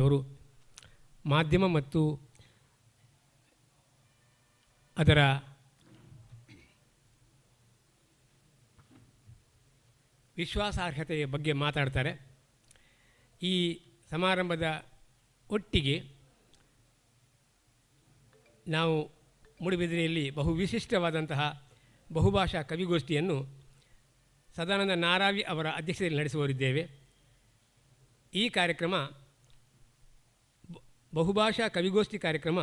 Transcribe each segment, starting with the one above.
ಅವರು ಮಾಧ್ಯಮ ಮತ್ತು ಅದರ ವಿಶ್ವಾಸಾರ್ಹತೆಯ ಬಗ್ಗೆ ಮಾತಾಡ್ತಾರೆ. ಈ ಸಮಾರಂಭದ ಒಟ್ಟಿಗೆ ನಾವು ಮೂಡುಬಿದಿರೆಯಲ್ಲಿ ಬಹು ವಿಶಿಷ್ಟವಾದಂತಹ ಬಹುಭಾಷಾ ಕವಿಗೋಷ್ಠಿಯನ್ನು ಸದಾನಂದ ನಾರಾವಿ ಅವರ ಅಧ್ಯಕ್ಷತೆಯಲ್ಲಿ ನಡೆಸುವವರಿದ್ದೇವೆ. ಈ ಕಾರ್ಯಕ್ರಮ ಬಹುಭಾಷಾ ಕವಿಗೋಷ್ಠಿ ಕಾರ್ಯಕ್ರಮ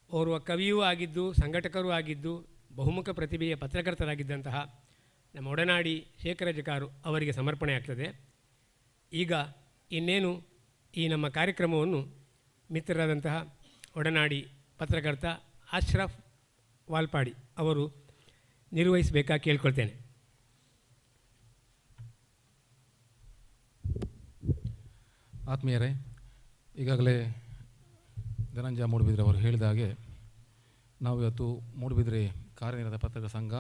ಓರ್ವ ಕವಿಯೂ ಆಗಿದ್ದು, ಸಂಘಟಕರೂ ಆಗಿದ್ದು, ಬಹುಮುಖ ಪ್ರತಿಭೆಯ ಪತ್ರಕರ್ತರಾಗಿದ್ದಂತಹ ನಮ್ಮ ಒಡನಾಡಿ ಶೇಖರ ಜಕಾರು ಅವರಿಗೆ ಸಮರ್ಪಣೆ ಆಗ್ತದೆ. ಈಗ ಇನ್ನೇನು ಈ ನಮ್ಮ ಕಾರ್ಯಕ್ರಮವನ್ನು ಮಿತ್ರರಾದಂತಹ ಒಡನಾಡಿ ಪತ್ರಕರ್ತ ಅಶ್ರಫ್ ವಾಲ್ಪಾಡಿ ಅವರು ನಿರ್ವಹಿಸಬೇಕಾ ಕೇಳ್ಕೊಳ್ತೇನೆ. ಆತ್ಮೀಯರೇ, ಈಗಾಗಲೇ ಧನಂಜಯ ಮೂಡುಬಿದಿರೆ ಅವರು ಹೇಳಿದ ಹಾಗೆ ನಾವು ಇವತ್ತು ಮೂಡುಬಿದಿರೆ ಕಾರ್ಯನಿರತ ಪತ್ರಕರ್ತರ ಸಂಘ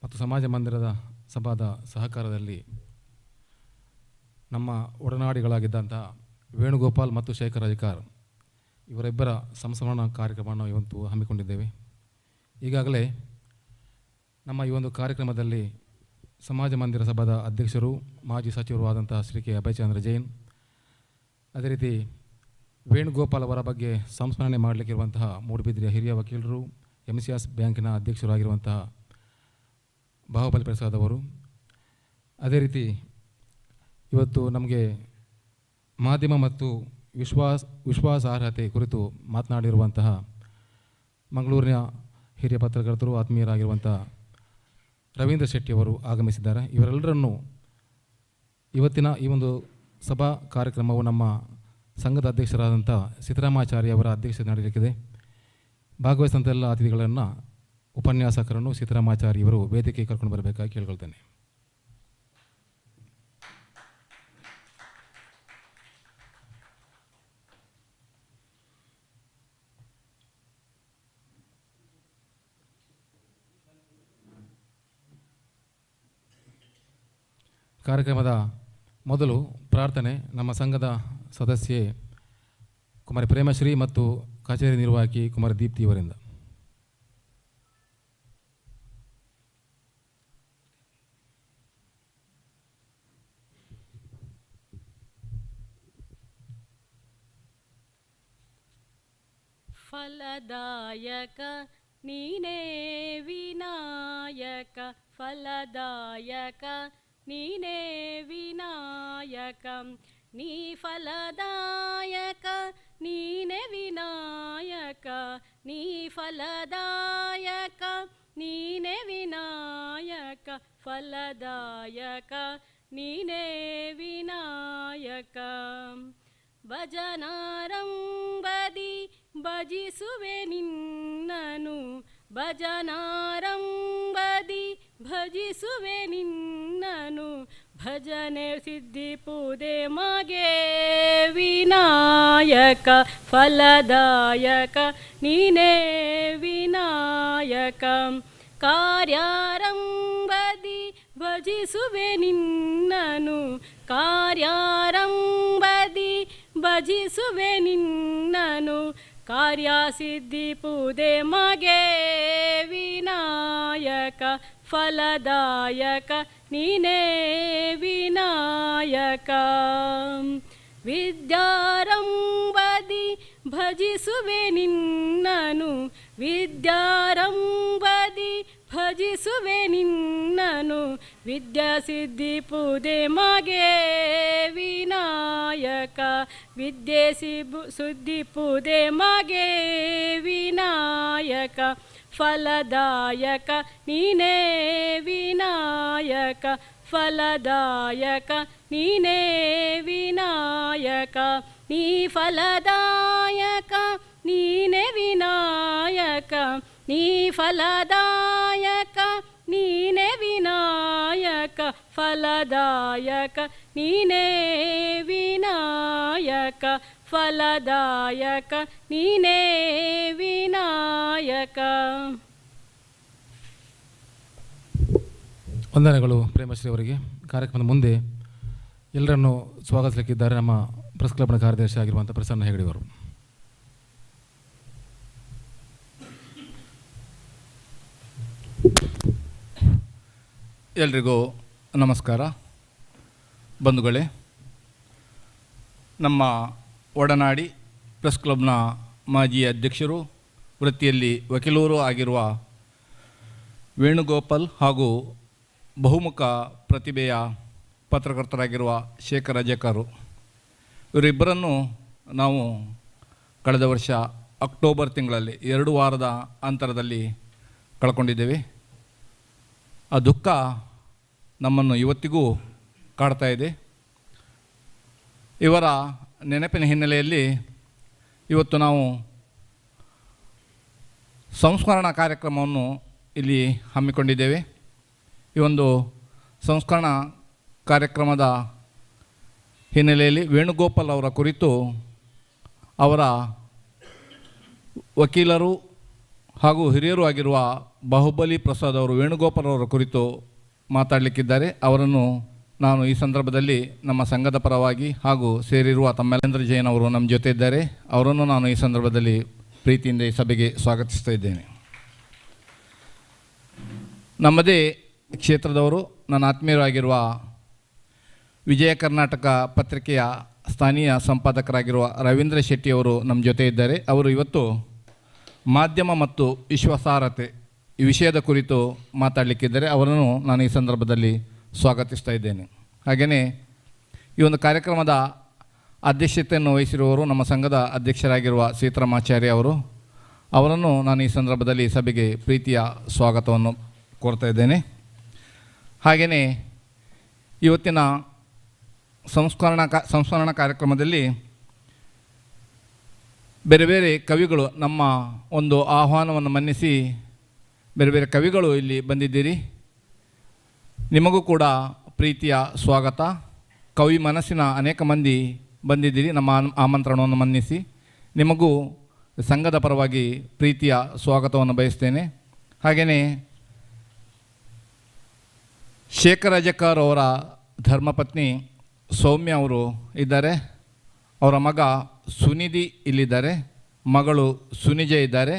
ಮತ್ತು ಸಮಾಜ ಮಂದಿರದ ಸಭಾದ ಸಹಕಾರದಲ್ಲಿ ನಮ್ಮ ಒಡನಾಡಿಗಳಾಗಿದ್ದಂತಹ ವೇಣುಗೋಪಾಲ್ ಮತ್ತು ಶೇಖರ್ ಅಧಿಕಾರ್ ಇವರಿಬ್ಬರ ಸಂಸ್ಮರಣ ಕಾರ್ಯಕ್ರಮವನ್ನು ಇವತ್ತು ಹಮ್ಮಿಕೊಂಡಿದ್ದೇವೆ. ಈಗಾಗಲೇ ನಮ್ಮ ಈ ಒಂದು ಕಾರ್ಯಕ್ರಮದಲ್ಲಿ ಸಮಾಜ ಮಂದಿರ ಸಭಾದ ಅಧ್ಯಕ್ಷರು ಮಾಜಿ ಸಚಿವರು ಆದಂತಹ ಶ್ರೀ ಕೆ ಅಭಯಚಂದ್ರ ಜೈನ್, ಅದೇ ರೀತಿ ವೇಣುಗೋಪಾಲ್ ಅವರ ಬಗ್ಗೆ ಸಂಸ್ಮರಣೆ ಮಾಡಲಿಕ್ಕಿರುವಂತಹ ಮೂಡುಬಿದಿರೆಯ ಹಿರಿಯ ವಕೀಲರು, MCS ಬ್ಯಾಂಕಿನ ಅಧ್ಯಕ್ಷರಾಗಿರುವಂತಹ ಬಾಹುಬಲಿ ಪ್ರಸಾದ್ ಅವರು, ಅದೇ ರೀತಿ ಇವತ್ತು ನಮಗೆ ಮಾಧ್ಯಮ ಮತ್ತು ವಿಶ್ವಾಸಾರ್ಹತೆ ಕುರಿತು ಮಾತನಾಡಿರುವಂತಹ ಮಂಗಳೂರಿನ ಹಿರಿಯ ಪತ್ರಕರ್ತರು ಆತ್ಮೀಯರಾಗಿರುವಂಥ ರವೀಂದ್ರ ಶೆಟ್ಟಿಯವರು ಆಗಮಿಸಿದ್ದಾರೆ. ಇವರೆಲ್ಲರನ್ನು ಇವತ್ತಿನ ಈ ಒಂದು ಸಭಾ ಕಾರ್ಯಕ್ರಮವು ನಮ್ಮ ಸಂಘದ ಅಧ್ಯಕ್ಷರಾದಂಥ ಸಿದ್ದರಾಮಾಚಾರ್ಯ ಅವರ ಅಧ್ಯಕ್ಷತೆ ನಡೆಯಲಿಕ್ಕಿದೆ. ಭಾಗವಹಿಸಿದಂಥ ಎಲ್ಲ ಅತಿಥಿಗಳನ್ನು ಉಪನ್ಯಾಸಕರನ್ನು ಸಿದ್ದರಾಮಾಚಾರ್ಯ ಇವರು ವೇದಿಕೆಗೆ ಕರ್ಕೊಂಡು ಬರಬೇಕಾಗಿ ಕೇಳ್ಕೊಳ್ತೇನೆ. ಕಾರ್ಯಕ್ರಮದ ಮೊದಲು ಪ್ರಾರ್ಥನೆ ನಮ್ಮ ಸಂಘದ ಸದಸ್ಯೆ ಕುಮಾರಿ ಪ್ರೇಮಶ್ರೀ ಮತ್ತು ಕಚೇರಿ ನಿರ್ವಾಹಕಿ ಕುಮಾರಿ ದೀಪ್ತಿ ಅವರಿಂದ. ಫಲದಾಯಕ ನೀನೇ ವಿನಾಯಕ, ಫಲದಾಯಕ ನೀನೇ ವಿನಾಯಕ, ನೀ ಫಲದಾಯಕ ನೀನೇ ವಿನಾಯಕ, ನೀ ಫಲದಾಯಕ ನೀನೇ ವಿನಾಯಕ, ಫಲದಾಯಕ ನೀನೇ ವಿನಾಯಕ. ಭಜನಾರಂಭದಿ ಭಜಿಸುವೆ ನಿನ್ನನು, ಭಜನಾರಂಭದಿ ಭಜಿಸುವೆ ನಿನ್ನನು, ಭಜನೆ ಸಿದ್ಧಿಪುದೆ ಮಗೆ ವಿನಾಯಕ, ಫಲದಾಯಕ ನೀನೇ ವಿನಾಯಕ. ಕಾರ್ಯಾರಂಭದಿ ಭಜಿಸುವೆ ನಿನ್ನನು, ಕಾರ್ಯಾರಂಭದಿ ಭಜಿಸುವೆ ನಿನ್ನನು, ಕಾರ್ಯ ಸಿದ್ಧಿಪುದೆ ಮಗೆ ವಿನಾಯಕ, ಫಲದಾಯಕ ನೀನೇ ವಿನಾಯಕ. ವಿದ್ಯಾರಂಭದಿ ಭಜಿಸುವೆ ನಿನ್ನನು, ವಿದ್ಯಾರಂಭದಿ ಭಜಿಸುವೆ ನಿನ್ನನು, ವಿದ್ಯಾ ಸಿದ್ಧಿಪುದೆ ಮಗೆ ವಿನಾಯಕ, ವಿದ್ಯೆ ಸುದ್ದಿಪುದೆ ಮಗೆ ವಿನಾಯಕ, ಫಲದಾಯಕ ನೀನೇ ವಿನಾಯಕ, ಫಲದಾಯಕ ನೀನೇ ವಿನಾಯಕ, ನೀ ಫಲದಾಯಕ ನೀನೇ ವಿನಾಯಕ, ನೀ ಫಲದಾಯಕ ನೀನೇ ವಿನಾಯಕ, ಫಲದಾಯಕ ನೀನೇ ವಿನಾಯಕ, ಫಲದಾಯಕ ನೀನೇ ವಿನಾಯಕ. ವಂದನೆಗಳು ಪ್ರೇಮಶ್ರೀ ಅವರಿಗೆ. ಕಾರ್ಯಕ್ರಮದ ಮುಂದೆ ಎಲ್ಲರನ್ನು ಸ್ವಾಗತಿಸಲಿಕ್ಕಿದ್ದಾರೆ ನಮ್ಮ ಪ್ರೆಸ್ ಕ್ಲಬ್ನ ಕಾರ್ಯದರ್ಶಿ ಆಗಿರುವಂಥ ಪ್ರಸನ್ನ ಹೆಗಡೆಯವರು. ಎಲ್ರಿಗೂ ನಮಸ್ಕಾರ. ಬಂಧುಗಳೇ, ನಮ್ಮ ಒಡನಾಡಿ ಪ್ರೆಸ್ ಕ್ಲಬ್ನ ಮಾಜಿ ಅಧ್ಯಕ್ಷರು, ವೃತ್ತಿಯಲ್ಲಿ ವಕೀಲರು ಆಗಿರುವ ವೇಣುಗೋಪಾಲ್ ಹಾಗೂ ಬಹುಮುಖ ಪ್ರತಿಭೆಯ ಪತ್ರಕರ್ತರಾಗಿರುವ ಶೇಖರ್ ಅಜೇಕರ್, ಇವರಿಬ್ಬರನ್ನು ನಾವು ಕಳೆದ ವರ್ಷ ಅಕ್ಟೋಬರ್ ತಿಂಗಳಲ್ಲಿ 2 ವಾರದ ಅಂತರದಲ್ಲಿ ಕಳ್ಕೊಂಡಿದ್ದೇವೆ. ಆ ದುಃಖ ನಮ್ಮನ್ನು ಇವತ್ತಿಗೂ ಕಾಡ್ತಾ ಇದೆ. ಇವರ ನೆನಪಿನ ಹಿನ್ನೆಲೆಯಲ್ಲಿ ಇವತ್ತು ನಾವು ಸಂಸ್ಮರಣಾ ಕಾರ್ಯಕ್ರಮವನ್ನು ಇಲ್ಲಿ ಹಮ್ಮಿಕೊಂಡಿದ್ದೇವೆ. ಈ ಒಂದು ಸಂಸ್ಮರಣಾ ಕಾರ್ಯಕ್ರಮದ ಹಿನ್ನೆಲೆಯಲ್ಲಿ ವೇಣುಗೋಪಾಲ್ ಅವರ ಕುರಿತು ಅವರ ವಕೀಲರು ಹಾಗೂ ಹಿರಿಯರು ಆಗಿರುವ ಬಾಹುಬಲಿ ಪ್ರಸಾದ್ ಅವರು ವೇಣುಗೋಪಾಲ್ ಅವರ ಕುರಿತು ಮಾತಾಡಲಿಕ್ಕಿದ್ದಾರೆ. ಅವರನ್ನು ನಾನು ಈ ಸಂದರ್ಭದಲ್ಲಿ ನಮ್ಮ ಸಂಘದ ಪರವಾಗಿ ಹಾಗೂ ಸೇರಿರುವ ತಮ್ಮೆಲ್ಲಂದ್ರ ಜೈನ್ ಅವರು ನಮ್ಮ ಜೊತೆ ಇದ್ದಾರೆ, ಅವರನ್ನು ನಾನು ಈ ಸಂದರ್ಭದಲ್ಲಿ ಪ್ರೀತಿಯಿಂದ ಈ ಸಭೆಗೆ ಸ್ವಾಗತಿಸ್ತಾ ಇದ್ದೇನೆ. ನಮ್ಮದೇ ಕ್ಷೇತ್ರದವರು, ನನ್ನ ಆತ್ಮೀಯರಾಗಿರುವ ವಿಜಯ ಕರ್ನಾಟಕ ಪತ್ರಿಕೆಯ ಸ್ಥಾನೀಯ ಸಂಪಾದಕರಾಗಿರುವ ರವೀಂದ್ರ ಶೆಟ್ಟಿಯವರು ನಮ್ಮ ಜೊತೆ ಇದ್ದಾರೆ. ಅವರು ಇವತ್ತು ಮಾಧ್ಯಮ ಮತ್ತು ವಿಶ್ವಾಸಾರ್ಹತೆ ಈ ವಿಷಯದ ಕುರಿತು ಮಾತಾಡಲಿಕ್ಕಿದ್ದಾರೆ. ಅವರನ್ನು ನಾನು ಈ ಸಂದರ್ಭದಲ್ಲಿ ಸ್ವಾಗತಿಸ್ತಾ ಇದ್ದೇನೆ. ಹಾಗೆಯೇ ಈ ಒಂದು ಕಾರ್ಯಕ್ರಮದ ಅಧ್ಯಕ್ಷತೆಯನ್ನು ವಹಿಸಿರುವವರು ನಮ್ಮ ಸಂಘದ ಅಧ್ಯಕ್ಷರಾಗಿರುವ ಸೀತಾರಾಮಾಚಾರ್ಯ ಅವರು, ಅವರನ್ನು ನಾನು ಈ ಸಂದರ್ಭದಲ್ಲಿ ಸಭೆಗೆ ಪ್ರೀತಿಯ ಸ್ವಾಗತವನ್ನು ಕೋರ್ತಾ ಇದ್ದೇನೆ. ಹಾಗೆಯೇ ಇವತ್ತಿನ ಸಂಸ್ಮರಣಾ ಕಾರ್ಯಕ್ರಮದಲ್ಲಿ ಬೇರೆ ಬೇರೆ ಕವಿಗಳು ನಮ್ಮ ಒಂದು ಆಹ್ವಾನವನ್ನು ಮನ್ನಿಸಿ ಬೇರೆ ಬೇರೆ ಕವಿಗಳು ಇಲ್ಲಿ ಬಂದಿದ್ದೀರಿ. ನಿಮಗೂ ಕೂಡ ಪ್ರೀತಿಯ ಸ್ವಾಗತ. ಕವಿ ಮನಸ್ಸಿನ ಅನೇಕ ಮಂದಿ ಬಂದಿದ್ದೀರಿ. ನಮ್ಮ ಆಮಂತ್ರಣವನ್ನು ಮನ್ನಿಸಿ ನಿಮಗೂ ಸಂಘದ ಪರವಾಗಿ ಪ್ರೀತಿಯ ಸ್ವಾಗತವನ್ನು ಬಯಸ್ತೇನೆ. ಹಾಗೆಯೇ ಶೇಖರ್ ಅಜೇಕರ್ ಅವರ ಧರ್ಮಪತ್ನಿ ಸೌಮ್ಯ ಅವರು ಇದ್ದಾರೆ. ಅವರ ಮಗ ಸುನಿಧಿ ಇಲ್ಲಿದ್ದಾರೆ, ಮಗಳು ಸುನಿಜ ಇದ್ದಾರೆ.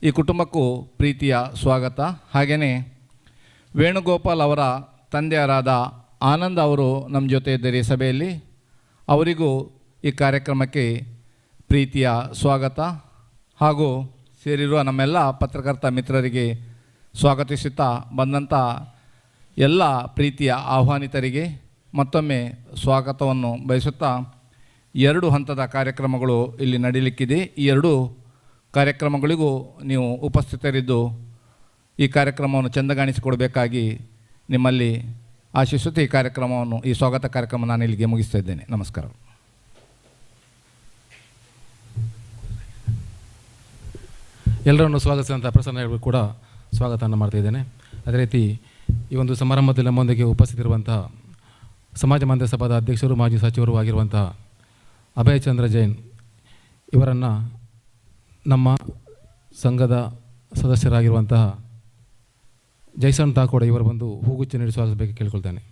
ಈ ಕುಟುಂಬಕ್ಕೂ ಪ್ರೀತಿಯ ಸ್ವಾಗತ. ಹಾಗೆಯೇ ವೇಣುಗೋಪಾಲ್ ಅವರ ತಂದೆಯರಾದ ಆನಂದ್ ಅವರು ನಮ್ಮ ಜೊತೆ ಇದ್ದಾರೆ ಈ ಸಭೆಯಲ್ಲಿ. ಅವರಿಗೂ ಈ ಕಾರ್ಯಕ್ರಮಕ್ಕೆ ಪ್ರೀತಿಯ ಸ್ವಾಗತ ಹಾಗೂ ಸೇರಿರುವ ನಮ್ಮೆಲ್ಲ ಪತ್ರಕರ್ತ ಮಿತ್ರರಿಗೆ ಸ್ವಾಗತಿಸುತ್ತಾ ಬಂದಂಥ ಎಲ್ಲ ಪ್ರೀತಿಯ ಆಹ್ವಾನಿತರಿಗೆ ಮತ್ತೊಮ್ಮೆ ಸ್ವಾಗತವನ್ನು ಬಯಸುತ್ತಾ 2 ಹಂತದ ಕಾರ್ಯಕ್ರಮಗಳು ಇಲ್ಲಿ ನಡೀಲಿಕ್ಕಿದೆ. ಈ 2 ಕಾರ್ಯಕ್ರಮಗಳಿಗೂ ನೀವು ಉಪಸ್ಥಿತರಿದ್ದು ಈ ಕಾರ್ಯಕ್ರಮವನ್ನು ಚೆಂದಗಾಣಿಸಿಕೊಡಬೇಕಾಗಿ ನಿಮ್ಮಲ್ಲಿ ಆಶಿಸುತ್ತಾ ಈ ಸ್ವಾಗತ ಕಾರ್ಯಕ್ರಮ ನಾನು ಇಲ್ಲಿಗೆ ಮುಗಿಸ್ತಾ ಇದ್ದೇನೆ. ನಮಸ್ಕಾರ. ಎಲ್ಲರನ್ನು ಸ್ವಾಗತಿಸಿದಂಥ ಪ್ರಸನ್ನ ಕೂಡ ಸ್ವಾಗತವನ್ನು ಮಾಡ್ತಾ ಇದ್ದೇನೆ. ಅದೇ ರೀತಿ ಈ ಒಂದು ಸಮಾರಂಭದಲ್ಲಿ ನಮ್ಮೊಂದಿಗೆ ಉಪಸ್ಥಿತಿರುವಂತಹ ಸಮಾಜ ಮಂದಿರ ಸಭಾದ ಅಧ್ಯಕ್ಷರು, ಮಾಜಿ ಸಚಿವರು ಆಗಿರುವಂತಹ ಅಭಯ್ ಚಂದ್ರ ಜೈನ್ ಇವರನ್ನು ನಮ್ಮ ಸಂಘದ ಸದಸ್ಯರಾಗಿರುವಂತಹ ಜೈಸನ್ ತಾಕೋಡ ಇವರು ಬಂದು ಹೂಗುಚ್ಚ ನೀಡಿ ಸ್ವಾಗತಿಸಬೇಕು ಕೇಳಿಕೊಳ್ತೇನೆ.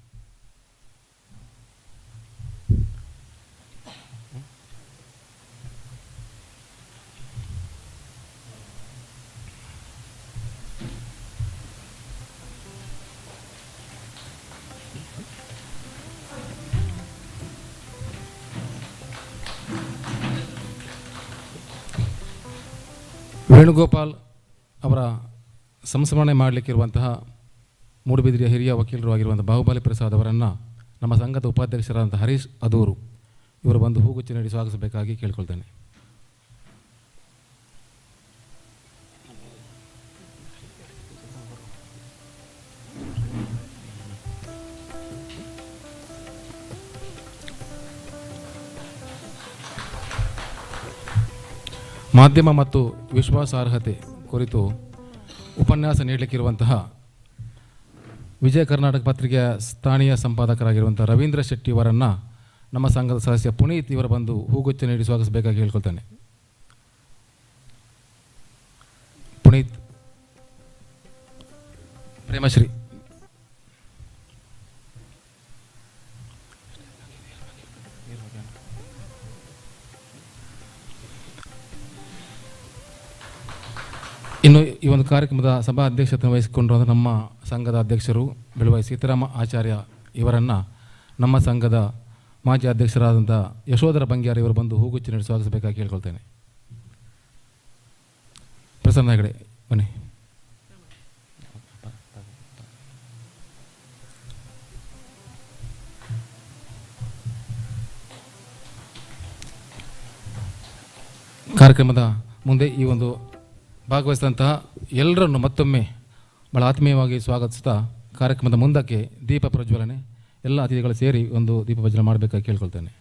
ವೇಣುಗೋಪಾಲ್ ಅವರ ಸಂಸ್ಮರಣೆ ಮಾಡಲಿಕ್ಕಿರುವಂತಹ ಮೂಡುಬಿದಿರೆಯ ಹಿರಿಯ ವಕೀಲರು ಆಗಿರುವಂಥ ಬಾಹುಬಲಿ ಪ್ರಸಾದ್ ಅವರನ್ನು ನಮ್ಮ ಸಂಘದ ಉಪಾಧ್ಯಕ್ಷರಾದಂಥ ಹರೀಶ್ ಅದೂರು ಇವರು ಬಂದು ಹೂಗುಚ್ಚ ನೀಡಿ ಸ್ವಾಗತಿಸಬೇಕಾಗಿ ಕೇಳಿಕೊಳ್ತೇನೆ. ಮಾಧ್ಯಮ ಮತ್ತು ವಿಶ್ವಾಸಾರ್ಹತೆ ಕುರಿತು ಉಪನ್ಯಾಸ ನೀಡಲಿಕ್ಕಿರುವಂತಹ ವಿಜಯ ಕರ್ನಾಟಕ ಪತ್ರಿಕೆಯ ಸ್ಥಾನೀಯ ಸಂಪಾದಕರಾಗಿರುವಂಥ ರವೀಂದ್ರ ಶೆಟ್ಟಿ ಅವರನ್ನು ನಮ್ಮ ಸಂಘದ ಸದಸ್ಯ ಪುನೀತ್ ಇವರು ಬಂದು ಹೂಗುಚ್ಚ ನೀಡಿ ಸ್ವಾಗತಿಸಬೇಕಾಗಿ ಹೇಳ್ಕೊಳ್ತಾನೆ. ಪುನೀತ್, ಪ್ರೇಮಶ್ರೀ. ಇನ್ನು ಈ ಒಂದು ಕಾರ್ಯಕ್ರಮದ ಸಭಾ ಅಧ್ಯಕ್ಷತೆ ವಹಿಸಿಕೊಂಡ್ರು ನಮ್ಮ ಸಂಘದ ಅಧ್ಯಕ್ಷರು ಬೆಳುವಾಯಿ ಸೀತಾರಾಮ ಆಚಾರ್ಯ ಇವರನ್ನು ನಮ್ಮ ಸಂಘದ ಮಾಜಿ ಅಧ್ಯಕ್ಷರಾದಂಥ ಯಶೋಧರ ಬಂಗ್ಯಾರ್ ಇವರು ಬಂದು ಹೂಗುಚ್ಚಿ ನೀಡಿ ಸ್ವಾಗತಿಸಬೇಕಾಗಿ ಕೇಳ್ಕೊಳ್ತೇನೆ. ಪ್ರಸನ್ನ ಹೆಗಡೆ ಬನ್ನಿ. ಕಾರ್ಯಕ್ರಮದ ಮುಂದೆ ಈ ಒಂದು ಭಾಗವಹಿಸಿದಂತಹ ಎಲ್ಲರನ್ನು ಮತ್ತೊಮ್ಮೆ ಭಾಳ ಆತ್ಮೀಯವಾಗಿ ಸ್ವಾಗತಿಸ್ತಾ ಕಾರ್ಯಕ್ರಮದ ಮುಂದಕ್ಕೆ ದೀಪ ಪ್ರಜ್ವಲನೆ ಎಲ್ಲ ಅತಿಥಿಗಳು ಸೇರಿ ಒಂದು ದೀಪ ಪ್ರಜ್ವಲನೆ ಮಾಡಬೇಕಾಗಿ ಕೇಳ್ಕೊಳ್ತೇನೆ.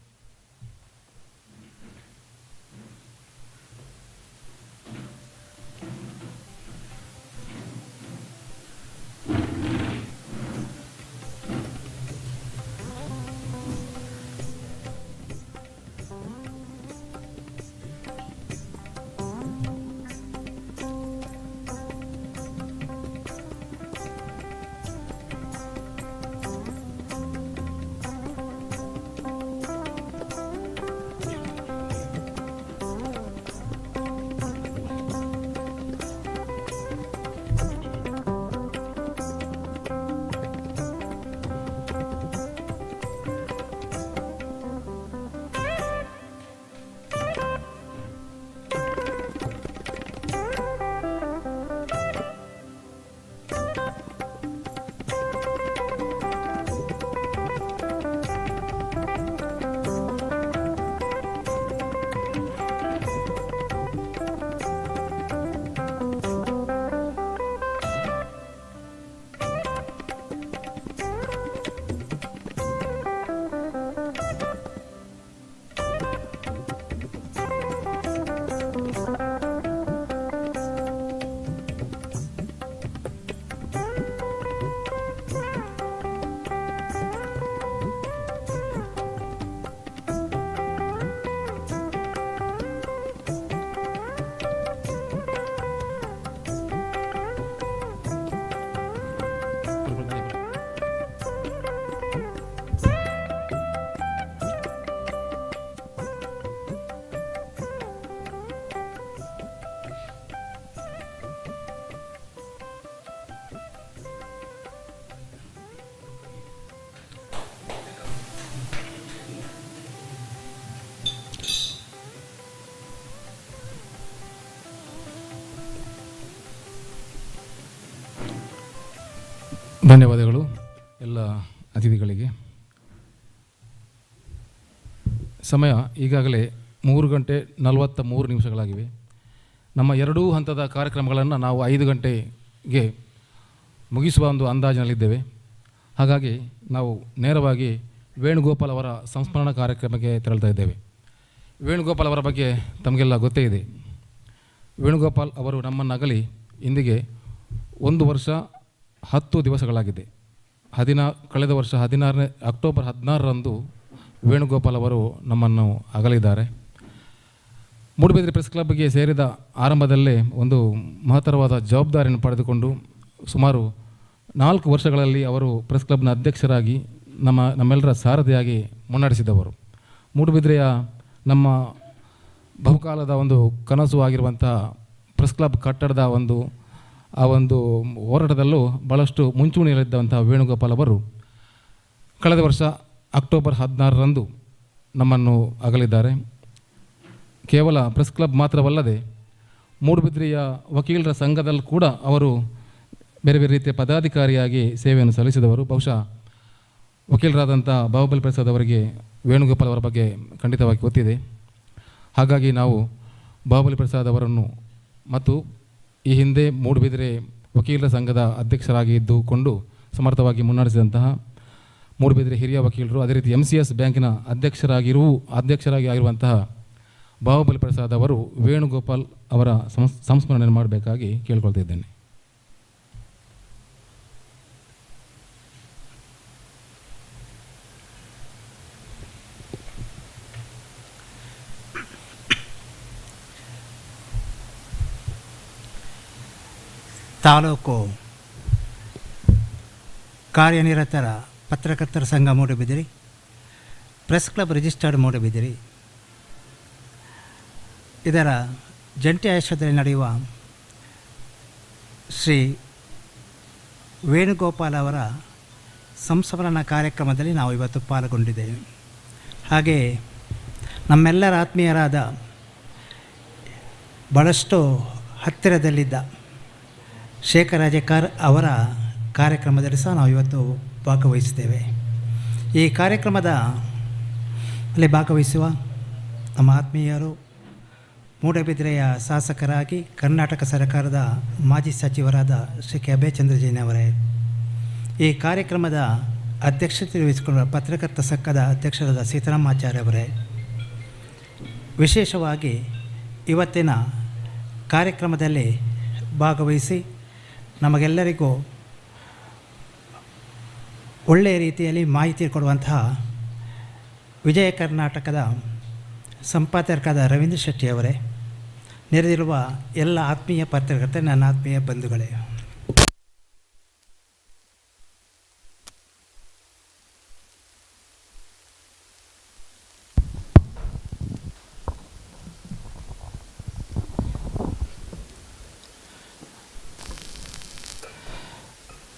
ಧನ್ಯವಾದಗಳು ಎಲ್ಲ ಅತಿಥಿಗಳಿಗೆ. ಸಮಯ ಈಗಾಗಲೇ 3:43 ನಮ್ಮ ಎರಡೂ ಹಂತದ ಕಾರ್ಯಕ್ರಮಗಳನ್ನು ನಾವು 5 ಗಂಟೆಗೆ ಮುಗಿಸುವ ಒಂದು ಅಂದಾಜಿನಲ್ಲಿದ್ದೇವೆ. ಹಾಗಾಗಿ ನಾವು ನೇರವಾಗಿ ವೇಣುಗೋಪಾಲ್ ಅವರ ಸಂಸ್ಮರಣಾ ಕಾರ್ಯಕ್ರಮಕ್ಕೆ ತೆರಳ್ತಾ ಇದ್ದೇವೆ. ವೇಣುಗೋಪಾಲ್ ಅವರ ಬಗ್ಗೆ ತಮಗೆಲ್ಲ ಗೊತ್ತೇ ಇದೆ. ವೇಣುಗೋಪಾಲ್ ಅವರು ನಮ್ಮನ್ನಗಲಿ ಇಂದಿಗೆ 1 ವರ್ಷ 10 ದಿವಸಗಳಾಗಿದೆ. ಕಳೆದ ವರ್ಷ ಅಕ್ಟೋಬರ್ 16ರಂದು ವೇಣುಗೋಪಾಲ್ ಅವರು ನಮ್ಮನ್ನು ಅಗಲಿದ್ದಾರೆ. ಮೂಡುಬಿದಿರೆ ಪ್ರೆಸ್ ಕ್ಲಬ್ಗೆ ಸೇರಿದ ಆರಂಭದಲ್ಲೇ ಒಂದು ಮಹತ್ತರವಾದ ಜವಾಬ್ದಾರಿಯನ್ನು ಪಡೆದುಕೊಂಡು ಸುಮಾರು 4 ವರ್ಷಗಳಲ್ಲಿ ಅವರು ಪ್ರೆಸ್ ಕ್ಲಬ್ನ ಅಧ್ಯಕ್ಷರಾಗಿ ನಮ್ಮೆಲ್ಲರ ಸಾರಥಿಯಾಗಿ ಮುನ್ನಡೆಸಿದವರು. ಮೂಡುಬಿದಿರೆಯ ನಮ್ಮ ಬಹುಕಾಲದ ಒಂದು ಕನಸು ಆಗಿರುವಂತಹ ಪ್ರೆಸ್ ಕ್ಲಬ್ ಕಟ್ಟಡದ ಆ ಒಂದು ಹೋರಾಟದಲ್ಲೂ ಭಾಳಷ್ಟು ಮುಂಚೂಣಿಯಲ್ಲಿದ್ದಂಥ ವೇಣುಗೋಪಾಲ್ ಅವರು ಕಳೆದ ವರ್ಷ ಅಕ್ಟೋಬರ್ 16ರಂದು ನಮ್ಮನ್ನು ಅಗಲಿದ್ದಾರೆ. ಕೇವಲ ಪ್ರೆಸ್ ಕ್ಲಬ್ ಮಾತ್ರವಲ್ಲದೆ ಮೂಡುಬಿದಿರೆಯ ವಕೀಲರ ಸಂಘದಲ್ಲಿ ಕೂಡ ಅವರು ಬೇರೆ ಬೇರೆ ರೀತಿಯ ಪದಾಧಿಕಾರಿಯಾಗಿ ಸೇವೆಯನ್ನು ಸಲ್ಲಿಸಿದವರು. ಬಹುಶಃ ವಕೀಲರಾದಂಥ ಬಾಹುಬಲಿ ಪ್ರಸಾದ್ ಅವರಿಗೆ ವೇಣುಗೋಪಾಲ್ ಅವರ ಬಗ್ಗೆ ಖಂಡಿತವಾಗಿ ಗೊತ್ತಿದೆ. ಹಾಗಾಗಿ ನಾವು ಬಾಹುಬಲಿ ಪ್ರಸಾದ್ ಅವರನ್ನು ಮತ್ತು ಈ ಹಿಂದೆ ಮೂಡುಬಿದಿರೆ ವಕೀಲರ ಸಂಘದ ಅಧ್ಯಕ್ಷರಾಗಿ ಇದ್ದುಕೊಂಡು ಸಮರ್ಥವಾಗಿ ಮುನ್ನಡೆಸಿದಂತಹ ಮೂಡುಬಿದಿರೆ ಹಿರಿಯ ವಕೀಲರು, ಅದೇ ರೀತಿ MCS ಬ್ಯಾಂಕಿನ ಅಧ್ಯಕ್ಷರಾಗಿ ಆಗಿರುವಂತಹ ಬಾಹುಬಲಿ ಪ್ರಸಾದ್ ಅವರು ವೇಣುಗೋಪಾಲ್ ಅವರ ಸಂಸ್ಮರಣೆ ಮಾಡಬೇಕಾಗಿ ಕೇಳ್ಕೊಳ್ತಿದ್ದೇನೆ. ತಾಲೂಕು ಕಾರ್ಯನಿರತರ ಪತ್ರಕರ್ತರ ಸಂಘ Moodbidri, press club registered Moodbidri ಇದರ ಜಂಟಿ ಆಶ್ರಯದಲ್ಲಿ ನಡೆಯುವ ಶ್ರೀ ವೇಣುಗೋಪಾಲ್ ಅವರ ಸಂಸ್ಮರಣ ಕಾರ್ಯಕ್ರಮದಲ್ಲಿ ನಾವು ಇವತ್ತು ಪಾಲ್ಗೊಂಡಿದ್ದೇವೆ. ಹಾಗೆ ನಮ್ಮೆಲ್ಲರ ಆತ್ಮೀಯರಾದ ಭಾಳಷ್ಟು ಹತ್ತಿರದಲ್ಲಿದ್ದ ಶೇಖರ ಜಕಾರ್ ಅವರ ಕಾರ್ಯಕ್ರಮದಲ್ಲಿ ಸಹ ನಾವು ಇವತ್ತು ಭಾಗವಹಿಸಿದ್ದೇವೆ. ಈ ಕಾರ್ಯಕ್ರಮದಲ್ಲಿ ಭಾಗವಹಿಸುವ ನಮ್ಮ ಆತ್ಮೀಯರು ಮೂಡಬಿದಿರೆಯ ಶಾಸಕರಾಗಿ ಕರ್ನಾಟಕ ಸರ್ಕಾರದ ಮಾಜಿ ಸಚಿವರಾದ ಶ್ರೀ ಕೆ ಅಭಯಚಂದ್ರ ಜೈನ್ ಅವರೇ, ಈ ಕಾರ್ಯಕ್ರಮದ ಅಧ್ಯಕ್ಷತೆ ವಹಿಸಿಕೊಂಡ ಪತ್ರಕರ್ತ ಸಂಘದ ಅಧ್ಯಕ್ಷರಾದ ಸೀತಾರಾಮಾಚಾರ್ಯ ಅವರೇ, ವಿಶೇಷವಾಗಿ ಇವತ್ತಿನ ಕಾರ್ಯಕ್ರಮದಲ್ಲಿ ಭಾಗವಹಿಸಿ ನಮಗೆಲ್ಲರಿಗೂ ಒಳ್ಳೆಯ ರೀತಿಯಲ್ಲಿ ಮಾಹಿತಿ ಕೊಡುವಂತಹ ವಿಜಯ ಕರ್ನಾಟಕದ ಸಂಪಾದಕರಾದ ರವೀಂದ್ರ ಶೆಟ್ಟಿಯವರೇ, ನೆರೆದಿರುವ ಎಲ್ಲ ಆತ್ಮೀಯ ಪತ್ರಕರ್ತ, ನನ್ನ ಆತ್ಮೀಯ ಬಂಧುಗಳೇ,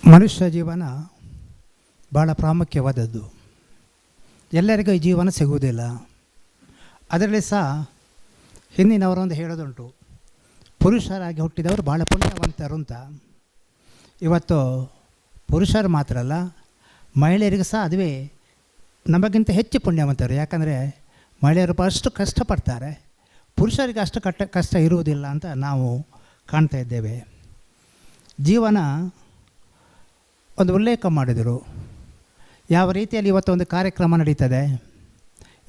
ಮನುಷ್ಯ ಜೀವನ ಭಾಳ ಪ್ರಾಮುಖ್ಯವಾದದ್ದು. ಎಲ್ಲರಿಗೂ ಈ ಜೀವನ ಸಿಗುವುದಿಲ್ಲ. ಅದರಲ್ಲಿ ಸಹ ಹಿಂದಿನವರೊಂದು ಹೇಳೋದುಂಟು, ಪುರುಷರಾಗಿ ಹುಟ್ಟಿದವರು ಭಾಳ ಪುಣ್ಯವಂತರು ಅಂತ. ಇವತ್ತು ಪುರುಷರು ಮಾತ್ರ ಅಲ್ಲ, ಮಹಿಳೆಯರಿಗೂ ಸಹ ಅದುವೇ ನಮಗಿಂತ ಹೆಚ್ಚು ಪುಣ್ಯವಂತರು. ಯಾಕಂದರೆ ಮಹಿಳೆಯರು ಭಾಳಷ್ಟು ಕಷ್ಟಪಡ್ತಾರೆ, ಪುರುಷರಿಗೆ ಅಷ್ಟು ಕಷ್ಟ ಇರುವುದಿಲ್ಲ ಅಂತ ನಾವು ಕಾಣ್ತಾ ಇದ್ದೇವೆ. ಜೀವನ ಒಂದು ಉಲ್ಲೇಖ ಮಾಡಿದರು, ಯಾವ ರೀತಿಯಲ್ಲಿ ಇವತ್ತು ಒಂದು ಕಾರ್ಯಕ್ರಮ ನಡೀತದೆ.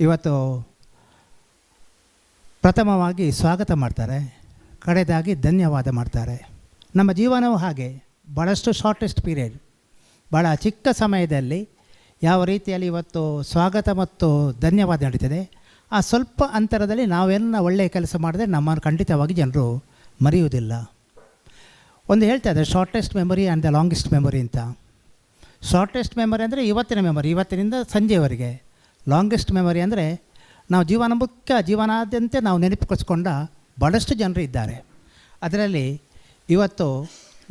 ಇವತ್ತು ಪ್ರಥಮವಾಗಿ ಸ್ವಾಗತ ಮಾಡ್ತಾರೆ, ಕಡೆದಾಗಿ ಧನ್ಯವಾದ ಮಾಡ್ತಾರೆ. ನಮ್ಮ ಜೀವನವೂ ಹಾಗೆ, ಭಾಳಷ್ಟು ಶಾರ್ಟೆಸ್ಟ್ ಪೀರಿಯಡ್, ಭಾಳ ಚಿಕ್ಕ ಸಮಯದಲ್ಲಿ ಯಾವ ರೀತಿಯಲ್ಲಿ ಇವತ್ತು ಸ್ವಾಗತ ಮತ್ತು ಧನ್ಯವಾದ ನಡೀತದೆ, ಆ ಸ್ವಲ್ಪ ಅಂತರದಲ್ಲಿ ನಾವೆಲ್ಲ ಒಳ್ಳೆಯ ಕೆಲಸ ಮಾಡಿದ್ರೆ ನಮ್ಮನ್ನು ಖಂಡಿತವಾಗಿ ಜನರು ಮರೆಯುವುದಿಲ್ಲ. ಒಂದು ಹೇಳ್ತಾ ಇದ್ದಾರೆ, shortest memory and the longest memory ಅಂತ. ಶಾರ್ಟೆಸ್ಟ್ ಮೆಮೊರಿ ಅಂದರೆ ಇವತ್ತಿನ ಮೆಮೊರಿ, ಇವತ್ತಿನಿಂದ ಸಂಜೆವರೆಗೆ. ಲಾಂಗೆಸ್ಟ್ ಮೆಮೊರಿ ಅಂದರೆ ನಾವು ಜೀವನಾದ್ಯಂತ ನಾವು ನೆನಪಿಸಿಕೊಂಡ ಭಾಳಷ್ಟು ಜನರು ಇದ್ದಾರೆ. ಅದರಲ್ಲಿ ಇವತ್ತು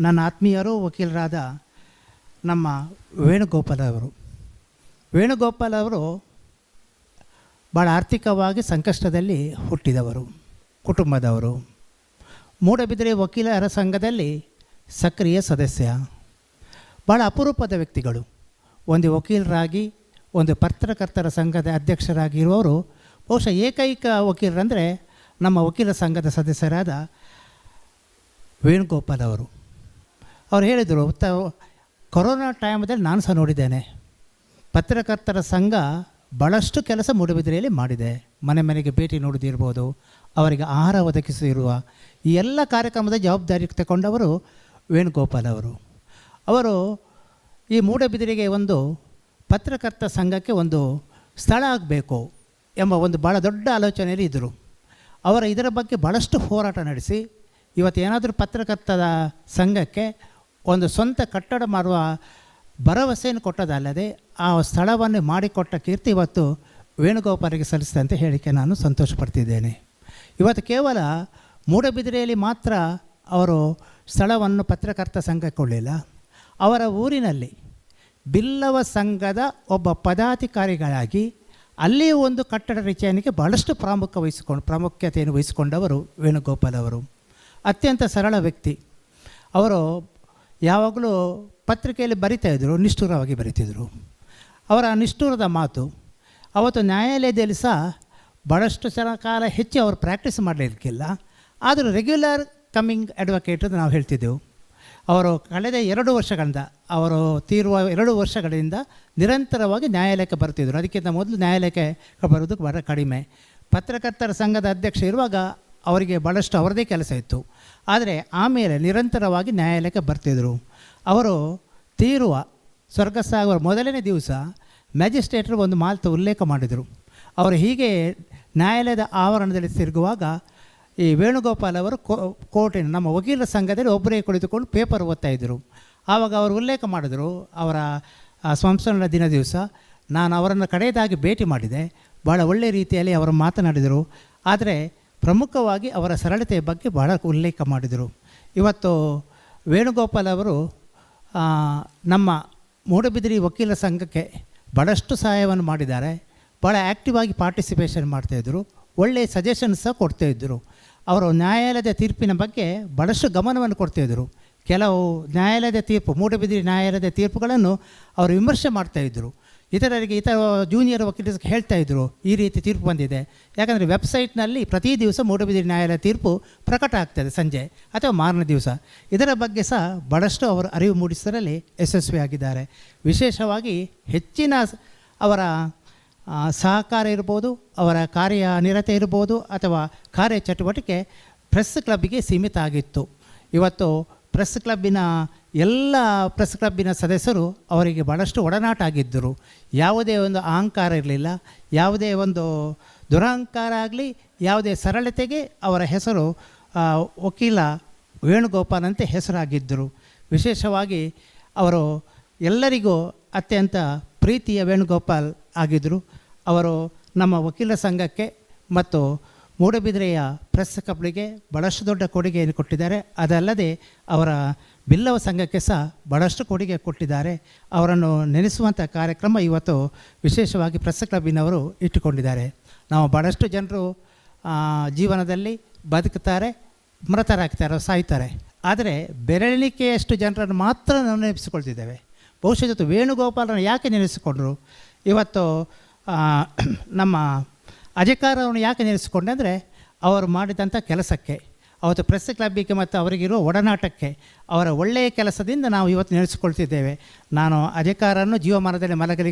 ನನ್ನ ಆತ್ಮೀಯರು ವಕೀಲರಾದ ನಮ್ಮ ವೇಣುಗೋಪಾಲ್ ಅವರು ಭಾಳ ಆರ್ಥಿಕವಾಗಿ ಸಂಕಷ್ಟದಲ್ಲಿ ಹುಟ್ಟಿದವರು, ಕುಟುಂಬದವರು. ಮೂಡಬಿದಿರೆ ವಕೀಲರ ಸಂಘದಲ್ಲಿ ಸಕ್ರಿಯ ಸದಸ್ಯ, ಭಾಳ ಅಪರೂಪದ ವ್ಯಕ್ತಿಗಳು. ಒಂದು ವಕೀಲರಾಗಿ, ಒಂದು ಪತ್ರಕರ್ತರ ಸಂಘದ ಅಧ್ಯಕ್ಷರಾಗಿರುವವರು ಬಹುಶಃ ಏಕೈಕ ವಕೀಲರಂದರೆ ನಮ್ಮ ವಕೀಲ ಸಂಘದ ಸದಸ್ಯರಾದ ವೇಣುಗೋಪಾಲ್ ಅವರು. ಅವರು ಹೇಳಿದರು, ಕೊರೋನಾ ಟೈಮದಲ್ಲಿ ನಾನು ಸಹ ನೋಡಿದ್ದೇನೆ, ಪತ್ರಕರ್ತರ ಸಂಘ ಭಾಳಷ್ಟು ಕೆಲಸ ಮೂಡಬಿದಿರೆಯಲ್ಲಿ ಮಾಡಿದೆ. ಮನೆ ಮನೆಗೆ ಭೇಟಿ ನೀಡುವುದಿರ್ಬೋದು, ಅವರಿಗೆ ಆಹಾರ ಒದಗಿಸಿರುವ ಈ ಎಲ್ಲ ಕಾರ್ಯಕ್ರಮದ ಜವಾಬ್ದಾರಿ ತಗೊಂಡವರು ವೇಣುಗೋಪಾಲ್ ಅವರು. ಅವರು ಈ ಮೂಡಬಿದಿರೆಗೆ ಒಂದು ಪತ್ರಕರ್ತ ಸಂಘಕ್ಕೆ ಒಂದು ಸ್ಥಳ ಆಗಬೇಕು ಎಂಬ ಒಂದು ಭಾಳ ದೊಡ್ಡ ಆಲೋಚನೆಯಲ್ಲಿ ಇದ್ದರು. ಇದರ ಬಗ್ಗೆ ಭಾಳಷ್ಟು ಹೋರಾಟ ನಡೆಸಿ ಇವತ್ತು ಏನಾದರೂ ಪತ್ರಕರ್ತರ ಸಂಘಕ್ಕೆ ಒಂದು ಸ್ವಂತ ಕಟ್ಟಡ ಮಾಡುವ ಭರವಸೆಯನ್ನು ಕೊಟ್ಟದಲ್ಲದೆ ಆ ಸ್ಥಳವನ್ನು ಮಾಡಿಕೊಟ್ಟ ಕೀರ್ತಿ ಇವತ್ತು ವೇಣುಗೋಪಾಲಿಗೆ ಸಲ್ಲಿಸಿದೆ ಅಂತ ಹೇಳಿಕೆ ನಾನು ಸಂತೋಷಪಡ್ತಿದ್ದೇನೆ. ಇವತ್ತು ಕೇವಲ ಮೂಡಬಿದಿರೆಯಲ್ಲಿ ಮಾತ್ರ ಅವರು ಸ್ಥಳವನ್ನು ಪತ್ರಕರ್ತ ಸಂಘಕ್ಕೆ ಕೊಡಲಿಲ್ಲ, ಅವರ ಊರಿನಲ್ಲಿ ಬಿಲ್ಲವ ಸಂಘದ ಒಬ್ಬ ಪದಾಧಿಕಾರಿಗಳಾಗಿ ಅಲ್ಲಿಯೂ ಒಂದು ಕಟ್ಟಡ ರಚನೆಗೆ ಭಾಳಷ್ಟು ಪ್ರಾಮುಖ್ಯತೆಯನ್ನು ವಹಿಸಿಕೊಂಡವರು ವೇಣುಗೋಪಾಲ್ ಅವರು. ಅತ್ಯಂತ ಸರಳ ವ್ಯಕ್ತಿ. ಅವರು ಯಾವಾಗಲೂ ಪತ್ರಿಕೆಯಲ್ಲಿ ಬರಿತಾಯಿದ್ರು, ನಿಷ್ಠುರವಾಗಿ ಬರಿತಿದ್ರು. ಅವರ ನಿಷ್ಠುರದ ಮಾತು ಅವತ್ತು ನ್ಯಾಯಾಲಯದಲ್ಲಿ ಸಹ ಭಾಳಷ್ಟು ಕಾಲ ಹೆಚ್ಚು ಅವರು ಪ್ರಾಕ್ಟೀಸ್ ಮಾಡಲಿಕ್ಕಿಲ್ಲ, ಆದರೂ ರೆಗ್ಯುಲರ್ ಕಮ್ಮಿಂಗ್ ಅಡ್ವೊಕೇಟ್ ಅಂತ ನಾವು ಹೇಳ್ತಿದ್ದೆವು. ಅವರು ಕಳೆದ 2 ವರ್ಷಗಳಿಂದ, ಅವರು ತೀರುವ 2 ವರ್ಷಗಳಿಂದ ನಿರಂತರವಾಗಿ ನ್ಯಾಯಾಲಯಕ್ಕೆ ಬರ್ತಿದ್ದರು. ಅದಕ್ಕಿಂತ ಮೊದಲು ನ್ಯಾಯಾಲಯಕ್ಕೆ ಬರೋದು ಬಹಳ ಕಡಿಮೆ. ಪತ್ರಕರ್ತರ ಸಂಘದ ಅಧ್ಯಕ್ಷ ಇರುವಾಗ ಅವರಿಗೆ ಭಾಳಷ್ಟು ಅವರದೇ ಕೆಲಸ ಇತ್ತು, ಆದರೆ ಆಮೇಲೆ ನಿರಂತರವಾಗಿ ನ್ಯಾಯಾಲಯಕ್ಕೆ ಬರ್ತಿದ್ದರು. ಅವರು ಸ್ವರ್ಗಸ್ಥಾಗುವ ಮೊದಲನೇ ದಿವಸ ಮ್ಯಾಜಿಸ್ಟ್ರೇಟರು ಒಂದು ಮಾತು ಉಲ್ಲೇಖ ಮಾಡಿದರು. ಅವರು ಹೀಗೆ ನ್ಯಾಯಾಲಯದ ಆವರಣದಲ್ಲಿ ತಿರುಗುವಾಗ ಈ ವೇಣುಗೋಪಾಲ್ ಅವರು ಕೋರ್ಟಿನ ನಮ್ಮ ವಕೀಲರ ಸಂಘದಲ್ಲಿ ಒಬ್ಬರೇ ಕುಳಿತುಕೊಂಡು ಪೇಪರ್ ಓದ್ತಾಯಿದ್ರು. ಆವಾಗ ಅವರು ಉಲ್ಲೇಖ ಮಾಡಿದರು, ಅವರ ಸಂಸ್ಮರಣ ದಿನ ದಿವಸ ನಾನು ಅವರನ್ನು ಕಡೆಯದಾಗಿ ಭೇಟಿ ಮಾಡಿದೆ, ಭಾಳ ಒಳ್ಳೆಯ ರೀತಿಯಲ್ಲಿ ಅವರು ಮಾತನಾಡಿದರು. ಆದರೆ ಪ್ರಮುಖವಾಗಿ ಅವರ ಸರಳತೆಯ ಬಗ್ಗೆ ಭಾಳ ಉಲ್ಲೇಖ ಮಾಡಿದರು. ಇವತ್ತು ವೇಣುಗೋಪಾಲ್ ಅವರು ನಮ್ಮ ಮೂಡಬಿದಿರೆ ವಕೀಲ ಸಂಘಕ್ಕೆ ಭಾಳಷ್ಟು ಸಹಾಯವನ್ನು ಮಾಡಿದ್ದಾರೆ. ಭಾಳ ಆ್ಯಕ್ಟಿವ್ ಆಗಿ ಪಾರ್ಟಿಸಿಪೇಷನ್ ಮಾಡ್ತಾಯಿದ್ರು, ಒಳ್ಳೆಯ ಸಜೆಷನ್ಸ್ ಸಹ ಕೊಡ್ತಾಯಿದ್ದರು. ಅವರು ನ್ಯಾಯಾಲಯದ ತೀರ್ಪಿನ ಬಗ್ಗೆ ಭಾಳಷ್ಟು ಗಮನವನ್ನು ಕೊಡ್ತಾಯಿದ್ರು. ಕೆಲವು ನ್ಯಾಯಾಲಯದ ತೀರ್ಪು, ಮೂಡಬಿದಿರೆ ನ್ಯಾಯಾಲಯದ ತೀರ್ಪುಗಳನ್ನು ಅವರು ವಿಮರ್ಶೆ ಮಾಡ್ತಾಯಿದ್ರು. ಇತರ ಜೂನಿಯರ್ ವಕೀಲರಿಗೆ ಹೇಳ್ತಾಯಿದ್ರು ಈ ರೀತಿ ತೀರ್ಪು ಬಂದಿದೆ. ಯಾಕಂದರೆ ವೆಬ್ಸೈಟ್ನಲ್ಲಿ ಪ್ರತಿ ದಿವಸ ಮೂಡಬಿದಿರೆ ನ್ಯಾಯಾಲಯ ತೀರ್ಪು ಪ್ರಕಟ ಆಗ್ತದೆ ಸಂಜೆ ಅಥವಾ ಮಾರನೇ ದಿವಸ. ಇದರ ಬಗ್ಗೆ ಸಹ ಭಾಳಷ್ಟು ಅವರು ಅರಿವು ಮೂಡಿಸೋದ್ರಲ್ಲಿ ಯಶಸ್ವಿಯಾಗಿದ್ದಾರೆ. ವಿಶೇಷವಾಗಿ ಹೆಚ್ಚಿನ ಅವರ ಸಹಕಾರ ಇರ್ಬೋದು, ಅವರ ಕಾರ್ಯನಿರತೆ ಇರ್ಬೋದು ಅಥವಾ ಕಾರ್ಯಚಟುವಟಿಕೆ ಪ್ರೆಸ್ ಕ್ಲಬ್ಬಿಗೆ ಸೀಮಿತ ಆಗಿತ್ತು. ಇವತ್ತು ಪ್ರೆಸ್ ಕ್ಲಬ್ಬಿನ ಎಲ್ಲ ಪ್ರೆಸ್ ಕ್ಲಬ್ಬಿನ ಸದಸ್ಯರು ಅವರಿಗೆ ಭಾಳಷ್ಟು ಒಡನಾಟ ಆಗಿದ್ದರು. ಯಾವುದೇ ಒಂದು ಅಹಂಕಾರ ಇರಲಿಲ್ಲ, ಯಾವುದೇ ಒಂದು ದುರಹಂಕಾರ ಆಗಲಿ, ಯಾವುದೇ ಸರಳತೆಗೆ ಅವರ ಹೆಸರು ವಕೀಲ ವೇಣುಗೋಪಾಲ್ ಅಂತ ಹೆಸರಾಗಿದ್ದರು. ವಿಶೇಷವಾಗಿ ಅವರು ಎಲ್ಲರಿಗೂ ಅತ್ಯಂತ ಪ್ರೀತಿಯ ವೇಣುಗೋಪಾಲ್ ಆಗಿದ್ದರು. ಅವರು ನಮ್ಮ ವಕೀಲ ಸಂಘಕ್ಕೆ ಮತ್ತು ಮೂಡಬಿದಿರೆಯ ಪ್ರೆಸ್ ಕ್ಲಬ್ಗೆ ಭಾಳಷ್ಟು ದೊಡ್ಡ ಕೊಡುಗೆಯನ್ನು ಕೊಟ್ಟಿದ್ದಾರೆ. ಅದಲ್ಲದೆ ಅವರ ಬಿಲ್ಲವ ಸಂಘಕ್ಕೆ ಸಹ ಭಾಳಷ್ಟು ಕೊಡುಗೆ ಕೊಟ್ಟಿದ್ದಾರೆ. ಅವರನ್ನು ನೆನೆಸುವಂಥ ಕಾರ್ಯಕ್ರಮ ಇವತ್ತು ವಿಶೇಷವಾಗಿ ಪ್ರೆಸ್ ಕ್ಲಬ್ಬಿನವರು ಇಟ್ಟುಕೊಂಡಿದ್ದಾರೆ. ನಾವು ಭಾಳಷ್ಟು ಜನರು ಜೀವನದಲ್ಲಿ ಬದುಕುತ್ತಾರೆ, ಮೃತರಾಗ್ತಾರೆ, ಸಾಯ್ತಾರೆ. ಆದರೆ ಬೆರಳಿಕೆಯಷ್ಟು ಜನರನ್ನು ಮಾತ್ರ ನಾವು ನೆನೆಸಿಕೊಳ್ತಿದ್ದೇವೆ. ಬಹುಶಃ ಇವತ್ತು ವೇಣುಗೋಪಾಲರನ್ನು ಯಾಕೆ ನೆನೆಸಿಕೊಂಡ್ರು? ಇವತ್ತು ನಮ್ಮ ಅಜಕಾರವನ್ನು ಯಾಕೆ ನೆನೆಸಿಕೊಂಡೆ ಅಂದರೆ ಅವರು ಮಾಡಿದಂಥ ಕೆಲಸಕ್ಕೆ, ಅವತ್ತು ಪ್ರೆಸ್ ಕ್ಲಬ್ಬಿಗೆ ಮತ್ತು ಅವರಿಗಿರೋ ಒಡನಾಟಕ್ಕೆ, ಅವರ ಒಳ್ಳೆಯ ಕೆಲಸದಿಂದ ನಾವು ಇವತ್ತು ನೆನೆಸಿಕೊಳ್ತಿದ್ದೇವೆ. ನಾನು ಅಜಕಾರನ್ನು ಜೀವಮಾನದಲ್ಲಿ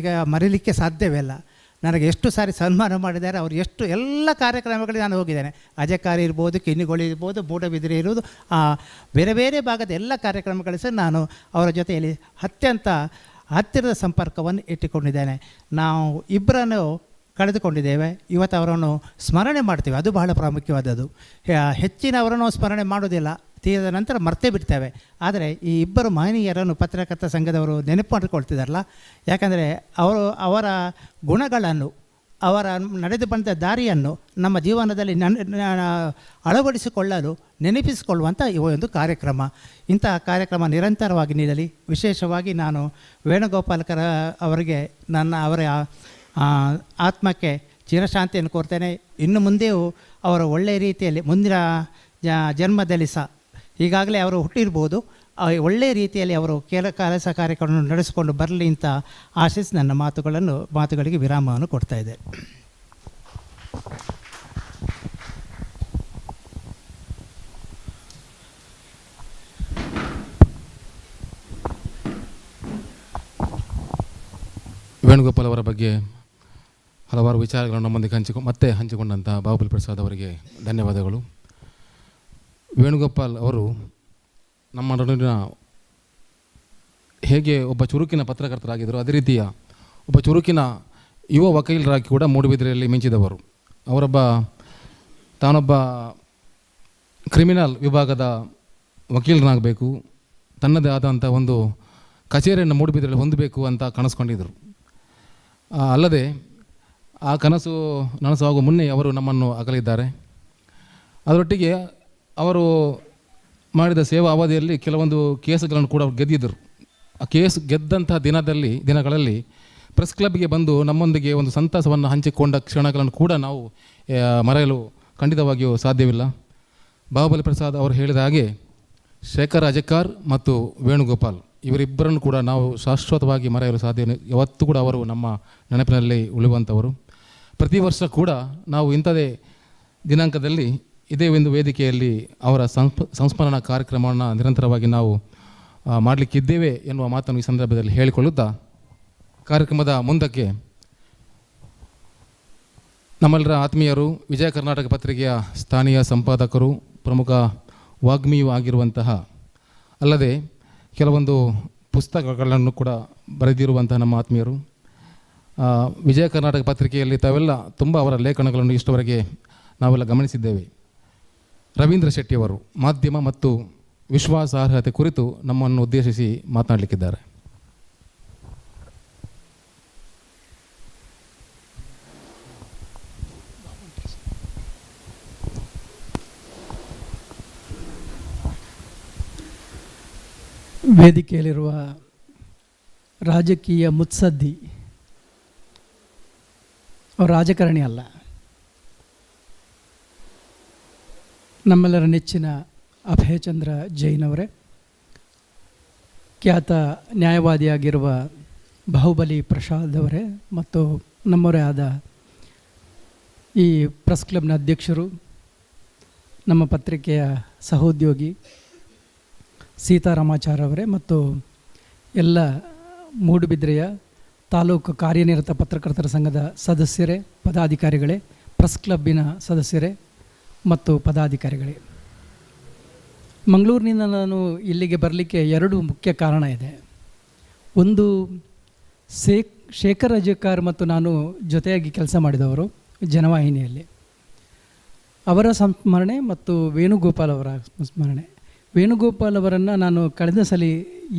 ಮರೀಲಿಕ್ಕೆ ಸಾಧ್ಯವೇ ಇಲ್ಲ. ನನಗೆ ಎಷ್ಟು ಸಾರಿ ಸನ್ಮಾನ ಮಾಡಿದ್ದಾರೆ, ಅವರು ಎಷ್ಟು ಎಲ್ಲ ಕಾರ್ಯಕ್ರಮಗಳಿಗೆ ನಾನು ಹೋಗಿದ್ದೇನೆ. ಅಜಕಾರಿ ಇರ್ಬೋದು, ಕಿನ್ನಿಗೋಳಿ ಇರ್ಬೋದು, ಮೂಡಬಿದಿರೆ ಇರುವುದು, ಬೇರೆ ಬೇರೆ ಭಾಗದ ಎಲ್ಲ ಕಾರ್ಯಕ್ರಮಗಳು ಸಹ ನಾನು ಅವರ ಜೊತೆಯಲ್ಲಿ ಅತ್ಯಂತ ಹತ್ತಿರದ ಸಂಪರ್ಕವನ್ನು ಇಟ್ಟುಕೊಂಡಿದ್ದೇನೆ. ನಾವು ಇಬ್ಬರನ್ನು ಕಳೆದುಕೊಂಡಿದ್ದೇವೆ. ಇವತ್ತು ಅವರನ್ನು ಸ್ಮರಣೆ ಮಾಡ್ತೀವಿ, ಅದು ಬಹಳ ಪ್ರಾಮುಖ್ಯವಾದದ್ದು. ಹೆಚ್ಚಿನವರನ್ನು ಸ್ಮರಣೆ ಮಾಡೋದಿಲ್ಲ, ತೀರದ ನಂತರ ಮರ್ತೇ ಬಿಡ್ತೇವೆ. ಆದರೆ ಈ ಇಬ್ಬರು ಮಹನೀಯರನ್ನು ಪತ್ರಕರ್ತ ಸಂಘದವರು ನೆನಪು ಮಾಡಿಕೊಳ್ತಿದ್ದಾರಲ್ಲ, ಯಾಕಂದರೆ ಅವರ ಗುಣಗಳನ್ನು, ಅವರ ನಡೆದು ಬಂದ ದಾರಿಯನ್ನು ನಮ್ಮ ಜೀವನದಲ್ಲಿ ಅಳವಡಿಸಿಕೊಳ್ಳಲು ನೆನಪಿಸಿಕೊಳ್ಳುವಂಥ ಒಂದು ಕಾರ್ಯಕ್ರಮ. ಇಂತಹ ಕಾರ್ಯಕ್ರಮ ನಿರಂತರವಾಗಿ ನೀಡಲಿ. ವಿಶೇಷವಾಗಿ ನಾನು ವೇಣುಗೋಪಾಲಕರ ಅವರಿಗೆ ಅವರ ಆತ್ಮಕ್ಕೆ ಚಿರಶಾಂತಿಯನ್ನು ಕೋರ್ತೇನೆ. ಇನ್ನು ಮುಂದೆಯೂ ಅವರು ಒಳ್ಳೆಯ ರೀತಿಯಲ್ಲಿ ಮುಂದಿನ ಜನ್ಮದಲ್ಲಿ ಸಹ, ಈಗಾಗಲೇ ಅವರು ಹುಟ್ಟಿರ್ಬೋದು, ಒಳ್ಳೆಯ ರೀತಿಯಲ್ಲಿ ಅವರು ಕೆಲಸ ಕಾರ್ಯಕ್ರಮವನ್ನು ನಡೆಸಿಕೊಂಡು ಬರಲಿ ಅಂತ ಆಶಿಸಿ ನನ್ನ ಮಾತುಗಳಿಗೆ ವಿರಾಮವನ್ನು ಕೊಡ್ತಾ ಇದೆ. ವೇಣುಗೋಪಾಲ್ ಅವರ ಬಗ್ಗೆ ಹಲವಾರು ವಿಚಾರಗಳನ್ನು ನಮ್ಮೊಂದಿಗೆ ಮತ್ತೆ ಹಂಚಿಕೊಂಡಂಥ ಬಾಹುಬಲಿ ಪ್ರಸಾದ್ ಅವರಿಗೆ ಧನ್ಯವಾದಗಳು. ವೇಣುಗೋಪಾಲ್ ಅವರು ನಮ್ಮ ನಡುವಿನ ಹೇಗೆ ಒಬ್ಬ ಚುರುಕಿನ ಪತ್ರಕರ್ತರಾಗಿದ್ದರು, ಅದೇ ರೀತಿಯ ಒಬ್ಬ ಚುರುಕಿನ ಯುವ ವಕೀಲರಾಗಿ ಕೂಡ ಮೂಡುಬಿದಿರೆಯಲ್ಲಿ ಮಿಂಚಿದವರು. ತಾನೊಬ್ಬ ಕ್ರಿಮಿನಲ್ ವಿಭಾಗದ ವಕೀಲನಾಗಬೇಕು, ತನ್ನದೇ ಆದಂಥ ಒಂದು ಕಚೇರಿಯನ್ನು ಮೂಡುಬಿದಿರೆಯಲ್ಲಿ ಹೊಂದಬೇಕು ಅಂತ ಕನಸ್ಕೊಂಡಿದ್ದರು. ಅಲ್ಲದೆ ಆ ಕನಸು ನನಸಾಗುವ ಮುನ್ನೆ ಅವರು ನಮ್ಮನ್ನು ಅಗಲಿದ್ದಾರೆ. ಅದರೊಟ್ಟಿಗೆ ಅವರು ಮಾಡಿದ ಸೇವಾ ಅವಧಿಯಲ್ಲಿ ಕೆಲವೊಂದು ಕೇಸುಗಳನ್ನು ಕೂಡ ಗೆದ್ದಿದ್ದರು. ಆ ಕೇಸ್ ಗೆದ್ದಂತಹ ದಿನಗಳಲ್ಲಿ ಪ್ರೆಸ್ ಕ್ಲಬ್ಗೆ ಬಂದು ನಮ್ಮೊಂದಿಗೆ ಒಂದು ಸಂತಸವನ್ನು ಹಂಚಿಕೊಂಡ ಕ್ಷಣಗಳನ್ನು ಕೂಡ ನಾವು ಮರೆಯಲು ಖಂಡಿತವಾಗಿಯೂ ಸಾಧ್ಯವಿಲ್ಲ. ಬಾಹುಬಲಿ ಪ್ರಸಾದ್ ಅವರು ಹೇಳಿದ ಹಾಗೆ ಶೇಖರ್ ಅಜಕಾರ್ ಮತ್ತು ವೇಣುಗೋಪಾಲ್ ಇವರಿಬ್ಬರನ್ನು ಕೂಡ ನಾವು ಶಾಶ್ವತವಾಗಿ ಮರೆಯಲು ಸಾಧ್ಯ. ಯಾವತ್ತೂ ಕೂಡ ಅವರು ನಮ್ಮ ನೆನಪಿನಲ್ಲಿ ಉಳಿಯುವಂಥವರು. ಪ್ರತಿ ವರ್ಷ ಕೂಡ ನಾವು ಇಂಥದೇ ದಿನಾಂಕದಲ್ಲಿ ಇದೇ ಒಂದು ವೇದಿಕೆಯಲ್ಲಿ ಅವರ ಸಂಸ್ಮರಣಾ ಕಾರ್ಯಕ್ರಮವನ್ನು ನಿರಂತರವಾಗಿ ನಾವು ಮಾಡಲಿಕ್ಕಿದ್ದೇವೆ ಎನ್ನುವ ಮಾತನ್ನು ಈ ಸಂದರ್ಭದಲ್ಲಿ ಹೇಳಿಕೊಳ್ಳುತ್ತಾ ಕಾರ್ಯಕ್ರಮದ ಮುಂದಕ್ಕೆ ನಮ್ಮೆಲ್ಲರ ಆತ್ಮೀಯರು, ವಿಜಯ ಕರ್ನಾಟಕ ಪತ್ರಿಕೆಯ ಸ್ಥಾನೀಯ ಸಂಪಾದಕರು, ಪ್ರಮುಖ ವಾಗ್ಮಿಯೂ ಆಗಿರುವಂತಹ, ಅಲ್ಲದೆ ಕೆಲವೊಂದು ಪುಸ್ತಕಗಳನ್ನು ಕೂಡ ಬರೆದಿರುವಂತಹ ನಮ್ಮ ಆತ್ಮೀಯರು, ವಿಜಯ ಕರ್ನಾಟಕ ಪತ್ರಿಕೆಯಲ್ಲಿ ತಾವೆಲ್ಲ ತುಂಬ ಅವರ ಲೇಖನಗಳನ್ನು ಇಷ್ಟವರೆಗೆ ನಾವೆಲ್ಲ ಗಮನಿಸಿದ್ದೇವೆ. ರವೀಂದ್ರ ಶೆಟ್ಟಿಯವರು ಮಾಧ್ಯಮ ಮತ್ತು ವಿಶ್ವಾಸಾರ್ಹತೆ ಕುರಿತು ನಮ್ಮನ್ನು ಉದ್ದೇಶಿಸಿ ಮಾತನಾಡಲಿಕ್ಕಿದ್ದಾರೆ. ವೇದಿಕೆಯಲ್ಲಿರುವ ರಾಜಕೀಯ ಮುತ್ಸದ್ದಿ, ಅವರು ರಾಜಕಾರಣಿ ಅಲ್ಲ, ನಮ್ಮೆಲ್ಲರ ನೆಚ್ಚಿನ ಅಭಯಚಂದ್ರ ಜೈನ್ ಅವರೇ, ಖ್ಯಾತ ನ್ಯಾಯವಾದಿಯಾಗಿರುವ ಬಾಹುಬಲಿ ಪ್ರಸಾದ್ ಅವರೇ, ಮತ್ತು ನಮ್ಮವರೇ ಆದ ಈ ಪ್ರೆಸ್ ಕ್ಲಬ್ನ ಅಧ್ಯಕ್ಷರು, ನಮ್ಮ ಪತ್ರಿಕೆಯ ಸಹೋದ್ಯೋಗಿ ಸೀತಾರಾಮಾಚಾರ್ಯ ಅವರೇ, ಮತ್ತು ಎಲ್ಲ ಮೂಡುಬಿದ್ರೆಯ ತಾಲೂಕು ಕಾರ್ಯನಿರತ ಪತ್ರಕರ್ತರ ಸಂಘದ ಸದಸ್ಯರೇ, ಪದಾಧಿಕಾರಿಗಳೇ, ಪ್ರೆಸ್ ಕ್ಲಬ್ಬಿನ ಸದಸ್ಯರೇ ಮತ್ತು ಪದಾಧಿಕಾರಿಗಳೇ, ಮಂಗಳೂರಿನಿಂದ ನಾನು ಇಲ್ಲಿಗೆ ಬರಲಿಕ್ಕೆ 2 ಮುಖ್ಯ ಕಾರಣ ಇದೆ. ಒಂದು, ಶೇಖರ್ ಅಜಕಾರ್ ಮತ್ತು ನಾನು ಜೊತೆಯಾಗಿ ಕೆಲಸ ಮಾಡಿದವರು ಜನವಾಹಿನಿಯಲ್ಲಿ, ಅವರ ಸಂಸ್ಮರಣೆ ಮತ್ತು ವೇಣುಗೋಪಾಲ್ ಅವರ ಸಂಸ್ಮರಣೆ. ವೇಣುಗೋಪಾಲ್ ಅವರನ್ನು ನಾನು ಕಳೆದ ಸಲ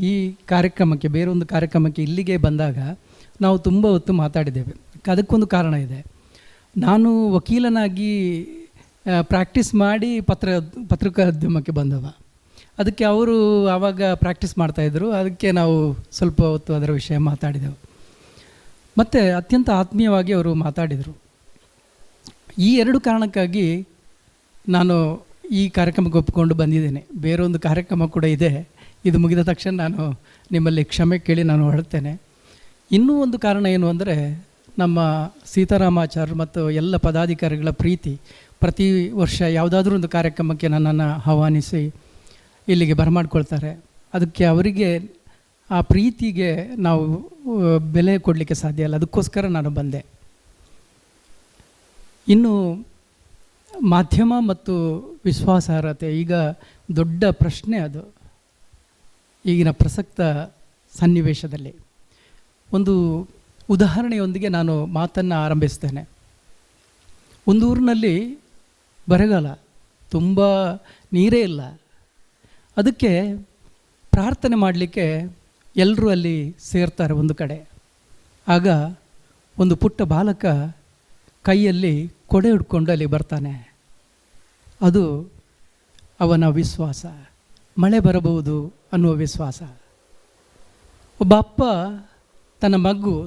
ಈ ಕಾರ್ಯಕ್ರಮಕ್ಕೆ, ಬೇರೊಂದು ಕಾರ್ಯಕ್ರಮಕ್ಕೆ ಇಲ್ಲಿಗೆ ಬಂದಾಗ ನಾವು ತುಂಬ ಹೊತ್ತು ಮಾತಾಡಿದ್ದೇವೆ. ಅದಕ್ಕೊಂದು ಕಾರಣ ಇದೆ. ನಾನು ವಕೀಲನಾಗಿ ಪ್ರಾಕ್ಟೀಸ್ ಮಾಡಿ ಪತ್ರಿಕೋದ್ಯಮಕ್ಕೆ ಬಂದವ. ಅದಕ್ಕೆ ಅವರು ಆವಾಗ ಪ್ರಾಕ್ಟೀಸ್ ಮಾಡ್ತಾಯಿದ್ರು. ಅದಕ್ಕೆ ನಾವು ಸ್ವಲ್ಪ ಹೊತ್ತು ಅದರ ವಿಷಯ ಮಾತಾಡಿದೆವು. ಮತ್ತು ಅತ್ಯಂತ ಆತ್ಮೀಯವಾಗಿ ಅವರು ಮಾತಾಡಿದರು. ಈ 2 ಕಾರಣಕ್ಕಾಗಿ ನಾನು ಈ ಕಾರ್ಯಕ್ರಮಕ್ಕೆ ಒಪ್ಪಿಕೊಂಡು ಬಂದಿದ್ದೇನೆ. ಬೇರೊಂದು ಕಾರ್ಯಕ್ರಮ ಕೂಡ ಇದೆ, ಇದು ಮುಗಿದ ತಕ್ಷಣ ನಾನು ನಿಮ್ಮಲ್ಲಿ ಕ್ಷಮೆ ಕೇಳಿ ನಾನು ಹೊರಡ್ತೇನೆ. ಇನ್ನೂ ಒಂದು ಕಾರಣ ಏನು ಅಂದರೆ, ನಮ್ಮ ಸೀತಾರಾಮಾಚಾರ್ಯ ಮತ್ತು ಎಲ್ಲ ಪದಾಧಿಕಾರಿಗಳ ಪ್ರೀತಿ. ಪ್ರತಿ ವರ್ಷ ಯಾವುದಾದ್ರೂ ಒಂದು ಕಾರ್ಯಕ್ರಮಕ್ಕೆ ನನ್ನನ್ನು ಆಹ್ವಾನಿಸಿ ಇಲ್ಲಿಗೆ ಬರಮಾಡ್ಕೊಳ್ತಾರೆ. ಅದಕ್ಕೆ ಅವರಿಗೆ ಆ ಪ್ರೀತಿಗೆ ನಾವು ಬೆಲೆ ಕೊಡಲಿಕ್ಕೆ ಸಾಧ್ಯ ಇಲ್ಲ. ಅದಕ್ಕೋಸ್ಕರ ನಾನು ಬಂದೆ. ಇನ್ನು ಮಾಧ್ಯಮ ಮತ್ತು ವಿಶ್ವಾಸಾರ್ಹತೆ ಈಗ ದೊಡ್ಡ ಪ್ರಶ್ನೆ. ಅದು ಈಗಿನ ಪ್ರಸಕ್ತ ಸನ್ನಿವೇಶದಲ್ಲಿ ಒಂದು ಉದಾಹರಣೆಯೊಂದಿಗೆ ನಾನು ಮಾತನ್ನು ಆರಂಭಿಸ್ತೇನೆ. ಒಂದು ಊರಿನಲ್ಲಿ ಬರಗಾಲ, ತುಂಬ ನೀರೇ ಇಲ್ಲ. ಅದಕ್ಕೆ ಪ್ರಾರ್ಥನೆ ಮಾಡಲಿಕ್ಕೆ ಎಲ್ಲರೂ ಅಲ್ಲಿ ಸೇರ್ತಾರೆ ಒಂದು ಕಡೆ. ಆಗ ಒಂದು ಪುಟ್ಟ ಬಾಲಕ ಕೈಯಲ್ಲಿ ಕೊಡೆ ಹಿಡ್ಕೊಂಡು ಅಲ್ಲಿ ಬರ್ತಾನೆ. ಅದು ಅವನ ವಿಶ್ವಾಸ, ಮಳೆ ಬರಬಹುದು ಅನ್ನುವ ವಿಶ್ವಾಸ. ಒಬ್ಬ ಅಪ್ಪ ತನ್ನ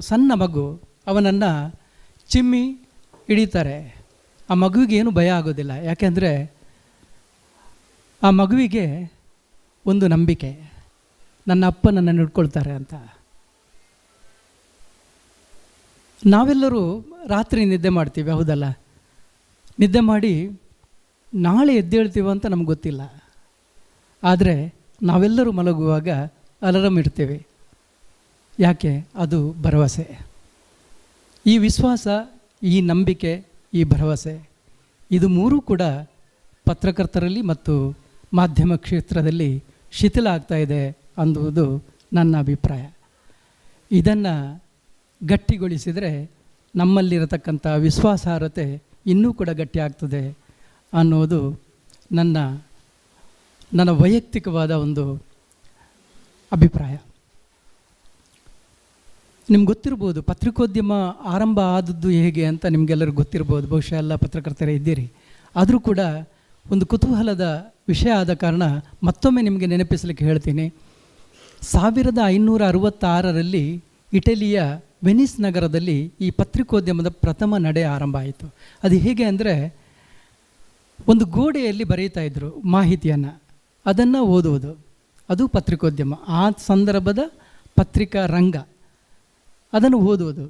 ಸಣ್ಣ ಮಗು ಅವನನ್ನು ಚಿಮ್ಮಿ ಹಿಡಿತಾರೆ. ಆ ಮಗುವಿಗೆ ಏನು ಭಯ ಆಗೋದಿಲ್ಲ. ಯಾಕೆಂದರೆ ಆ ಮಗುವಿಗೆ ಒಂದು ನಂಬಿಕೆ, ನನ್ನ ಅಪ್ಪ ನನ್ನನ್ನು ಹಿಡ್ಕೊಳ್ತಾರೆ ಅಂತ. ನಾವೆಲ್ಲರೂ ರಾತ್ರಿ ನಿದ್ದೆ ಮಾಡ್ತೀವಿ, ಹೌದಲ್ಲ? ನಿದ್ದೆ ಮಾಡಿ ನಾಳೆ ಎದ್ದೇಳ್ತೀವಿ ಅಂತ ನಮ್ಗೆ ಗೊತ್ತಿಲ್ಲ. ಆದರೆ ನಾವೆಲ್ಲರೂ ಮಲಗುವಾಗ ಅಲಾರಂ ಇಡ್ತೇವೆ. ಯಾಕೆ? ಅದು ಭರವಸೆ. ಈ ವಿಶ್ವಾಸ, ಈ ನಂಬಿಕೆ, ಈ ಭರವಸೆ, ಇದು 3 ಕೂಡ ಪತ್ರಕರ್ತರಲ್ಲಿ ಮತ್ತು ಮಾಧ್ಯಮ ಕ್ಷೇತ್ರದಲ್ಲಿ ಶಿಥಿಲ ಆಗ್ತಾ ಇದೆ ಅನ್ನುವುದು ನನ್ನ ಅಭಿಪ್ರಾಯ. ಇದನ್ನು ಗಟ್ಟಿಗೊಳಿಸಿದರೆ ನಮ್ಮಲ್ಲಿರತಕ್ಕಂಥ ವಿಶ್ವಾಸಾರ್ಹತೆ ಇನ್ನೂ ಕೂಡ ಗಟ್ಟಿಯಾಗ್ತದೆ ಅನ್ನೋದು ನನ್ನ ವೈಯಕ್ತಿಕವಾದ ಒಂದು ಅಭಿಪ್ರಾಯ. ನಿಮ್ಗೆ ಗೊತ್ತಿರ್ಬೋದು, ಪತ್ರಿಕೋದ್ಯಮ ಆರಂಭ ಆದದ್ದು ಹೇಗೆ ಅಂತ ನಿಮಗೆಲ್ಲರಿಗೂ ಗೊತ್ತಿರ್ಬೋದು. ಬಹುಶಃ ಎಲ್ಲ ಪತ್ರಕರ್ತರೇ ಇದ್ದೀರಿ. ಆದರೂ ಕೂಡ ಒಂದು ಕುತೂಹಲದ ವಿಷಯ ಆದ ಕಾರಣ ಮತ್ತೊಮ್ಮೆ ನಿಮಗೆ ನೆನಪಿಸಲಿಕ್ಕೆ ಹೇಳ್ತೀನಿ. 1566ರಲ್ಲಿ ಇಟಲಿಯ ವೆನಿಸ್ ನಗರದಲ್ಲಿ ಈ ಪತ್ರಿಕೋದ್ಯಮದ ಪ್ರಥಮ ನಡೆ ಆರಂಭ ಆಯಿತು. ಅದು ಹೇಗೆ ಅಂದರೆ, ಒಂದು ಗೋಡೆಯಲ್ಲಿ ಬರೀತಾ ಇದ್ದರು ಮಾಹಿತಿಯನ್ನು, ಅದನ್ನು ಓದುವುದು, ಅದು ಪತ್ರಿಕೋದ್ಯಮ. ಆ ಸಂದರ್ಭದ ಪತ್ರಿಕಾ ರಂಗ, ಅದನ್ನು ಓದುವುದು.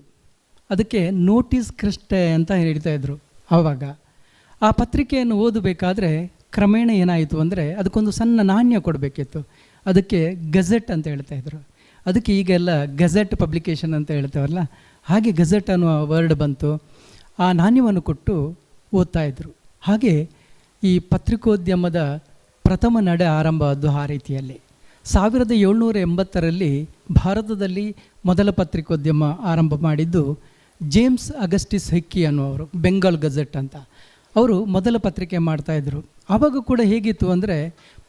ಅದಕ್ಕೆ ನೋಟಿಸ್ ಕ್ರಿಸ್ಟೆ ಅಂತ ಹೇಳ್ತಾಯಿದ್ರು ಆವಾಗ. ಆ ಪತ್ರಿಕೆಯನ್ನು ಓದಬೇಕಾದ್ರೆ ಕ್ರಮೇಣ ಏನಾಯಿತು ಅಂದರೆ, ಅದಕ್ಕೊಂದು ಸಣ್ಣ ನಾಣ್ಯ ಕೊಡಬೇಕಿತ್ತು. ಅದಕ್ಕೆ ಗಜೆಟ್ ಅಂತ ಹೇಳ್ತಾಯಿದ್ರು. ಅದಕ್ಕೆ ಈಗೆಲ್ಲ ಗಜೆಟ್ ಪಬ್ಲಿಕೇಶನ್ ಅಂತ ಹೇಳ್ತೇವಲ್ಲ, ಹಾಗೆ ಗಜೆಟ್ ಅನ್ನುವ ವರ್ಡ್ ಬಂತು. ಆ ನಾಣ್ಯವನ್ನು ಕೊಟ್ಟು ಓದ್ತಾಯಿದ್ರು. ಹಾಗೆ ಈ ಪತ್ರಿಕೋದ್ಯಮದ ಪ್ರಥಮ ನಡೆ ಆರಂಭ ಆದ್ದು ಆ ರೀತಿಯಲ್ಲಿ. 1780ರಲ್ಲಿ ಭಾರತದಲ್ಲಿ ಮೊದಲ ಪತ್ರಿಕೋದ್ಯಮ ಆರಂಭ ಮಾಡಿದ್ದು ಜೇಮ್ಸ್ ಅಗಸ್ಟಿಸ್ ಹೆಕ್ಕಿ ಅನ್ನುವರು, ಬೆಂಗಾಲ್ ಗಜೆಟ್ ಅಂತ. ಅವರು ಮೊದಲ ಪತ್ರಿಕೆ ಮಾಡ್ತಾಯಿದ್ರು. ಆವಾಗ ಕೂಡ ಹೇಗಿತ್ತು ಅಂದರೆ,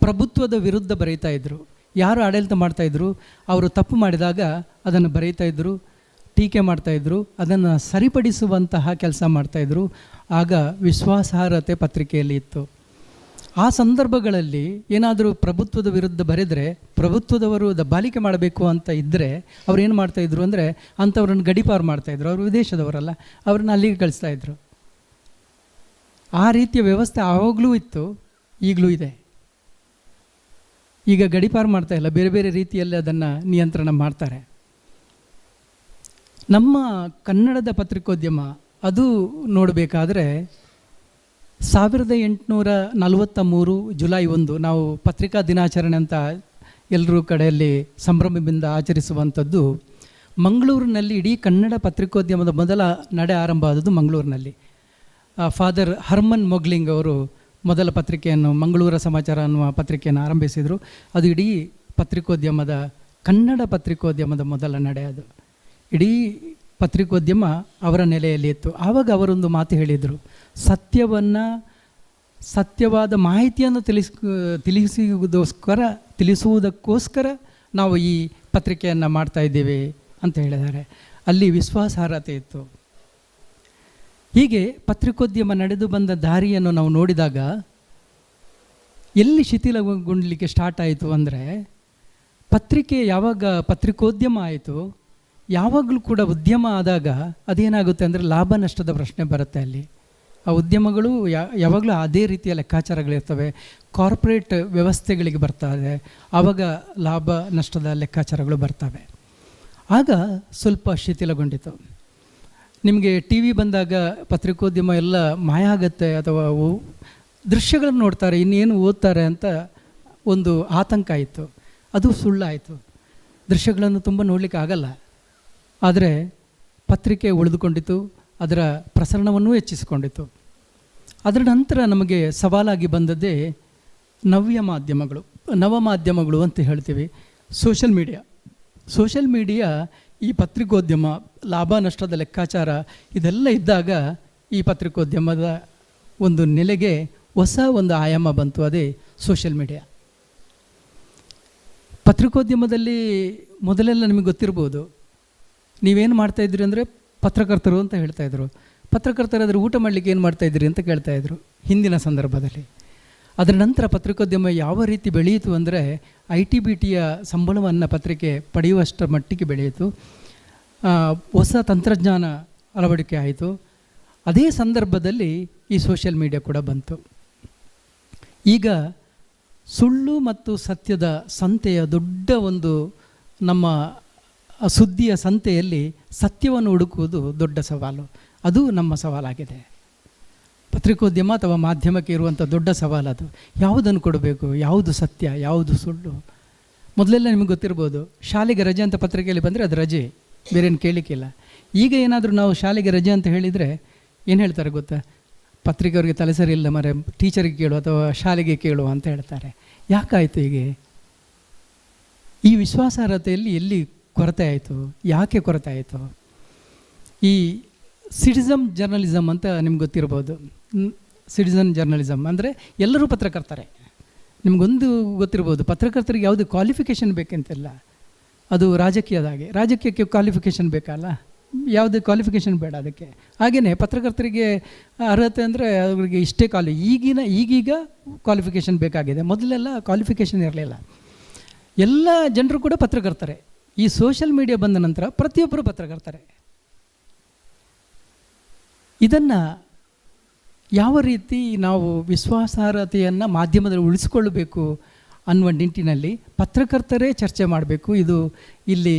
ಪ್ರಭುತ್ವದ ವಿರುದ್ಧ ಬರೀತಾಯಿದ್ರು. ಯಾರು ಆಡಳಿತ ಮಾಡ್ತಾಯಿದ್ರು ಅವರು ತಪ್ಪು ಮಾಡಿದಾಗ ಅದನ್ನು ಬರೀತಾಯಿದ್ರು, ಟೀಕೆ ಮಾಡ್ತಾಯಿದ್ರು, ಅದನ್ನು ಸರಿಪಡಿಸುವಂತಹ ಕೆಲಸ ಮಾಡ್ತಾಯಿದ್ರು. ಆಗ ವಿಶ್ವಾಸಾರ್ಹತೆ ಪತ್ರಿಕೆಯಲ್ಲಿ ಇತ್ತು. ಆ ಸಂದರ್ಭಗಳಲ್ಲಿ ಏನಾದರೂ ಪ್ರಭುತ್ವದ ವಿರುದ್ಧ ಬರೆದರೆ ಪ್ರಭುತ್ವದವರು ದಬ್ಬಾಳಿಕೆ ಮಾಡಬೇಕು ಅಂತ ಇದ್ದರೆ ಅವ್ರು ಏನು ಮಾಡ್ತಾಯಿದ್ರು ಅಂದರೆ ಅಂಥವ್ರನ್ನ ಗಡೀಪಾರು ಮಾಡ್ತಾಯಿದ್ರು. ಅವರು ವಿದೇಶದವರಲ್ಲ, ಅವ್ರನ್ನ ಅಲ್ಲಿಗೆ ಕಳಿಸ್ತಾಯಿದ್ರು. ಆ ರೀತಿಯ ವ್ಯವಸ್ಥೆ ಆವಾಗಲೂ ಇತ್ತು, ಈಗಲೂ ಇದೆ. ಈಗ ಗಡೀಪಾರು ಮಾಡ್ತಾಯಿಲ್ಲ, ಬೇರೆ ಬೇರೆ ರೀತಿಯಲ್ಲಿ ಅದನ್ನು ನಿಯಂತ್ರಣ ಮಾಡ್ತಾರೆ. ನಮ್ಮ ಕನ್ನಡದ ಪತ್ರಿಕೋದ್ಯಮ ಅದು ನೋಡಬೇಕಾದ್ರೆ 1843 ಜುಲೈ 1 ನಾವು ಪತ್ರಿಕಾ ದಿನಾಚರಣೆ ಅಂತ ಎಲ್ಲರೂ ಕಡೆಯಲ್ಲಿ ಸಂಭ್ರಮದಿಂದ ಆಚರಿಸುವಂಥದ್ದು. ಮಂಗಳೂರಿನಲ್ಲಿ ಇಡೀ ಕನ್ನಡ ಪತ್ರಿಕೋದ್ಯಮದ ಮೊದಲ ನಡೆ ಆರಂಭ ಆದದ್ದು ಮಂಗಳೂರಿನಲ್ಲಿ. ಫಾದರ್ ಹರ್ಮನ್ ಮೊಗ್ಲಿಂಗ್ ಅವರು ಮೊದಲ ಪತ್ರಿಕೆಯನ್ನು ಮಂಗಳೂರ ಸಮಾಚಾರ ಅನ್ನುವ ಪತ್ರಿಕೆಯನ್ನು ಆರಂಭಿಸಿದರು. ಅದು ಇಡೀ ಪತ್ರಿಕೋದ್ಯಮದ ಕನ್ನಡ ಪತ್ರಿಕೋದ್ಯಮದ ಮೊದಲ ನಡೆ. ಅದು ಇಡೀ ಪತ್ರಿಕೋದ್ಯಮ ಅವರ ನೆಲೆಯಲ್ಲಿ ಇತ್ತು. ಆವಾಗ ಅವರೊಂದು ಮಾತು ಹೇಳಿದರು, ಸತ್ಯವಾದ ಮಾಹಿತಿಯನ್ನು ತಿಳಿಸುವುದಕ್ಕೋಸ್ಕರ ನಾವು ಈ ಪತ್ರಿಕೆಯನ್ನು ಮಾಡ್ತಾ ಇದ್ದೇವೆ ಅಂತ ಹೇಳಿದ್ದಾರೆ. ಅಲ್ಲಿ ವಿಶ್ವಾಸಾರ್ಹತೆ ಇತ್ತು. ಹೀಗೆ ಪತ್ರಿಕೋದ್ಯಮ ನಡೆದು ಬಂದ ದಾರಿಯನ್ನು ನಾವು ನೋಡಿದಾಗ ಎಲ್ಲಿ ಶಿಥಿಲಗೊಳ್ಳಲಿಕ್ಕೆ ಸ್ಟಾರ್ಟ್ ಆಯಿತು ಅಂದರೆ, ಪತ್ರಿಕೆ ಯಾವಾಗ ಪತ್ರಿಕೋದ್ಯಮ ಆಯಿತು, ಯಾವಾಗಲೂ ಕೂಡ ಉದ್ಯಮ ಆದಾಗ ಅದೇನಾಗುತ್ತೆ ಅಂದರೆ ಲಾಭ ನಷ್ಟದ ಪ್ರಶ್ನೆ ಬರುತ್ತೆ. ಅಲ್ಲಿ ಆ ಉದ್ಯಮಗಳು ಯಾವಾಗಲೂ ಅದೇ ರೀತಿಯ ಲೆಕ್ಕಾಚಾರಗಳಿರ್ತವೆ, ಕಾರ್ಪೊರೇಟ್ ವ್ಯವಸ್ಥೆಗಳಿಗೆ ಬರ್ತಾರೆ. ಆವಾಗ ಲಾಭ ನಷ್ಟದ ಲೆಕ್ಕಾಚಾರಗಳು ಬರ್ತವೆ. ಆಗ ಸ್ವಲ್ಪ ಶಿಥಿಲಗೊಂಡಿತು. ನಿಮಗೆ ಟಿ ವಿ ಬಂದಾಗ ಪತ್ರಿಕೋದ್ಯಮ ಎಲ್ಲ ಮಾಯ ಆಗುತ್ತೆ, ಅಥವಾ ದೃಶ್ಯಗಳನ್ನು ನೋಡ್ತಾರೆ, ಇನ್ನೇನು ಓದ್ತಾರೆ ಅಂತ ಒಂದು ಆತಂಕ ಇತ್ತು. ಅದು ಸುಳ್ಳಾಯಿತು. ದೃಶ್ಯಗಳನ್ನು ತುಂಬ ನೋಡಲಿಕ್ಕೆ ಆಗಲ್ಲ. ಆದರೆ ಪತ್ರಿಕೆ ಉಳಿದುಕೊಂಡಿತು, ಅದರ ಪ್ರಸರಣವನ್ನೂ ಹೆಚ್ಚಿಸಿಕೊಂಡಿತು. ಅದರ ನಂತರ ನಮಗೆ ಸವಾಲಾಗಿ ಬಂದದ್ದೇ ನವಮಾಧ್ಯಮಗಳು ಅಂತ ಹೇಳ್ತೀವಿ. ಸೋಷಲ್ ಮೀಡಿಯಾ ಈ ಪತ್ರಿಕೋದ್ಯಮ, ಲಾಭ ನಷ್ಟದ ಲೆಕ್ಕಾಚಾರ ಇದೆಲ್ಲ ಇದ್ದಾಗ ಈ ಪತ್ರಿಕೋದ್ಯಮದ ಒಂದು ನೆಲೆಗೆ ಹೊಸ ಒಂದು ಆಯಾಮ ಬಂತು. ಅದೇ ಸೋಷಿಯಲ್ ಮೀಡಿಯಾ. ಪತ್ರಿಕೋದ್ಯಮದಲ್ಲಿ ಮೊದಲೆಲ್ಲ ನಿಮಗೆ ಗೊತ್ತಿರ್ಬೋದು, ನೀವೇನು ಮಾಡ್ತಾಯಿದ್ರಿ ಅಂದರೆ ಪತ್ರಕರ್ತರು ಅಂತ ಹೇಳ್ತಾಯಿದ್ರು. ಪತ್ರಕರ್ತರಾದರೆ ಊಟ ಮಾಡಲಿಕ್ಕೆ ಏನು ಮಾಡ್ತಾಯಿದ್ರಿ ಅಂತ ಕೇಳ್ತಾಯಿದ್ರು ಹಿಂದಿನ ಸಂದರ್ಭದಲ್ಲಿ. ಅದರ ನಂತರ ಪತ್ರಿಕೋದ್ಯಮ ಯಾವ ರೀತಿ ಬೆಳೆಯಿತು ಅಂದರೆ ITBTಯ ಸಂಬಳವನ್ನು ಪತ್ರಿಕೆ ಪಡೆಯುವಷ್ಟರ ಮಟ್ಟಿಗೆ ಬೆಳೆಯಿತು. ಹೊಸ ತಂತ್ರಜ್ಞಾನ ಅಳವಡಿಕೆ ಆಯಿತು. ಅದೇ ಸಂದರ್ಭದಲ್ಲಿ ಈ ಸೋಷಿಯಲ್ ಮೀಡಿಯಾ ಕೂಡ ಬಂತು. ಈಗ ಸುಳ್ಳು ಮತ್ತು ಸತ್ಯದ ಸಂತೆಯ ದೊಡ್ಡ ಒಂದು ನಮ್ಮ ಸುದ್ದಿಯ ಸಂತೆಯಲ್ಲಿ ಸತ್ಯವನ್ನು ಹುಡುಕುವುದು ದೊಡ್ಡ ಸವಾಲು. ಅದು ನಮ್ಮ ಸವಾಲಾಗಿದೆ. ಪತ್ರಿಕೋದ್ಯಮ ಅಥವಾ ಮಾಧ್ಯಮಕ್ಕೆ ಇರುವಂಥ ದೊಡ್ಡ ಸವಾಲದು. ಯಾವುದನ್ನು ಕೊಡಬೇಕು, ಯಾವುದು ಸತ್ಯ, ಯಾವುದು ಸುಳ್ಳು. ಮೊದಲೆಲ್ಲ ನಿಮಗೆ ಗೊತ್ತಿರ್ಬೋದು, ಶಾಲೆಗೆ ರಜೆ ಅಂತ ಪತ್ರಿಕೆಯಲ್ಲಿ ಬಂದರೆ ಅದು ರಜೆ, ಬೇರೇನು ಕೇಳಲಿಕ್ಕಿಲ್ಲ. ಈಗ ಏನಾದರೂ ನಾವು ಶಾಲೆಗೆ ರಜೆ ಅಂತ ಹೇಳಿದರೆ ಏನು ಹೇಳ್ತಾರೆ ಗೊತ್ತಾ, ಪತ್ರಿಕೆಯವ್ರಿಗೆ ತಲೆ ಸರಿ ಇಲ್ಲ ಮರೆ, ಟೀಚರಿಗೆ ಕೇಳು ಅಥವಾ ಶಾಲೆಗೆ ಕೇಳು ಅಂತ ಹೇಳ್ತಾರೆ. ಯಾಕಾಯಿತು ಹೀಗೆ? ಈ ವಿಶ್ವಾಸಾರ್ಹತೆಯಲ್ಲಿ ಎಲ್ಲಿ ಕೊರತೆ ಆಯಿತು? ಯಾಕೆ ಕೊರತೆ ಆಯಿತು? ಈ ಸಿಟಿಸನ್ ಜರ್ನಲಿಸಮ್ ಅಂತ ನಿಮ್ಗೆ ಗೊತ್ತಿರ್ಬೋದು. ಸಿಟಿಸನ್ ಜರ್ನಲಿಸಮ್ ಅಂದರೆ ಎಲ್ಲರೂ ಪತ್ರಕರ್ತರೆ. ನಿಮಗೊಂದು ಗೊತ್ತಿರ್ಬೋದು, ಪತ್ರಕರ್ತರಿಗೆ ಯಾವುದು ಕ್ವಾಲಿಫಿಕೇಷನ್ ಬೇಕಂತಿಲ್ಲ. ಅದು ರಾಜಕೀಯದಾಗೆ, ರಾಜಕೀಯಕ್ಕೆ ಕ್ವಾಲಿಫಿಕೇಷನ್ ಬೇಕಲ್ಲ, ಯಾವುದೇ ಕ್ವಾಲಿಫಿಕೇಷನ್ ಬೇಡ ಅದಕ್ಕೆ. ಹಾಗೆಯೇ ಪತ್ರಕರ್ತರಿಗೆ ಅರ್ಹತೆ ಅಂದರೆ ಅವರಿಗೆ ಇಷ್ಟೇ ಈಗೀಗ ಕ್ವಾಲಿಫಿಕೇಷನ್ ಬೇಕಾಗಿದೆ. ಮೊದಲೆಲ್ಲ ಕ್ವಾಲಿಫಿಕೇಷನ್ ಇರಲಿಲ್ಲ. ಎಲ್ಲ ಜನರು ಕೂಡ ಪತ್ರಕರ್ತರೆ. ಈ ಸೋಷಿಯಲ್ ಮೀಡಿಯಾ ಬಂದ ನಂತರ ಪ್ರತಿಯೊಬ್ಬರು ಪತ್ರಕರ್ತರೆ. ಇದನ್ನು ಯಾವ ರೀತಿ ನಾವು ವಿಶ್ವಾಸಾರ್ಹತೆಯನ್ನು ಮಾಧ್ಯಮದಲ್ಲಿ ಉಳಿಸಿಕೊಳ್ಳಬೇಕು ಅನ್ನುವ ನಿಟ್ಟಿನಲ್ಲಿ ಪತ್ರಕರ್ತರೇ ಚರ್ಚೆ ಮಾಡಬೇಕು. ಇದು ಇಲ್ಲಿ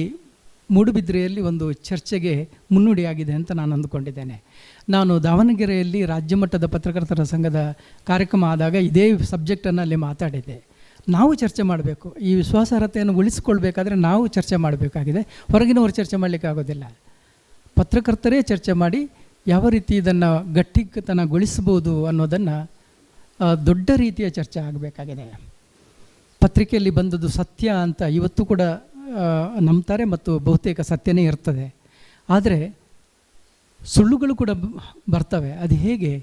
ಮೂಡುಬಿದ್ರೆಯಲ್ಲಿ ಒಂದು ಚರ್ಚೆಗೆ ಮುನ್ನುಡಿಯಾಗಿದೆ ಅಂತ ನಾನು ಅಂದುಕೊಂಡಿದ್ದೇನೆ. ನಾನು ದಾವಣಗೆರೆಯಲ್ಲಿ ರಾಜ್ಯ ಮಟ್ಟದ ಪತ್ರಕರ್ತರ ಸಂಘದ ಕಾರ್ಯಕ್ರಮ ಆದಾಗ ಇದೇ ಸಬ್ಜೆಕ್ಟನ್ನು ಅಲ್ಲಿ ಮಾತಾಡಿದ್ದೆ. ನಾವು ಚರ್ಚೆ ಮಾಡಬೇಕು. ಈ ವಿಶ್ವಾಸಾರ್ಹತೆಯನ್ನು ಉಳಿಸಿಕೊಳ್ಬೇಕಾದ್ರೆ ನಾವು ಚರ್ಚೆ ಮಾಡಬೇಕಾಗಿದೆ. ಹೊರಗಿನವರು ಚರ್ಚೆ ಮಾಡಲಿಕ್ಕೆ ಆಗೋದಿಲ್ಲ. ಪತ್ರಕರ್ತರೇ ಚರ್ಚೆ ಮಾಡಿ ಯಾವ ರೀತಿ ಇದನ್ನು ಗಟ್ಟಿತನಗೊಳಿಸ್ಬೋದು ಅನ್ನೋದನ್ನು ದೊಡ್ಡ ರೀತಿಯ ಚರ್ಚೆ ಆಗಬೇಕಾಗಿದೆ. ಪತ್ರಿಕೆಯಲ್ಲಿ ಬಂದದ್ದು ಸತ್ಯ ಅಂತ ಇವತ್ತು ಕೂಡ ನಂಬ್ತಾರೆ ಮತ್ತು ಬಹುತೇಕ ಸತ್ಯನೇ ಇರ್ತದೆ. ಆದರೆ ಸುಳ್ಳುಗಳು ಕೂಡ ಬರ್ತವೆ. ಅದು ಹೇಗೆ?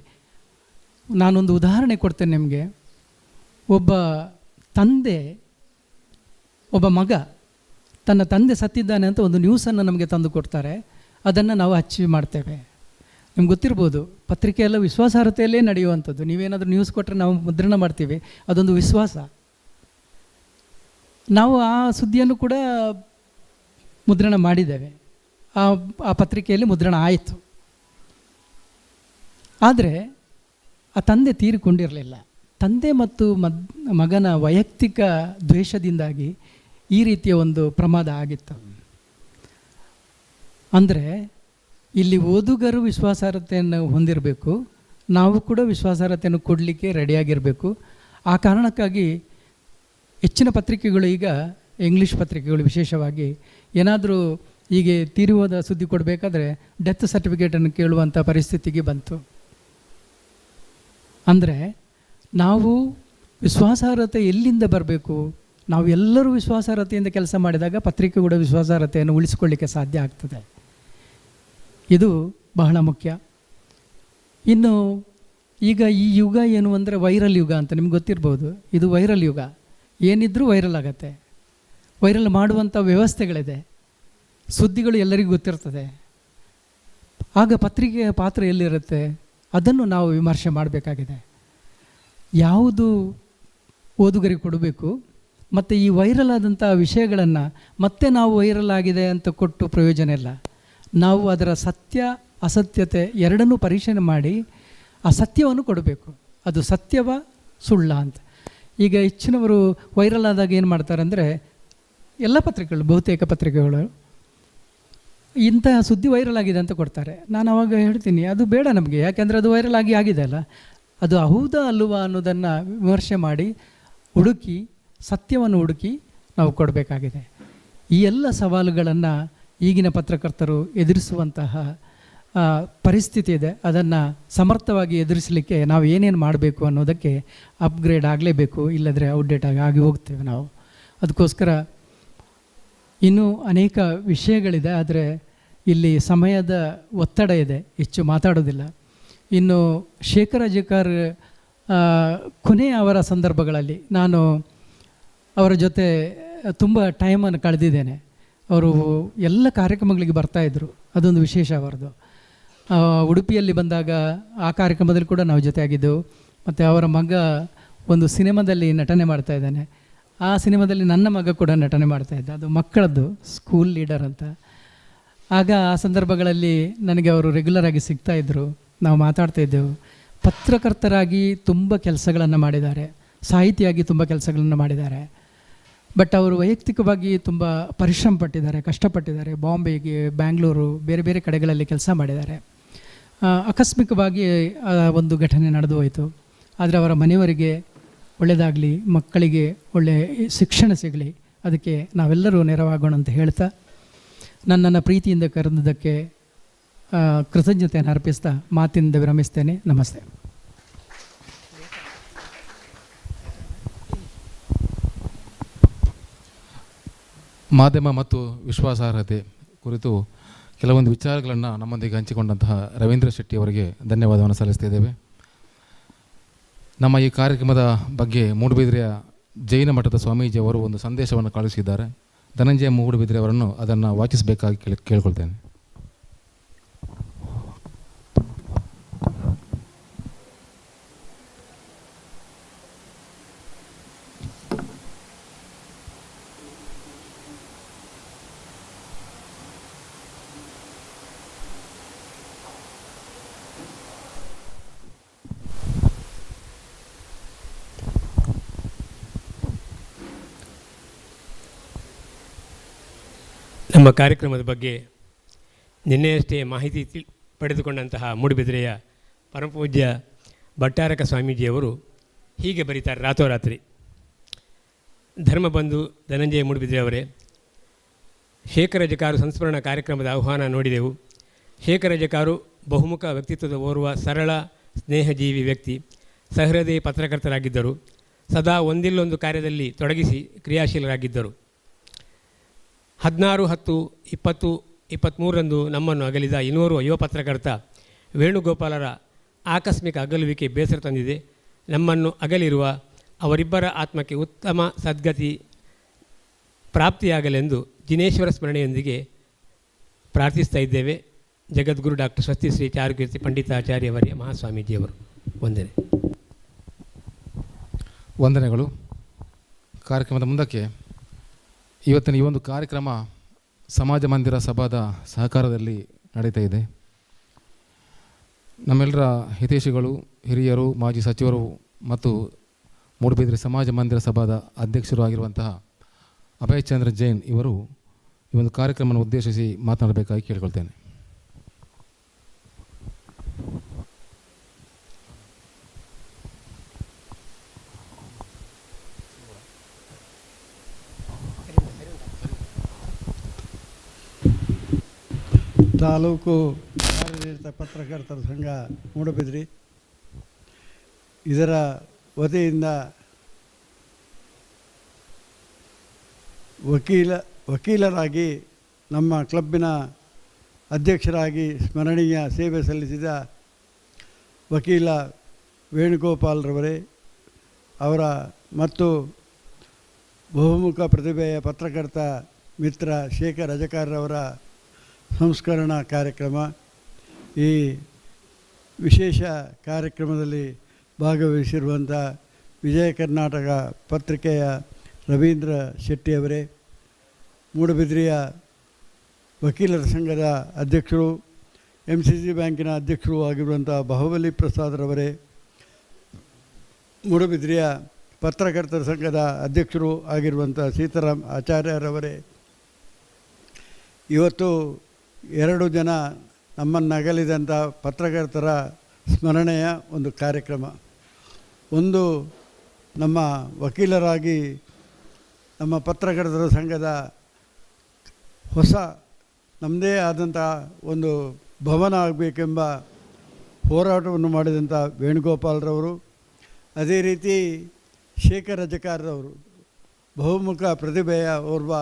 ನಾನೊಂದು ಉದಾಹರಣೆ ಕೊಡ್ತೇನೆ ನಿಮಗೆ. ಒಬ್ಬ ಮಗ ತನ್ನ ತಂದೆ ಸತ್ತಿದ್ದಾನೆ ಅಂತ ಒಂದು ನ್ಯೂಸನ್ನು ನಮಗೆ ತಂದು ಕೊಡ್ತಾರೆ. ಅದನ್ನು ನಾವು ಅಚೀವ್ ಮಾಡ್ತೇವೆ. ನಿಮ್ಗೆ ಗೊತ್ತಿರ್ಬೋದು, ಪತ್ರಿಕೆ ಎಲ್ಲ ವಿಶ್ವಾಸಾರ್ಹತೆಯಲ್ಲೇ ನಡೆಯುವಂಥದ್ದು. ನೀವೇನಾದರೂ ನ್ಯೂಸ್ ಕೊಟ್ಟರೆ ನಾವು ಮುದ್ರಣ ಮಾಡ್ತೀವಿ, ಅದೊಂದು ವಿಶ್ವಾಸ. ನಾವು ಆ ಸುದ್ದಿಯನ್ನು ಕೂಡ ಮುದ್ರಣ ಮಾಡಿದ್ದೇವೆ, ಆ ಪತ್ರಿಕೆಯಲ್ಲಿ ಮುದ್ರಣ ಆಯಿತು. ಆದರೆ ಆ ತಂದೆ ತೀರಿಕೊಂಡಿರಲಿಲ್ಲ. ತಂದೆ ಮತ್ತು ಮಗನ ವೈಯಕ್ತಿಕ ದ್ವೇಷದಿಂದಾಗಿ ಈ ರೀತಿಯ ಒಂದು ಪ್ರಮಾದ ಆಗಿತ್ತು. ಅಂದರೆ ಇಲ್ಲಿ ಓದುಗರು ವಿಶ್ವಾಸಾರ್ಹತೆಯನ್ನು ಹೊಂದಿರಬೇಕು, ನಾವು ಕೂಡ ವಿಶ್ವಾಸಾರ್ಹತೆಯನ್ನು ಕೊಡಲಿಕ್ಕೆ ರೆಡಿಯಾಗಿರಬೇಕು. ಆ ಕಾರಣಕ್ಕಾಗಿ ಹೆಚ್ಚಿನ ಪತ್ರಿಕೆಗಳು, ಈಗ ಇಂಗ್ಲೀಷ್ ಪತ್ರಿಕೆಗಳು ವಿಶೇಷವಾಗಿ, ಏನಾದರೂ ಹೀಗೆ ತೀರಿಹೋದ ಸುದ್ದಿ ಕೊಡಬೇಕಾದ್ರೆ ಡೆತ್ ಸರ್ಟಿಫಿಕೇಟನ್ನು ಕೇಳುವಂಥ ಪರಿಸ್ಥಿತಿಗೆ ಬಂತು. ಅಂದರೆ ನಾವು ವಿಶ್ವಾಸಾರ್ಹತೆ ಎಲ್ಲಿಂದ ಬರಬೇಕು? ನಾವು ಎಲ್ಲರೂ ವಿಶ್ವಾಸಾರ್ಹತೆಯಿಂದ ಕೆಲಸ ಮಾಡಿದಾಗ ಪತ್ರಿಕೆ ಕೂಡ ವಿಶ್ವಾಸಾರ್ಹತೆಯನ್ನು ಉಳಿಸಿಕೊಳ್ಳಿಕ್ಕೆ ಸಾಧ್ಯ ಆಗ್ತದೆ. ಇದು ಬಹಳ ಮುಖ್ಯ. ಇನ್ನು ಈಗ ಈ ಯುಗ ಏನು ಅಂದರೆ ವೈರಲ್ ಯುಗ ಅಂತ ನಿಮ್ಗೆ ಗೊತ್ತಿರ್ಬೋದು. ಇದು ವೈರಲ್ ಯುಗ, ಏನಿದ್ರೂ ವೈರಲ್ ಆಗುತ್ತೆ. ವೈರಲ್ ಮಾಡುವಂಥ ವ್ಯವಸ್ಥೆಗಳಿದೆ, ಸುದ್ದಿಗಳು ಎಲ್ಲರಿಗೂ ಗೊತ್ತಿರ್ತದೆ. ಆಗ ಪತ್ರಿಕೆಯ ಪಾತ್ರ ಎಲ್ಲಿರುತ್ತೆ ಅದನ್ನು ನಾವು ವಿಮರ್ಶೆ ಮಾಡಬೇಕಾಗಿದೆ. ಯಾವುದು ಓದುಗರಿಗೆ ಕೊಡಬೇಕು, ಮತ್ತು ಈ ವೈರಲ್ ಆದಂಥ ವಿಷಯಗಳನ್ನು ಮತ್ತೆ ನಾವು ವೈರಲ್ ಆಗಿದೆ ಅಂತ ಕೊಟ್ಟು ಪ್ರಯೋಜನ ಇಲ್ಲ. ನಾವು ಅದರ ಸತ್ಯ ಅಸತ್ಯತೆ ಎರಡನ್ನೂ ಪರಿಶೀಲನೆ ಮಾಡಿ ಆ ಸತ್ಯವನ್ನು ಕೊಡಬೇಕು. ಅದು ಸತ್ಯವ ಸುಳ್ಳ ಅಂತ. ಈಗ ಹೆಚ್ಚಿನವರು ವೈರಲ್ ಆದಾಗ ಏನು ಮಾಡ್ತಾರೆ ಅಂದರೆ, ಎಲ್ಲ ಪತ್ರಿಕೆಗಳು, ಬಹುತೇಕ ಪತ್ರಿಕೆಗಳು ಇಂತಹ ಸುದ್ದಿ ವೈರಲ್ ಆಗಿದೆ ಅಂತ ಕೊಡ್ತಾರೆ. ನಾನು ಅವಾಗ ಹೇಳ್ತೀನಿ, ಅದು ಬೇಡ ನಮಗೆ, ಯಾಕೆಂದರೆ ಅದು ವೈರಲ್ ಆಗಿದೆ ಅಲ್ಲ, ಅದು ಹೌದಾ ಅಲ್ವಾ ಅನ್ನೋದನ್ನು ವಿಮರ್ಶೆ ಮಾಡಿ ಹುಡುಕಿ ಸತ್ಯವನ್ನು ಹುಡುಕಿ ನಾವು ಕೊಡಬೇಕಾಗಿದೆ. ಈ ಎಲ್ಲ ಸವಾಲುಗಳನ್ನು ಈಗಿನ ಪತ್ರಕರ್ತರು ಎದುರಿಸುವಂತಹ ಪರಿಸ್ಥಿತಿ ಇದೆ. ಅದನ್ನು ಸಮರ್ಥವಾಗಿ ಎದುರಿಸಲಿಕ್ಕೆ ನಾವು ಏನೇನು ಮಾಡಬೇಕು ಅನ್ನೋದಕ್ಕೆ ಅಪ್ಗ್ರೇಡ್ ಆಗಲೇಬೇಕು, ಇಲ್ಲದ್ರೆ ಔಟ್ಡೇಟ್ ಆಗಿ ಹೋಗ್ತೇವೆ ನಾವು. ಅದಕ್ಕೋಸ್ಕರ ಇನ್ನೂ ಅನೇಕ ವಿಷಯಗಳಿದೆ, ಆದರೆ ಇಲ್ಲಿ ಸಮಯದ ಒತ್ತಡ ಇದೆ, ಹೆಚ್ಚು ಮಾತಾಡೋದಿಲ್ಲ. ಇನ್ನು ಶೇಖರ ಜಕಾರ್ ಕೊನೆಯ ಅವರ ಸಂದರ್ಭಗಳಲ್ಲಿ ನಾನು ಅವರ ಜೊತೆ ತುಂಬ ಟೈಮನ್ನು ಕಳೆದಿದ್ದೇನೆ. ಅವರು ಎಲ್ಲ ಕಾರ್ಯಕ್ರಮಗಳಿಗೆ ಬರ್ತಾಯಿದ್ರು, ಅದೊಂದು ವಿಶೇಷ ಅವರದು. ಉಡುಪಿಯಲ್ಲಿ ಬಂದಾಗ ಆ ಕಾರ್ಯಕ್ರಮದಲ್ಲಿ ಕೂಡ ನಾವು ಜೊತೆಯಾಗಿದ್ದೆವು. ಮತ್ತು ಅವರ ಮಗ ಒಂದು ಸಿನಿಮಾದಲ್ಲಿ ನಟನೆ ಮಾಡ್ತಾಯಿದ್ದಾನೆ. ಆ ಸಿನಿಮಾದಲ್ಲಿ ನನ್ನ ಮಗ ಕೂಡ ನಟನೆ ಮಾಡ್ತಾಯಿದ್ದ, ಅದು ಮಕ್ಕಳದ್ದು, ಸ್ಕೂಲ್ ಲೀಡರ್ ಅಂತ. ಆಗ ಆ ಸಂದರ್ಭಗಳಲ್ಲಿ ನನಗೆ ಅವರು ರೆಗ್ಯುಲರಾಗಿ ಸಿಗ್ತಾಯಿದ್ರು, ನಾವು ಮಾತಾಡ್ತಾಯಿದ್ದೆವು. ಪತ್ರಕರ್ತರಾಗಿ ತುಂಬ ಕೆಲಸಗಳನ್ನು ಮಾಡಿದ್ದಾರೆ, ಸಾಹಿತಿಯಾಗಿ ತುಂಬ ಕೆಲಸಗಳನ್ನು ಮಾಡಿದ್ದಾರೆ. ಬಟ್ ಅವರು ವೈಯಕ್ತಿಕವಾಗಿ ತುಂಬ ಪರಿಶ್ರಮ ಪಟ್ಟಿದ್ದಾರೆ, ಕಷ್ಟಪಟ್ಟಿದ್ದಾರೆ. ಬಾಂಬೆಗೆ, ಬ್ಯಾಂಗ್ಳೂರು, ಬೇರೆ ಬೇರೆ ಕಡೆಗಳಲ್ಲಿ ಕೆಲಸ ಮಾಡಿದ್ದಾರೆ. ಆಕಸ್ಮಿಕವಾಗಿ ಒಂದು ಘಟನೆ ನಡೆದು ಹೋಯಿತು. ಆದರೆ ಅವರ ಮನೆಯವರಿಗೆ ಒಳ್ಳೆಯದಾಗಲಿ, ಮಕ್ಕಳಿಗೆ ಒಳ್ಳೆಯ ಶಿಕ್ಷಣ ಸಿಗಲಿ, ಅದಕ್ಕೆ ನಾವೆಲ್ಲರೂ ನೆರವಾಗೋಣ ಅಂತ ಹೇಳ್ತಾ ನನ್ನನ್ನು ಪ್ರೀತಿಯಿಂದ ಕರೆದದ್ದಕ್ಕೆ ಕೃತಜ್ಞತೆಯನ್ನು ಅರ್ಪಿಸ್ತಾ ಮಾತಿನಿಂದ ವಿರಮಿಸ್ತೇನೆ. ನಮಸ್ತೆ. ಮಾಧ್ಯಮ ಮತ್ತು ವಿಶ್ವಾಸಾರ್ಹತೆ ಕುರಿತು ಕೆಲವೊಂದು ವಿಚಾರಗಳನ್ನು ನಮ್ಮೊಂದಿಗೆ ಹಂಚಿಕೊಂಡಂತಹ ರವೀಂದ್ರ ಶೆಟ್ಟಿ ಅವರಿಗೆ ಧನ್ಯವಾದವನ್ನು ಸಲ್ಲಿಸ್ತಿದ್ದೇವೆ. ನಮ್ಮ ಈ ಕಾರ್ಯಕ್ರಮದ ಬಗ್ಗೆ ಮೂಡುಬಿದಿರೆಯ ಜೈನ ಮಠದ ಸ್ವಾಮೀಜಿ ಅವರು ಒಂದು ಸಂದೇಶವನ್ನು ಕಳುಹಿಸಿದ್ದಾರೆ. ಧನಂಜಯ ಮೂಡುಬಿದಿರೆ ಅವರನ್ನು ಅದನ್ನು ವಾಚಿಸಬೇಕಾಗಿ ಕೇಳ್ಕೊಳ್ತೇನೆ. ನಮ್ಮ ಕಾರ್ಯಕ್ರಮದ ಬಗ್ಗೆ ನಿನ್ನೆಯಷ್ಟೇ ಮಾಹಿತಿ ಪಡೆದುಕೊಂಡಂತಹ ಮೂಡುಬಿದಿರೆಯ ಪರಮಪೂಜ್ಯ ಭಟ್ಟಾರಕ ಸ್ವಾಮೀಜಿಯವರು ಹೀಗೆ ಬರೀತಾರೆ ರಾತ್ರೋರಾತ್ರಿ. ಧರ್ಮಬಂಧು ಧನಂಜಯ ಮೂಡುಬಿದಿರೆ ಅವರೇ, ಶೇಖರ ಜಕಾರು ಸಂಸ್ಮರಣ ಕಾರ್ಯಕ್ರಮದ ಆಹ್ವಾನ ನೋಡಿದೆವು. ಶೇಖರ ಜಕಾರು ಬಹುಮುಖ ವ್ಯಕ್ತಿತ್ವದ ಓರ್ವ ಸರಳ ಸ್ನೇಹಜೀವಿ ವ್ಯಕ್ತಿ, ಸಹೃದಯ ಪತ್ರಕರ್ತರಾಗಿದ್ದರು. ಸದಾ ಒಂದಿಲ್ಲೊಂದು ಕಾರ್ಯದಲ್ಲಿ ತೊಡಗಿಸಿ ಕ್ರಿಯಾಶೀಲರಾಗಿದ್ದರು. 16/10/2023 ನಮ್ಮನ್ನು ಅಗಲಿದ ಇನ್ನೋರ್ವ ಯುವ ಪತ್ರಕರ್ತ ವೇಣುಗೋಪಾಲರ ಆಕಸ್ಮಿಕ ಅಗಲುವಿಕೆ ಬೇಸರ ತಂದಿದೆ. ನಮ್ಮನ್ನು ಅಗಲಿರುವ ಅವರಿಬ್ಬರ ಆತ್ಮಕ್ಕೆ ಉತ್ತಮ ಸದ್ಗತಿ ಪ್ರಾಪ್ತಿಯಾಗಲೆಂದು ಜಿನೇಶ್ವರ ಸ್ಮರಣೆಯೊಂದಿಗೆ ಪ್ರಾರ್ಥಿಸ್ತಾ ಇದ್ದೇವೆ. ಜಗದ್ಗುರು ಡಾಕ್ಟರ್ ಸ್ವಸ್ತಿ ಶ್ರೀ ಚಾರುಕೀರ್ತಿ ಪಂಡಿತಾಚಾರ್ಯವರ್ಯ ಮಹಾಸ್ವಾಮೀಜಿಯವರು. ವಂದನೆ. ವಂದನೆಗಳು. ಕಾರ್ಯಕ್ರಮದ ಮುಂದಕ್ಕೆ ಇವತ್ತಿನ ಈ ಒಂದು ಕಾರ್ಯಕ್ರಮ ಸಮಾಜ ಮಂದಿರ ಸಭಾದ ಸಹಕಾರದಲ್ಲಿ ನಡೀತಾ ಇದೆ. ನಮ್ಮೆಲ್ಲರ ಹಿತೈಷಿಗಳು, ಹಿರಿಯರು, ಮಾಜಿ ಸಚಿವರು ಮತ್ತು ಮೂಡುಬಿದಿರೆ ಸಮಾಜ ಮಂದಿರ ಸಭಾದ ಅಧ್ಯಕ್ಷರು ಆಗಿರುವಂತಹ ಅಭಯ್ ಚಂದ್ರ ಜೈನ್ ಇವರು ಈ ಒಂದು ಕಾರ್ಯಕ್ರಮವನ್ನು ಉದ್ದೇಶಿಸಿ ಮಾತನಾಡಬೇಕಾಗಿ ಕೇಳಿಕೊಳ್ತೇನೆ. ತಾಲೂಕು ಕಾರ್ಯನಿರತ ಪತ್ರಕರ್ತರ ಸಂಘ ಮೂಡುಬಿದಿರೆ ಇದರ ವತಿಯಿಂದ ವಕೀಲರಾಗಿ ನಮ್ಮ ಕ್ಲಬ್ಬಿನ ಅಧ್ಯಕ್ಷರಾಗಿ ಸ್ಮರಣೀಯ ಸೇವೆ ಸಲ್ಲಿಸಿದ ವಕೀಲ ವೇಣುಗೋಪಾಲ್ರವರೇ ಅವರ ಮತ್ತು ಬಹುಮುಖ ಪ್ರತಿಭೆಯ ಪತ್ರಕರ್ತ ಮಿತ್ರ ಶೇಖರ್ ಅಜಕಾರ್ರವರ ಸಂಸ್ಕರಣಾ ಕಾರ್ಯಕ್ರಮ. ಈ ವಿಶೇಷ ಕಾರ್ಯಕ್ರಮದಲ್ಲಿ ಭಾಗವಹಿಸಿರುವಂಥ ವಿಜಯ ಕರ್ನಾಟಕ ಪತ್ರಿಕೆಯ ರವೀಂದ್ರ ಶೆಟ್ಟಿಯವರೇ, ಮೂಡುಬಿದಿರೆಯ ವಕೀಲರ ಸಂಘದ ಅಧ್ಯಕ್ಷರು, MCC ಬ್ಯಾಂಕಿನ ಅಧ್ಯಕ್ಷರು ಆಗಿರುವಂಥ ಬಾಹುಬಲಿ ಪ್ರಸಾದ್ರವರೇ, ಮೂಡುಬಿದಿರೆಯ ಪತ್ರಕರ್ತರ ಸಂಘದ ಅಧ್ಯಕ್ಷರು ಆಗಿರುವಂಥ ಸೀತಾರಾಮ್ ಆಚಾರ್ಯರವರೇ, ಇವತ್ತು 2 ಜನ ನಮ್ಮನ್ನಗಲಿದಂಥ ಪತ್ರಕರ್ತರ ಸ್ಮರಣೆಯ ಒಂದು ಕಾರ್ಯಕ್ರಮ. ಒಂದು ನಮ್ಮ ವಕೀಲರಾಗಿ ನಮ್ಮ ಪತ್ರಕರ್ತರ ಸಂಘದ ಹೊಸ ನಮ್ಮದೇ ಆದಂಥ ಒಂದು ಭವನ ಆಗಬೇಕೆಂಬ ಹೋರಾಟವನ್ನು ಮಾಡಿದಂಥ ವೇಣುಗೋಪಾಲ್ರವರು, ಅದೇ ರೀತಿ ಶೇಖರ್ ಅಜಕಾರ್ರವರು ಬಹುಮುಖ ಪ್ರತಿಭೆಯ ಓರ್ವ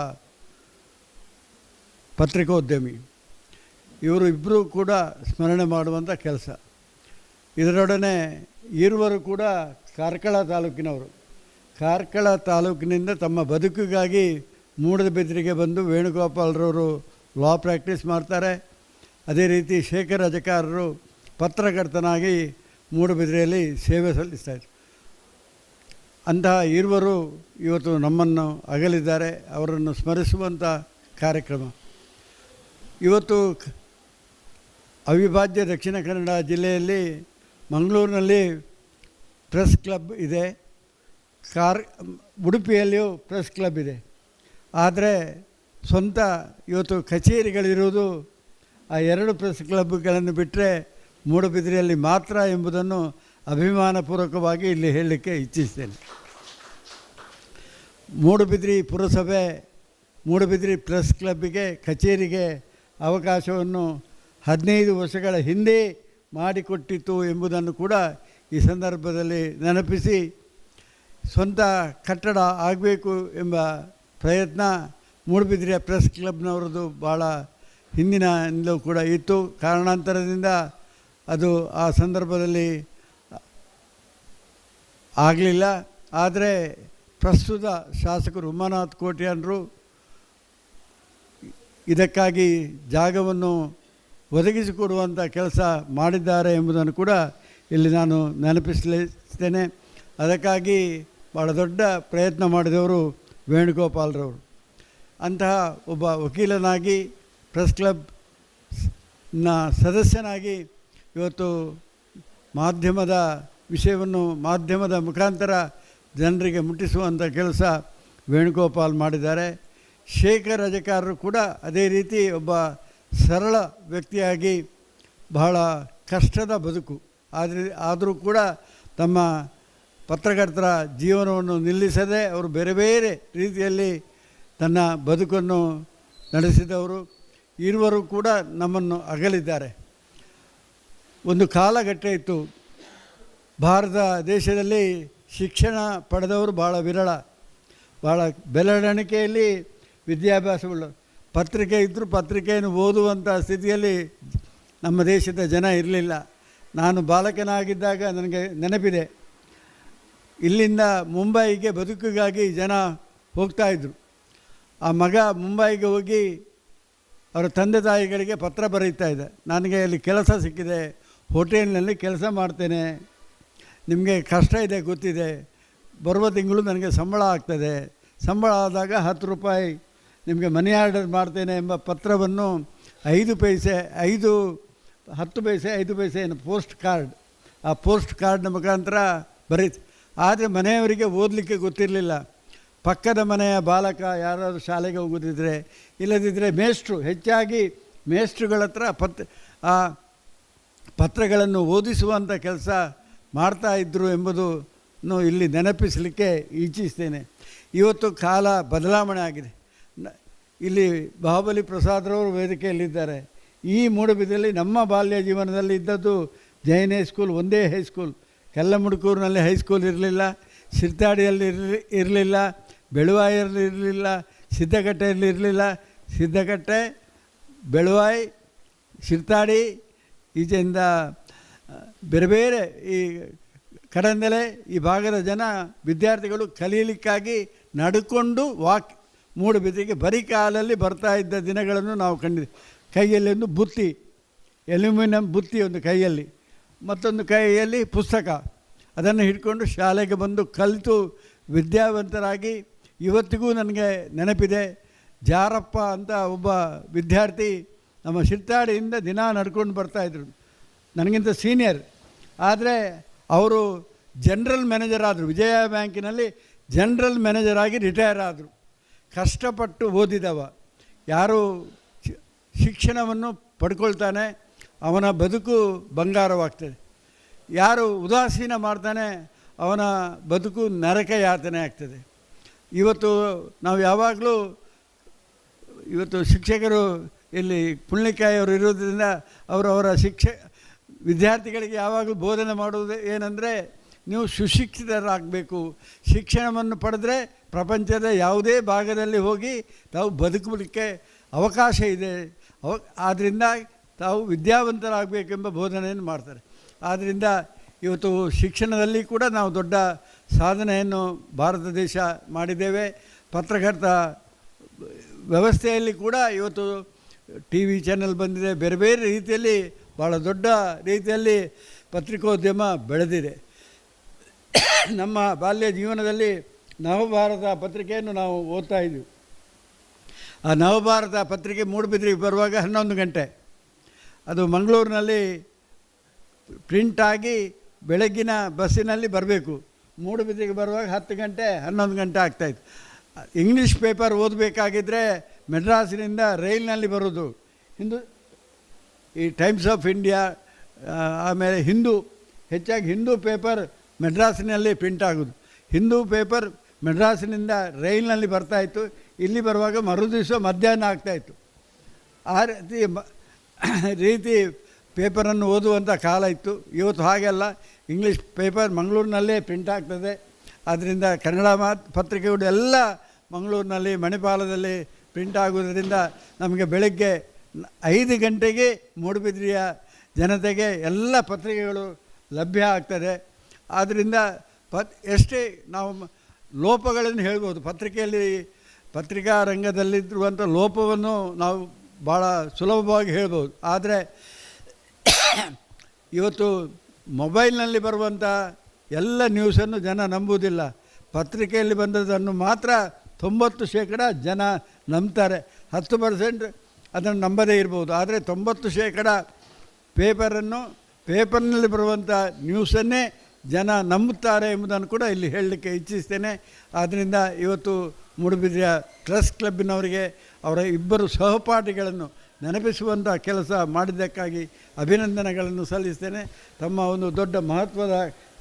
ಪತ್ರಿಕೋದ್ಯಮಿ. ಇವರು ಇಬ್ಬರು ಕೂಡ ಸ್ಮರಣೆ ಮಾಡುವಂಥ ಕೆಲಸ. ಇದರೊಡನೆ ಇರುವರು ಕೂಡ ಕಾರ್ಕಳ ತಾಲೂಕಿನವರು. ಕಾರ್ಕಳ ತಾಲೂಕಿನಿಂದ ತಮ್ಮ ಬದುಕಿಗಾಗಿ ಮೂಡುಬಿದಿರೆಗೆ ಬಂದು ವೇಣುಗೋಪಾಲ್ರವರು ಲಾ ಪ್ರಾಕ್ಟೀಸ್ ಮಾಡ್ತಾರೆ. ಅದೇ ರೀತಿ ಶೇಖರ್ ಅಜಕಾರರು ಪತ್ರಕರ್ತನಾಗಿ ಮೂಡುಬಿದಿರೆಯಲ್ಲಿ ಸೇವೆ ಸಲ್ಲಿಸ್ತಾರೆ. ಅಂತಹ ಇರುವರು ಇವತ್ತು ನಮ್ಮನ್ನು ಅಗಲಿದ್ದಾರೆ. ಅವರನ್ನು ಸ್ಮರಿಸುವಂಥ ಕಾರ್ಯಕ್ರಮ ಇವತ್ತು ಅವಿಭಾಜ್ಯ ದಕ್ಷಿಣ ಕನ್ನಡ ಜಿಲ್ಲೆಯಲ್ಲಿ ಮಂಗಳೂರಿನಲ್ಲಿ ಪ್ರೆಸ್ ಕ್ಲಬ್ ಇದೆ, ಉಡುಪಿಯಲ್ಲಿಯೂ ಪ್ರೆಸ್ ಕ್ಲಬ್ ಇದೆ. ಆದರೆ ಸ್ವಂತ ಇವತ್ತು ಕಚೇರಿಗಳಿರುವುದು ಆ 2 ಪ್ರೆಸ್ ಕ್ಲಬ್ಗಳನ್ನು ಬಿಟ್ಟರೆ ಮೂಡುಬಿದಿರೆಯಲ್ಲಿ ಮಾತ್ರ ಎಂಬುದನ್ನು ಅಭಿಮಾನಪೂರ್ವಕವಾಗಿ ಇಲ್ಲಿ ಹೇಳಲಿಕ್ಕೆ ಇಚ್ಛಿಸ್ತೇನೆ. ಮೂಡುಬಿದಿರೆ ಪುರಸಭೆ ಮೂಡುಬಿದಿರೆ ಪ್ರೆಸ್ ಕ್ಲಬ್ಬಿಗೆ ಕಚೇರಿಗೆ ಅವಕಾಶವನ್ನು 15 ವರ್ಷಗಳ ಹಿಂದೆ ಮಾಡಿಕೊಟ್ಟಿತ್ತು ಎಂಬುದನ್ನು ಕೂಡ ಈ ಸಂದರ್ಭದಲ್ಲಿ ನೆನಪಿಸಿ, ಸ್ವಂತ ಕಟ್ಟಡ ಆಗಬೇಕು ಎಂಬ ಪ್ರಯತ್ನ ಮೂಡುಬಿದಿರೆಯ ಪ್ರೆಸ್ ಕ್ಲಬ್ನವರದ್ದು ಭಾಳ ಹಿಂದಿನಿಂದಲೂ ಕೂಡ ಇತ್ತು. ಕಾರಣಾಂತರದಿಂದ ಅದು ಆ ಸಂದರ್ಭದಲ್ಲಿ ಆಗಲಿಲ್ಲ. ಆದರೆ ಪ್ರಸ್ತುತ ಶಾಸಕರು ಉಮಾನಾಥ್ ಕೋಟ್ಯಾನರು ಇದಕ್ಕಾಗಿ ಜಾಗವನ್ನು ಒದಗಿಸಿಕೊಡುವಂಥ ಕೆಲಸ ಮಾಡಿದ್ದಾರೆ ಎಂಬುದನ್ನು ಕೂಡ ಇಲ್ಲಿ ನಾನು ನೆನಪಿಸಲಿಸ್ತೇನೆ. ಅದಕ್ಕಾಗಿ ಭಾಳ ದೊಡ್ಡ ಪ್ರಯತ್ನ ಮಾಡಿದವರು ವೇಣುಗೋಪಾಲ್ರವರು. ಅಂತಹ ಒಬ್ಬ ವಕೀಲನಾಗಿ ಪ್ರೆಸ್ ಕ್ಲಬ್ನ ಸದಸ್ಯನಾಗಿ ಇವತ್ತು ಮಾಧ್ಯಮದ ವಿಷಯವನ್ನು ಮಾಧ್ಯಮದ ಮುಖಾಂತರ ಜನರಿಗೆ ಮುಟ್ಟಿಸುವಂಥ ಕೆಲಸ ವೇಣುಗೋಪಾಲ್ ಮಾಡಿದ್ದಾರೆ. ಶೇಖರ್ ಅಜಕಾರರು ಕೂಡ ಅದೇ ರೀತಿ ಒಬ್ಬ ಸರಳ ವ್ಯಕ್ತಿಯಾಗಿ ಬಹಳ ಕಷ್ಟದ ಬದುಕು ಆದರೂ ಕೂಡ ತಮ್ಮ ಪತ್ರಕರ್ತರ ಜೀವನವನ್ನು ನಿಲ್ಲಿಸದೆ ಅವರು ಬೇರೆ ಬೇರೆ ರೀತಿಯಲ್ಲಿ ತನ್ನ ಬದುಕನ್ನು ನಡೆಸಿದವರು. ಇರುವರು ಕೂಡ ನಮ್ಮನ್ನು ಅಗಲಿದ್ದಾರೆ. ಒಂದು ಕಾಲಘಟ್ಟ ಇತ್ತು, ಭಾರತ ದೇಶದಲ್ಲಿ ಶಿಕ್ಷಣ ಪಡೆದವರು ಭಾಳ ವಿರಳ, ಭಾಳ ಬೆಳವಣಿಗೆಯಲ್ಲಿ ವಿದ್ಯಾಭ್ಯಾಸವುಳ್ಳ ಪತ್ರಿಕೆ ಇದ್ದರೂ ಪತ್ರಿಕೆಯನ್ನು ಓದುವಂಥ ಸ್ಥಿತಿಯಲ್ಲಿ ನಮ್ಮ ದೇಶದ ಜನ ಇರಲಿಲ್ಲ. ನಾನು ಬಾಲಕನಾಗಿದ್ದಾಗ ನನಗೆ ನೆನಪಿದೆ, ಇಲ್ಲಿಂದ ಮುಂಬೈಗೆ ಬದುಕಿಗಾಗಿ ಜನ ಹೋಗ್ತಾಯಿದ್ರು. ಆ ಮಗ ಮುಂಬೈಗೆ ಹೋಗಿ ಅವರ ತಂದೆ ತಾಯಿಗಳಿಗೆ ಪತ್ರ ಬರೀತಾ ಇದೆ, ನನಗೆ ಇಲ್ಲಿ ಕೆಲಸ ಸಿಕ್ಕಿದೆ, ಹೋಟೆಲ್ನಲ್ಲಿ ಕೆಲಸ ಮಾಡ್ತೇನೆ, ನಿಮಗೆ ಕಷ್ಟ ಇದೆ ಗೊತ್ತಿದೆ, ಬರುವ ತಿಂಗಳು ನನಗೆ ಸಂಬಳ ಆಗ್ತದೆ, ಸಂಬಳ ಆದಾಗ 10 ರೂಪಾಯಿ ನಿಮಗೆ ಮನಿ ಆರ್ಡರ್ ಮಾಡ್ತೇನೆ ಎಂಬ ಪತ್ರವನ್ನು 10 ಪೈಸೆ ಏನು ಪೋಸ್ಟ್ ಕಾರ್ಡ್, ಆ ಪೋಸ್ಟ್ ಕಾರ್ಡ್ನ ಮುಖಾಂತರ ಬರೀತು. ಆದರೆ ಮನೆಯವರಿಗೆ ಓದಲಿಕ್ಕೆ ಗೊತ್ತಿರಲಿಲ್ಲ. ಪಕ್ಕದ ಮನೆಯ ಬಾಲಕ ಯಾರಾದರೂ ಶಾಲೆಗೆ ಹೋಗೋದಿದ್ರೆ, ಇಲ್ಲದಿದ್ದರೆ ಮೇಷ್ಟ್ರು, ಹೆಚ್ಚಾಗಿ ಮೇಷ್ಟ್ರುಗಳ ಹತ್ರ ಆ ಪತ್ರಗಳನ್ನು ಓದಿಸುವಂಥ ಕೆಲಸ ಮಾಡ್ತಾಯಿದ್ರು ಎಂಬುದನ್ನು ಇಲ್ಲಿ ನೆನಪಿಸಲಿಕ್ಕೆ ಇಚ್ಛಿಸ್ತೇನೆ. ಇವತ್ತು ಕಾಲ ಬದಲಾವಣೆ ಆಗಿದೆ. ಇಲ್ಲಿ ಬಾಹುಬಲಿ ಪ್ರಸಾದ್ರವರು ವೇದಿಕೆಯಲ್ಲಿದ್ದಾರೆ. ಈ ಮೂಡುಬಿದಿರೆಯಲ್ಲಿ ನಮ್ಮ ಬಾಲ್ಯ ಜೀವನದಲ್ಲಿ ಇದ್ದದ್ದು ಜೈನ್ ಹೈಸ್ಕೂಲ್, ಒಂದೇ ಹೈಸ್ಕೂಲ್. ಕೆಲ್ಲಮುಡುಕೂರಿನಲ್ಲಿ ಹೈಸ್ಕೂಲ್ ಇರಲಿಲ್ಲ, ಶಿರ್ತಾಡಿಯಲ್ಲಿ ಇರಲಿಲ್ಲ, ಬೆಳುವಾಯಲ್ಲಿ ಇರಲಿಲ್ಲ, ಸಿದ್ದಕಟ್ಟೆಯಲ್ಲಿ ಇರಲಿಲ್ಲ. ಸಿದ್ದಕಟ್ಟೆ, ಬೆಳುವಾಯಿ, ಶಿರ್ತಾಡಿ, ಈಚೆಯಿಂದ ಬೇರೆ ಬೇರೆ ಈ ಕಡಂದಲೆ ಈ ಭಾಗದ ಜನ ವಿದ್ಯಾರ್ಥಿಗಳು ಕಲೀಲಿಕ್ಕಾಗಿ ನಡ್ಕೊಂಡು ಮೂಡುಬಿದಿರೆಗೆ ಬರೀ ಕಾಲಲ್ಲಿ ಬರ್ತಾ ಇದ್ದ ದಿನಗಳನ್ನು ನಾವು ಕಂಡಿದ್ದೀವಿ. ಕೈಯಲ್ಲಿ ಒಂದು ಬುತ್ತಿ, ಅಲ್ಯೂಮಿನಿಯಂ ಬುತ್ತಿ ಒಂದು ಕೈಯಲ್ಲಿ, ಮತ್ತೊಂದು ಕೈಯಲ್ಲಿ ಪುಸ್ತಕ, ಅದನ್ನು ಹಿಡ್ಕೊಂಡು ಶಾಲೆಗೆ ಬಂದು ಕಲಿತು ವಿದ್ಯಾವಂತರಾಗಿ ಇವತ್ತಿಗೂ ನನಗೆ ನೆನಪಿದೆ. ಜಾರಪ್ಪ ಅಂತ ಒಬ್ಬ ವಿದ್ಯಾರ್ಥಿ ನಮ್ಮ ಶಿರ್ತಾಡಿಯಿಂದ ದಿನ ನಡ್ಕೊಂಡು ಬರ್ತಾಯಿದ್ರು, ನನಗಿಂತ ಸೀನಿಯರ್. ಆದರೆ ಅವರು ಜನರಲ್ ಮ್ಯಾನೇಜರ್ ಆದರು, ವಿಜಯ ಬ್ಯಾಂಕಿನಲ್ಲಿ ಜನರಲ್ ಮ್ಯಾನೇಜರ್ ಆಗಿ ರಿಟೈರ್ ಆದರು. ಕಷ್ಟಪಟ್ಟು ಓದಿದವ, ಯಾರು ಶಿಕ್ಷಣವನ್ನು ಪಡ್ಕೊಳ್ತಾನೆ ಅವನ ಬದುಕು ಬಂಗಾರವಾಗ್ತದೆ, ಯಾರು ಉದಾಸೀನ ಮಾಡ್ತಾನೆ ಅವನ ಬದುಕು ನರಕ ಯಾತನೆ ಆಗ್ತದೆ. ಇವತ್ತು ನಾವು ಯಾವಾಗಲೂ ಶಿಕ್ಷಕರು ಇಲ್ಲಿ ಪುಣ್ಯಕಾಯಿಯವರು ಇರೋದ್ರಿಂದ ಅವರವರ ವಿದ್ಯಾರ್ಥಿಗಳಿಗೆ ಯಾವಾಗಲೂ ಬೋಧನೆ ಮಾಡುವುದು ಏನಂದರೆ, ನೀವು ಸುಶಿಕ್ಷಿತರಾಗಬೇಕು, ಶಿಕ್ಷಣವನ್ನು ಪಡೆದರೆ ಪ್ರಪಂಚದ ಯಾವುದೇ ಭಾಗದಲ್ಲಿ ಹೋಗಿ ತಾವು ಬದುಕಲಿಕ್ಕೆ ಅವಕಾಶ ಇದೆ, ಆದ್ದರಿಂದ ತಾವು ವಿದ್ಯಾವಂತರಾಗಬೇಕೆಂಬ ಬೋಧನೆಯನ್ನು ಮಾಡ್ತಾರೆ. ಆದ್ದರಿಂದ ಇವತ್ತು ಶಿಕ್ಷಣದಲ್ಲಿ ಕೂಡ ನಾವು ದೊಡ್ಡ ಸಾಧನೆಯನ್ನು ಭಾರತ ದೇಶ ಮಾಡಿದ್ದೇವೆ. ಪತ್ರಕರ್ತ ವ್ಯವಸ್ಥೆಯಲ್ಲಿ ಕೂಡ ಇವತ್ತು TV ಚಾನೆಲ್ ಬಂದಿದೆ, ಬೇರೆ ಬೇರೆ ರೀತಿಯಲ್ಲಿ ಭಾಳ ದೊಡ್ಡ ರೀತಿಯಲ್ಲಿ ಪತ್ರಿಕೋದ್ಯಮ ಬೆಳೆದಿದೆ. ನಮ್ಮ ಬಾಲ್ಯ ಜೀವನದಲ್ಲಿ ನವಭಾರತ ಪತ್ರಿಕೆಯನ್ನು ನಾವು ಓದ್ತಾ ಇದ್ವಿ. ಆ ನವಭಾರತ ಪತ್ರಿಕೆ ಮೂಡುಬಿದಿರೆಗೆ ಬರುವಾಗ 11 ಗಂಟೆ, ಅದು ಮಂಗಳೂರಿನಲ್ಲಿ ಪ್ರಿಂಟಾಗಿ ಬೆಳಗ್ಗಿನ ಬಸ್ಸಿನಲ್ಲಿ ಬರಬೇಕು. ಮೂಡುಬಿದಿರೆಗೆ ಬರುವಾಗ 10 ಗಂಟೆ 11 ಗಂಟೆ ಆಗ್ತಾಯಿತ್ತು. ಇಂಗ್ಲೀಷ್ ಪೇಪರ್ ಓದಬೇಕಾಗಿದ್ದರೆ ಮೆಡ್ರಾಸಿನಿಂದ ರೈಲ್ನಲ್ಲಿ ಬರೋದು. ಈ ಟೈಮ್ಸ್ ಆಫ್ ಇಂಡಿಯಾ, ಆಮೇಲೆ ಹೆಚ್ಚಾಗಿ ಹಿಂದೂ ಪೇಪರ್ ಮೆಡ್ರಾಸಿನಲ್ಲಿ ಪ್ರಿಂಟ್ ಆಗೋದು. ಹಿಂದೂ ಪೇಪರ್ ಮೆಡ್ರಾಸಿನಿಂದ ರೈಲ್ನಲ್ಲಿ ಬರ್ತಾಯಿತ್ತು, ಇಲ್ಲಿ ಬರುವಾಗ ಮರುದಿವಸ ಮಧ್ಯಾಹ್ನ ಆಗ್ತಾಯಿತ್ತು. ಆ ರೀತಿ ಪೇಪರನ್ನು ಓದುವಂಥ ಕಾಲ ಇತ್ತು. ಇವತ್ತು ಹಾಗೆಲ್ಲ, ಇಂಗ್ಲೀಷ್ ಪೇಪರ್ ಮಂಗಳೂರಿನಲ್ಲೇ ಪ್ರಿಂಟ್ ಆಗ್ತದೆ. ಆದ್ದರಿಂದ ಕನ್ನಡ ಪತ್ರಿಕೆಗಳು ಎಲ್ಲ ಮಂಗಳೂರಿನಲ್ಲಿ ಮಣಿಪಾಲದಲ್ಲಿ ಪ್ರಿಂಟ್ ಆಗೋದ್ರಿಂದ ನಮಗೆ ಬೆಳಗ್ಗೆ 5 ಗಂಟೆಗೆ ಮೂಡುಬಿದಿರೆಯ ಜನತೆಗೆ ಎಲ್ಲ ಪತ್ರಿಕೆಗಳು ಲಭ್ಯ ಆಗ್ತದೆ. ಆದ್ದರಿಂದ ಎಷ್ಟೇ ನಾವು ಲೋಪಗಳನ್ನು ಹೇಳ್ಬೋದು, ಪತ್ರಿಕಾ ರಂಗದಲ್ಲಿರುವಂಥ ಲೋಪವನ್ನು ನಾವು ಭಾಳ ಸುಲಭವಾಗಿ ಹೇಳ್ಬೋದು. ಆದರೆ ಇವತ್ತು ಮೊಬೈಲ್ನಲ್ಲಿ ಬರುವಂಥ ಎಲ್ಲ ನ್ಯೂಸನ್ನು ಜನ ನಂಬುವುದಿಲ್ಲ. ಪತ್ರಿಕೆಯಲ್ಲಿ ಬಂದದನ್ನು ಮಾತ್ರ 90% ಜನ ನಂಬ್ತಾರೆ. 10% ಅದನ್ನು ನಂಬದೇ ಇರ್ಬೋದು. ಆದರೆ 90% ಪೇಪರ್ನಲ್ಲಿ ಬರುವಂಥ ನ್ಯೂಸನ್ನೇ ಜನ ನಂಬುತ್ತಾರೆ ಎಂಬುದನ್ನು ಕೂಡ ಇಲ್ಲಿ ಹೇಳಲಿಕ್ಕೆ ಇಚ್ಛಿಸ್ತೇನೆ. ಆದ್ದರಿಂದ ಇವತ್ತು ಮೂಡುಬಿದಿರೆಯ ಪ್ರೆಸ್ ಕ್ಲಬ್ಬಿನವರಿಗೆ ಅವರ 2 ಸಹಪಾಠಿಗಳನ್ನು ನೆನಪಿಸುವಂಥ ಕೆಲಸ ಮಾಡಿದ್ದಕ್ಕಾಗಿ ಅಭಿನಂದನೆಗಳನ್ನು ಸಲ್ಲಿಸ್ತೇನೆ. ತಮ್ಮ ಒಂದು ದೊಡ್ಡ ಮಹತ್ವದ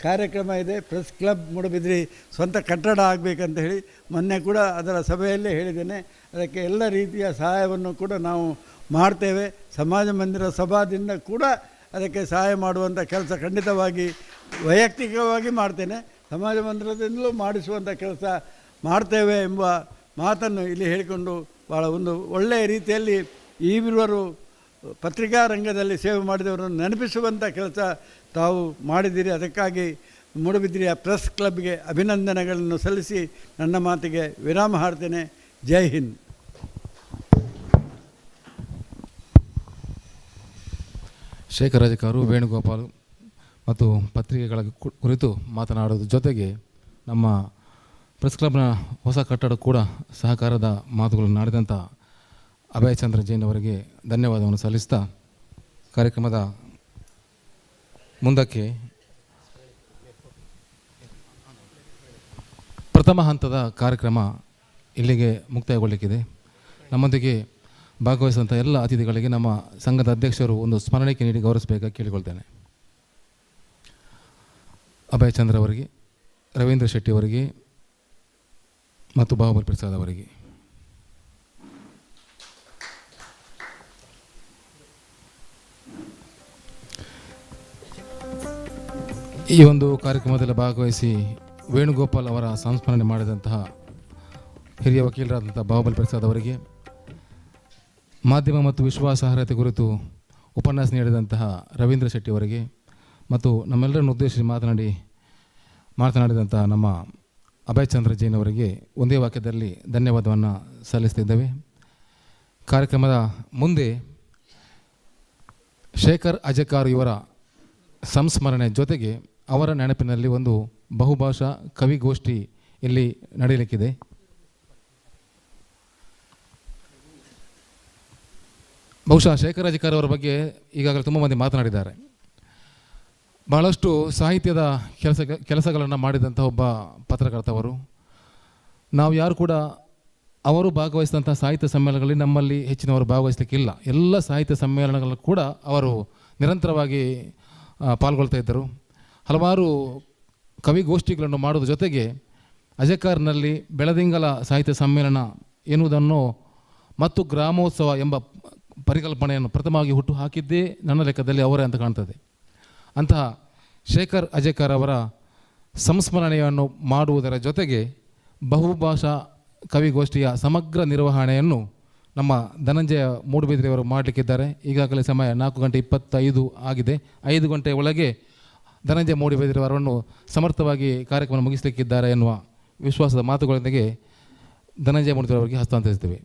ಕಾರ್ಯಕ್ರಮ ಇದೆ, ಪ್ರೆಸ್ ಕ್ಲಬ್ ಮೂಡುಬಿದಿರೆ ಸ್ವಂತ ಕಟ್ಟಡ ಆಗಬೇಕಂತ ಹೇಳಿ ಮೊನ್ನೆ ಕೂಡ ಅದರ ಸಭೆಯಲ್ಲೇ ಹೇಳಿದ್ದೇನೆ. ಅದಕ್ಕೆ ಎಲ್ಲ ರೀತಿಯ ಸಹಾಯವನ್ನು ಕೂಡ ನಾವು ಮಾಡ್ತೇವೆ. ಸಮಾಜ ಮಂದಿರ ಸಭಾದಿಂದ ಕೂಡ ಅದಕ್ಕೆ ಸಹಾಯ ಮಾಡುವಂಥ ಕೆಲಸ ಖಂಡಿತವಾಗಿ ವೈಯಕ್ತಿಕವಾಗಿ ಮಾಡ್ತೇನೆ, ಸಮಾಜ ಮಂದಿರದಿಂದಲೂ ಮಾಡಿಸುವಂಥ ಕೆಲಸ ಮಾಡ್ತೇವೆ ಎಂಬ ಮಾತನ್ನು ಇಲ್ಲಿ ಹೇಳಿಕೊಂಡು ಭಾಳ ಒಂದು ಒಳ್ಳೆಯ ರೀತಿಯಲ್ಲಿ ಈವರು ಪತ್ರಿಕಾ ರಂಗದಲ್ಲಿ ಸೇವೆ ಮಾಡಿದವರನ್ನು ನೆನಪಿಸುವಂಥ ಕೆಲಸ ತಾವು ಮಾಡಿದ್ದೀರಿ. ಅದಕ್ಕಾಗಿ ಮೂಡುಬಿದಿರೆಯ ಪ್ರೆಸ್ ಕ್ಲಬ್ಗೆ ಅಭಿನಂದನೆಗಳನ್ನು ಸಲ್ಲಿಸಿ ನನ್ನ ಮಾತಿಗೆ ವಿರಾಮ ಹಾಡ್ತೇನೆ. ಜೈ ಹಿಂದ್. ಶೇಖರ್ ರಜಕಾರು, ವೇಣುಗೋಪಾಲ್ ಮತ್ತು ಪತ್ರಿಕೆಗಳ ಕುರಿತು ಮಾತನಾಡೋದ್ರ ಜೊತೆಗೆ ನಮ್ಮ ಪ್ರೆಸ್ ಕ್ಲಬ್ನ ಹೊಸ ಕಟ್ಟಡ ಕೂಡ ಸಹಕಾರದ ಮಾತುಗಳನ್ನು ಆಡಿದಂಥ ಅಭಯ್ ಚಂದ್ರ ಜೈನ್ ಅವರಿಗೆ ಧನ್ಯವಾದವನ್ನು ಸಲ್ಲಿಸ್ತಾ ಕಾರ್ಯಕ್ರಮದ ಮುಂದಕ್ಕೆ ಪ್ರಥಮ ಹಂತದ ಕಾರ್ಯಕ್ರಮ ಇಲ್ಲಿಗೆ ಮುಕ್ತಾಯಗೊಳ್ಳಲಿಕ್ಕಿದೆ. ನಮ್ಮೊಂದಿಗೆ ಭಾಗವಹಿಸಿದಂಥ ಎಲ್ಲ ಅತಿಥಿಗಳಿಗೆ ನಮ್ಮ ಸಂಘದ ಅಧ್ಯಕ್ಷರು ಒಂದು ಸ್ಮರಣೆಗೆ ನೀಡಿ ಗೌರವಿಸಬೇಕಾಗಿ ಕೇಳಿಕೊಳ್ತೇನೆ. ಅಭಯ್ ಚಂದ್ರ ಅವರಿಗೆ, ರವೀಂದ್ರ ಶೆಟ್ಟಿ ಅವರಿಗೆ ಮತ್ತು ಬಾಹುಬಲಿ ಪ್ರಸಾದ್ ಅವರಿಗೆ. ಈ ಒಂದು ಕಾರ್ಯಕ್ರಮದಲ್ಲಿ ಭಾಗವಹಿಸಿ ವೇಣುಗೋಪಾಲ್ ಅವರ ಸಂಸ್ಮರಣೆ ಮಾಡಿದಂತಹ ಹಿರಿಯ ವಕೀಲರಾದಂಥ ಬಾಹುಬಲಿ ಪ್ರಸಾದ್ ಅವರಿಗೆ, ಮಾಧ್ಯಮ ಮತ್ತು ವಿಶ್ವಾಸಾರ್ಹತೆ ಕುರಿತು ಉಪನ್ಯಾಸ ನೀಡಿದಂತಹ ರವೀಂದ್ರ ಶೆಟ್ಟಿ ಅವರಿಗೆ ಮತ್ತು ನಮ್ಮೆಲ್ಲರನ್ನು ಉದ್ದೇಶಿಸಿ ಮಾತನಾಡಿದಂಥ ನಮ್ಮ ಅಭಯ್ ಚಂದ್ರ ಜೈನ್ ಅವರಿಗೆ ಒಂದೇ ವಾಕ್ಯದಲ್ಲಿ ಧನ್ಯವಾದವನ್ನು ಸಲ್ಲಿಸ್ತಿದ್ದೇವೆ. ಕಾರ್ಯಕ್ರಮದ ಮುಂದೆ ಶೇಖರ್ ಅಜಕಾರ್ ಇವರ ಸಂಸ್ಮರಣೆ ಜೊತೆಗೆ ಅವರ ನೆನಪಿನಲ್ಲಿ ಒಂದು ಬಹುಭಾಷಾ ಕವಿಗೋಷ್ಠಿ ಇಲ್ಲಿ ನಡೆಯಲಿಕ್ಕಿದೆ. ಬಹುಶಃ ಶೇಖರ್ ಅಜಕಾರ್ ಅವರ ಬಗ್ಗೆ ಈಗಾಗಲೇ ತುಂಬ ಮಂದಿ ಮಾತನಾಡಿದ್ದಾರೆ. ಬಹಳಷ್ಟು ಸಾಹಿತ್ಯದ ಕೆಲಸಗಳನ್ನು ಮಾಡಿದಂಥ ಒಬ್ಬ ಪತ್ರಕರ್ತವರು. ನಾವು ಯಾರು ಕೂಡ ಅವರು ಭಾಗವಹಿಸಿದಂಥ ಸಾಹಿತ್ಯ ಸಮ್ಮೇಳನಗಳಲ್ಲಿ ನಮ್ಮಲ್ಲಿ ಹೆಚ್ಚಿನವರು ಭಾಗವಹಿಸಲಿಕ್ಕಿಲ್ಲ. ಎಲ್ಲ ಸಾಹಿತ್ಯ ಸಮ್ಮೇಳನಗಳು ಕೂಡ ಅವರು ನಿರಂತರವಾಗಿ ಪಾಲ್ಗೊಳ್ತಾ ಇದ್ದರು. ಹಲವಾರು ಕವಿಗೋಷ್ಠಿಗಳನ್ನು ಮಾಡೋದ್ರ ಜೊತೆಗೆ ಅಜಕಾರ್ನಲ್ಲಿ ಬೆಳದಿಂಗಲ ಸಾಹಿತ್ಯ ಸಮ್ಮೇಳನ ಎನ್ನುವುದನ್ನು ಮತ್ತು ಗ್ರಾಮೋತ್ಸವ ಎಂಬ ಪರಿಕಲ್ಪನೆಯನ್ನು ಪ್ರಥಮವಾಗಿ ಹುಟ್ಟು ಹಾಕಿದ್ದೇ ನನ್ನ ಲೆಕ್ಕದಲ್ಲಿ ಅವರೇ ಅಂತ ಕಾಣ್ತದೆ. ಅಂತಹ ಶೇಖರ್ ಅಜಕಾರ್ ಅವರ ಸಂಸ್ಮರಣೆಯನ್ನು ಮಾಡುವುದರ ಜೊತೆಗೆ ಬಹುಭಾಷಾ ಕವಿಗೋಷ್ಠಿಯ ಸಮಗ್ರ ನಿರ್ವಹಣೆಯನ್ನು ನಮ್ಮ ಧನಂಜಯ ಮೂಡುಬಿದ್ರೆಯವರು ಮಾಡಲಿಕ್ಕಿದ್ದಾರೆ. ಈಗಾಗಲೇ ಸಮಯ 4:25 ಆಗಿದೆ. 5 ಗಂಟೆಯ ಒಳಗೆ ಧನಂಜಯ ಮೂಡುಬಿದ್ರೆಯವರನ್ನು ಸಮರ್ಥವಾಗಿ ಕಾರ್ಯಕ್ರಮ ಮುಗಿಸಲಿಕ್ಕಿದ್ದಾರೆ ಎನ್ನುವ ವಿಶ್ವಾಸದ ಮಾತುಗಳೊಂದಿಗೆ ಧನಂಜಯ ಮೂಡುಬಿದ್ರೆಯವರಿಗೆ ಹಸ್ತಾಂತರಿಸ್ತೇವೆ.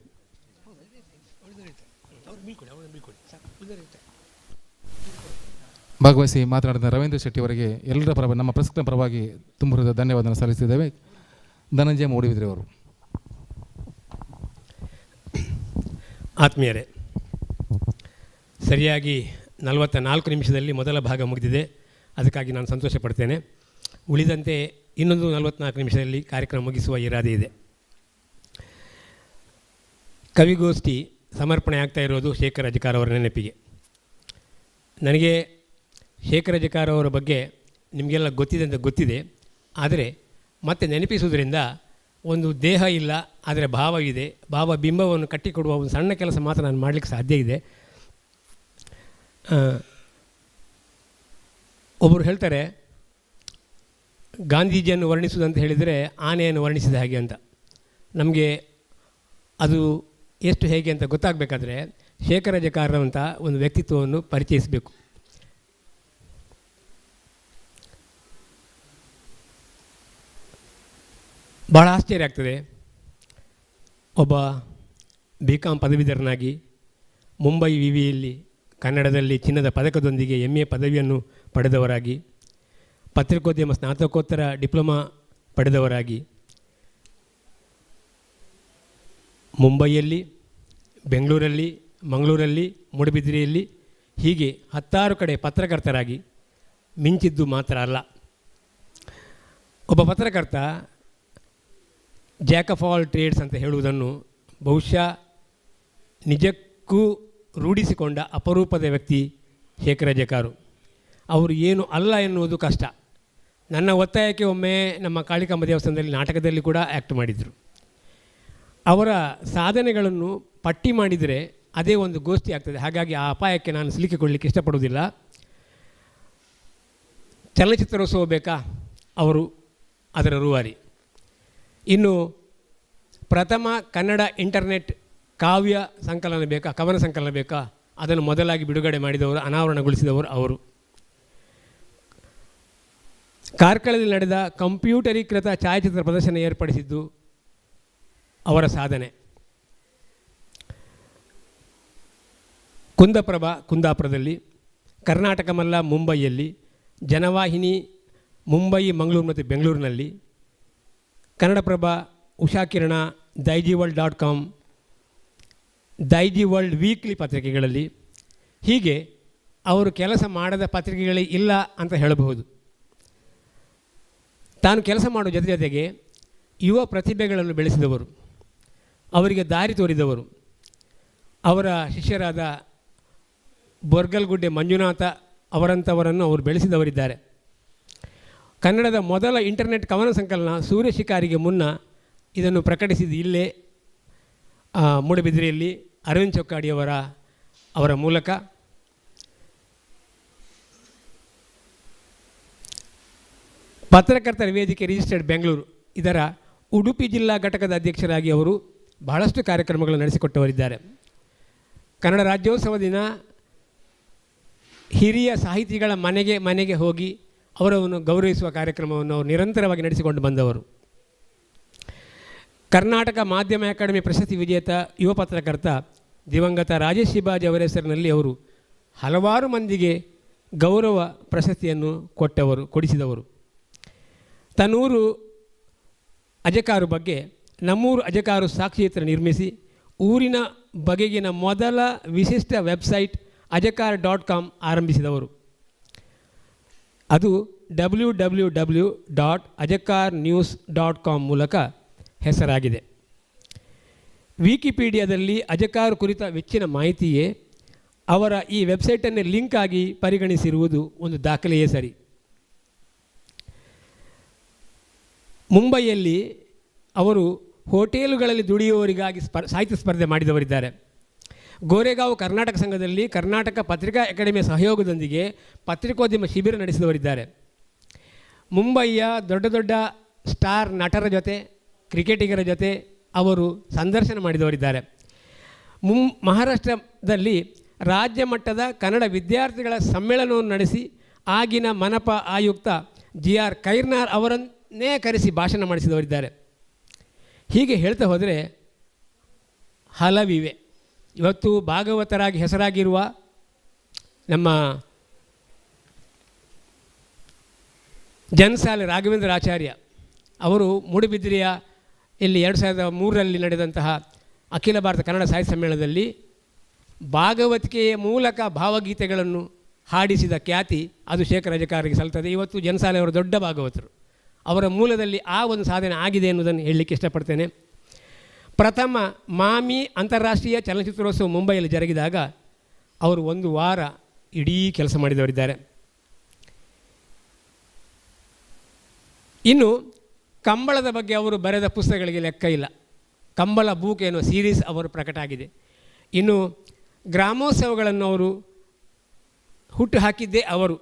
ಭಾಗವಹಿಸಿ ಮಾತನಾಡಿದ ರವೀಂದ್ರ ಶೆಟ್ಟಿ ಅವರಿಗೆ ಎಲ್ಲರ ಪರವಾಗಿ ನಮ್ಮ ಪ್ರೆಸ್ ಕ್ಲಬ್ ಪರವಾಗಿ ತುಂಬ ಹೃದಯ ಧನ್ಯವಾದ ಸಲ್ಲಿಸಿದ್ದೇವೆ. ಧನಂಜಯ ಮೂಡುಬಿದ್ರೆಯವರು. ಆತ್ಮೀಯರೇ, ಸರಿಯಾಗಿ 44 ನಿಮಿಷದಲ್ಲಿ ಮೊದಲ ಭಾಗ ಮುಗಿದಿದೆ. ಅದಕ್ಕಾಗಿ ನಾನು ಸಂತೋಷ ಪಡ್ತೇನೆ. ಉಳಿದಂತೆ ಇನ್ನೊಂದು 44 ನಿಮಿಷದಲ್ಲಿ ಕಾರ್ಯಕ್ರಮ ಮುಗಿಸುವ ಇರಾದೆ ಇದೆ. ಕವಿಗೋಷ್ಠಿ ಸಮರ್ಪಣೆ ಆಗ್ತಾ ಇರೋದು ಶೇಖರ್ ಅಜಕಾರ್ ಅವರ ನೆನಪಿಗೆ. ನನಗೆ ಶೇಖರ್ ಅಜಕಾರ್ ಅವರ ಬಗ್ಗೆ ನಿಮಗೆಲ್ಲ ಗೊತ್ತಿದೆ ಅಂತ ಗೊತ್ತಿದೆ. ಆದರೆ ಮತ್ತೆ ನೆನಪಿಸುವುದರಿಂದ ಒಂದು ದೇಹ ಇಲ್ಲ, ಆದರೆ ಭಾವವಿದೆ. ಭಾವ ಬಿಂಬವನ್ನು ಕಟ್ಟಿಕೊಡುವ ಒಂದು ಸಣ್ಣ ಕೆಲಸ ಮಾತ್ರ ನಾನು ಮಾಡಲಿಕ್ಕೆ ಸಾಧ್ಯ ಇದೆ. ಒಬ್ಬರು ಹೇಳ್ತಾರೆ, ಗಾಂಧೀಜಿಯನ್ನು ವರ್ಣಿಸುವುದಂತ ಹೇಳಿದರೆ ಆನೆಯನ್ನು ವರ್ಣಿಸಿದ ಹಾಗೆ ಅಂತ. ನಮಗೆ ಅದು ಎಷ್ಟು ಹೇಗೆ ಅಂತ ಗೊತ್ತಾಗಬೇಕಾದ್ರೆ ಶೇಖರ್ ಅಜಕಾರ್ ಅಂತ ಒಂದು ವ್ಯಕ್ತಿತ್ವವನ್ನು ಪರಿಚಯಿಸಬೇಕು. ಬಹಳ ಆಶ್ಚರ್ಯ ಆಗ್ತದೆ. ಒಬ್ಬ BCom ಪದವೀಧರನಾಗಿ ಮುಂಬೈ ವಿವಿಯಲ್ಲಿ ಕನ್ನಡದಲ್ಲಿ ಚಿನ್ನದ ಪದಕದೊಂದಿಗೆ MA ಪದವಿಯನ್ನು ಪಡೆದವರಾಗಿ, ಪತ್ರಿಕೋದ್ಯಮ ಸ್ನಾತಕೋತ್ತರ ಡಿಪ್ಲೊಮಾ ಪಡೆದವರಾಗಿ, ಮುಂಬೈಯಲ್ಲಿ, ಬೆಂಗಳೂರಲ್ಲಿ, ಮಂಗಳೂರಲ್ಲಿ, ಮೂಡುಬಿದಿರೆಯಲ್ಲಿ ಹೀಗೆ 10 ಕಡೆ ಪತ್ರಕರ್ತರಾಗಿ ಮಿಂಚಿದ್ದು ಮಾತ್ರ ಅಲ್ಲ. ಒಬ್ಬ ಪತ್ರಕರ್ತ ಜಾಕ್ ಆಫ್ ಆಲ್ ಟ್ರೇಡ್ಸ್ ಅಂತ ಹೇಳುವುದನ್ನು ಬಹುಶಃ ನಿಜಕ್ಕೂ ರೂಢಿಸಿಕೊಂಡ ಅಪರೂಪದ ವ್ಯಕ್ತಿ ಶೇಖರ್ ಅಜಕಾರು. ಅವರು ಏನು ಅಲ್ಲ ಎನ್ನುವುದು ಕಷ್ಟ. ನನ್ನ ಒತ್ತಾಯಕ್ಕೆ ಒಮ್ಮೆ ನಮ್ಮ ಕಾಳಿಕಾಂಬ ದೇವಸ್ಥಾನದಲ್ಲಿ ನಾಟಕದಲ್ಲಿ ಕೂಡ ಆ್ಯಕ್ಟ್ ಮಾಡಿದರು. ಅವರ ಸಾಧನೆಗಳನ್ನು ಪಟ್ಟಿ ಮಾಡಿದರೆ ಅದೇ ಒಂದು ಗೋಷ್ಠಿ ಆಗ್ತದೆ. ಹಾಗಾಗಿ ಆ ಅಪಾಯಕ್ಕೆ ನಾನು ಸಿಲುಕಿಕೊಳ್ಳಲಿಕ್ಕೆ ಇಷ್ಟಪಡುವುದಿಲ್ಲ. ಚಲನಚಿತ್ರೋತ್ಸವ ಬೇಕಾ, ಅವರು ಅದರ ರೂವಾರಿ. ಇನ್ನು ಪ್ರಥಮ ಕನ್ನಡ ಇಂಟರ್ನೆಟ್ ಕಾವ್ಯ ಸಂಕಲನ ಬೇಕಾ, ಕವನ ಸಂಕಲನ ಬೇಕಾ, ಅದನ್ನು ಮೊದಲಾಗಿ ಬಿಡುಗಡೆ ಮಾಡಿದವರು, ಅನಾವರಣಗೊಳಿಸಿದವರು ಅವರು. ಕಾರ್ಕಳದಲ್ಲಿ ನಡೆದ ಕಂಪ್ಯೂಟರೀಕೃತ ಛಾಯಾಚಿತ್ರ ಪ್ರದರ್ಶನ ಏರ್ಪಡಿಸಿದ್ದು ಅವರ ಸಾಧನೆ. ಕುಂದಾಪುರದಲ್ಲಿ ಕರ್ನಾಟಕ ಮಲ್ಲ ಮುಂಬೈಯಲ್ಲಿ, ಜನವಾಹಿನಿ ಮುಂಬೈ, ಮಂಗಳೂರು ಮತ್ತು ಬೆಂಗಳೂರಿನಲ್ಲಿ, Kannadaprabha, Ushakirana, daijiworld.com, Daiji world weekly ಪತ್ರಿಕೆಗಳಲ್ಲಿ, ಹೀಗೆ ಅವರು ಕೆಲಸ ಮಾಡದ ಪತ್ರಿಕೆಗಳೇ ಇಲ್ಲ ಅಂತ ಹೇಳಬಹುದು. ತಾನು ಕೆಲಸ ಮಾಡುವ ಜೊತೆಗೆ ಯುವ ಪ್ರತಿಭೆಗಳನ್ನು ಬೆಳೆಸಿದವರು, ಅವರಿಗೆ ದಾರಿ ತೋರಿದವರು, ಅವರ ಶಿಷ್ಯರಾದ ಬೋರ್ಗಲ್ಗುಡ್ಡೆ ಮಂಜುನಾಥ ಅವರಂಥವರನ್ನು ಅವರು ಬೆಳೆಸಿದವರಿದ್ದಾರೆ. ಕನ್ನಡದ ಮೊದಲ ಇಂಟರ್ನೆಟ್ ಕವನ ಸಂಕಲನ ಸೂರ್ಯ ಶಿಕಾರಿಗೆ ಮುನ್ನ ಇದನ್ನು ಪ್ರಕಟಿಸಿದ ಇಲ್ಲೇ ಮೂಡಬಿದಿರೆಯಲ್ಲಿ ಅರವಿಂದ್ ಚೊಕ್ಕಾಡಿಯವರ ಮೂಲಕ. ಪತ್ರಕರ್ತರ ವೇದಿಕೆ ರಿಜಿಸ್ಟರ್ಡ್ ಬೆಂಗಳೂರು ಇದರ ಉಡುಪಿ ಜಿಲ್ಲಾ ಘಟಕದ ಅಧ್ಯಕ್ಷರಾಗಿ ಅವರು ಬಹಳಷ್ಟು ಕಾರ್ಯಕ್ರಮಗಳನ್ನು ನಡೆಸಿಕೊಟ್ಟವರಿದ್ದಾರೆ. ಕನ್ನಡ ರಾಜ್ಯೋತ್ಸವ ದಿನ ಹಿರಿಯ ಸಾಹಿತಿಗಳ ಮನೆಗೆ ಹೋಗಿ ಅವರನ್ನು ಗೌರವಿಸುವ ಕಾರ್ಯಕ್ರಮವನ್ನು ಅವರು ನಿರಂತರವಾಗಿ ನಡೆಸಿಕೊಂಡು ಬಂದವರು. ಕರ್ನಾಟಕ ಮಾಧ್ಯಮ ಅಕಾಡೆಮಿ ಪ್ರಶಸ್ತಿ ವಿಜೇತ ಯುವ ಪತ್ರಕರ್ತ ದಿವಂಗತ ರಾಜೇಶ್ ಶಿಬಾಜಿ ಅವರ ಹೆಸರಿನಲ್ಲಿ ಅವರು ಹಲವಾರು ಮಂದಿಗೆ ಗೌರವ ಪ್ರಶಸ್ತಿಯನ್ನು ಕೊಡಿಸಿದವರು. ತನ್ನೂರು ಅಜಕಾರು ಬಗ್ಗೆ ನಮ್ಮೂರು ಅಜಕಾರು ಸಾಕ್ಷಿಚಿತ್ರ ನಿರ್ಮಿಸಿ ಊರಿನ ಬಗೆಗಿನ ಮೊದಲ ವಿಶಿಷ್ಟ ವೆಬ್ಸೈಟ್ ಅಜಕಾರ್.com ಆರಂಭಿಸಿದವರು. ಅದು www.ajakarnews.com ಮೂಲಕ ಹೆಸರಾಗಿದೆ. ವಿಕಿಪೀಡಿಯಾದಲ್ಲಿ ಅಜಕಾರ್ ಕುರಿತ ಹೆಚ್ಚಿನ ಮಾಹಿತಿಯೇ ಅವರ ಈ ವೆಬ್ಸೈಟನ್ನೇ ಲಿಂಕ್ ಆಗಿ ಪರಿಗಣಿಸಿರುವುದು ಒಂದು ದಾಖಲೆಯೇ ಸರಿ. ಮುಂಬೈಯಲ್ಲಿ ಅವರು ಹೋಟೆಲುಗಳಲ್ಲಿ ದುಡಿಯುವವರಿಗಾಗಿ ಸಾಹಿತ್ಯ ಸ್ಪರ್ಧೆ ಮಾಡಿದವರಿದ್ದಾರೆ. ಗೋರೆಗಾಂವ್ ಕರ್ನಾಟಕ ಸಂಘದಲ್ಲಿ ಕರ್ನಾಟಕ ಪತ್ರಿಕಾ ಅಕಾಡೆಮಿಯ ಸಹಯೋಗದೊಂದಿಗೆ ಪತ್ರಿಕೋದ್ಯಮ ಶಿಬಿರ ನಡೆಸಿದವರಿದ್ದಾರೆ. ಮುಂಬಯಿಯ ದೊಡ್ಡ ದೊಡ್ಡ ಸ್ಟಾರ್ ನಟರ ಜೊತೆ, ಕ್ರಿಕೆಟಿಗರ ಜೊತೆ ಅವರು ಸಂದರ್ಶನ ಮಾಡಿದವರಿದ್ದಾರೆ. ಮಹಾರಾಷ್ಟ್ರದಲ್ಲಿ ರಾಜ್ಯ ಮಟ್ಟದ ಕನ್ನಡ ವಿದ್ಯಾರ್ಥಿಗಳ ಸಮ್ಮೇಳನವನ್ನು ನಡೆಸಿ ಆಗಿನ ಮನಪ ಆಯುಕ್ತ GR ಕೈರ್ನಾರ್ ಅವರನ್ನೇ ಕರೆಸಿ ಭಾಷಣ ಮಾಡಿಸಿದವರಿದ್ದಾರೆ. ಹೀಗೆ ಹೇಳ್ತಾ ಹೋದರೆ ಹಲವಿವೆ. ಇವತ್ತು ಭಾಗವತರಾಗಿ ಹೆಸರಾಗಿರುವ ನಮ್ಮ ಜನಸಾಲೆ ರಾಘವೇಂದ್ರ ಆಚಾರ್ಯ ಅವರು ಮೂಡುಬಿದಿರೆಯ ಇಲ್ಲಿ 2003ರಲ್ಲಿ ನಡೆದಂತಹ ಅಖಿಲ ಭಾರತ ಕನ್ನಡ ಸಾಹಿತ್ಯ ಸಮ್ಮೇಳನದಲ್ಲಿ ಭಾಗವತಿಕೆಯ ಮೂಲಕ ಭಾವಗೀತೆಗಳನ್ನು ಹಾಡಿಸಿದ ಖ್ಯಾತಿ ಅದು ಶೇಖರ್ ಅಜಕಾರಿಗೆ ಸಲ್ತದೆ. ಇವತ್ತು ಜನಸಾಲೆಯವರು ದೊಡ್ಡ ಭಾಗವತರು. ಅವರ ಮೂಲದಲ್ಲಿ ಆ ಒಂದು ಸಾಧನೆ ಆಗಿದೆ ಎನ್ನುವುದನ್ನು ಹೇಳಲಿಕ್ಕೆ ಇಷ್ಟಪಡ್ತೇನೆ. ಪ್ರಥಮ ಮಾಮಿ ಅಂತಾರಾಷ್ಟ್ರೀಯ ಚಲನಚಿತ್ರೋತ್ಸವ ಮುಂಬೈಯಲ್ಲಿ ಜರುಗಿದಾಗ ಅವರು 1 ವಾರ ಇಡೀ ಕೆಲಸ ಮಾಡಿದವರಿದ್ದಾರೆ. ಇನ್ನು ಕಂಬಳದ ಬಗ್ಗೆ ಅವರು ಬರೆದ ಪುಸ್ತಕಗಳಿಗೆ ಲೆಕ್ಕ ಇಲ್ಲ. ಕಂಬಳ ಬೂಕ್ ಎನ್ನುವ ಸೀರೀಸ್ ಅವರು ಪ್ರಕಟ ಆಗಿದೆ. ಇನ್ನು ಗ್ರಾಮೋತ್ಸವಗಳನ್ನು ಅವರು ಹುಟ್ಟು ಹಾಕಿದ್ದೇ ಅವರು.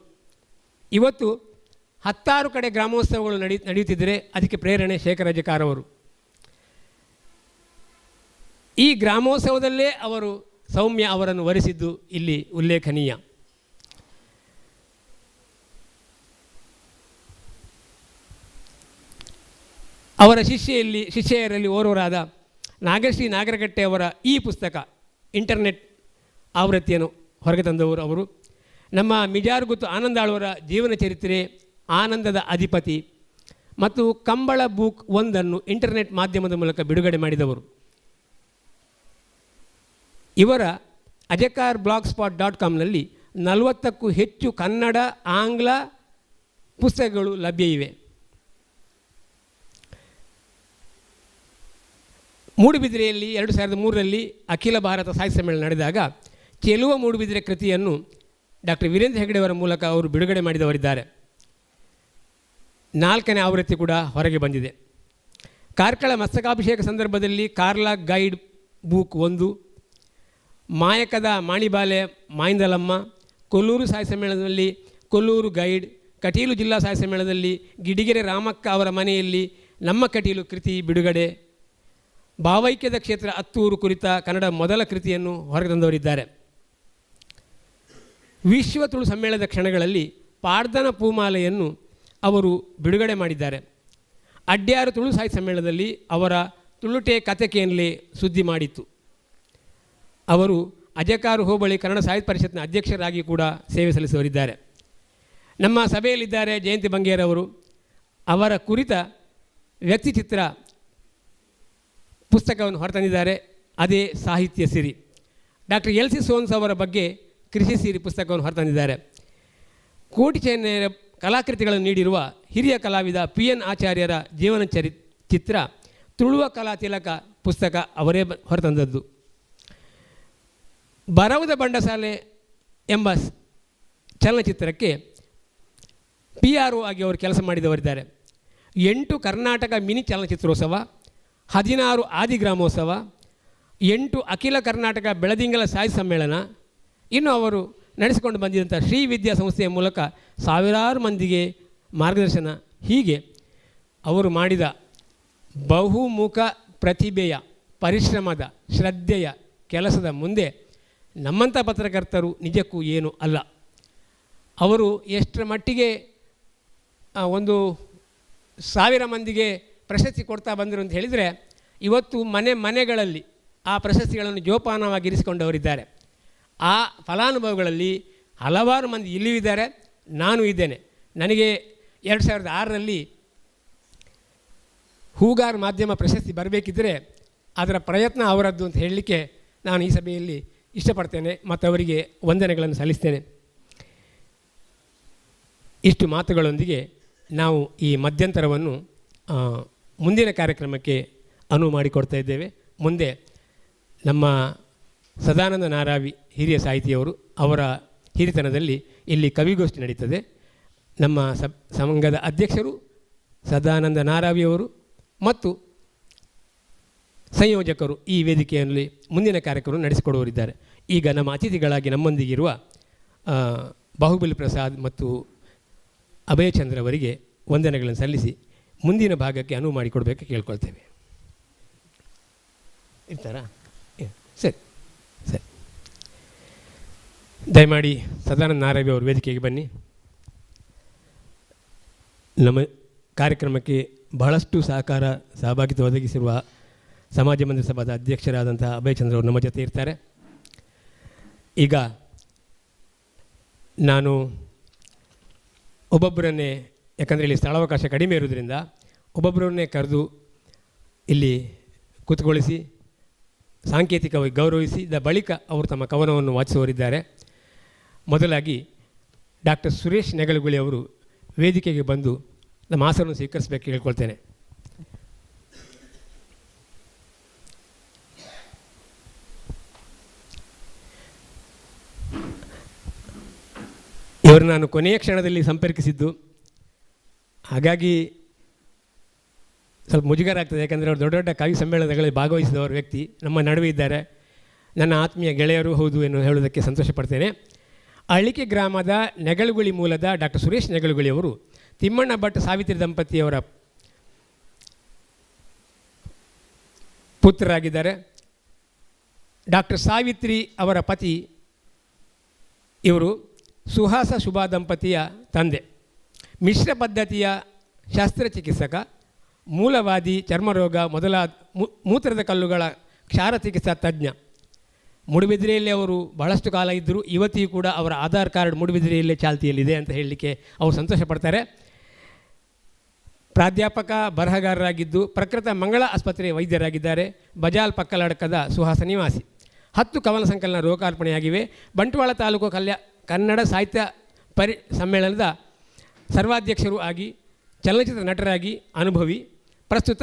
ಇವತ್ತು 10 ಕಡೆ ಗ್ರಾಮೋತ್ಸವಗಳು ನಡೆಯುತ್ತಿದ್ದರೆ ಅದಕ್ಕೆ ಪ್ರೇರಣೆ ಶೇಖರ್ ಅಜಕಾರ್ ಅವರು. ಈ ಗ್ರಾಮೋತ್ಸವದಲ್ಲೇ ಅವರು ಸೌಮ್ಯ ಅವರನ್ನು ವರಿಸಿದ್ದು ಇಲ್ಲಿ ಉಲ್ಲೇಖನೀಯ. ಅವರ ಶಿಷ್ಯೆಯರಲ್ಲಿ ಓರ್ವರಾದ ನಾಗಶ್ರೀ ನಾಗರಗಟ್ಟೆ ಅವರ ಈ ಪುಸ್ತಕ ಇಂಟರ್ನೆಟ್ ಆವೃತ್ತಿಯನ್ನು ಹೊರಗೆ ತಂದವರು ಅವರು. ನಮ್ಮ ಮಿಜಾರುಗುತ್ತು ಆನಂದಾಳುವರ ಜೀವನ ಚರಿತ್ರೆ, ಆನಂದದ ಅಧಿಪತಿ ಮತ್ತು ಕಂಬಳ ಬುಕ್ 1 ಇಂಟರ್ನೆಟ್ ಮಾಧ್ಯಮದ ಮೂಲಕ ಬಿಡುಗಡೆ ಮಾಡಿದವರು. ಇವರ ajakarblogspot.comನಲ್ಲಿ 40ಕ್ಕೂ ಹೆಚ್ಚು ಕನ್ನಡ, ಆಂಗ್ಲ ಪುಸ್ತಕಗಳು ಲಭ್ಯ ಇವೆ. ಮೂಡುಬಿದಿರೆಯಲ್ಲಿ 2003ರಲ್ಲಿ ಅಖಿಲ ಭಾರತ ಸಾಹಿತ್ಯ ಸಮ್ಮೇಳನ ನಡೆದಾಗ ಚೆಲುವ ಮೂಡುಬಿದಿರೆ ಕೃತಿಯನ್ನು ಡಾಕ್ಟರ್ ವೀರೇಂದ್ರ ಹೆಗಡೆಯವರ ಮೂಲಕ ಅವರು ಬಿಡುಗಡೆ ಮಾಡಿದವರಿದ್ದಾರೆ. 4ನೇ ಆವೃತ್ತಿ ಕೂಡ ಹೊರಗೆ ಬಂದಿದೆ. ಕಾರ್ಕಳ ಮಸ್ತಕಾಭಿಷೇಕ ಸಂದರ್ಭದಲ್ಲಿ ಕಾರ್ಲಾ ಗೈಡ್ ಬುಕ್ 1, ಮಾಯಕದ ಮಾಣಿಬಾಲೆ ಮಾಯಿಂದಲಮ್ಮ, ಕೊಲ್ಲೂರು ಸಾಹಿತ್ಯ ಸಮ್ಮೇಳನದಲ್ಲಿ ಕೊಲ್ಲೂರು ಗೈಡ್, ಕಟೀಲು ಜಿಲ್ಲಾ ಸಾಹಿತ್ಯ ಸಮ್ಮೇಳನದಲ್ಲಿ ಗಿಡಿಗೆರೆ ರಾಮಕ್ಕ ಅವರ ಮನೆಯಲ್ಲಿ ನಮ್ಮ ಕಟೀಲು ಕೃತಿ ಬಿಡುಗಡೆ, ಭಾವೈಕ್ಯದ ಕ್ಷೇತ್ರ ಹತ್ತೂರು ಕುರಿತ ಕನ್ನಡ ಮೊದಲ ಕೃತಿಯನ್ನು ಹೊರಗೆ ತಂದವರಿದ್ದಾರೆ. ವಿಶ್ವ ತುಳು ಸಮ್ಮೇಳನದ ಕ್ಷಣಗಳಲ್ಲಿ ಪಾಡ್ದನ ಪೂಮಾಲೆಯನ್ನು ಅವರು ಬಿಡುಗಡೆ ಮಾಡಿದ್ದಾರೆ. ಅಡ್ಯಾರು ತುಳು ಸಾಹಿತ್ಯ ಸಮ್ಮೇಳನದಲ್ಲಿ ಅವರ ತುಳುಟೆ ಕತೆ ಕೇನ್ಲೆ ಸುದ್ದಿ ಮಾಡಿತ್ತು. ಅವರು ಅಜಕಾರು ಹೋಬಳಿ ಕನ್ನಡ ಸಾಹಿತ್ಯ ಪರಿಷತ್ನ ಅಧ್ಯಕ್ಷರಾಗಿ ಕೂಡ ಸೇವೆ ಸಲ್ಲಿಸುವರಿದ್ದಾರೆ. ನಮ್ಮ ಸಭೆಯಲ್ಲಿದ್ದಾರೆ ಜಯಂತಿ ಬಂಗೇರವರು. ಅವರ ಕುರಿತ ವ್ಯಕ್ತಿಚಿತ್ರ ಪುಸ್ತಕವನ್ನು ಹೊರತಂದಿದ್ದಾರೆ. ಅದೇ ಸಾಹಿತ್ಯ ಸಿರಿ. ಡಾಕ್ಟರ್ ಎಲ್ ಸಿ ಸೋನ್ಸ್ ಅವರ ಬಗ್ಗೆ ಕೃಷಿ ಸಿರಿ ಪುಸ್ತಕವನ್ನು ಹೊರತಂದಿದ್ದಾರೆ. ಕೋಟಿ ಚೆನ್ನೈಯ ಕಲಾಕೃತಿಗಳನ್ನು ನೀಡಿರುವ ಹಿರಿಯ ಕಲಾವಿದ ಪಿ ಎನ್ ಆಚಾರ್ಯರ ಜೀವನ ಚಿತ್ರ ತುಳುವ ಕಲಾ ತಿಲಕ ಪುಸ್ತಕ ಅವರೇ ಹೊರತಂದದ್ದು. ಬರವದ ಬಂಡಸಾಲೆ ಎಂಬ ಚಲನಚಿತ್ರಕ್ಕೆ PRO ಆಗಿ ಅವರು ಕೆಲಸ ಮಾಡಿದವರಿದ್ದಾರೆ. 8 ಕರ್ನಾಟಕ ಮಿನಿ ಚಲನಚಿತ್ರೋತ್ಸವ, 16 ಆದಿಗ್ರಾಮೋತ್ಸವ, 8 ಅಖಿಲ ಕರ್ನಾಟಕ ಬೆಳದಿಂಗಲ ಸಾಹಿತ್ಯ ಸಮ್ಮೇಳನ, ಇನ್ನು ಅವರು ನಡೆಸಿಕೊಂಡು ಬಂದಿದ್ದಂಥ ಶ್ರೀ ವಿದ್ಯಾ ಸಂಸ್ಥೆಯ ಮೂಲಕ ಸಾವಿರಾರು ಮಂದಿಗೆ ಮಾರ್ಗದರ್ಶನ. ಹೀಗೆ ಅವರು ಮಾಡಿದ ಬಹುಮುಖ ಪ್ರತಿಭೆಯ, ಪರಿಶ್ರಮದ, ಶ್ರದ್ಧೆಯ ಕೆಲಸದ ಮುಂದೆ ನಮ್ಮಂಥ ಪತ್ರಕರ್ತರು ನಿಜಕ್ಕೂ ಏನು ಅಲ್ಲ. ಅವರು ಎಷ್ಟರ ಮಟ್ಟಿಗೆ 1,000 ಮಂದಿಗೆ ಪ್ರಶಸ್ತಿ ಕೊಡ್ತಾ ಬಂದರು ಅಂತ ಹೇಳಿದರೆ, ಇವತ್ತು ಮನೆಗಳಲ್ಲಿ ಆ ಪ್ರಶಸ್ತಿಗಳನ್ನು ಜೋಪಾನವಾಗಿರಿಸಿಕೊಂಡವರಿದ್ದಾರೆ. ಆ ಫಲಾನುಭವಿಗಳಲ್ಲಿ ಹಲವಾರು ಮಂದಿ ಇಲ್ಲಿಯೂ ಇದ್ದಾರೆ, ನಾನು ಇದ್ದೇನೆ. ನನಗೆ 2006ರಲ್ಲಿ ಹೂಗಾರ್ ಮಾಧ್ಯಮ ಪ್ರಶಸ್ತಿ ಬರಬೇಕಿದ್ದರೆ ಅದರ ಪ್ರಯತ್ನ ಅವರದ್ದು ಅಂತ ಹೇಳಲಿಕ್ಕೆ ನಾನು ಈ ಸಭೆಯಲ್ಲಿ ಇಷ್ಟಪಡ್ತೇನೆ ಮತ್ತು ಅವರಿಗೆ ವಂದನೆಗಳನ್ನು ಸಲ್ಲಿಸ್ತೇನೆ. ಇಷ್ಟು ಮಾತುಗಳೊಂದಿಗೆ ನಾವು ಈ ಮಧ್ಯಂತರವನ್ನು ಮುಂದಿನ ಕಾರ್ಯಕ್ರಮಕ್ಕೆ ಅನುವು ಮಾಡಿಕೊಡ್ತಾ ಇದ್ದೇವೆ. ಮುಂದೆ ನಮ್ಮ ಸದಾನಂದ ನಾರಾವಿ ಹಿರಿಯ ಸಾಹಿತಿಯವರು, ಅವರ ಹಿರಿತನದಲ್ಲಿ ಇಲ್ಲಿ ಕವಿಗೋಷ್ಠಿ ನಡೀತದೆ. ನಮ್ಮ ಸಂಘದ ಅಧ್ಯಕ್ಷರು ಸದಾನಂದ ನಾರಾವಿಯವರು ಮತ್ತು ಸಂಯೋಜಕರು ಈ ವೇದಿಕೆಯಲ್ಲಿ ಮುಂದಿನ ಕಾರ್ಯಕ್ರಮ ನಡೆಸಿಕೊಡುವರಿದ್ದಾರೆ. ಈಗ ನಮ್ಮ ಅತಿಥಿಗಳಾಗಿ ನಮ್ಮೊಂದಿಗಿರುವ ಬಾಹುಬಲಿ ಪ್ರಸಾದ್ ಮತ್ತು ಅಭಯಚಂದ್ರ ಅವರಿಗೆ ವಂದನೆಗಳನ್ನು ಸಲ್ಲಿಸಿ ಮುಂದಿನ ಭಾಗಕ್ಕೆ ಅನುವು ಮಾಡಿಕೊಡ್ಬೇಕು ಕೇಳ್ಕೊಳ್ತೇವೆ. ಇರ್ತಾರಾ? ಸರಿ ಸರಿ, ದಯಮಾಡಿ ಸದಾನಂದ ನಾರಾವಿ ಅವರು ವೇದಿಕೆಗೆ ಬನ್ನಿ. ನಮ್ಮ ಕಾರ್ಯಕ್ರಮಕ್ಕೆ ಬಹಳಷ್ಟು ಸಹಭಾಗಿತ್ವ ಒದಗಿಸಿರುವ ಸಮಾಜ ಮಂದಿರ ಸಭಾದ ಅಧ್ಯಕ್ಷರಾದಂಥ ಅಭಯಚಂದ್ರ ಅವರು ನಮ್ಮ ಜೊತೆ ಇರ್ತಾರೆ. ಈಗ ನಾನು ಒಬ್ಬೊಬ್ಬರನ್ನೇ, ಯಾಕಂದರೆ ಇಲ್ಲಿ ಸ್ಥಳಾವಕಾಶ ಕಡಿಮೆ ಇರೋದ್ರಿಂದ ಒಬ್ಬೊಬ್ಬರನ್ನೇ ಕರೆದು ಇಲ್ಲಿ ಕೂತ್ಕೊಳ್ಳಿಸಿ ಸಾಂಕೇತಿಕವಾಗಿ ಗೌರವಿಸಿದ ಬಳಿಕ ಅವರು ತಮ್ಮ ಕವನವನ್ನು ವಾಚಿಸುವರಿದ್ದಾರೆ. ಮೊದಲಾಗಿ ಡಾಕ್ಟರ್ ಸುರೇಶ್ ನೆಗಳಗುಳಿ ಅವರು ವೇದಿಕೆಗೆ ಬಂದು ನಮ್ಮ ಆಸನವನ್ನು ಸ್ವೀಕರಿಸಬೇಕು ಹೇಳ್ಕೊಳ್ತೇನೆ. ಇವರು ನಾನು ಕೊನೆಯ ಕ್ಷಣದಲ್ಲಿ ಸಂಪರ್ಕಿಸಿದ್ದು, ಹಾಗಾಗಿ ಸ್ವಲ್ಪ ಮುಜುಗರ ಆಗ್ತದೆ. ಯಾಕಂದರೆ ಅವರು ದೊಡ್ಡ ದೊಡ್ಡ ಕವಿ ಸಮ್ಮೇಳನಗಳಲ್ಲಿ ಭಾಗವಹಿಸಿದವರು ವ್ಯಕ್ತಿ ನಮ್ಮ ನಡುವೆ ಇದ್ದಾರೆ. ನನ್ನ ಆತ್ಮೀಯ ಗೆಳೆಯರು ಹೌದು ಎಂದು ಹೇಳುವುದಕ್ಕೆ ಸಂತೋಷ ಪಡ್ತೇನೆ. ಅಳಿಕೆ ಗ್ರಾಮದ ನೆಗಳಗುಳಿ ಮೂಲದ ಡಾಕ್ಟರ್ ಸುರೇಶ್ ನೆಗಳಗುಳಿ ಅವರು ತಿಮ್ಮಣ್ಣ ಭಟ್ ಸಾವಿತ್ರಿ ದಂಪತಿಯವರ ಪುತ್ರರಾಗಿದ್ದಾರೆ. ಡಾಕ್ಟರ್ ಸಾವಿತ್ರಿ ಅವರ ಪತಿ ಇವರು ಸುಹಾಸ ಶುಭಾ ದಂಪತಿಯ ತಂದೆ. ಮಿಶ್ರ ಪದ್ಧತಿಯ ಶಸ್ತ್ರಚಿಕಿತ್ಸಕ, ಮೂಲವಾದಿ, ಚರ್ಮರೋಗ ಮೊದಲಾದ ಮೂತ್ರದ ಕಲ್ಲುಗಳ ಕ್ಷಾರ ಚಿಕಿತ್ಸಾ ತಜ್ಞ. ಮೂಡುಬಿದಿರೆಯಲ್ಲಿ ಅವರು ಬಹಳಷ್ಟು ಕಾಲ ಇದ್ದರು. ಇವತ್ತಿಗೂ ಕೂಡ ಅವರ ಆಧಾರ್ ಕಾರ್ಡ್ ಮೂಡುಬಿದಿರೆಯಲ್ಲೇ ಚಾಲ್ತಿಯಲ್ಲಿದೆ ಅಂತ ಹೇಳಲಿಕ್ಕೆ ಅವರು ಸಂತೋಷ ಪಡ್ತಾರೆ. ಪ್ರಾಧ್ಯಾಪಕ, ಬರಹಗಾರರಾಗಿದ್ದು ಪ್ರಕೃತ ಮಂಗಳ ಆಸ್ಪತ್ರೆಯ ವೈದ್ಯರಾಗಿದ್ದಾರೆ. ಬಜಾಲ್ ಪಕ್ಕಲಡ್ಕದ ಸುಹಾಸ ನಿವಾಸಿ. 10 ಕವನ ಸಂಕಲನ ಲೋಕಾರ್ಪಣೆಯಾಗಿವೆ. ಬಂಟ್ವಾಳ ತಾಲೂಕು ಕನ್ನಡ ಸಾಹಿತ್ಯ ಸಮ್ಮೇಳನದ ಸರ್ವಾಧ್ಯಕ್ಷರು ಆಗಿ, ಚಲನಚಿತ್ರ ನಟರಾಗಿ ಅನುಭವಿ. ಪ್ರಸ್ತುತ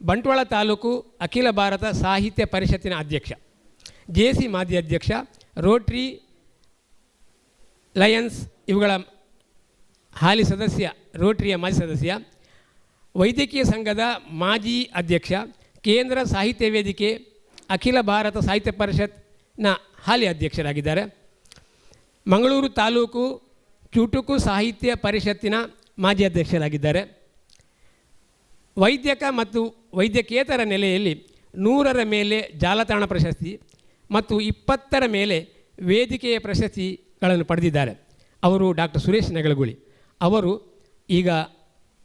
ಬಂಟ್ವಾಳ ತಾಲೂಕು ಅಖಿಲ ಭಾರತ ಸಾಹಿತ್ಯ ಪರಿಷತ್ತಿನ ಅಧ್ಯಕ್ಷ, JC ಮಾಜಿ ಅಧ್ಯಕ್ಷ, ರೋಟ್ರಿ ಲಯನ್ಸ್ ಇವುಗಳ ಹಾಲಿ ಸದಸ್ಯ, ರೋಟ್ರಿಯ ಮಾಜಿ ಸದಸ್ಯ, ವೈದ್ಯಕೀಯ ಸಂಘದ ಮಾಜಿ ಅಧ್ಯಕ್ಷ, ಕೇಂದ್ರ ಸಾಹಿತ್ಯ ವೇದಿಕೆ, ಅಖಿಲ ಭಾರತ ಸಾಹಿತ್ಯ ಪರಿಷತ್ನ ಹಾಲಿ ಅಧ್ಯಕ್ಷರಾಗಿದ್ದಾರೆ. ಮಂಗಳೂರು ತಾಲೂಕು ಚುಟುಕು ಸಾಹಿತ್ಯ ಪರಿಷತ್ತಿನ ಮಾಜಿ ಅಧ್ಯಕ್ಷರಾಗಿದ್ದಾರೆ. ವೈದ್ಯಕ ಮತ್ತು ವೈದ್ಯಕೇತರ ನೆಲೆಯಲ್ಲಿ 100ರ ಮೇಲೆ ಜಾಲತಾಣ ಪ್ರಶಸ್ತಿ ಮತ್ತು 20ರ ಮೇಲೆ ವೇದಿಕೆಯ ಪ್ರಶಸ್ತಿಗಳನ್ನು ಪಡೆದಿದ್ದಾರೆ. ಅವರು ಡಾಕ್ಟರ್ ಸುರೇಶ್ ನೆಗಳಗುಳಿ ಅವರು ಈಗ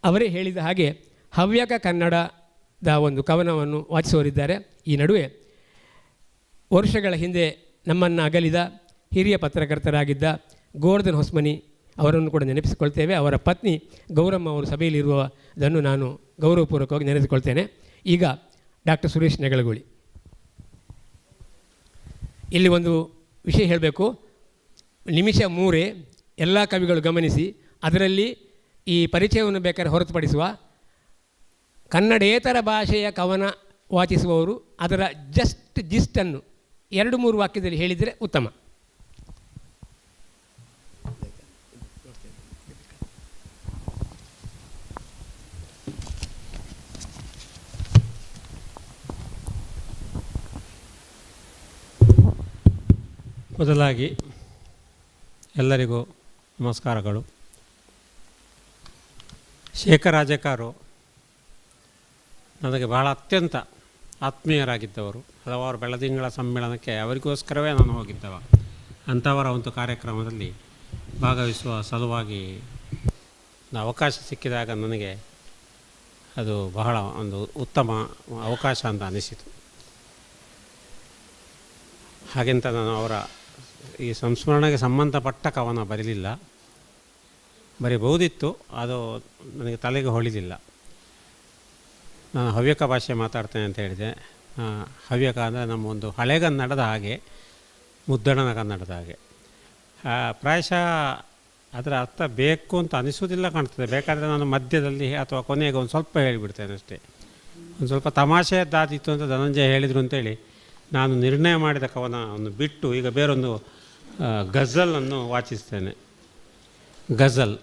ಅವರೇ ಹೇಳಿದ ಹಾಗೆ ಹವ್ಯಕ ಕನ್ನಡದ ಒಂದು ಕವನವನ್ನು ವಾಚಿಸುವರಿದ್ದಾರೆ. ಈ ನಡುವೆ ವರ್ಷಗಳ ಹಿಂದೆ ನಮ್ಮನ್ನು ಅಗಲಿದ ಹಿರಿಯ ಪತ್ರಕರ್ತರಾಗಿದ್ದ ಗೋವರ್ಧನ್ ಹೊಸ್ಮನಿ ಅವರನ್ನು ಕೂಡ ನೆನಪಿಸಿಕೊಳ್ತೇವೆ. ಅವರ ಪತ್ನಿ ಗೌರಮ್ಮ ಅವರು ಸಭೆಯಲ್ಲಿರುವುದನ್ನು ನಾನು ಗೌರವಪೂರ್ವಕವಾಗಿ ನೆನೆದುಕೊಳ್ತೇನೆ. ಈಗ ಡಾಕ್ಟರ್ ಸುರೇಶ್ ನೆಗಳಗುಳಿ. ಇಲ್ಲಿ ಒಂದು ವಿಷಯ ಹೇಳಬೇಕು. ನಿಮಿಷ 3 ಎಲ್ಲ ಕವಿಗಳು ಗಮನಿಸಿ. ಅದರಲ್ಲಿ ಈ ಪರಿಚಯವನ್ನು ಬೇಕಾದ್ರೆ ಹೊರತುಪಡಿಸುವ ಕನ್ನಡೇತರ ಭಾಷೆಯ ಕವನ ವಾಚಿಸುವವರು ಅದರ ಜಿಸ್ಟನ್ನು 2-3 ವಾಕ್ಯದಲ್ಲಿ ಹೇಳಿದರೆ ಉತ್ತಮ. ಮೊದಲಾಗಿ ಎಲ್ಲರಿಗೂ ನಮಸ್ಕಾರಗಳು. ಶೇಖರ್ ರಾಜಕಾರು ನನಗೆ ಬಹಳ ಅತ್ಯಂತ ಆತ್ಮೀಯರಾಗಿದ್ದವರು. ಹಲವಾರು ಬೆಳದಿಂಗಳ ಸಮ್ಮೇಳನಕ್ಕೆ ಅವರಿಗೋಸ್ಕರವೇ ನಾನು ಹೋಗಿದ್ದವ. ಅಂಥವರ ಒಂದು ಕಾರ್ಯಕ್ರಮದಲ್ಲಿ ಭಾಗವಹಿಸುವ ಸಲುವಾಗಿ ಅವಕಾಶ ಸಿಕ್ಕಿದಾಗ ನನಗೆ ಅದು ಬಹಳ ಒಂದು ಉತ್ತಮ ಅವಕಾಶ ಅಂತ ಅನಿಸಿತು. ಹಾಗೆಂತ ನಾನು ಅವರ ಈ ಸಂಸ್ಮರಣೆಗೆ ಸಂಬಂಧಪಟ್ಟ ಕವನ ಬರಲಿಲ್ಲ, ಬರೀಬಹುದಿತ್ತು, ಅದು ನನಗೆ ತಲೆಗೆ ಹೊಳಿಲಿಲ್ಲ. ನಾನು ಹವ್ಯಕ ಭಾಷೆ ಮಾತಾಡ್ತೇನೆ ಅಂತ ಹೇಳಿದೆ. ಹವ್ಯಕ ಅಂದರೆ ನಮ್ಮ ಒಂದು ಹಳೆಗನ್ನಡದ ಹಾಗೆ, ಮುದ್ದಣನ ಕನ್ನಡದ ಹಾಗೆ. ಪ್ರಾಯಶಃ ಅದರ ಅರ್ಥ ಬೇಕು ಅಂತ ಅನಿಸೋದಿಲ್ಲ ಕಾಣ್ತದೆ. ಬೇಕಾದರೆ ನಾನು ಮಧ್ಯದಲ್ಲಿ ಅಥವಾ ಕೊನೆಗೆ ಒಂದು ಸ್ವಲ್ಪ ಹೇಳಿಬಿಡ್ತೇನೆ ಅಷ್ಟೇ. ಒಂದು ಸ್ವಲ್ಪ ತಮಾಷೆಯದ್ದಾದಿತ್ತು ಅಂತ ಧನಂಜಯ ಹೇಳಿದರು ಅಂತೇಳಿ ನಾನು ನಿರ್ಣಯ ಮಾಡಿದ ಕವನವನ್ನು ಬಿಟ್ಟು ಈಗ ಬೇರೊಂದು ಗಜಲನ್ನು ವಾಚಿಸ್ತೇನೆ. ಗಜಲ್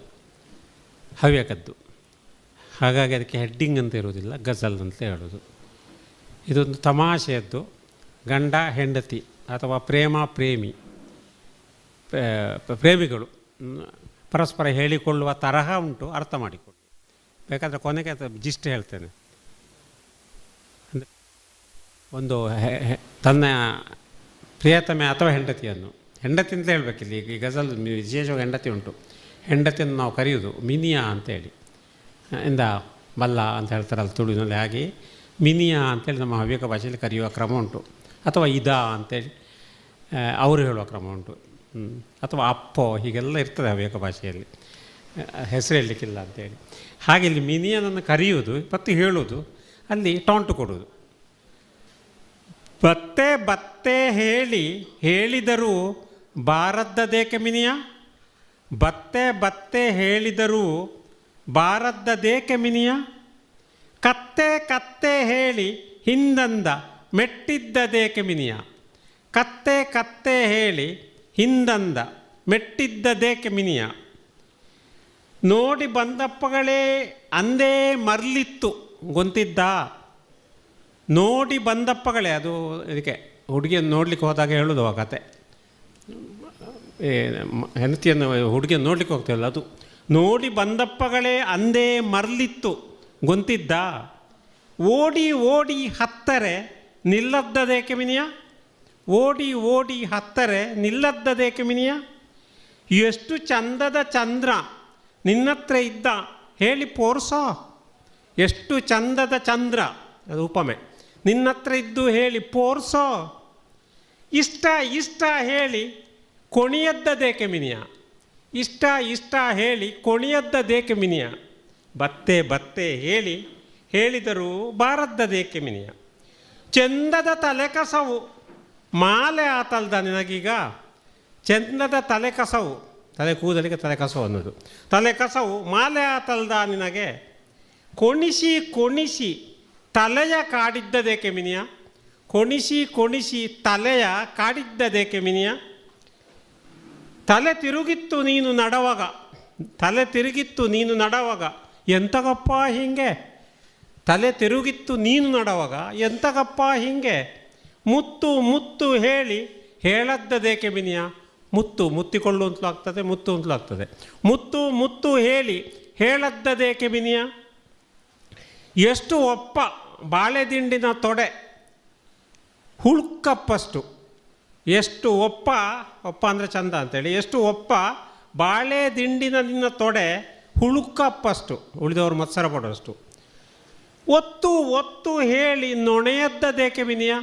ಹವ್ಯಕದ್ದು, ಹಾಗಾಗಿ ಅದಕ್ಕೆ ಹೆಡ್ಡಿಂಗ್ ಅಂತ ಇರುವುದಿಲ್ಲ, ಗಜಲ್ ಅಂತ ಹೇಳೋದು. ಇದೊಂದು ತಮಾಷೆಯದ್ದು. ಗಂಡ ಹೆಂಡತಿ ಅಥವಾ ಪ್ರೇಮಿಗಳು ಪರಸ್ಪರ ಹೇಳಿಕೊಳ್ಳುವ ತರಹ ಉಂಟು, ಅರ್ಥ ಮಾಡಿಕೊಳ್ಳಿ. ಬೇಕಾದರೆ ಕೊನೆಗೆ ಜಿಸ್ಟ್ ಹೇಳ್ತೇನೆ. ಅಂದರೆ ಒಂದು ತನ್ನ ಪ್ರಿಯತಮೆ ಅಥವಾ ಹೆಂಡತಿ ಅಂತ ಹೇಳಬೇಕಿಲ್ಲ. ಈಗ ಈ ಗಜಲ್ ವಿಶೇಷವಾಗಿ ಹೆಂಡತಿ ಉಂಟು. ಹೆಂಡತಿಯನ್ನು ನಾವು ಕರೆಯುವುದು ಮಿನಿಯಾ ಅಂತೇಳಿ, ಇಂದ ಮಲ್ಲ ಅಂತ ಹೇಳ್ತಾರಲ್ಲ ತುಳುವಿನಲ್ಲಿ, ಹಾಗೆ ಮಿನಿಯಾ ಅಂತೇಳಿ ನಮ್ಮ ಹವ್ಯಕ ಭಾಷೆಯಲ್ಲಿ ಕರೆಯುವ ಕ್ರಮ ಉಂಟು. ಅಥವಾ ಇದಾ ಅಂತೇಳಿ ಅವರು ಹೇಳುವ ಕ್ರಮ ಉಂಟು. ಅಥವಾ ಅಪ್ಪೋ, ಹೀಗೆಲ್ಲ ಇರ್ತದೆ ಹವ್ಯಕ ಭಾಷೆಯಲ್ಲಿ, ಹೆಸರು ಹೇಳಲಿಕ್ಕಿಲ್ಲ ಅಂತೇಳಿ. ಹಾಗೆ ಇಲ್ಲಿ ಮಿನಿಯನನ್ನು ಕರೆಯುವುದು ಮತ್ತು ಹೇಳುವುದು, ಅಲ್ಲಿ ಟಾಂಟು ಕೊಡುವುದು. ಬತ್ತೆ ಹೇಳಿದರೂ ಬಾರದ್ದದೇಕೆ ಮಿನಿಯ, ಬತ್ತೆ ಹೇಳಿದರೂ ಬಾರದ್ದದೇಕೆ ಮಿನಿಯ, ಕತ್ತೆ ಹೇಳಿ ಹಿಂದಂದ ಮೆಟ್ಟಿದ್ದದೇಕೆ ಮಿನಿಯ, ಕತ್ತೆ ಹೇಳಿ ಹಿಂದಂದ ಮೆಟ್ಟಿದ್ದದೇಕೆ ಮಿನಿಯ, ನೋಡಿ ಬಂದಪ್ಪಗಳೇ ಅಂದೇ ಮರಳಿತ್ತು ಗೊಂತಿದ್ದ, ನೋಡಿ ಬಂದಪ್ಪಗಳೇ, ಅದು ಇದಕ್ಕೆ ಹುಡುಗಿಯನ್ನು ನೋಡಲಿಕ್ಕೆ ಹೋದಾಗ ಹೇಳೋದು ಆ ಕತೆ. ಹೆಂಡತಿಯನ್ನು ಹುಡುಗಿಯನ್ನು ನೋಡ್ಲಿಕ್ಕೆ ಹೋಗ್ತಾಯಿಲ್ಲ, ಅದು ನೋಡಿ ಬಂದಪ್ಪಗಳೇ ಅಂದೇ ಮರಳಿತ್ತು ಗೊಂತಿದ್ದ, ಓಡಿ ಹತ್ತರೆ ನಿಲ್ಲದ್ದದೇಕೆ ಮಿನಿಯ, ಓಡಿ ಹತ್ತರೆ ನಿಲ್ಲದ್ದದೇಕೆ ಮಿನಿಯ, ಎಷ್ಟು ಚಂದದ ಚಂದ್ರ ನಿನ್ನತ್ರ ಇದ್ದ ಹೇಳಿ ಪೋರ್ಸೋ, ಎಷ್ಟು ಚಂದದ ಚಂದ್ರ, ಅದು ಉಪಮೆ, ನಿನ್ನತ್ರ ಇದ್ದು ಹೇಳಿ ಪೋರ್ಸೋ, ಇಷ್ಟ ಹೇಳಿ ಕೊಣಿಯದ್ದದೇಕೆ ಮಿನಿಯ, ಇಷ್ಟ ಹೇಳಿ ಕೊಣಿಯದ್ದದೇಕೆ ಮಿನಿಯ, ಬತ್ತೆ ಹೇಳಿದರೂ ಬಾರದ್ದದೇಕೆ ಮಿನಿಯ, ಚಂದದ ತಲೆ ಕಸವು ಮಾಲೆ ಆತಲ್ದ ನಿನಗೀಗ, ಚಂದದ ತಲೆ ಕಸವು, ತಲೆ ಕೂದಲಿಗೆ ತಲೆ ಕಸವು ಅನ್ನೋದು, ತಲೆ ಕಸವು ಮಾಲೆ ಆತಲ್ದ ನಿನಗೆ, ಕೊಣಿಸಿ ತಲೆಯ ಕಾಡಿದ್ದದೇಕೆ ಮಿನಿಯ, ಕೊಣಿಸಿ ತಲೆಯ ಕಾಡಿದ್ದದೇಕೆ ಮಿನಿಯ, ತಲೆ ತಿರುಗಿತ್ತು ನೀನು ನಡವಾಗ ಎಂತಗಪ್ಪ ಹೀಗೆ, ತಲೆ ತಿರುಗಿತ್ತು ನೀನು ನಡವಾಗ ಎಂತಗಪ್ಪ ಹೀಗೆ, ಮುತ್ತು ಹೇಳದ್ದದೇಕೆ ಮಿನಿಯ, ಮುತ್ತಿಕೊಳ್ಳು ಅಂತಲೂ ಆಗ್ತದೆ, ಮುತ್ತು ಅಂತಲೂ ಆಗ್ತದೆ, ಮುತ್ತು ಹೇಳದ್ದದೇಕೆ ಮಿನಿಯ, ಎಷ್ಟು ಒಪ್ಪ ಬಾಳೆದಿಂಡಿನ ತೊಡೆ ಹುಳುಕಪ್ಪಷ್ಟು, ಎಷ್ಟು ಒಪ್ಪ ಅಂದರೆ ಚಂದ ಅಂತೇಳಿ, ಎಷ್ಟು ಒಪ್ಪ ಬಾಳೆ ದಿಂಡಿನ ನಿನ್ನ ತೊಡೆ ಹುಳುಕಪ್ಪಷ್ಟು, ಉಳಿದವರು ಮತ್ಸರ ಪಡೋಷ್ಟು, ಒತ್ತು ಹೇಳಿ ನೊಣೆಯದ್ದದೇಕೆ ಮಿನಿಯ,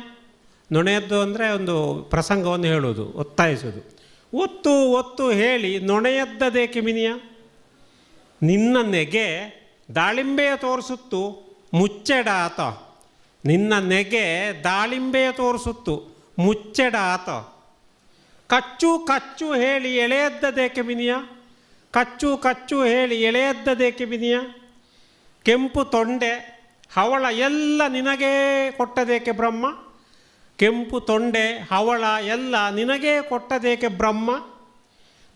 ನೊಣೆಯದ್ದು ಅಂದರೆ ಒಂದು ಪ್ರಸಂಗವನ್ನು ಹೇಳುವುದು, ಒತ್ತಾಯಿಸುವುದು. ಒತ್ತು ಒತ್ತು ಹೇಳಿ ನೊಣೆಯದ್ದದೇಕೆ ಮಿನಿಯ, ನಿನ್ನ ನೆಗೆ ದಾಳಿಂಬೆಯ ತೋರಿಸುತ್ತು ಮುಚ್ಚೆಡ ಆತ, ನಿನ್ನ ನೆಗೆ ದಾಳಿಂಬೆಯ ತೋರಿಸುತ್ತು ಮುಚ್ಚೆಡ ಆತ. ಕಚ್ಚು ಕಚ್ಚು ಹೇಳಿ ಎಳೆಯದ್ದದೇಕೆ ಮಿನಿಯ, ಕಚ್ಚು ಕಚ್ಚು ಹೇಳಿ ಎಳೆಯದ್ದದೇಕೆ ಮಿನಿಯ. ಕೆಂಪು ತೊಂಡೆ ಹವಳ ಎಲ್ಲ ನಿನಗೇ ಕೊಟ್ಟದೇಕೆ ಬ್ರಹ್ಮ, ಕೆಂಪು ತೊಂಡೆ ಹವಳ ಎಲ್ಲ ನಿನಗೇ ಕೊಟ್ಟದೇಕೆ ಬ್ರಹ್ಮ.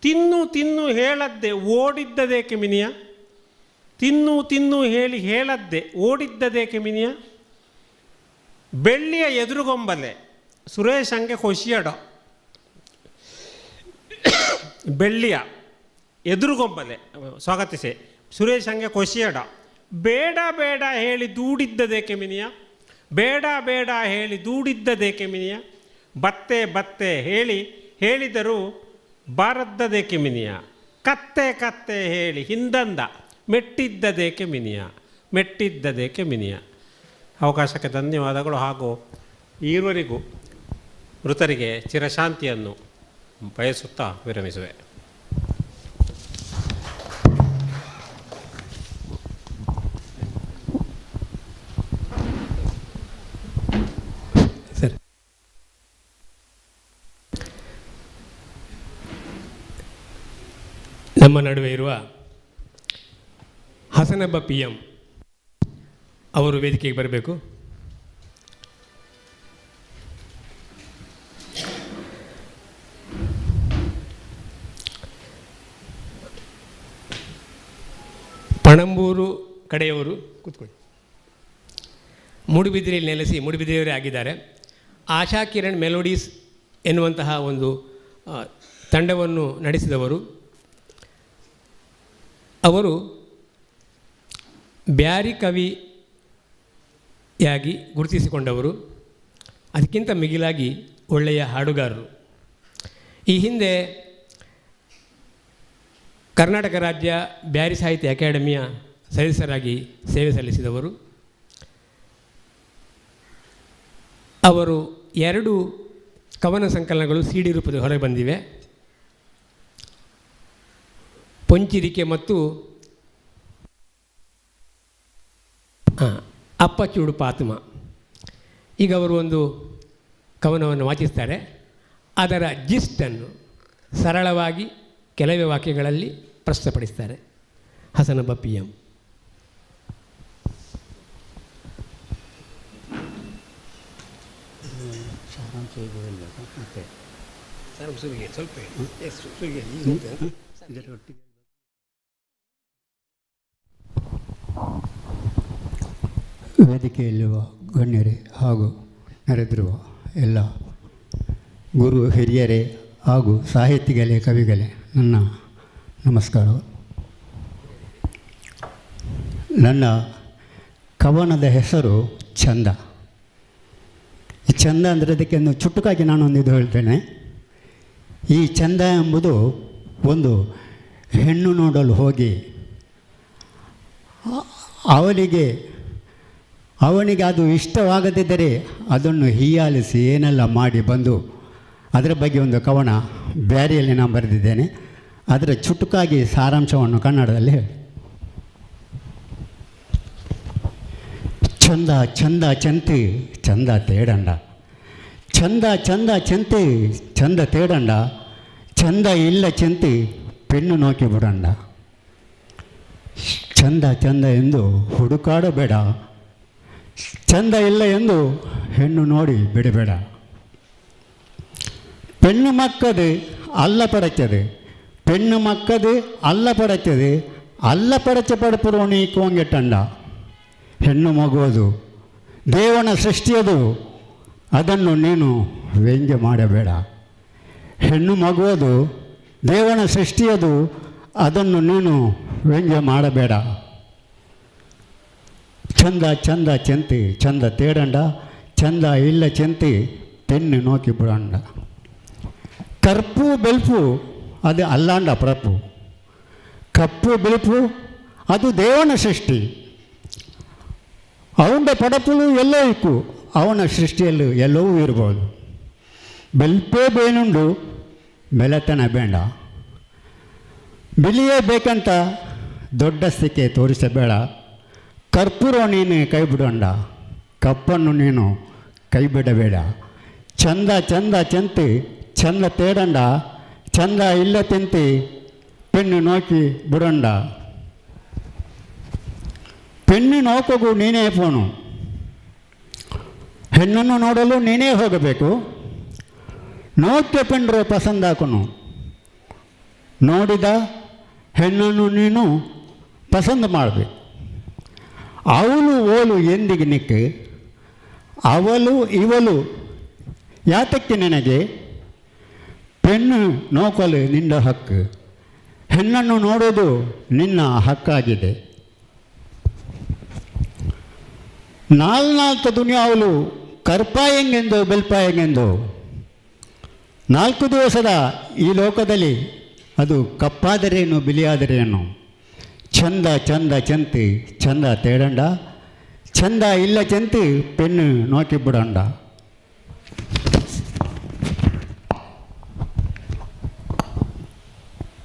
ತಿನ್ನು ತಿನ್ನು ಹೇಳದ್ದೆ ಓಡಿದ್ದದೇಕೆ ಮಿನಿಯ, ತಿನ್ನು ತಿನ್ನು ಹೇಳಿ ಹೇಳದ್ದೆ ಓಡಿದ್ದದೇಕೆ ಮಿನಿಯ. ಬೆಳ್ಳಿಯ ಎದುರುಗೊಂಬಲೆ ಸುರೇಶಂಗೆ ಖುಷಿಯಡ, ಬೆಳ್ಳಿಯ ಎದುರುಗೊಂಬಲೆ ಸ್ವಾಗತಿಸೆ ಸುರೇಶಂಗೆ ಖುಷಿಯಡ. ಬೇಡ ಬೇಡ ಹೇಳಿ ದೂಡಿದ್ದದೇಕೆ ಮಿನಿಯ, ಬೇಡ ಬೇಡ ಹೇಳಿ ದೂಡಿದ್ದದೇಕೆ ಮಿನಿಯ. ಬತ್ತೆ ಬತ್ತೆ ಹೇಳಿ ಹೇಳಿದರೂ ಬಾರದ್ದದೇಕೆ ಮಿನಿಯ, ಕತ್ತೆ ಕತ್ತೆ ಹೇಳಿ ಹಿಂದಂದ ಮೆಟ್ಟಿದ್ದದೇಕೆ ಮಿನಿಯ, ಮೆಟ್ಟಿದ್ದದೇಕೆ ಮಿನಿಯ. ಅವಕಾಶಕ್ಕೆ ಧನ್ಯವಾದಗಳು. ಹಾಗೂ ಈರುವರಿಗೂ ಮೃತರಿಗೆ ಚಿರಶಾಂತಿಯನ್ನು ಬಯಸುತ್ತಾ ವಿರಮಿಸುವೆ. ಸರಿ, ನಮ್ಮ ನಡುವೆ ಇರುವ ಹಸನಬ್ಬ PM ಅವರು ವೇದಿಕೆಗೆ ಬರಬೇಕು. ಪಣಂಬೂರು ಕಡೆಯವರು ಕೂತ್ಕೊಳ್ಳಿ. ಮೂಡುಬಿದಿರೆಯಲ್ಲಿ ನೆಲೆಸಿ ಮೂಡುಬಿದಿರೆಯವರೇ ಆಗಿದ್ದಾರೆ. ಆಶಾ ಕಿರಣ್ ಮೆಲೋಡೀಸ್ ಎನ್ನುವಂತಹ ಒಂದು ತಂಡವನ್ನು ನಡೆಸಿದವರು. ಅವರು ಬ್ಯಾರಿ ಕವಿಯಾಗಿ ಗುರುತಿಸಿಕೊಂಡವರು. ಅದಕ್ಕಿಂತ ಮಿಗಿಲಾಗಿ ಒಳ್ಳೆಯ ಹಾಡುಗಾರರು. ಈ ಹಿಂದೆ ಕರ್ನಾಟಕ ರಾಜ್ಯ ಬ್ಯಾರಿ ಸಾಹಿತ್ಯ ಅಕಾಡೆಮಿಯ ಸದಸ್ಯರಾಗಿ ಸೇವೆ ಸಲ್ಲಿಸಿದವರು. ಅವರು 2 ಕವನ ಸಂಕಲನಗಳು CD ರೂಪದಲ್ಲಿ ಹೊರಗೆ ಬಂದಿವೆ, ಪೊಂಚಿರಿಕೆ ಮತ್ತು ಅಪ್ಪಚೂಡು ಪಾತ್ಮ. ಈಗ ಅವರು ಒಂದು ಕವನವನ್ನು ವಾಚಿಸ್ತಾರೆ. ಅದರ ಜಿಸ್ಟನ್ನು ಸರಳವಾಗಿ ಕೆಲವೇ ವಾಕ್ಯಗಳಲ್ಲಿ ಪ್ರಸ್ತುತಪಡಿಸ್ತಾರೆ. ಹಸನಬ್ಬ PM. ವೇದಿಕೆಯಲ್ಲಿರುವ ಗಣ್ಯರೇ ಹಾಗೂ ನೆರೆದಿರುವ ಎಲ್ಲ ಗುರು ಹಿರಿಯರೇ ಹಾಗೂ ಸಾಹಿತಿಗಳೇ ಕವಿಗಳೇ ನನ್ನ ನಮಸ್ಕಾರಗಳು. ನನ್ನ ಕವನದ ಹೆಸರು ಚಂದ. ಈ ಚಂದ ಅಂದರೆ ಅದಕ್ಕೆ ಒಂದು ಚುಟುಕಾಗಿ ನಾನೊಂದು ಇದು ಹೇಳ್ತೇನೆ. ಈ ಚಂದ ಎಂಬುದು ಒಂದು ಹೆಣ್ಣು ನೋಡಲು ಹೋಗಿ ಅವನಿಗೆ ಅದು ಇಷ್ಟವಾಗದಿದ್ದರೆ ಅದನ್ನು ಹೀಯಾಲಿಸಿ ಏನೆಲ್ಲ ಮಾಡಿ ಬಂದು ಅದರ ಬಗ್ಗೆ ಒಂದು ಕವನ ಬ್ಯಾರಿಯಲ್ಲಿ ನಾನು ಬರೆದಿದ್ದೇನೆ. ಅದರ ಚುಟುಕಾಗಿ ಸಾರಾಂಶವನ್ನು ಕನ್ನಡದಲ್ಲಿ ಹೇಳಿ. ಚಂದ ಚಂದ ಚೆಂತಿ ಚಂದ ತೇಡಂಡ, ಚಂದ ಚಂದ ಚೆಂತಿ ಚಂದ ತೇಡಂಡ, ಚಂದ ಇಲ್ಲ ಚೆಂತಿ ಪೆಣ್ಣು ನೋಕಿ ಬಿಡಂಡ. ಚಂದ ಚಂದ ಎಂದು ಹುಡುಕಾಡಬೇಡ, ಚಂದ ಇಲ್ಲ ಎಂದು ಹೆಣ್ಣು ನೋಡಿ ಬಿಡಬೇಡ. பெண்ணு மக்கது அல்ல படைச்சது, பெண்ணு மக்கது அல்ல ಪಡೆಚದು, ಅಲ್ಲ ಪಡೆಚ ಪಡಪುರೋ ನೀ ಕೋಂಗೆಟ್ಟಂಡ. ಹೆಣ್ಣು ಮಗುವುದು ದೇವನ ಸೃಷ್ಟಿಯದು, ಅದನ್ನು ನೀನು ವ್ಯಂಗ್ಯ ಮಾಡಬೇಡ. ಹೆಣ್ಣು ಮಗುವುದು ದೇವನ ಸೃಷ್ಟಿಯದು, ಅದನ್ನು ನೀನು ವ್ಯಂಗ್ಯ ಮಾಡಬೇಡ. ಚಂದ ಚಂದ ಚೆಂತಿ ಚಂದ ತೇಡಂಡ, ಚಂದ ಇಲ್ಲ ಚೆಂತಿ ಪೆಣ್ಣು ನೋಕಿ ಬಿಡಂಡ. ಕರ್ಪು ಬೆಲ್ಪು ಅದು ಅಲ್ಲಾಂಡ ಪ್ರಪು, ಕಪ್ಪು ಬೆಳುಪು ಅದು ದೇವನ ಸೃಷ್ಟಿ. ಅವಂಡ ಪಡಪುಲು ಎಲ್ಲ ಇಕ್ಕು ಅವನ ಸೃಷ್ಟಿಯಲ್ಲೂ ಎಲ್ಲವೂ ಇರ್ಬೋದು. ಬೆಲ್ಪೇ ಬೇನುಂಡು ಬೆಲೆತನ ಬೇಡ, ಬಿಲಿಯೇ ಬೇಕಂತ ದೊಡ್ಡ ಸ್ಥಿಕೆ ತೋರಿಸಬೇಡ, ಕರ್ಪೂರ ನೀನು ಕೈ ಬಿಡೋಂಡ, ಕಪ್ಪನ್ನು ನೀನು ಕೈ ಬಿಡಬೇಡ, ಚಂದ ಚಂದ ಚೆಂತಿ ಚಂದ ತೇಡಂಡ, ಚಂದ ಇಲ್ಲ ತಿಂತಿ ಪೆಣ್ಣು ನೋಕಿ ಬಿಡೋಂಡ, ಪೆಣ್ಣು ನೋಕೋಗೂ ನೀನೇ ಫೋನು, ಹೆಣ್ಣನ್ನು ನೋಡಲು ನೀನೇ ಹೋಗಬೇಕು, ನೋಡ್ತೆ ಪೆಂಡ್ರೆ ಪಸಂದ್ ಹಾಕೋನು, ನೋಡಿದ ಹೆಣ್ಣನ್ನು ನೀನು ಪಸಂದ್ ಮಾಡಬೇಕು, ಅವಳು ಓಲು ಎಂದಿಗೆ ನಿಕ್ಕೆ, ಅವಳು ಇವಳು ಯಾತಕ್ಕೆ ನನಗೆ, ಪೆಣ್ಣು ನೋಕಲು ನಿನ್ನ ಹಕ್ಕು, ಹೆಣ್ಣನ್ನು ನೋಡೋದು ನಿನ್ನ ಹಕ್ಕಾಗಿದೆ. ನಾಲ್ಕು ದುನಿಯಾವಲು ಕರ್ಪಾಯಂಗೆಂದು ಬೆಲ್ಪಾಯಂಗೆಂದು 4 ದಿವಸದ ಈ ಲೋಕದಲ್ಲಿ ಅದು ಕಪ್ಪಾದರೇನು ಬಿಲಿಯಾದರೇನು, ಚಂದ ಚಂದ ಚೆಂತಿ ಚಂದ ತೇಡಂಡ, ಚಂದ ಇಲ್ಲ ಚೆಂತಿ ಪೆಣ್ಣು ನೋಕಿ ಬಿಡಂಡ.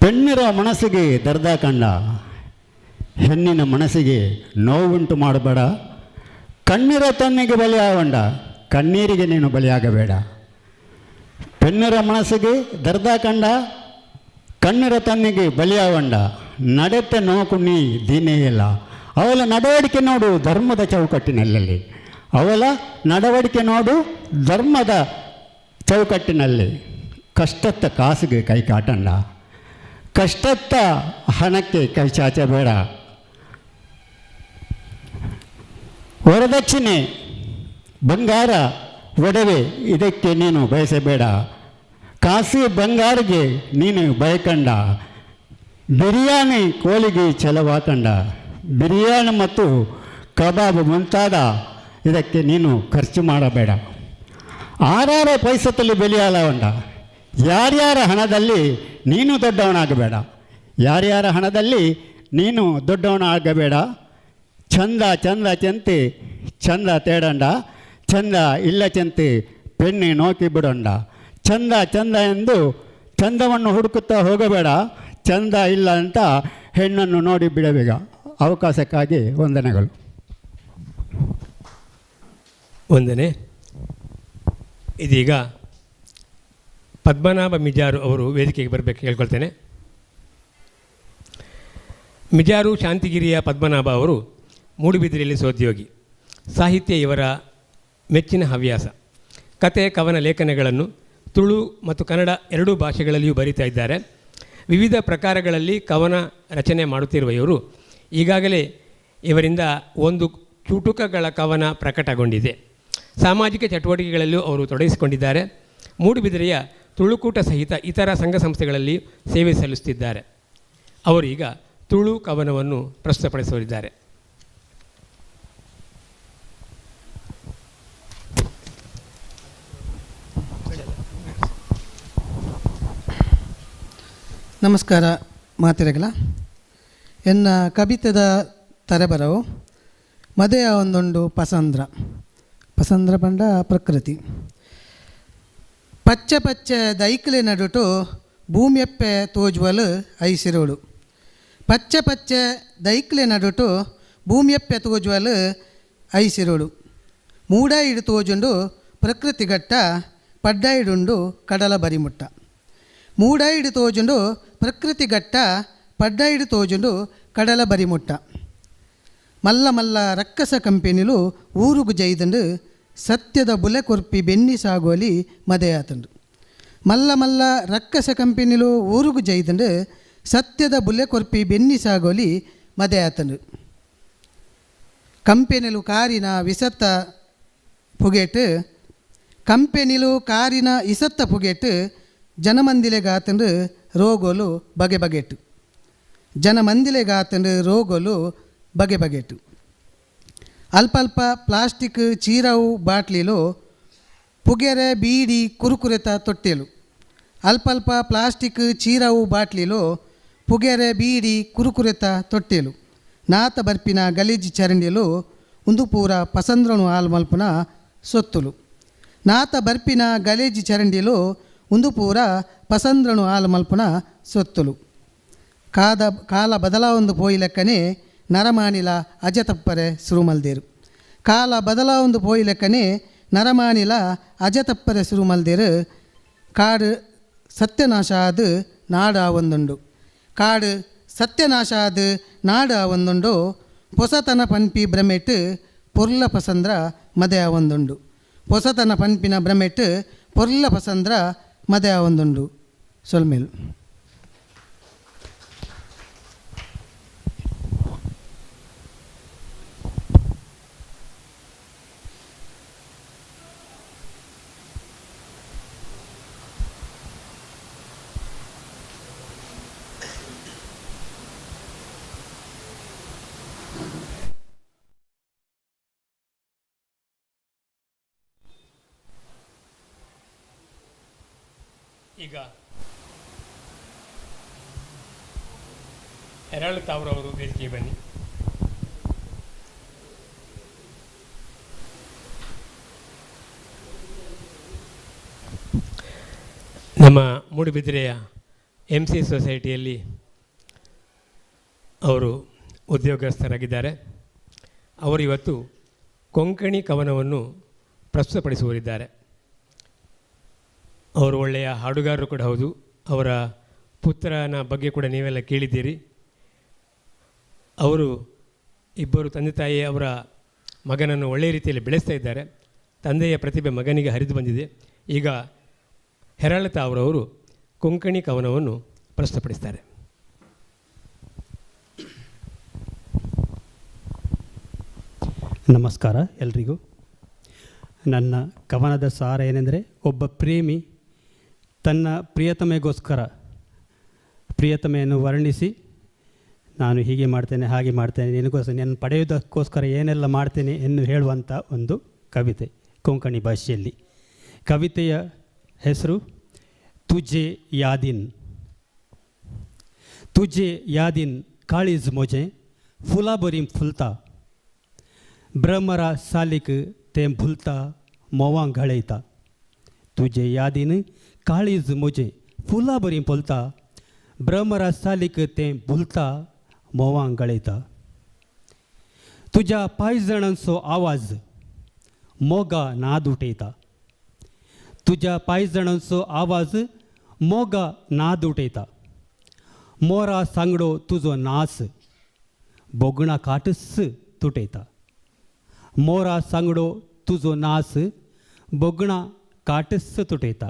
ಪೆಣ್ಣಿರ ಮನಸ್ಸಿಗೆ ದರ್ದ ಕಂಡ, ಹೆಣ್ಣಿನ ಮನಸ್ಸಿಗೆ ನೋವುಂಟು ಮಾಡಬೇಡ, ಕಣ್ಣಿರ ತನ್ನಿಗೆ ಬಲಿಯಾಗೊಂಡ, ಕಣ್ಣೀರಿಗೆ ನೀನು ಬಲಿಯಾಗಬೇಡ. ಪೆಣ್ಣಿರ ಮನಸ್ಸಿಗೆ ದರ್ದ ಕಂಡ, ಕಣ್ಣಿರ ತನ್ನಿಗೆ ಬಲಿಯಾಗೊಂಡ, ನಡೆತೆ ನೋಕು ನೀ ದೀನೇ ಇಲ್ಲ, ಅವಳ ನಡವಳಿಕೆ ನೋಡು ಧರ್ಮದ ಚೌಕಟ್ಟಿನಲ್ಲಿ, ಅವಳ ನಡವಳಿಕೆ ನೋಡು ಧರ್ಮದ ಚೌಕಟ್ಟಿನಲ್ಲಿ, ಕಷ್ಟತ್ತ ಕಾಸಿಗೆ ಕೈ ಕಾಟಂಡ, ಕಷ್ಟತ್ತ ಹಣಕ್ಕೆ ಕೈ ಚಾಚಬೇಡ, ವರದಕ್ಷಿಣೆ ಬಂಗಾರ ಒಡವೆ ಇದಕ್ಕೆ ನೀನು ಬಯಸಬೇಡ, ಕಾಸಿ ಬಂಗಾರಿಗೆ ನೀನು ಬಯಕಂಡ, ಬಿರಿಯಾನಿ ಕೋಳಿಗೆ ಛಲವಾಕಂಡ, ಬಿರಿಯಾನಿ ಮತ್ತು ಕಬಾಬ್ ಮುಂತಾದ ಇದಕ್ಕೆ ನೀನು ಖರ್ಚು ಮಾಡಬೇಡ, ಆರಾರ ಪೈಸದಲ್ಲಿ ಬೆಲೆಯಾಲವಂಡ, ಯಾರ್ಯಾರ ಹಣದಲ್ಲಿ ನೀನು ದೊಡ್ಡವನಾಗಬೇಡ, ಯಾರ್ಯಾರ ಹಣದಲ್ಲಿ ನೀನು ದೊಡ್ಡವನಾಗಬೇಡ, ಚಂದ ಚಂದ ಚೆಂತಿ ಚಂದ ತೇಡಂಡ, ಚಂದ ಇಲ್ಲ ಚೆಂತಿ ಪೆಣ್ಣೆ ನೋಕಿ ಬಿಡೋಂಡ, ಚಂದ ಚಂದ ಎಂದು ಚಂದವನ್ನು ಹುಡುಕುತ್ತಾ ಹೋಗಬೇಡ, ಚಂದ ಇಲ್ಲ ಅಂತ ಹೆಣ್ಣನ್ನು ನೋಡಿ ಬಿಡಬೇಕ. ಅವಕಾಶಕ್ಕಾಗಿ ವಂದನೆಗಳು. ವಂದನೆ. ಇದೀಗ ಪದ್ಮನಾಭ ಮಿಜಾರು ಅವರು ವೇದಿಕೆಗೆ ಬರಬೇಕು ಕೇಳ್ಕೊಳ್ತೇನೆ. ಮಿಜಾರು ಶಾಂತಿಗಿರಿಯ ಪದ್ಮನಾಭ ಅವರು ಮೂಡುಬಿದಿರೆಯಲ್ಲಿ ಸಹೋದ್ಯೋಗಿ. ಸಾಹಿತ್ಯ ಇವರ ಮೆಚ್ಚಿನ ಹವ್ಯಾಸ. ಕತೆ ಕವನ ಲೇಖನಗಳನ್ನು ತುಳು ಮತ್ತು ಕನ್ನಡ ಎರಡೂ ಭಾಷೆಗಳಲ್ಲಿಯೂ ಬರೀತಾ ಇದ್ದಾರೆ. ವಿವಿಧ ಪ್ರಕಾರಗಳಲ್ಲಿ ಕವನ ರಚನೆ ಮಾಡುತ್ತಿರುವ ಇವರು ಈಗಾಗಲೇ ಇವರಿಂದ 1 ಚುಟುಕಗಳ ಕವನ ಪ್ರಕಟಗೊಂಡಿದೆ. ಸಾಮಾಜಿಕ ಚಟುವಟಿಕೆಗಳಲ್ಲೂ ಅವರು ತೊಡಗಿಸಿಕೊಂಡಿದ್ದಾರೆ. ಮೂಡುಬಿದಿರೆಯ ತುಳುಕೂಟ ಸಹಿತ ಇತರ ಸಂಘ ಸಂಸ್ಥೆಗಳಲ್ಲಿ ಸೇವೆ ಸಲ್ಲಿಸುತ್ತಿದ್ದಾರೆ. ಅವರು ಈಗ ತುಳು ಕವನವನ್ನು ಪ್ರಸ್ತುತಪಡಿಸಲಿದ್ದಾರೆ. ನಮಸ್ಕಾರ ಮಾತಿರಗಲ. ಎನ್ನ ಕವಿತೆದ ತರೆಬರವು ಮದೆಯ ಒಂದೊಂದು ಪಸಂದ್ರ ಪಸಂದ್ರ ಪಂಡ ಪ್ರಕೃತಿ. ಪಚ್ಚ ಪಚ್ಚ ದೈಕ್ಲೆ ನಡುಟು ಭೂಮಿಯಪ್ಪೆ ತೋಜುವಲು ಐಸಿರೋಳು. ಪಚ್ಚ ಪಚ್ಚ ದೈಕ್ಲೆ ನಡುಟು ಭೂಮಿಯಪ್ಪೆ ತೋಜುವಲು ಐಸಿರೋಳು. ಮೂಡ ಇಡು ತೋಜುಂಡು ಪ್ರಕೃತಿ ಗಟ್ಟ ಪಡ್ಡ ಇಡುಂಡು ಕಡಲ ಬರಿಮುಟ್ಟ. ಮೂಡ ಇಡು ತೋಜುಂಡು ಪ್ರಕೃತಿ ಗಟ್ಟ ಪಡ್ಡ ಇಡು ತೋಜುಂಡು ಕಡಲ ಬರಿಮುಟ್ಟ. ಮಲ್ಲ ಮಲ್ಲ ರಕ್ಕಸ ಕಂಪೆನಿಲು ಊರುಗು ಜೈದಂಡು ಸತ್ಯದ ಬುಲೆ ಕೊರ್ಪಿ ಬೆನ್ನಿ ಸಾಗೋಲಿ ಮದೆಯಾತಂಡು. ಮಲ್ಲ ಮಲ್ಲ ರಕ್ಕಸ ಕಂಪೆನಿಲು ಊರುಗು ಜೈದಂಡು ಸತ್ಯದ ಬುಲೆ ಕೊರ್ಪಿ ಬೆನ್ನಿ ಸಾಗೋಲಿ ಮದೆಯಾತಂಡು. ಕಂಪೆನಿಲು ಕಾರಿನ ವಿಸತ್ತ ಪುಗೇಟು ಕಂಪೆನಿಲು ಕಾರಿನ ಇಸತ್ತ ಪುಗೇಟು ಜನಮಂದಿಲೆಗಾತಂಡು ರೋಗೋಲು ಬಗೆ ಬಗೆಟು. ಜನಮಂದಿಲೆಗಾತಂಡು ರೋಗೋಲು ಬಗೆ ಬಗೆಟು. ಅಲ್ಪ ಅಲ್ಪ ಪ್ಲಾಸ್ಟಿಕ್ ಚೀರಾವು ಬಾಟ್ಲಿಲು ಪುಗೆರೆ ಬೀಡಿ ಕುರುಕುರೆತ ತೊಟ್ಟೆಲು. ಅಲ್ಪ ಅಲ್ಪ ಪ್ಲಾಸ್ಟಿಕ್ ಚೀರಾವು ಬಾಟ್ಲಿಲು ಪುಗೆರೆ ಬೀಡಿ ಕುರುಕುರೆತ ತೊಟ್ಟೆಲು. ನಾತ ಬರ್ಪಿನ ಗಲೀಜು ಚರಂಡಿಲು ಒಂದು ಪೂರ ಪಸಂದ್ರನು ಹಾಲು ಮಲ್ಪುನ ಸೊತ್ತುಲು ನಾತ ಬರ್ಪಿನ ಗಲೇಜಿ ಚರಂಡಿಲು ಒಂದು ಪೂರ ಪಸಂದ್ರನು ಹಾಲು ಮಲ್ಪುನ ಸೊತ್ತುಲು ಕಾಲ ಬದಲಾವೊಂದು ಪೋಯಿಲೆಕ್ಕನೆ ನರಮಾನಿಲ ಅಜತಪ್ಪರೆ ಸುರುಮಲ್ದೇರು ಕಾಲ ಬದಲಾವೊಂದು ಪೋಯಿಲೆಕ್ಕನೆ ನರಮಾನಿಲ ಅಜತಪ್ಪರೆ ಸುರುಮಲ್ದೇರು ಕಾಡು ಸತ್ಯನಾಶ ಆದ ನಾಡು ಆವೊಂದುಂಡು ಕಾಡು ಸತ್ಯನಾಶ ಆದ ನಾಡು ಆವೊಂದುಂಡು ಪೊಸತನ ಪನ್ಪಿ ಭ್ರಮೆಟ್ ಪೊರ್ಲ ಪಸಂದ್ರ ಮದೆ ಆವೊಂದುಂಡು ಪೊಸತನ ಪನ್ಪಿನ ಭ್ರಮೆಟ್ ಪೊರ್ಲ ಪಸಂದ್ರ ಮದೆ ಆವೊಂದುಂಡು ಸೊಲ್ಮೇಲು ಈಗ ಹೆರಾಲ್ಡ್ ತಾವ್ರವರು ವೇದಿಕೆಗೆ ಬನ್ನಿ. ನಮ್ಮ ಮೂಡುಬಿದಿರೆಯ MC ಸೊಸೈಟಿಯಲ್ಲಿ ಅವರು ಉದ್ಯೋಗಸ್ಥರಾಗಿದ್ದಾರೆ. ಅವರು ಇವತ್ತು ಕೊಂಕಣಿ ಕವನವನ್ನು ಪ್ರಸ್ತುತಪಡಿಸುವರಿದ್ದಾರೆ. ಅವರು ಒಳ್ಳೆಯ ಹಾಡುಗಾರರು ಕೂಡ ಹೌದು. ಅವರ ಪುತ್ರನ ಬಗ್ಗೆ ಕೂಡ ನೀವೆಲ್ಲ ಕೇಳಿದ್ದೀರಿ. ಅವರು ಇಬ್ಬರು ತಂದೆ ತಾಯಿ ಅವರ ಮಗನನ್ನು ಒಳ್ಳೆಯ ರೀತಿಯಲ್ಲಿ ಬೆಳೆಸ್ತಾ ಇದ್ದಾರೆ. ತಂದೆಯ ಪ್ರತಿಭೆ ಮಗನಿಗೆ ಹರಿದು ಬಂದಿದೆ. ಈಗ ಹೆರಾಲ್ಡ್ ತಾವ್ರವರು ಕೊಂಕಣಿ ಕವನವನ್ನು ಪ್ರಸ್ತುತಪಡಿಸ್ತಾರೆ. ನಮಸ್ಕಾರ ಎಲ್ರಿಗೂ. ನನ್ನ ಕವನದ ಸಾರ ಏನೆಂದರೆ, ಒಬ್ಬ ಪ್ರೇಮಿ ತನ್ನ ಪ್ರಿಯತಮೆಯನ್ನು ವರ್ಣಿಸಿ, ನಾನು ಹೀಗೆ ಮಾಡ್ತೇನೆ, ಹಾಗೆ ಮಾಡ್ತೇನೆ, ನಿನಗೋಸ್ಕರ ನನ್ನ ಪಡೆಯುವುದಕ್ಕೋಸ್ಕರ ಏನೆಲ್ಲ ಮಾಡ್ತೇನೆ ಎಂದು ಹೇಳುವಂಥ ಒಂದು ಕವಿತೆ ಕೊಂಕಣಿ ಭಾಷೆಯಲ್ಲಿ. ಕವಿತೆಯ ಹೆಸರು ತುಜೆ ಯಾದಿನ್. ತುಜೆ ಯಾದಿನ್ ಕಾಳಿಜ್ ಮೊಜೆ ಫುಲಾ ಬರೀಂ ಫುಲ್ತಾ ಬ್ರಹ್ಮರ ಸಾಲಿಕ್ तें भूलता मोवा घळयता. तुजे यादीन काळीज मोजे फुला बरी बोलता भ्रमरा सालीक तें भूलता मोवा गळयता. तुज्या पायजणांचो आवाज मोगा नाद उठयता. तुज्या पायजणांचो आवाज मोगा नाद उठयता. मोरा सांगडो तुजो नास बोगणा काटस तुटयता. मोरा सांगडो तुजो नास बोगणा काटस तुटयता.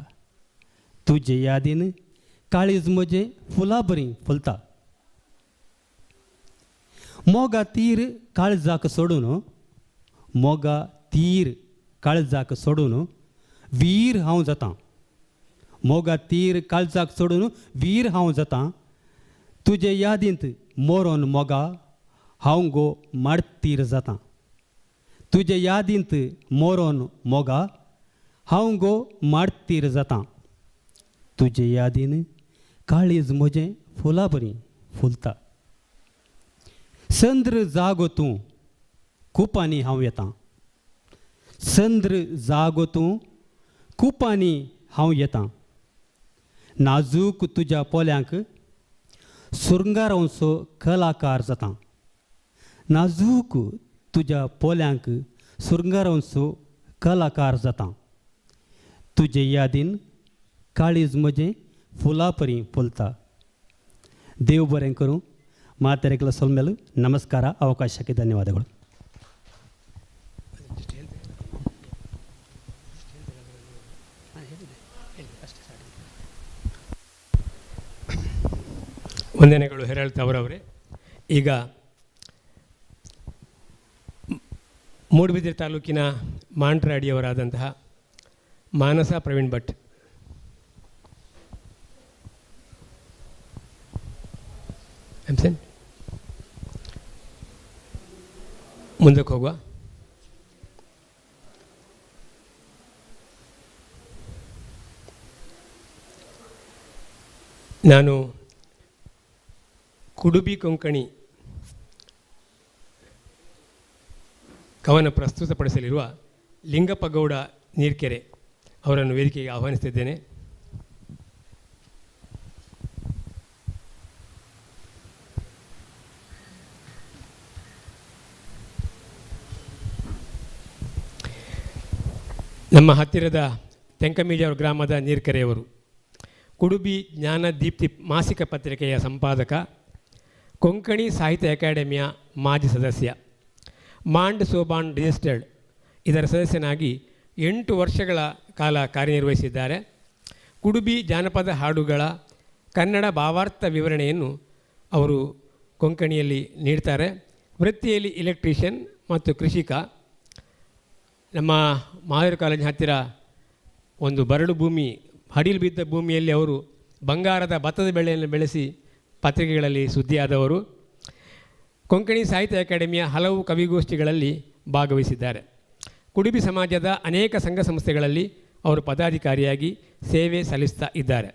तुजे यादीन काळीज म्हजे फुला बरी फुलता. मोगा तीर काळजाक सोडून मोगा तीर काळजाक सोडून वीर हांव जाता. मोगा तीर काळजाक सोडून वीर हांव जाता. तुजे यादींत मोरोन मोगा हांव गो मारतीर जाता. तुजे यादींत मोरोन मोगा हांव गो मारतीर जाता. तुजे यादीन काळीज म्हजें फुला बरी फुलता. संद्र जागो तूं कुपांनी हांव येता. संद्र जागो तूं कुपांनी हांव येता. नाजूक तुज्या पोल्यांक सुरंगारांचो कलाकार जाता. नाजूक तुज्या पोल्यांक सुरंगारांचो कलाकार जाता. तुजे यादीन काळीज म्हजें फुला परी फुलता. देव बरें करूं. ಮಾತೆರೆಗಳ ಸೊಲ್ಮೆಲು ನಮಸ್ಕಾರ. ಅವಕಾಶಕ್ಕೆ ಧನ್ಯವಾದಗಳು. ವಂದನೆಗಳು ಹೆರಾಲ್ಡ್ ತಾವ್ರವರೇ. ಈಗ ಮೂಡುಬಿದಿರೆ ತಾಲೂಕಿನ ಮಾಂಟ್ರಾಡಿಯವರಾದಂತಹ ಮಾನಸ ಪ್ರವೀಣ್ ಭಟ್ ಮುಂದಕ್ಕೆ ಹೋಗುವ. ನಾನು ಕುಡುಬಿ ಕೊಂಕಣಿ ಕವನ ಪ್ರಸ್ತುತಪಡಿಸಲಿರುವ ಲಿಂಗಪ್ಪಗೌಡ ನೀರ್ಕೆರೆ ಅವರನ್ನು ವೇದಿಕೆಗೆ ಆಹ್ವಾನಿಸುತ್ತಿದ್ದೇನೆ. ನಮ್ಮ ಹತ್ತಿರದ ತೆಂಕಮೀಜಾರು ಗ್ರಾಮದ ನೀರ್ಕೆರೆಯವರು ಕುಡುಬಿ ಜ್ಞಾನದೀಪ್ತಿ ಮಾಸಿಕ ಪತ್ರಿಕೆಯ ಸಂಪಾದಕ, ಕೊಂಕಣಿ ಸಾಹಿತ್ಯ ಅಕಾಡೆಮಿಯ ಮಾಜಿ ಸದಸ್ಯ, ಮಾಂಡ್ ಸೋಬಾನ್ ರಿಜಿಸ್ಟರ್ಡ್ ಇದರ ಸದಸ್ಯನಾಗಿ 8 ವರ್ಷಗಳ ಕಾಲ ಕಾರ್ಯನಿರ್ವಹಿಸಿದ್ದಾರೆ. ಕುಡುಬಿ ಜಾನಪದ ಹಾಡುಗಳ ಕನ್ನಡ ಭಾವಾರ್ಥ ವಿವರಣೆಯನ್ನು ಅವರು ಕೊಂಕಣಿಯಲ್ಲಿ ನೀಡ್ತಾರೆ. ವೃತ್ತಿಯಲ್ಲಿ ಇಲೆಕ್ಟ್ರಿಷಿಯನ್ ಮತ್ತು ಕೃಷಿಕ. ನಮ್ಮ ಮಹಾವೀರ ಕಾಲೇಜಿನ ಹತ್ತಿರ ಒಂದು ಬರಡು ಭೂಮಿ, ಹಡಿಲು ಬಿದ್ದ ಭೂಮಿಯಲ್ಲಿ ಅವರು ಬಂಗಾರದ ಭತ್ತದ ಬೆಳೆಯನ್ನು ಬೆಳೆಸಿ ಪತ್ರಿಕೆಗಳಲ್ಲಿ ಸುದ್ದಿಯಾದವರು. ಕೊಂಕಣಿ ಸಾಹಿತ್ಯ ಅಕಾಡೆಮಿಯ ಹಲವು ಕವಿಗೋಷ್ಠಿಗಳಲ್ಲಿ ಭಾಗವಹಿಸಿದ್ದಾರೆ. ಕುಡುಬಿ ಸಮಾಜದ ಅನೇಕ ಸಂಘ ಸಂಸ್ಥೆಗಳಲ್ಲಿ ಅವರು ಪದಾಧಿಕಾರಿಯಾಗಿ ಸೇವೆ ಸಲ್ಲಿಸ್ತಾ ಇದ್ದಾರೆ.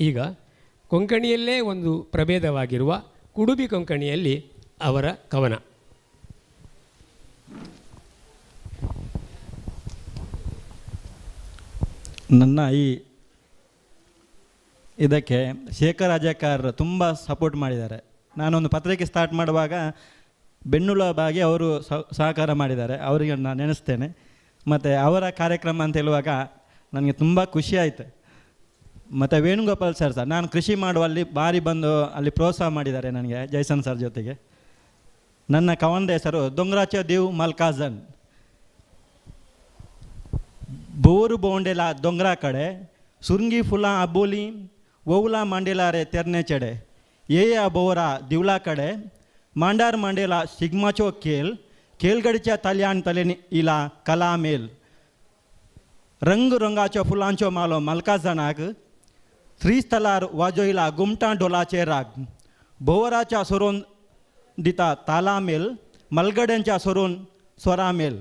ಈಗ ಕೊಂಕಣಿಯಲ್ಲೇ ಒಂದು ಪ್ರಭೇದವಾಗಿರುವ ಕುಡುಬಿ ಕೊಂಕಣಿಯಲ್ಲಿ ಅವರ ಕವನ. ನನ್ನ ಇದಕ್ಕೆ ಶೇಖರ್ ಅಜಯಕಾರ್ ತುಂಬ ಸಪೋರ್ಟ್ ಮಾಡಿದ್ದಾರೆ. ನಾನೊಂದು ಪತ್ರಿಕೆ ಸ್ಟಾರ್ಟ್ ಮಾಡುವಾಗ ಬೆನ್ನುಲುಬಾಗಿ ಅವರು ಸಹಕಾರ ಮಾಡಿದ್ದಾರೆ. ಅವರಿಗೆ ನಾನು ನೆನೆಸ್ತೇನೆ. ಮತ್ತು ಅವರ ಕಾರ್ಯಕ್ರಮ ಅಂತ ಹೇಳುವಾಗ ನನಗೆ ತುಂಬ ಖುಷಿ ಆಯಿತು. ಮತ್ತು ವೇಣುಗೋಪಾಲ್ ಸರ್ ನಾನು ಕೃಷಿ ಮಾಡುವಲ್ಲಿ ಭಾರಿ ಬಂದು ಅಲ್ಲಿ ಪ್ರೋತ್ಸಾಹ ಮಾಡಿದ್ದಾರೆ ನನಗೆ, ಜೈಸನ್ ಸರ್ ಜೊತೆಗೆ. ನನ್ನ ಕವನದ ಹೆಸರು ದೊಂಗ್ರಾಚ ದೇವ್ ಮಲ್ಕಾಜನ್. ಬೋರು ಬೋಂಡೆಲ ದೊಂಗ್ರಾ ಕಡೆ ಸುರ್ಂಗಿ ಫುಲಾ ಅಬೋಲಿ ಓವುಲಾ ಮಾಂಡೇಲಾರೆ ತೆರ್ನೆ ಚಡೆ ಏಯ ಬೋರಾ ದಿವ್ಲಾ ಕಡೆ ಮಾಂಡಾರ್ ಮಾಂಡೇಲಾ ಸಿಗ್ಮಾಚೋ ಕೇಲ್ಗಡಿಚ ತಲ್ಯಾನ್ ತಲೆ ಇಲಾ ಕಲಾ ಮೇಲ್ रंग रंगाचो फुलांचो मालो मलका जनाक श्रीस्थलार वाजोईला गुमटा डोलाचे राग भोवराच्या सोरोन दिता ताला मेल मलगड्यांच्या सोरोन स्वरा मेल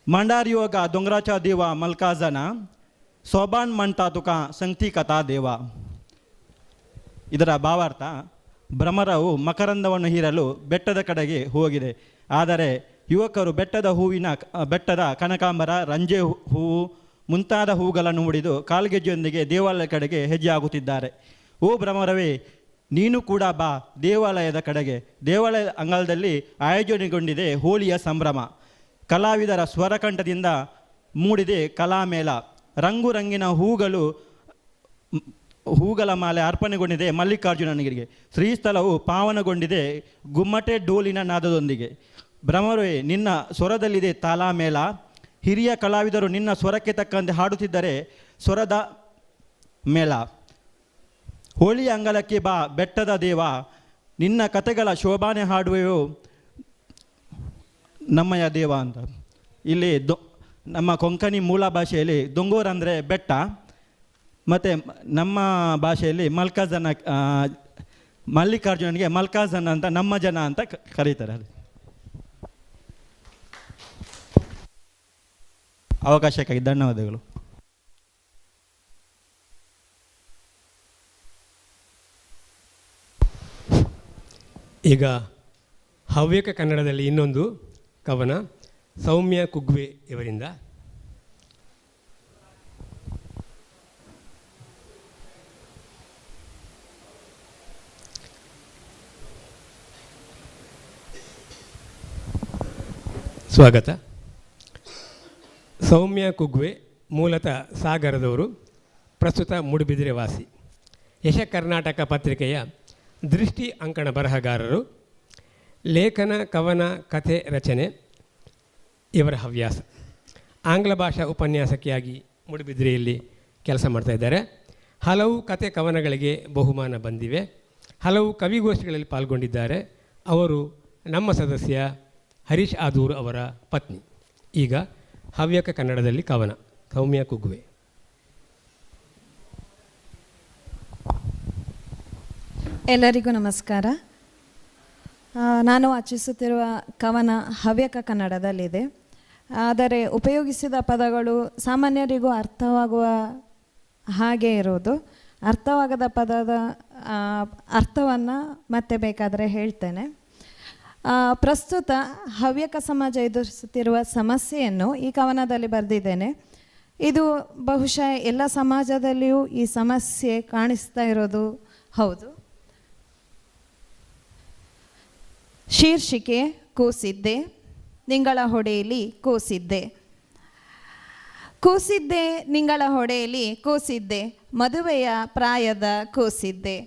मांडार योगा डोंगराच्या देवा मलका जना सोबान म्हणता तुका संगती कथा देवा. ಇದರ ಭಾವಾರ್ಥ, ಭ್ರಮರವು ಮಕರಂದವನ್ನು ಹೀರಲು ಬೆಟ್ಟದ ಕಡೆಗೆ ಹೋಗಿದೆ. ಆದರೆ ಯುವಕರು ಬೆಟ್ಟದ ಕನಕಾಂಬರ, ರಂಜೆ ಹೂವು ಮುಂತಾದ ಹೂಗಳನ್ನು ಮುಡಿದು ಕಾಲ್ಗೆಜ್ಜೆಯೊಂದಿಗೆ ದೇವಾಲಯದ ಕಡೆಗೆ ಹೆಜ್ಜೆ ಆಗುತ್ತಿದ್ದಾರೆ. ಓ ಭ್ರಮರವೇ, ನೀನು ಕೂಡ ಬಾ ದೇವಾಲಯದ ಕಡೆಗೆ. ದೇವಾಲಯದ ಅಂಗಳದಲ್ಲಿ ಆಯೋಜನೆಗೊಂಡಿದೆ ಹೋಳಿಯ ಸಂಭ್ರಮ. ಕಲಾವಿದರ ಸ್ವರಕಂಠದಿಂದ ಮೂಡಿದೆ ಕಲಾಮೇಳ. ರಂಗು ರಂಗಿನ ಹೂಗಳ ಮಾಲೆ ಅರ್ಪಣೆಗೊಂಡಿದೆ ಮಲ್ಲಿಕಾರ್ಜುನನಿಗೆ. ಶ್ರೀಸ್ಥಳವು ಪಾವನಗೊಂಡಿದೆ ಗುಮ್ಮಟೆ ಡೋಲಿನ ನಾದದೊಂದಿಗೆ. ಭ್ರಮರವೇ, ನಿನ್ನ ಸ್ವರದಲ್ಲಿದೆ ತಾಲಾಮೇಳ. ಹಿರಿಯ ಕಲಾವಿದರು ನಿನ್ನ ಸ್ವರಕ್ಕೆ ತಕ್ಕಂತೆ ಹಾಡುತ್ತಿದ್ದರೆ ಸ್ವರದ ಮೇಳ. ಹೋಳಿಯ ಅಂಗಳಕ್ಕೆ ಬಾ ಬೆಟ್ಟದ ದೇವ, ನಿನ್ನ ಕತೆಗಳ ಶೋಭಾನೆ ಹಾಡುವೆಯೋ ನಮ್ಮಯ ದೇವ ಅಂತ. ಇಲ್ಲಿ ನಮ್ಮ ಕೊಂಕಣಿ ಮೂಲ ಭಾಷೆಯಲ್ಲಿ ದೊಂಗೋರ್ ಅಂದರೆ ಬೆಟ್ಟ, ಮತ್ತು ನಮ್ಮ ಭಾಷೆಯಲ್ಲಿ ಮಲ್ಕಾಜನ, ಮಲ್ಲಿಕಾರ್ಜುನನಿಗೆ ಮಲ್ಕಾಜನ ಅಂತ ನಮ್ಮ ಜನ ಅಂತ ಕರೀತಾರೆ. ಅವಕಾಶಕ್ಕಾಗಿ ಧನ್ಯವಾದಗಳು. ಈಗ ಹವ್ಯಕ ಕನ್ನಡದಲ್ಲಿ ಇನ್ನೊಂದು ಕವನ ಸೌಮ್ಯ ಕುಗ್ವೆ ಇವರಿಂದ. ಸ್ವಾಗತ. ಸೌಮ್ಯ ಕುಗ್ವೆ ಮೂಲತಃ ಸಾಗರದವರು, ಪ್ರಸ್ತುತ ಮೂಡುಬಿದಿರೆ ವಾಸಿ. ಯಶ ಕರ್ನಾಟಕ ಪತ್ರಿಕೆಯ ದೃಷ್ಟಿ ಅಂಕಣ ಬರಹಗಾರರು. ಲೇಖನ, ಕವನ, ಕಥೆ ರಚನೆ ಇವರ ಹವ್ಯಾಸ. ಆಂಗ್ಲ ಭಾಷಾ ಉಪನ್ಯಾಸಕಿಯಾಗಿ ಮೂಡುಬಿದಿರೆಯಲ್ಲಿ ಕೆಲಸ ಮಾಡ್ತಾಯಿದ್ದಾರೆ. ಹಲವು ಕತೆ ಕವನಗಳಿಗೆ ಬಹುಮಾನ ಬಂದಿವೆ. ಹಲವು ಕವಿಗೋಷ್ಠಿಗಳಲ್ಲಿ ಪಾಲ್ಗೊಂಡಿದ್ದಾರೆ. ಅವರು ನಮ್ಮ ಸದಸ್ಯ ಹರೀಶ್ ಆದೂರು ಅವರ ಪತ್ನಿ. ಈಗ ಹವ್ಯಕ ಕನ್ನಡದಲ್ಲಿ ಕವನ ಸೌಮ್ಯ ಕುಗ್ವೆ. ಎಲ್ಲರಿಗೂ ನಮಸ್ಕಾರ. ನಾನು ವಾಚಿಸುತ್ತಿರುವ ಕವನ ಹವ್ಯಕ ಕನ್ನಡದಲ್ಲಿದೆ. ಆದರೆ ಉಪಯೋಗಿಸಿದ ಪದಗಳು ಸಾಮಾನ್ಯರಿಗೂ ಅರ್ಥವಾಗುವ ಹಾಗೆ ಇರುವುದು. ಅರ್ಥವಾಗದ ಪದದ ಅರ್ಥವನ್ನು ಮತ್ತೆ ಬೇಕಾದರೆ ಹೇಳ್ತೇನೆ. ಪ್ರಸ್ತುತ ಹವ್ಯಕ ಸಮಾಜ ಎದುರಿಸುತ್ತಿರುವ ಸಮಸ್ಯೆಯನ್ನು ಈ ಕವನದಲ್ಲಿ ಬರೆದಿದ್ದೇನೆ. ಇದು ಬಹುಶಃ ಎಲ್ಲ ಸಮಾಜದಲ್ಲಿಯೂ ಈ ಸಮಸ್ಯೆ ಕಾಣಿಸ್ತಾ ಇರೋದು ಹೌದು. ಶೀರ್ಷಿಕೆ ಕೂಸಿದ್ದೆ, ನಿಂಗಳ ಹೊಡೆಯಲಿ ಕೂಸಿದ್ದೆ. ಕೂಸಿದ್ದೆ ನಿಂಗಳ ಹೊಡೆಯಲಿ ಕೂಸಿದ್ದೆ, ಮದುವೆಯ ಪ್ರಾಯದ ಕೂಸಿದ್ದೆ.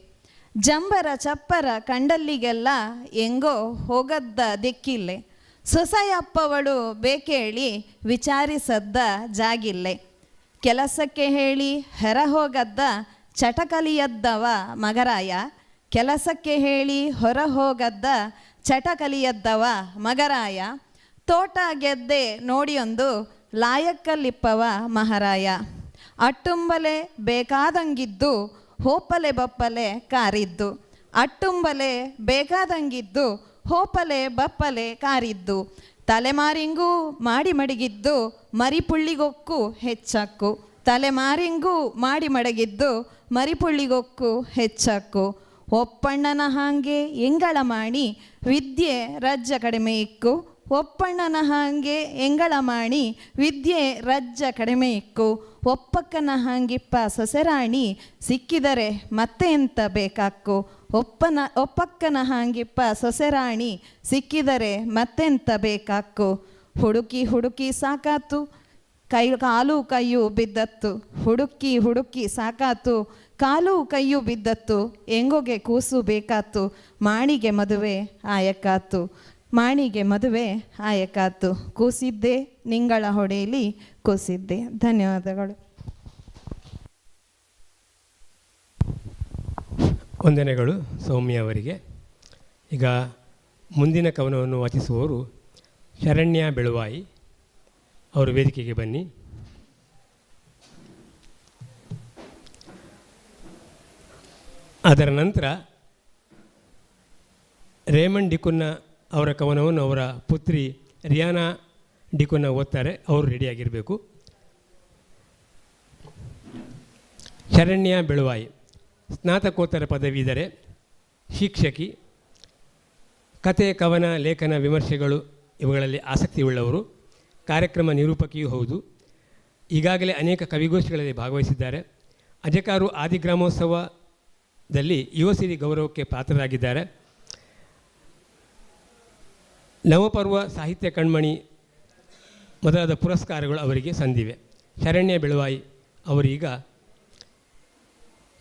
ಜಂಬರ ಚಪ್ಪರ ಕಂಡಲ್ಲಿಗೆಲ್ಲ ಹೆಂಗೋ ಹೋಗದ್ದ ದಿಕ್ಕಿಲ್ಲೆ. ಸೊಸೆಯಪ್ಪವಳು ಬೇಕೇಳಿ ವಿಚಾರಿಸದ್ದ ಜಾಗಿಲ್ಲೆ. ಕೆಲಸಕ್ಕೆ ಹೇಳಿ ಹೆರ ಹೋಗದ್ದ ಚಟಕಲಿಯದ್ದವ ಮಗರಾಯ. ಕೆಲಸಕ್ಕೆ ಹೇಳಿ ಹೊರ ಹೋಗದ್ದ ಚಟಕಲಿಯದ್ದವ ಮಗರಾಯ. ತೋಟ ಗೆದ್ದೆ ನೋಡಿಯೊಂದು ಲಾಯಕ್ಕಲ್ಲಿಪ್ಪವ ಮಹಾರಾಯ. ಅಟ್ಟುಂಬಲೆ ಬೇಕಾದಂಗಿದ್ದು ಹೋಪಲೆ ಬಪ್ಪಲೆ ಕಾರಿದ್ದು. ಅಟ್ಟುಂಬಲೆ ಬೇಕಾದಂಗಿದ್ದು ಹೋಪಲೆ ಬಪ್ಪಲೆ ಕಾರಿದ್ದು. ತಲೆಮಾರಿಂಗೂ ಮಾಡಿ ಮಡಗಿದ್ದು ಮರಿಪುಳ್ಳಿಗೊಕ್ಕು ಹೆಚ್ಚಕ್ಕು. ತಲೆಮಾರಿಂಗೂ ಮಾಡಿ ಮಡಗಿದ್ದು ಮರಿಪುಳ್ಳಿಗೊಕ್ಕು ಹೆಚ್ಚಕ್ಕು. ಒಪ್ಪಣ್ಣನ ಹಾಂಗೆ ಎಂಗಳ ಮಾಡಿ ವಿದ್ಯೆ ರಜ್ಜ ಕಡಿಮೆ ಇಕ್ಕು. ಒಪ್ಪಣ್ಣನ ಹಾಂಗೆ ಎಂಗಳ ಮಾಡಿ ವಿದ್ಯೆ ರಜ್ಜ ಕಡಿಮೆ ಇಕ್ಕು. ಒಪ್ಪಕ್ಕನ ಹಾಂಗಿಪ್ಪ ಸೊಸೆರಾಣಿ ಸಿಕ್ಕಿದರೆ ಮತ್ತೆ ಎಂತ ಬೇಕಾಕ್ಕು. ಒಪ್ಪಕ್ಕನ ಹಾಂಗಿಪ್ಪ ಸೊಸೆರಾಣಿ ಸಿಕ್ಕಿದರೆ ಮತ್ತೆಂತ ಬೇಕಾಕ್ಕು. ಹುಡುಕಿ ಹುಡುಕಿ ಸಾಕಾತು ಕಾಲು ಕೈಯು ಬಿದ್ದತ್ತು. ಹುಡುಕಿ ಹುಡುಕಿ ಸಾಕಾತು ಕಾಲು ಕೈಯು ಬಿದ್ದತ್ತು. ಎಂಗೊಗೆ ಕೂಸು ಬೇಕಾತು ಮಾಣಿಗೆ ಮದುವೆ ಆಯಕಾತು. ಮಾಣಿಗೆ ಮದುವೆ ಆಯಕಾತು. ಕೂಸಿದ್ದೆ ನಿಂಗಳ ಹೊಡೆಯಲಿ ಕೂಸಿದ್ದೆ. ಧನ್ಯವಾದಗಳು. ವಂದನೆಗಳು ಸೌಮ್ಯ ಅವರಿಗೆ. ಈಗ ಮುಂದಿನ ಕವನವನ್ನು ವಾಚಿಸುವವರು ಶರಣ್ಯ ಬೆಳುವಾಯಿ ಅವರು ವೇದಿಕೆಗೆ ಬನ್ನಿ. ಅದರ ನಂತರ ರೇಮಂಡ್ ಡಿಕುನ್ನ ಅವರ ಕವನವನ್ನು ಅವರ ಪುತ್ರಿ ರಿಯಾನಾ ಡಿಕುನ್ನ ಓದ್ತಾರೆ. ಅವರು ರೆಡಿಯಾಗಿರಬೇಕು. ಶರಣ್ಯ ಬೆಳುವಾಯಿ ಸ್ನಾತಕೋತ್ತರ ಪದವೀಧರೆ, ಶಿಕ್ಷಕಿ, ಕತೆ, ಕವನ, ಲೇಖನ, ವಿಮರ್ಶೆಗಳು ಇವುಗಳಲ್ಲಿ ಆಸಕ್ತಿಯುಳ್ಳವರು, ಕಾರ್ಯಕ್ರಮ ನಿರೂಪಕಿಯೂ ಹೌದು. ಈಗಾಗಲೇ ಅನೇಕ ಕವಿಗೋಷ್ಠಿಗಳಲ್ಲಿ ಭಾಗವಹಿಸಿದ್ದಾರೆ. ಅಜಕಾರು ಆದಿಗ್ರಾಮೋತ್ಸವದಲ್ಲಿ ಯುವಸಿರಿ ಗೌರವಕ್ಕೆ ಪಾತ್ರರಾಗಿದ್ದಾರೆ. ನವಪರ್ವ ಸಾಹಿತ್ಯ ಕಣ್ಮಣಿ ಮೊದಲಾದ ಪುರಸ್ಕಾರಗಳು ಅವರಿಗೆ ಸಂದಿವೆ. ಶರಣ್ಯ ಬೆಳುವಾಯಿ ಅವರೀಗ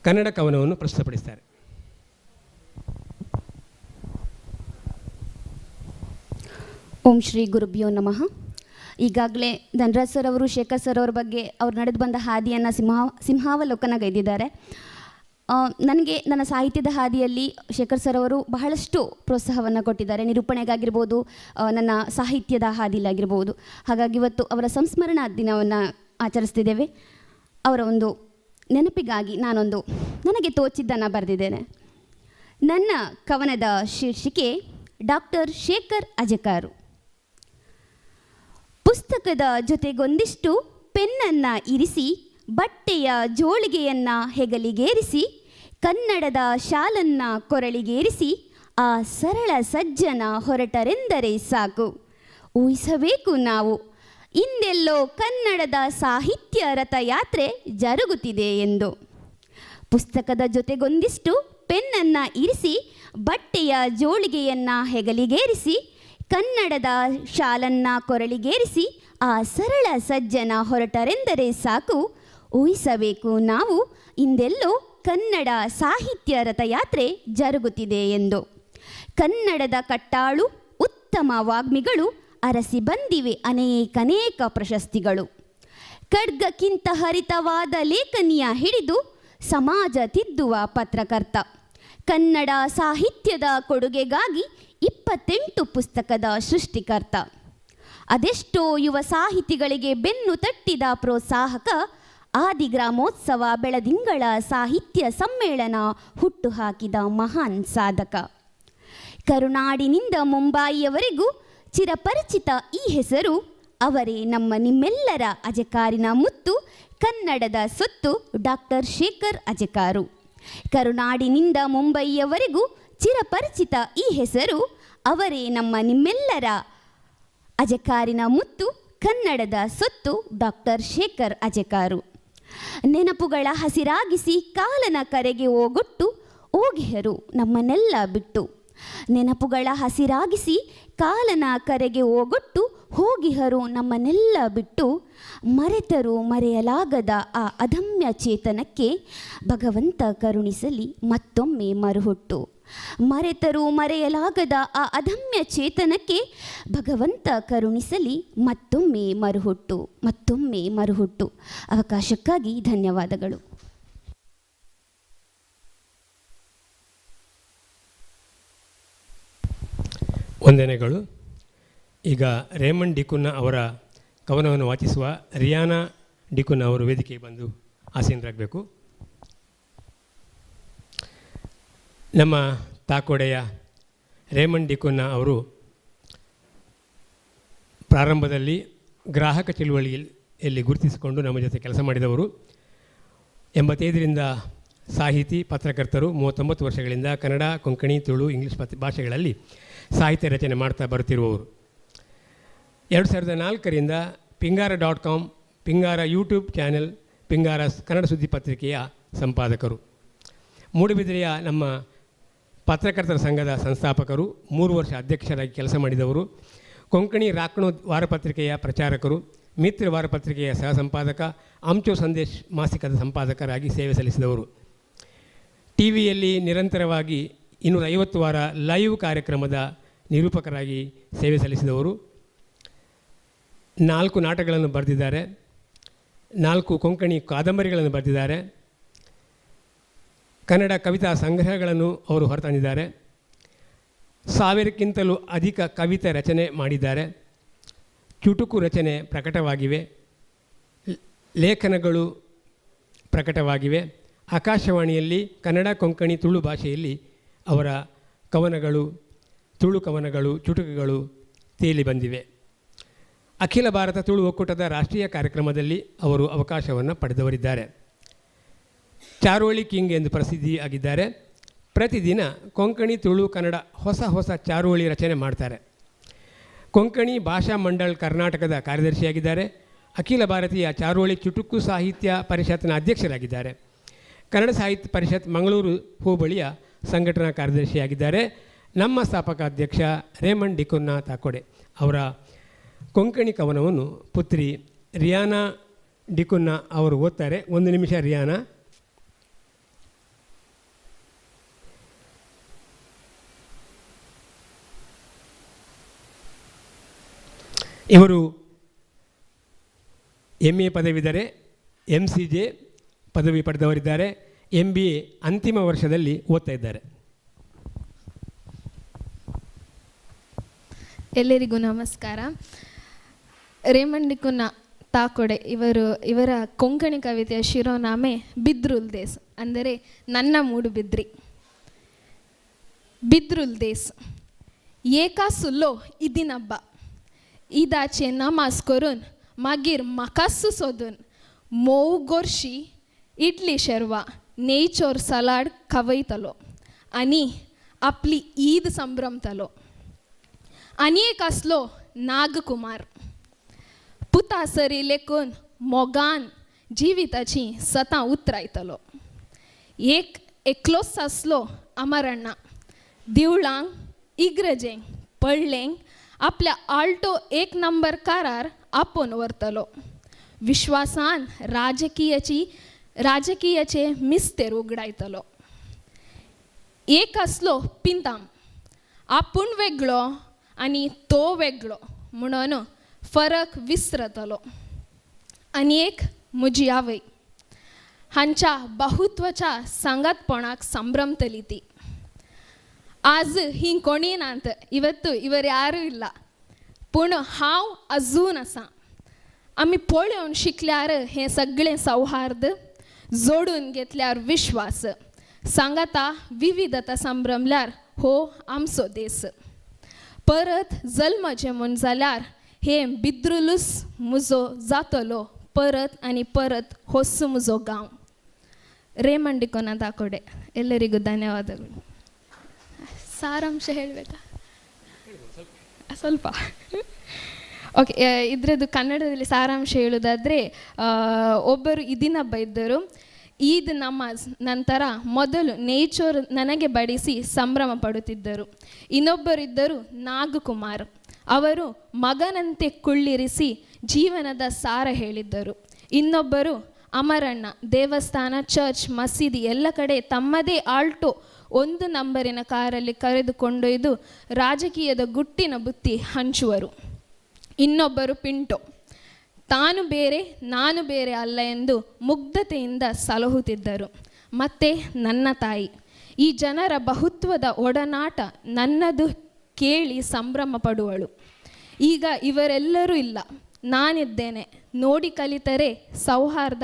ಕನ್ನಡ ಕವನವನ್ನು ಪ್ರಸ್ತುತಪಡಿಸ್ತಾರೆ. ಓಂ ಶ್ರೀ ಗುರುಭ್ಯೋ ನಮಃ. ಈಗಾಗಲೇ ಧನರಾಜ್ ಸರ್ ಅವರು, ಶೇಖರ್ ಸರ್ ಅವರ ಬಗ್ಗೆ ಅವ್ರು ನಡೆದು ಬಂದ ಹಾದಿಯನ್ನು ಸಿಂಹಾವಲೋಕನಗೈದಿದ್ದಾರೆ. ನನಗೆ ನನ್ನ ಸಾಹಿತ್ಯದ ಹಾದಿಯಲ್ಲಿ ಶೇಖರ್ ಸರ್ ಅವರು ಬಹಳಷ್ಟು ಪ್ರೋತ್ಸಾಹವನ್ನು ಕೊಟ್ಟಿದ್ದಾರೆ, ನಿರೂಪಣೆಗಾಗಿರ್ಬೋದು, ನನ್ನ ಸಾಹಿತ್ಯದ ಹಾದಿಲಾಗಿರ್ಬೋದು. ಹಾಗಾಗಿ ಇವತ್ತು ಅವರ ಸಂಸ್ಮರಣಾ ದಿನವನ್ನು ಆಚರಿಸ್ತಿದ್ದೇವೆ. ಅವರ ಒಂದು ನೆನಪಿಗಾಗಿ ನಾನೊಂದು ನನಗೆ ತೋಚಿದ್ದನ್ನು ಬರೆದಿದ್ದೇನೆ. ನನ್ನ ಕವನದ ಶೀರ್ಷಿಕೆ ಡಾಕ್ಟರ್ ಶೇಖರ್ ಅಜಕಾರು. ಪುಸ್ತಕದ ಜೊತೆಗೊಂದಿಷ್ಟು ಪೆನ್ನನ್ನು ಇರಿಸಿ, ಬಟ್ಟೆಯ ಜೋಳಿಗೆಯನ್ನು ಹೆಗಲಿಗೇರಿಸಿ, ಕನ್ನಡದ ಶಾಲನ್ನು ಕೊರಳಿಗೇರಿಸಿ, ಆ ಸರಳ ಸಜ್ಜನ ಹೊರಟರೆಂದರೆ ಸಾಕು. ಊಹಿಸಬೇಕು ನಾವು ಇಂದೆಲ್ಲೋ ಕನ್ನಡದ ಸಾಹಿತ್ಯ ರಥಯಾತ್ರೆ ಜರುಗುತ್ತಿದೆ ಎಂದು. ಪುಸ್ತಕದ ಜೊತೆಗೊಂದಿಷ್ಟು ಪೆನ್ನನ್ನು ಇರಿಸಿ, ಬಟ್ಟೆಯ ಜೋಳಿಗೆಯನ್ನು ಹೆಗಲಿಗೇರಿಸಿ, ಕನ್ನಡದ ಶಾಲನ್ನು ಕೊರಳಿಗೇರಿಸಿ, ಆ ಸರಳ ಸಜ್ಜನ ಹೊರಟರೆಂದರೆ ಸಾಕು. ಊಹಿಸಬೇಕು ನಾವು ಇಂದೆಲ್ಲೋ ಕನ್ನಡ ಸಾಹಿತ್ಯ ರಥಯಾತ್ರೆ ಜರುಗುತ್ತಿದೆ ಎಂದು. ಕನ್ನಡದ ಕಟ್ಟಾಳು ಉತ್ತಮ ವಾಗ್ಮಿಗಳು ಅರಸಿ ಬಂದಿವೆ ಅನೇಕ ಪ್ರಶಸ್ತಿಗಳು. ಖಡ್ಗಕ್ಕಿಂತ ಹರಿತವಾದ ಲೇಖನಿಯ ಹಿಡಿದು ಸಮಾಜ ತಿದ್ದುವ ಪತ್ರಕರ್ತ. ಕನ್ನಡ ಸಾಹಿತ್ಯದ ಕೊಡುಗೆಗಾಗಿ 28 ಪುಸ್ತಕದ ಸೃಷ್ಟಿಕರ್ತ. ಅದೆಷ್ಟೋ ಯುವ ಸಾಹಿತಿಗಳಿಗೆ ಬೆನ್ನು ತಟ್ಟಿದ ಪ್ರೋತ್ಸಾಹಕ. ಆದಿಗ್ರಾಮೋತ್ಸವ, ಬೆಳದಿಂಗಳ ಸಾಹಿತ್ಯ ಸಮ್ಮೇಳನ ಹುಟ್ಟುಹಾಕಿದ ಮಹಾನ್ ಸಾಧಕ. ಕರುನಾಡಿನಿಂದ ಮುಂಬಯಿಯವರೆಗೂ ಚಿರಪರಿಚಿತ ಈ ಹೆಸರು. ಅವರೇ ನಮ್ಮ ನಿಮ್ಮೆಲ್ಲರ ಅಜಕಾರಿನ ಮುತ್ತು, ಕನ್ನಡದ ಸೊತ್ತು ಡಾಕ್ಟರ್ ಶೇಖರ್ ಅಜಕಾರು. ಕರುನಾಡಿನಿಂದ ಮುಂಬಯಿಯವರೆಗೂ ಚಿರಪರಿಚಿತ ಈ ಹೆಸರು. ಅವರೇ ನಮ್ಮ ನಿಮ್ಮೆಲ್ಲರ ಅಜಕಾರಿನ ಮುತ್ತು, ಕನ್ನಡದ ಸೊತ್ತು ಡಾಕ್ಟರ್ ಶೇಖರ್ ಅಜಕಾರು. ನೆನಪುಗಳ ಹಸಿರಾಗಿಸಿ ಕಾಲನ ಕರೆಗೆ ಓಗೊಟ್ಟು ಹೋಗಿಹರು ನಮ್ಮನ್ನೆಲ್ಲ ಬಿಟ್ಟು. ನೆನಪುಗಳ ಹಸಿರಾಗಿಸಿ ಕಾಲನ ಕರೆಗೆ ಓಗೊಟ್ಟು ಹೋಗಿಹರು ನಮ್ಮನ್ನೆಲ್ಲ ಬಿಟ್ಟು. ಮರೆತರು ಮರೆಯಲಾಗದ ಆ ಅದಮ್ಯ ಚೇತನಕ್ಕೆ ಭಗವಂತ ಕರುಣಿಸಲಿ ಮತ್ತೊಮ್ಮೆ ಮರುಹುಟ್ಟು. ಮರೆತರು ಮರೆಯಲಾಗದ ಆ ಅದಮ್ಯ ಚೇತನಕ್ಕೆ ಭಗವಂತ ಕರುಣಿಸಲಿ ಮತ್ತೊಮ್ಮೆ ಮರುಹುಟ್ಟು, ಮತ್ತೊಮ್ಮೆ ಮರುಹುಟ್ಟು. ಅವಕಾಶಕ್ಕಾಗಿ ಧನ್ಯವಾದಗಳು. ವಂದನೆಗಳು. ಈಗ ರೇಮಂಡ್ ಡಿಕುನ್ನ ಅವರ ಕವನವನ್ನು ವಾಚಿಸುವ ರಿಯಾನಾ ಡಿಕುನ್ನ ಅವರು ವೇದಿಕೆಗೆ ಬಂದು ಆಸೀನರಾಗಬೇಕು. ನಮ್ಮ ತಾಕೋಡೆಯ ರೇಮಂಡ್ ಡಿಕುನ್ನ ಅವರು ಪ್ರಾರಂಭದಲ್ಲಿ ಗ್ರಾಹಕ ಚಳುವಳಿಯಲ್ಲಿ ಗುರುತಿಸಿಕೊಂಡು ನಮ್ಮ ಜೊತೆ ಕೆಲಸ ಮಾಡಿದವರು. 85ರಿಂದ ಸಾಹಿತಿ, ಪತ್ರಕರ್ತರು. 39 ವರ್ಷಗಳಿಂದ ಕನ್ನಡ, ಕೊಂಕಣಿ, ತುಳು, ಇಂಗ್ಲೀಷ್ ಭಾಷೆಗಳಲ್ಲಿ ಸಾಹಿತ್ಯ ರಚನೆ ಮಾಡ್ತಾ ಬರುತ್ತಿರುವವರು. 2004ರಿಂದ ಪಿಂಗಾರ.com, ಪಿಂಗಾರ ಯೂಟ್ಯೂಬ್ ಚಾನೆಲ್, ಪಿಂಗಾರ ಕನ್ನಡ ಸುದ್ದಿ ಪತ್ರಿಕೆಯ ಸಂಪಾದಕರು. ಮೂಡುಬಿದಿರೆಯ ನಮ್ಮ ಪತ್ರಕರ್ತರ ಸಂಘದ ಸಂಸ್ಥಾಪಕರು. 3 ವರ್ಷ ಅಧ್ಯಕ್ಷರಾಗಿ ಕೆಲಸ ಮಾಡಿದವರು. ಕೊಂಕಣಿ ರಾಕ್ಣೋ ವಾರಪತ್ರಿಕೆಯ ಪ್ರಚಾರಕರು, ಮಿತ್ರ ವಾರಪತ್ರಿಕೆಯ ಸಹ ಸಂಪಾದಕ, ಅಂಚೋ ಸಂದೇಶ್ ಮಾಸಿಕದ ಸಂಪಾದಕರಾಗಿ ಸೇವೆ ಸಲ್ಲಿಸಿದವರು. ಟಿ ವಿಯಲ್ಲಿ ನಿರಂತರವಾಗಿ 250 ವಾರ ಲೈವ್ ಕಾರ್ಯಕ್ರಮದ ನಿರೂಪಕರಾಗಿ ಸೇವೆ ಸಲ್ಲಿಸಿದವರು. 4 ನಾಟಕಗಳನ್ನು ಬರೆದಿದ್ದಾರೆ, 4 ಕೊಂಕಣಿ ಕಾದಂಬರಿಗಳನ್ನು ಬರೆದಿದ್ದಾರೆ. ಕನ್ನಡ ಕವಿತಾ ಸಂಗ್ರಹಗಳನ್ನು ಅವರು ಹೊರತಂದಿದ್ದಾರೆ. 1000ಕ್ಕಿಂತಲೂ ಅಧಿಕ ಕವಿತೆ ರಚನೆ ಮಾಡಿದ್ದಾರೆ. ಚುಟುಕು ರಚನೆ ಪ್ರಕಟವಾಗಿವೆ, ಲೇಖನಗಳು ಪ್ರಕಟವಾಗಿವೆ. ಆಕಾಶವಾಣಿಯಲ್ಲಿ ಕನ್ನಡ, ಕೊಂಕಣಿ, ತುಳು ಭಾಷೆಯಲ್ಲಿ ಅವರ ಕವನಗಳು, ತುಳು ಕವನಗಳು, ಚುಟುಕುಗಳು ತೇಲಿ ಬಂದಿವೆ. ಅಖಿಲ ಭಾರತ ತುಳು ಒಕ್ಕೂಟದ ರಾಷ್ಟ್ರೀಯ ಕಾರ್ಯಕ್ರಮದಲ್ಲಿ ಅವರು ಅವಕಾಶವನ್ನು ಪಡೆದವರಿದ್ದಾರೆ. ಚಾರೋಳಿ ಕಿಂಗ್ ಎಂದು ಪ್ರಸಿದ್ಧಿಯಾಗಿದ್ದಾರೆ. ಪ್ರತಿದಿನ ಕೊಂಕಣಿ, ತುಳು, ಕನ್ನಡ ಹೊಸ ಚಾರೋಳಿ ರಚನೆ ಮಾಡ್ತಾರೆ. ಕೊಂಕಣಿ ಭಾಷಾ ಮಂಡಳ ಕರ್ನಾಟಕದ ಕಾರ್ಯದರ್ಶಿಯಾಗಿದ್ದಾರೆ. ಅಖಿಲ ಭಾರತೀಯ ಚಾರೋಳಿ ಚುಟುಕು ಸಾಹಿತ್ಯ ಪರಿಷತ್ನ ಅಧ್ಯಕ್ಷರಾಗಿದ್ದಾರೆ. ಕನ್ನಡ ಸಾಹಿತ್ಯ ಪರಿಷತ್ ಮಂಗಳೂರು ಹೋಬಳಿಯ ಸಂಘಟನಾ ಕಾರ್ಯದರ್ಶಿಯಾಗಿದ್ದಾರೆ. ನಮ್ಮ ಸ್ಥಾಪಕ ಅಧ್ಯಕ್ಷ ರೇಮಂಡ್ ಡಿಕುನ್ನ ತಾಕೋಡೆ ಅವರ ಕೊಂಕಣಿ ಕವನವನ್ನು ಪುತ್ರಿ ರಿಯಾನಾ ಡಿಕುನ್ನ ಅವರು ಓದ್ತಾರೆ. 1 ನಿಮಿಷ ರಿಯಾನಾ. ಇವರು MA ಪದವಿದರೆ, MCJ ಪದವಿ ಪಡೆದವರಿದ್ದಾರೆ. MBA ಅಂತಿಮ ವರ್ಷದಲ್ಲಿ ಓದ್ತಾ ಇದ್ದಾರೆ. ಎಲ್ಲರಿಗೂ ನಮಸ್ಕಾರ. ರೇಮಂಡ್ ಡಿಕುನ್ನ ತಾಕೋಡೆ ಇವರ ಕೊಂಕಣಿ ಕವಿತೆಯ ಶಿರೋನಾಮೆ ಬಿದ್ರುಲ್ ದೇಸ್, ಅಂದರೆ ನನ್ನ ಮೂಡುಬಿದ್ರಿ. ಬಿದ್ರುಲ್ ದೇಸ್ ಏಕಾ ಸುಲ್ಲೋ ಇದಿನಬ್ಬ, ಇದಾಚೆ ನಮಾಜ್ ಕೊರುನ್ मागीर मकास्सू सोदून मोव गोर्शी इडली शेरवा नेचोर सलाड खवयतलो आनी आपली ईद संभ्रमतलो. आनी एक असलो नागकुमार पुतासरी लेकून मोगान जिविताची सतां उतरायतलो. एक एकलोच आसलो अमरण्णा, दिवळांक, इग्रजेंक, पडलेंक आपल्या आल्टो 1 नंबर कारार आपोवन व्हरतलो. विश्वासान राजकीयाचे मिस्तेर उगडायतलो. एक असलो पिंताम, आपूण वेगळो आनी तो वेगळो म्हणून फरक विसरतलो. आनी एक म्हजी आवय, हांच्या बहुत्वाच्या सांगातपणाक संभ्रमतली ती. आज ही कोणी नात, ಇವತ್ತು ಇವರು ಯಾರೂ ಇಲ್ಲ, पूण हांव अजून आसा. आमी पळोवन शिकल्यार हें सगळें सौहार्द, जोडून घेतल्यार विश्वास, सांगाता विविधता संभ्रमल्यार हो आमचो देश. परत जल्मचें म्हूण जाल्यार हें बिद्रुलूस म्हजो जातलो परत आनी परत होस म्हजो गांव. ರೇಮಂಡ್ ಡಿಕುನ್ನ ತಾಕೋಡೆ. ಎಲ್ಲರಿಗೂ ಧನ್ಯವಾದಗಳು. ಸಾರಾಂಶ ಹೇಳಬೇಕಾ? ಸ್ವಲ್ಪ ಓಕೆ. ಇದರದ್ದು ಕನ್ನಡದಲ್ಲಿ ಸಾರಾಂಶ ಹೇಳೋದಾದರೆ, ಒಬ್ಬರು ಈದಿನಬ್ಬ ಇದ್ದರು. ಈದ್ ನಮಾಜ್ ನಂತರ ಮೊದಲು ನೇಚರ್ ನನಗೆ ಬಡಿಸಿ ಸಂಭ್ರಮ ಪಡುತ್ತಿದ್ದರು. ಇನ್ನೊಬ್ಬರಿದ್ದರು ನಾಗಕುಮಾರ್. ಅವರು ಮಗನಂತೆ ಕುಳ್ಳಿರಿಸಿ ಜೀವನದ ಸಾರ ಹೇಳಿದ್ದರು. ಇನ್ನೊಬ್ಬರು ಅಮರಣ್ಣ. ದೇವಸ್ಥಾನ, ಚರ್ಚ್, ಮಸೀದಿ ಎಲ್ಲ ಕಡೆ ತಮ್ಮದೇ ಆಲ್ಟೋ 1 ನಂಬರಿನ ಕಾರಲ್ಲಿ ಕರೆದುಕೊಂಡೊಯ್ದು ರಾಜಕೀಯದ ಗುಟ್ಟಿನ ಬುತ್ತಿ ಹಂಚುವರು. ಇನ್ನೊಬ್ಬರು ಪಿಂಟೋ. ತಾನು ಬೇರೆ ನಾನು ಬೇರೆ ಅಲ್ಲ ಎಂದು ಮುಗ್ಧತೆಯಿಂದ ಸಲಹುತ್ತಿದ್ದರು. ಮತ್ತು ನನ್ನ ತಾಯಿ. ಈ ಜನರ ಬಹುತ್ವದ ಒಡನಾಟ ನನ್ನದು ಕೇಳಿ ಸಂಭ್ರಮ ಪಡುವಳು. ಈಗ ಇವರೆಲ್ಲರೂ ಇಲ್ಲ, ನಾನಿದ್ದೇನೆ. ನೋಡಿ ಕಲಿತರೆ ಸೌಹಾರ್ದ,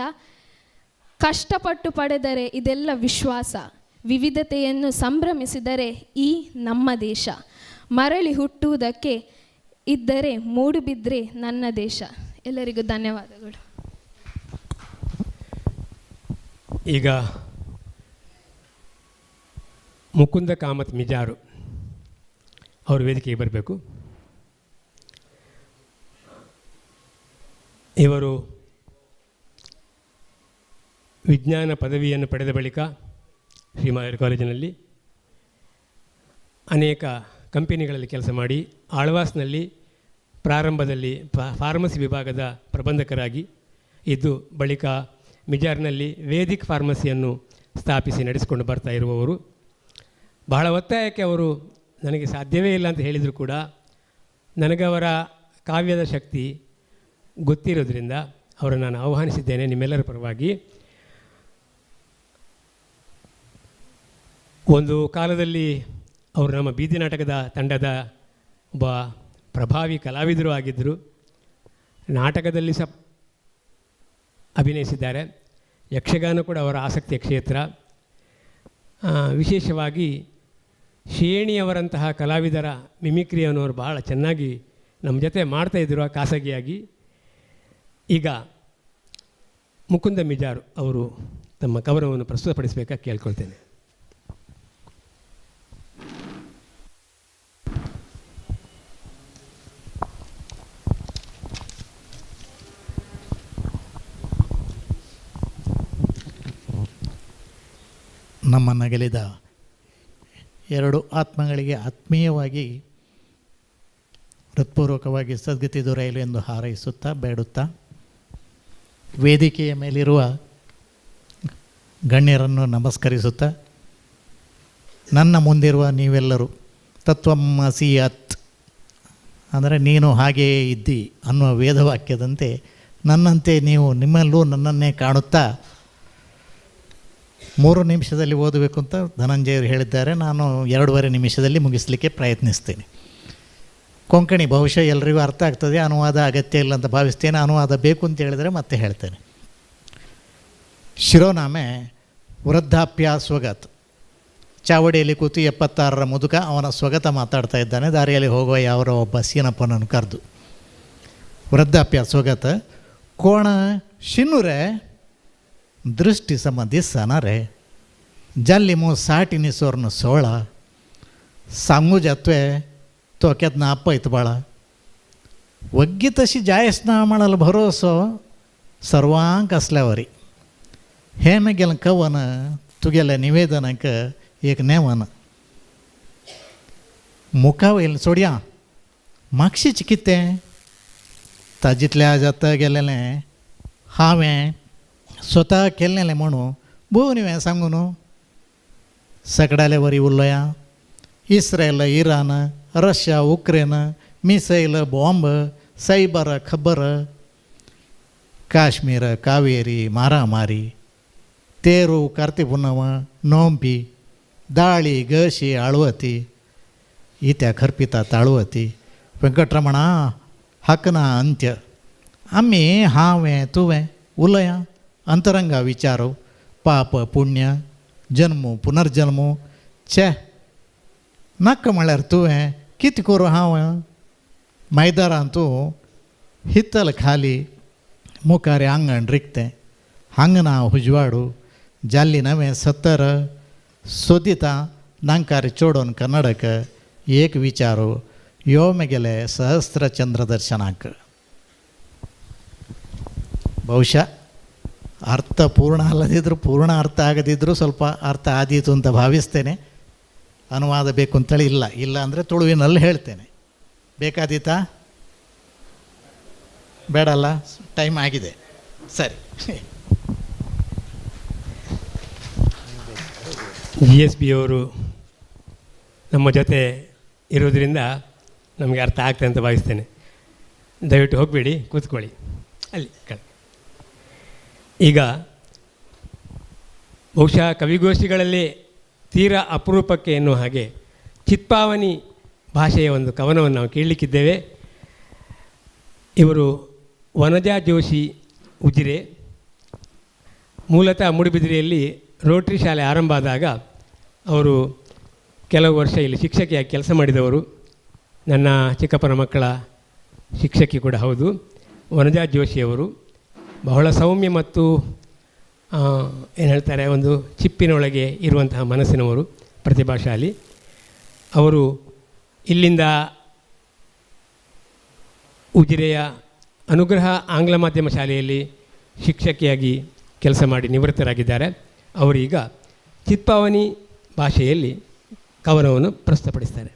ಕಷ್ಟಪಟ್ಟು ಪಡೆದರೆ ಇದೆಲ್ಲ ವಿಶ್ವಾಸ. ವಿವಿಧತೆಯನ್ನು ಸಂಭ್ರಮಿಸಿದರೆ ಈ ನಮ್ಮ ದೇಶ. ಮರಳಿ ಹುಟ್ಟುವುದಕ್ಕೆ ಇದ್ದರೆ ಮೂಡುಬಿದ್ರೆ ನನ್ನ ದೇಶ. ಎಲ್ಲರಿಗೂ ಧನ್ಯವಾದಗಳು. ಈಗ ಮುಕುಂದ ಕಾಮತ್ ಮಿಜಾರು ಅವರು ವೇದಿಕೆಗೆ ಬರಬೇಕು. ಇವರು ವಿಜ್ಞಾನ ಪದವಿಯನ್ನು ಪಡೆದ ಬಳಿಕ ಶ್ರೀಮಾಯರ್ ಕಾಲೇಜಿನಲ್ಲಿ ಅನೇಕ ಕಂಪೆನಿಗಳಲ್ಲಿ ಕೆಲಸ ಮಾಡಿ ಆಳ್ವಾಸ್ನಲ್ಲಿ ಪ್ರಾರಂಭದಲ್ಲಿ ಫಾರ್ಮಸಿ ವಿಭಾಗದ ಪ್ರಬಂಧಕರಾಗಿ ಇದ್ದು ಬಳಿಕ ಮಿಜಾರ್ನಲ್ಲಿ ವೇದಿಕ್ ಫಾರ್ಮಸಿಯನ್ನು ಸ್ಥಾಪಿಸಿ ನಡೆಸಿಕೊಂಡು ಬರ್ತಾ ಇರುವವರು. ಬಹಳ ಒತ್ತಾಯಕ್ಕೆ ಅವರು ನನಗೆ ಸಾಧ್ಯವೇ ಇಲ್ಲ ಅಂತ ಹೇಳಿದರೂ ಕೂಡ ನನಗವರ ಕಾವ್ಯದ ಶಕ್ತಿ ಗೊತ್ತಿರೋದ್ರಿಂದ ಅವರನ್ನು ನಾನು ಆಹ್ವಾನಿಸಿದ್ದೇನೆ ನಿಮ್ಮೆಲ್ಲರ ಪರವಾಗಿ. ಒಂದು ಕಾಲದಲ್ಲಿ ಅವರು ನಮ್ಮ ಬೀದಿ ನಾಟಕದ ತಂಡದ ಒಬ್ಬ ಪ್ರಭಾವಿ ಕಲಾವಿದರು ಆಗಿದ್ದರು. ನಾಟಕದಲ್ಲಿ ಸಹ ಅಭಿನಯಿಸಿದ್ದಾರೆ. ಯಕ್ಷಗಾನ ಕೂಡ ಅವರ ಆಸಕ್ತಿಯ ಕ್ಷೇತ್ರ. ವಿಶೇಷವಾಗಿ ಶೇಣಿಯವರಂತಹ ಕಲಾವಿದರ ಮಿಮಿಕ್ರಿಯನ್ನು ಅವರು ಬಹಳ ಚೆನ್ನಾಗಿ ನಮ್ಮ ಜೊತೆ ಮಾಡ್ತಾಯಿದ್ರು ಖಾಸಗಿಯಾಗಿ. ಈಗ ಮುಕುಂದ ಮಿಜಾರು ಅವರು ತಮ್ಮ ಕವನವನ್ನು ಪ್ರಸ್ತುತಪಡಿಸಬೇಕಾಗಿ ಕೇಳ್ಕೊಳ್ತೇನೆ. ನಮ್ಮನ್ನಗಲಿದ 2 ಆತ್ಮಗಳಿಗೆ ಆತ್ಮೀಯವಾಗಿ ಹೃತ್ಪೂರ್ವಕವಾಗಿ ಸದ್ಗತಿ ದೊರೆಯಲು ಎಂದು ಹಾರೈಸುತ್ತಾ ಬೇಡುತ್ತಾ, ವೇದಿಕೆಯ ಮೇಲಿರುವ ಗಣ್ಯರನ್ನು ನಮಸ್ಕರಿಸುತ್ತಾ, ನನ್ನ ಮುಂದಿರುವ ನೀವೆಲ್ಲರೂ ತತ್ವಮಸಿ ಅತ್ ಅಂದರೆ ನೀನು ಹಾಗೆಯೇ ಇದ್ದಿ ಅನ್ನುವ ವೇದವಾಕ್ಯದಂತೆ ನನ್ನಂತೆ ನೀವು ನಿಮ್ಮಲ್ಲೂ ನನ್ನನ್ನೇ ಕಾಣುತ್ತಾ 3 ನಿಮಿಷದಲ್ಲಿ ಓದಬೇಕು ಅಂತ ಧನಂಜಯರು ಹೇಳಿದ್ದಾರೆ. ನಾನು 2.5 ನಿಮಿಷದಲ್ಲಿ ಮುಗಿಸಲಿಕ್ಕೆ ಪ್ರಯತ್ನಿಸ್ತೇನೆ. ಕೊಂಕಣಿ ಬಹುಶಃ ಎಲ್ಲರಿಗೂ ಅರ್ಥ ಆಗ್ತದೆ, ಅನುವಾದ ಅಗತ್ಯ ಇಲ್ಲ ಅಂತ ಭಾವಿಸ್ತೇನೆ. ಅನುವಾದ ಬೇಕು ಅಂತ ಹೇಳಿದರೆ ಮತ್ತೆ ಹೇಳ್ತೇನೆ. ಶಿರೋನಾಮೆ ವೃದ್ಧಾಪ್ಯ ಸ್ವಗತ್. ಚಾವಡಿಯಲ್ಲಿ ಕೂತು 76ರ ಮುದುಕ ಅವನ ಸ್ವಗತ ಮಾತಾಡ್ತಾ ಇದ್ದಾನೆ, ದಾರಿಯಲ್ಲಿ ಹೋಗುವ ಯಾವರೋ ಒಬ್ಬ ಸೀನಪ್ಪನನ್ನು ಕರೆದು. ವೃದ್ಧಾಪ್ಯ ಸ್ವಗತ ಕೋಣ ಶಿನ್ನುರೆ ದೃಷ್ಟಿ ಸಮ ದಿಸ್ಸನರೆ ಜಲ್ಲಿ ಮೂ ಸಾಟಿ ನಿಸೋರ್ನು ಸೋಳ सांगू जातोय तोक्यात ना आपयत बाळा वग्गी तशी जायस ना म्हणाल भरोसो सर्वांक असल्यावरी हे न गेलं कवन तुगेल्या निवेदनाक एक नेवन मुखा वयल सोडया मागशीच कितें ताजीतल्या जाता गेलेलें हांवें स्वता केल्लेलें म्हणून भोवनीवें सांगू न्हू सगळ्याले वरी उरलोया Israel Iran Russia Ukraine missile bomb cyber खबर ಕಾಶ್ಮೀರ ಕಾವೇರಿ ಮಾರಾಮಾರಿ ತೇರು ಕಾರ್ತಿ ಪುನ್ನವ ನೋಂಪಿ ದಾಳಿ ಗಶಿ ಆಳ್ವತಿ ಈತ್ಯ ಖರ್ಪಿತ ತಾಳ್ವತಿ ವೆಂಕಟರಮಣ ಹಕ್ಕನ ಅಂತ್ಯ आम्ही हांवें तुवें उलया अंतरंगा विचारो पाप पुण्य जन्म पुनर्जन्म चे नाका म्हळ्यार तुवें कितें करूं हांव मैदारान तूं हितल खाली मुखारे आंगण रिक्तें हांगना उजवाडू जाल्ली नवें 70 सोदिता नांकारे चोडोन कन्नडक एक विचारो ಯೋಮೆಗೆಲೆ ಸಹಸ್ರ ಚಂದ್ರ ದರ್ಶನಾಕ್. ಬಹುಶಃ ಅರ್ಥ ಪೂರ್ಣ ಅಲ್ಲದಿದ್ದರೂ ಪೂರ್ಣ ಅರ್ಥ ಆಗದಿದ್ದರೂ ಸ್ವಲ್ಪ ಅರ್ಥ ಆದೀತು ಅಂತ ಭಾವಿಸ್ತೇನೆ. ಅನುವಾದ ಬೇಕು ಅಂತೇಳಿ ಇಲ್ಲ ಅಂದರೆ ತುಳುವಿನಲ್ಲಿ ಹೇಳ್ತೇನೆ. ಬೇಕಾದೀತಾ? ಬೇಡಲ್ಲ, ಟೈಮ್ ಆಗಿದೆ. ಸರಿ. GSB ಅವರು ನಮ್ಮ ಜೊತೆ ಇರೋದರಿಂದ ನಮಗೆ ಅರ್ಥ ಆಗ್ತದೆ ಅಂತ ಭಾವಿಸ್ತೇನೆ. ದಯವಿಟ್ಟು ಹೋಗಬೇಡಿ, ಕೂತ್ಕೊಳ್ಳಿ ಅಲ್ಲಿ. ಈಗ ಬಹುಶಃ ಕವಿಗೋಷ್ಠಿಗಳಲ್ಲಿ ತೀರಾ ಅಪರೂಪಕ್ಕೆ ಎನ್ನುವ ಹಾಗೆ ಚಿತ್ಪಾವನಿ ಭಾಷೆಯ ಒಂದು ಕವನವನ್ನು ನಾವು ಕೇಳಲಿಕ್ಕಿದ್ದೇವೆ. ಇವರು ವನಜಾ ಜೋಶಿ ಉಜಿರೆ, ಮೂಲತಃ ಮೂಡುಬಿದಿರೆಯಲ್ಲಿ ರೋಟರಿ ಶಾಲೆ ಆರಂಭ ಆದಾಗ ಅವರು ಕೆಲವು ವರ್ಷ ಇಲ್ಲಿ ಶಿಕ್ಷಕಿಯಾಗಿ ಕೆಲಸ ಮಾಡಿದವರು. ನನ್ನ ಚಿಕ್ಕಪ್ಪನ ಮಕ್ಕಳ ಶಿಕ್ಷಕಿ ಕೂಡ ಹೌದು. ವನಜಾ ಜೋಶಿಯವರು ಬಹಳ ಸೌಮ್ಯ ಮತ್ತು ಏನು ಹೇಳ್ತಾರೆ, ಒಂದು ಚಿಪ್ಪಿನೊಳಗೆ ಇರುವಂತಹ ಮನಸ್ಸಿನವರು, ಪ್ರತಿಭಾಶಾಲಿ. ಅವರು ಇಲ್ಲಿಂದ ಉಜಿರೆಯ ಅನುಗ್ರಹ ಆಂಗ್ಲ ಮಾಧ್ಯಮ ಶಾಲೆಯಲ್ಲಿ ಶಿಕ್ಷಕಿಯಾಗಿ ಕೆಲಸ ಮಾಡಿ ನಿವೃತ್ತರಾಗಿದ್ದಾರೆ. ಅವರೀಗ ಚಿತ್ಪಾವನಿ ಭಾಷೆಯಲ್ಲಿ ಕವನವನ್ನು ಪ್ರಸ್ತುತಪಡಿಸ್ತಾರೆ.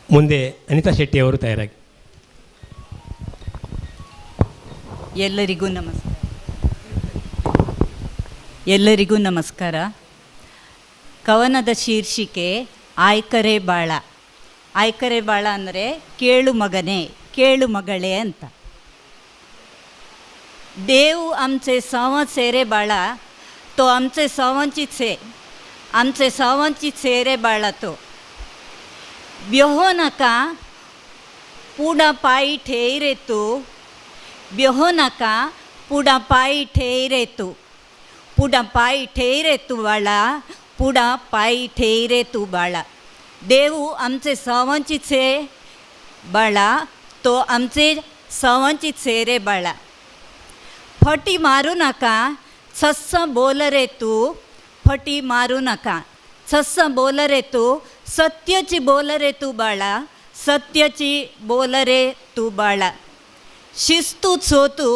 ಮುಂದೆ ಅನಿತಾ ಶೆಟ್ಟಿಯವರು ತಯಾರಾಗಿ. ಎಲ್ಲರಿಗೂ ನಮಸ್ಕಾರ. ಕವನದ ಶೀರ್ಷಿಕೆ ಆಯ್ಕರೆ ಬಾಳ. ಆಯ್ಕರೆ ಬಾಳ ಅಂದರೆ ಕೇಳು ಮಗನೇ, ಕೇಳು ಮಗಳೇ ಅಂತ. देव आमचे संवत सेरे बाळा, तो आमचे संवंचित सेरे बाळा तो. ब्योहो नका पुढा पायी ठेरे तू, ब्योहो नका पुढा पायी ठेरे तू, पुढा पायी ठेरे तू बाळा, पुढा पायी ठेरे तू बाळा. देव आमचे संवंचित से बाळा, तो आमचे संवंचित सेरे बाळा. फटी मारू नका सस्स बोल रे तू, फटी मारू नका सस्स बोल रे तू, सत्याची बोल रे तू बाळा, सत्याची बोल रे तू बाळा. शिस्तू सोतू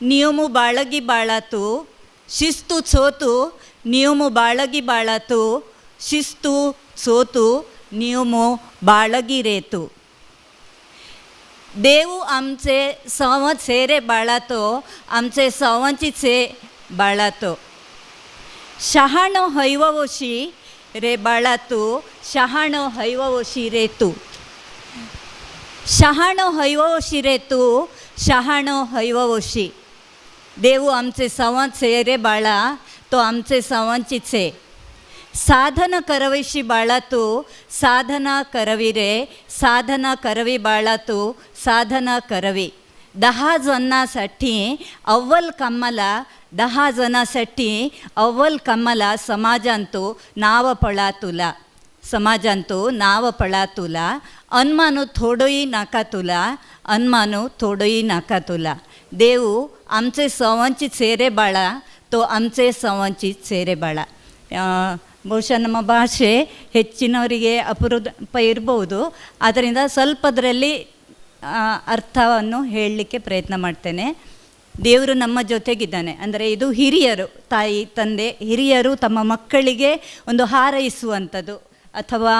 नियमू बाळगी बाळा तू, शिस्तू सोतू नियमू बाळगी बाळा तू, शिस्तू सोतू नियमू बाळगी रे तू. देव आमचे संवत सेरे बाळा तो, आमचे संवंचित से बाळा तो. शहाणो हैववशी रे बाळा तू, शहाणो हैववशी रे तू, शहाणो हैववशी रे तू, शहाणो हैववशी. देव आमचे संवत सेरे बाळा, तो आमचे संवंचित से. साधन करविशी बाळा तू, साधना करवी रे, साधना करवी बाळा तू, साधना करवी. 10 जणांसाठी अव्वल कामाला, 10 जणांसाठी अव्वल कामाला समाजांतो नाव पळा तुला, समाजांतो नाव पळा तुला. अनमानू थोडोही नाका तुला, अनमानू थोडोही नाका तुला. देव आमचे संवंचित सेरे बाळा, तो आमचे संवंचित ಸೇರೆ ಬಾಳ. ಬಹುಶಃ ನಮ್ಮ ಭಾಷೆ ಹೆಚ್ಚಿನವರಿಗೆ ಅಪರೂಪ ಇರ್ಬೋದು, ಆದ್ದರಿಂದ ಸ್ವಲ್ಪದರಲ್ಲಿ ಅರ್ಥವನ್ನು ಹೇಳಲಿಕ್ಕೆ ಪ್ರಯತ್ನ ಮಾಡ್ತೇನೆ. ದೇವರು ನಮ್ಮ ಜೊತೆಗಿದ್ದಾನೆ ಅಂದರೆ ಇದು ಹಿರಿಯರು, ತಾಯಿ ತಂದೆ ಹಿರಿಯರು ತಮ್ಮ ಮಕ್ಕಳಿಗೆ ಒಂದು ಹಾರೈಸುವಂಥದ್ದು ಅಥವಾ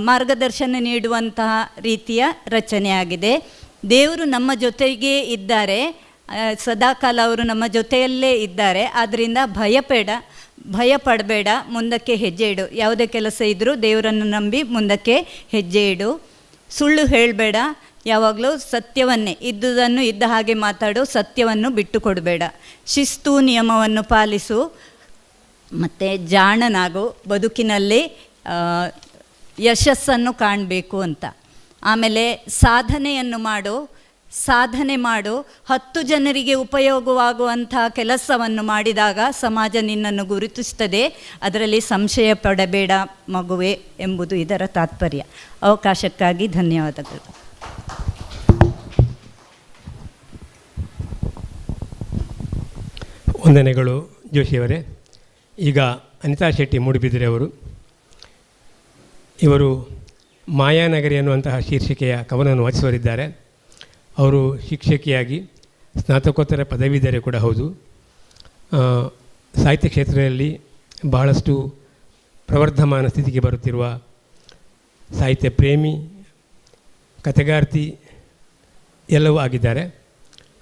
ಮಾರ್ಗದರ್ಶನ ನೀಡುವಂತಹ ರೀತಿಯ ರಚನೆಯಾಗಿದೆ. ದೇವರು ನಮ್ಮ ಜೊತೆಗೇ ಇದ್ದಾರೆ, ಸದಾಕಾಲ ಅವರು ನಮ್ಮ ಜೊತೆಯಲ್ಲೇ ಇದ್ದಾರೆ. ಆದ್ದರಿಂದ ಭಯ ಪಡಬೇಡ, ಮುಂದಕ್ಕೆ ಹೆಜ್ಜೆ ಇಡು. ಯಾವುದೇ ಕೆಲಸ ಇದ್ದರೂ ದೇವರನ್ನು ನಂಬಿ ಮುಂದಕ್ಕೆ ಹೆಜ್ಜೆ ಇಡು. ಸುಳ್ಳು ಹೇಳಬೇಡ, ಯಾವಾಗಲೂ ಸತ್ಯವನ್ನೇ, ಇದ್ದುದನ್ನು ಇದ್ದ ಹಾಗೆ ಮಾತಾಡು, ಸತ್ಯವನ್ನು ಬಿಟ್ಟು ಕೊಡಬೇಡ. ಶಿಸ್ತು ನಿಯಮವನ್ನು ಪಾಲಿಸು, ಮತ್ತು ಜಾಣನಾಗು, ಬದುಕಿನಲ್ಲಿ ಯಶಸ್ಸನ್ನು ಕಾಣಬೇಕು ಅಂತ. ಆಮೇಲೆ ಸಾಧನೆಯನ್ನು ಮಾಡು, ಸಾಧನೆ ಮಾಡು. 10 ಜನರಿಗೆ ಉಪಯೋಗವಾಗುವಂಥ ಕೆಲಸವನ್ನು ಮಾಡಿದಾಗ ಸಮಾಜ ನಿನ್ನನ್ನು ಗುರುತಿಸ್ತದೆ, ಅದರಲ್ಲಿ ಸಂಶಯ ಪಡಬೇಡ ಮಗುವೆ ಎಂಬುದು ಇದರ ತಾತ್ಪರ್ಯ. ಅವಕಾಶಕ್ಕಾಗಿ ಧನ್ಯವಾದಗಳು. ವಂದನೆಗಳು ಜೋಶಿಯವರೇ. ಈಗ ಅನಿತಾ ಶೆಟ್ಟಿ ಮೂಡುಬಿದಿರೆ ಅವರು, ಇವರು ಮಾಯಾನಗರಿ ಅನ್ನುವಂತಹ ಶೀರ್ಷಿಕೆಯ ಕವನವನ್ನು ವಾಚಿಸುವರಿದ್ದಾರೆ. ಅವರು ಶಿಕ್ಷಕಿಯಾಗಿ ಸ್ನಾತಕೋತ್ತರ ಪದವೀಧರೆ ಕೂಡ ಹೌದು. ಸಾಹಿತ್ಯ ಕ್ಷೇತ್ರದಲ್ಲಿ ಬಹಳಷ್ಟು ಪ್ರವರ್ಧಮಾನ ಸ್ಥಿತಿಗೆ ಬರುತ್ತಿರುವ ಸಾಹಿತ್ಯ ಪ್ರೇಮಿ, ಕಥೆಗಾರ್ತಿ ಎಲ್ಲವೂ ಆಗಿದ್ದಾರೆ.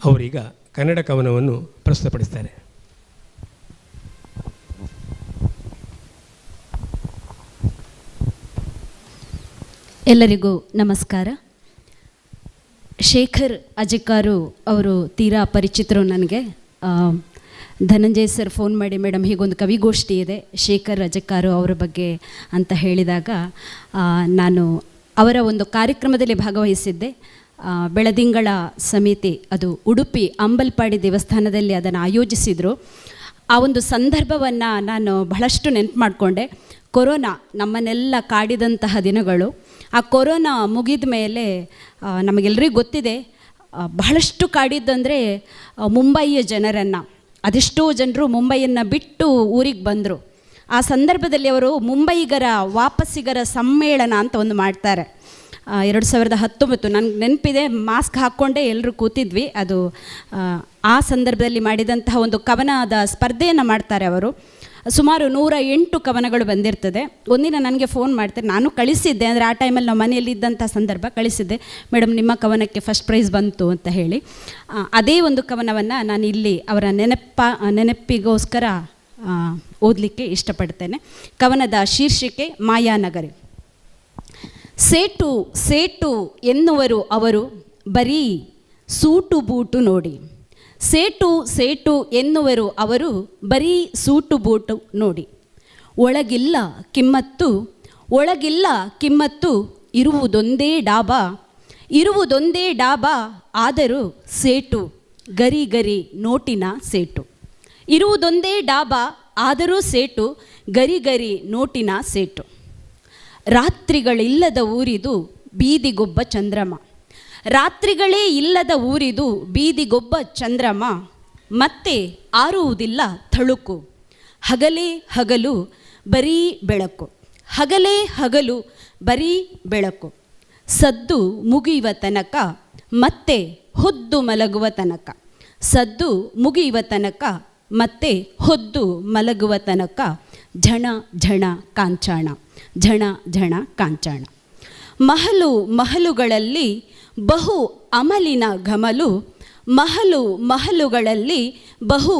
ಅವರೀಗ ಕನ್ನಡ ಕವನವನ್ನು ಪ್ರಸ್ತುತಪಡಿಸ್ತಾರೆ. ಎಲ್ಲರಿಗೂ ನಮಸ್ಕಾರ. ಶೇಖರ್ ಅಜಕಾರು ಅವರು ತೀರಾ ಪರಿಚಿತರು ನನಗೆ. ಧನಂಜಯ್ ಸರ್ ಫೋನ್ ಮಾಡಿ, ಮೇಡಮ್ ಹೀಗೊಂದು ಕವಿಗೋಷ್ಠಿ ಇದೆ ಶೇಖರ್ ಅಜಕಾರು ಅವರ ಬಗ್ಗೆ ಅಂತ ಹೇಳಿದಾಗ ನಾನು ಅವರ ಒಂದು ಕಾರ್ಯಕ್ರಮದಲ್ಲಿ ಭಾಗವಹಿಸಿದ್ದೆ. ಬೆಳದಿಂಗಳ ಸಮಿತಿ, ಅದು ಉಡುಪಿ ಅಂಬಲ್ಪಾಡಿ ದೇವಸ್ಥಾನದಲ್ಲಿ ಅದನ್ನು ಆಯೋಜಿಸಿದರು. ಆ ಒಂದು ಸಂದರ್ಭವನ್ನು ನಾನು ಬಹಳಷ್ಟು ನೆನಪು ಮಾಡಿಕೊಂಡೆ. ಕೊರೋನಾ ನಮ್ಮನ್ನೆಲ್ಲ ಕಾಡಿದಂತಹ ದಿನಗಳು. ಆ ಕೊರೋನಾ ಮುಗಿದ ಮೇಲೆ ನಮಗೆಲ್ಲರಿಗೂ ಗೊತ್ತಿದೆ ಬಹಳಷ್ಟು ಕಾಡಿದ್ದಂದರೆ ಮುಂಬಯಿಯ ಜನರನ್ನು. ಅದೆಷ್ಟೋ ಜನರು ಮುಂಬೈಯನ್ನು ಬಿಟ್ಟು ಊರಿಗೆ ಬಂದರು. ಆ ಸಂದರ್ಭದಲ್ಲಿ ಅವರು ಮುಂಬಯಿಗರ ವಾಪಸ್ಸಿಗರ ಸಮ್ಮೇಳನ ಅಂತ ಒಂದು ಮಾಡ್ತಾರೆ. 2019 ನನಗೆ ನೆನಪಿದೆ, ಮಾಸ್ಕ್ ಹಾಕ್ಕೊಂಡೇ ಎಲ್ಲರೂ ಕೂತಿದ್ವಿ. ಅದು ಆ ಸಂದರ್ಭದಲ್ಲಿ ಮಾಡಿದಂತಹ ಒಂದು ಕವನದ ಸ್ಪರ್ಧೆಯನ್ನು ಮಾಡ್ತಾರೆ ಅವರು. ಸುಮಾರು 108 ಕವನಗಳು ಬಂದಿರ್ತದೆ. ಒಂದಿನ ನನಗೆ ಫೋನ್ ಮಾಡ್ತಾರೆ, ನಾನು ಕಳಿಸಿದ್ದೆ, ಅಂದರೆ ಆ ಟೈಮಲ್ಲಿ ನಾವು ಮನೆಯಲ್ಲಿದ್ದಂಥ ಸಂದರ್ಭ ಕಳಿಸಿದ್ದೆ, ಮೇಡಮ್ ನಿಮ್ಮ ಕವನಕ್ಕೆ ಫಸ್ಟ್ ಪ್ರೈಸ್ ಬಂತು ಅಂತ ಹೇಳಿ. ಅದೇ ಒಂದು ಕವನವನ್ನು ನಾನು ಇಲ್ಲಿ ಅವರ ನೆನಪಿಗೋಸ್ಕರ ಓದಲಿಕ್ಕೆ ಇಷ್ಟಪಡ್ತೇನೆ. ಕವನದ ಶೀರ್ಷಿಕೆ ಮಾಯಾನಗರಿ. ಸೇಟು ಸೇಟು ಎನ್ನುವರು ಅವರು ಬರೀ ಸೂಟು ಬೂಟು ನೋಡಿ. ಸೇಟು ಸೇಟು ಎನ್ನುವರು ಅವರು ಬರೀ ಸೂಟು ಬೂಟು ನೋಡಿ. ಒಳಗಿಲ್ಲ ಕಿಮ್ಮತ್ತು, ಒಳಗಿಲ್ಲ ಕಿಮ್ಮತ್ತು, ಇರುವುದೊಂದೇ ಡಾಬಾ, ಇರುವುದೊಂದೇ ಡಾಬಾ, ಆದರೂ ಸೇಟು ಗರಿ ಗರಿ ನೋಟಿನ ಸೇಟು. ಇರುವುದೊಂದೇ ಡಾಬಾ, ಆದರೂ ಸೇಟು ಗರಿ ಗರಿ ನೋಟಿನ ಸೇಟು. ರಾತ್ರಿಗಳಿಲ್ಲದ ಊರಿದು ಬೀದಿಗೊಬ್ಬ ಚಂದ್ರಮ, ರಾತ್ರಿಗಳೇ ಇಲ್ಲದ ಊರಿದು ಬೀದಿಗೊಬ್ಬ ಚಂದ್ರಮ. ಮತ್ತೆ ಆರುವುದಿಲ್ಲ ಥಳುಕು, ಹಗಲೇ ಹಗಲು ಬರೀ ಬೆಳಕು, ಹಗಲೇ ಹಗಲು ಬರೀ ಬೆಳಕು. ಸದ್ದು ಮುಗಿಯುವ ತನಕ ಮತ್ತೆ ಹೊದ್ದು ಮಲಗುವ ತನಕ, ಸದ್ದು ಮುಗಿಯುವ ತನಕ ಮತ್ತೆ ಹೊದ್ದು ಮಲಗುವ ತನಕ. ಝಣ ಝಣ ಕಾಂಚಾಣ, ಝಣ ಝಣ ಕಾಂಚಾಣ. ಮಹಲು ಮಹಲುಗಳಲ್ಲಿ ಬಹು ಅಮಲಿನ ಘಮಲು, ಮಹಲು ಮಹಲುಗಳಲ್ಲಿ ಬಹು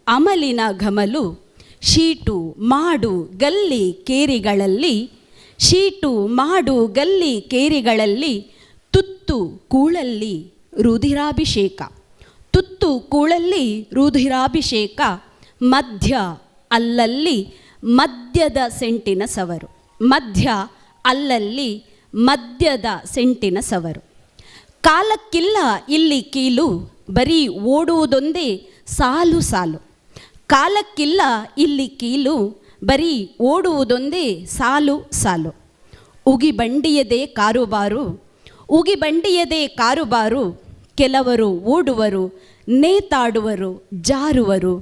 ಅಮಲಿನ ಘಮಲು. ಶೀಟು ಮಾಡು ಗಲ್ಲಿ ಕೇರಿಗಳಲ್ಲಿ, ಶೀಟು ಮಾಡು ಗಲ್ಲಿ ಕೇರಿಗಳಲ್ಲಿ. ತುತ್ತು ಕೂಳಲ್ಲಿ ರುಧಿರಾಭಿಷೇಕ, ತುತ್ತು ಕೂಳಲ್ಲಿ ರುಧಿರಾಭಿಷೇಕ. ಮಧ್ಯ ಅಲ್ಲಲ್ಲಿ ಮದ್ಯದ ಸೆಂಟಿನ ಸವರು, ಮಧ್ಯ ಅಲ್ಲಲ್ಲಿ ಮದ್ಯದ ಸೆಂಟಿನ ಸವರು. ಕಾಲಕ್ಕಿಲ್ಲ ಇಲ್ಲಿ ಕೀಲು, ಬರೀ ಓಡುವುದೊಂದೇ ಸಾಲು ಸಾಲು. ಕಾಲಕ್ಕಿಲ್ಲ ಇಲ್ಲಿ ಕೀಲು, ಬರೀ ಓಡುವುದೊಂದೇ ಸಾಲು ಸಾಲು. ಉಗಿ ಬಂಡಿಯದೇ ಕಾರುಬಾರು, ಉಗಿ ಬಂಡಿಯದೇ ಕಾರುಬಾರು. ಕೆಲವರು ಓಡುವರು ನೇತಾಡುವರು ಜಾರುವರು,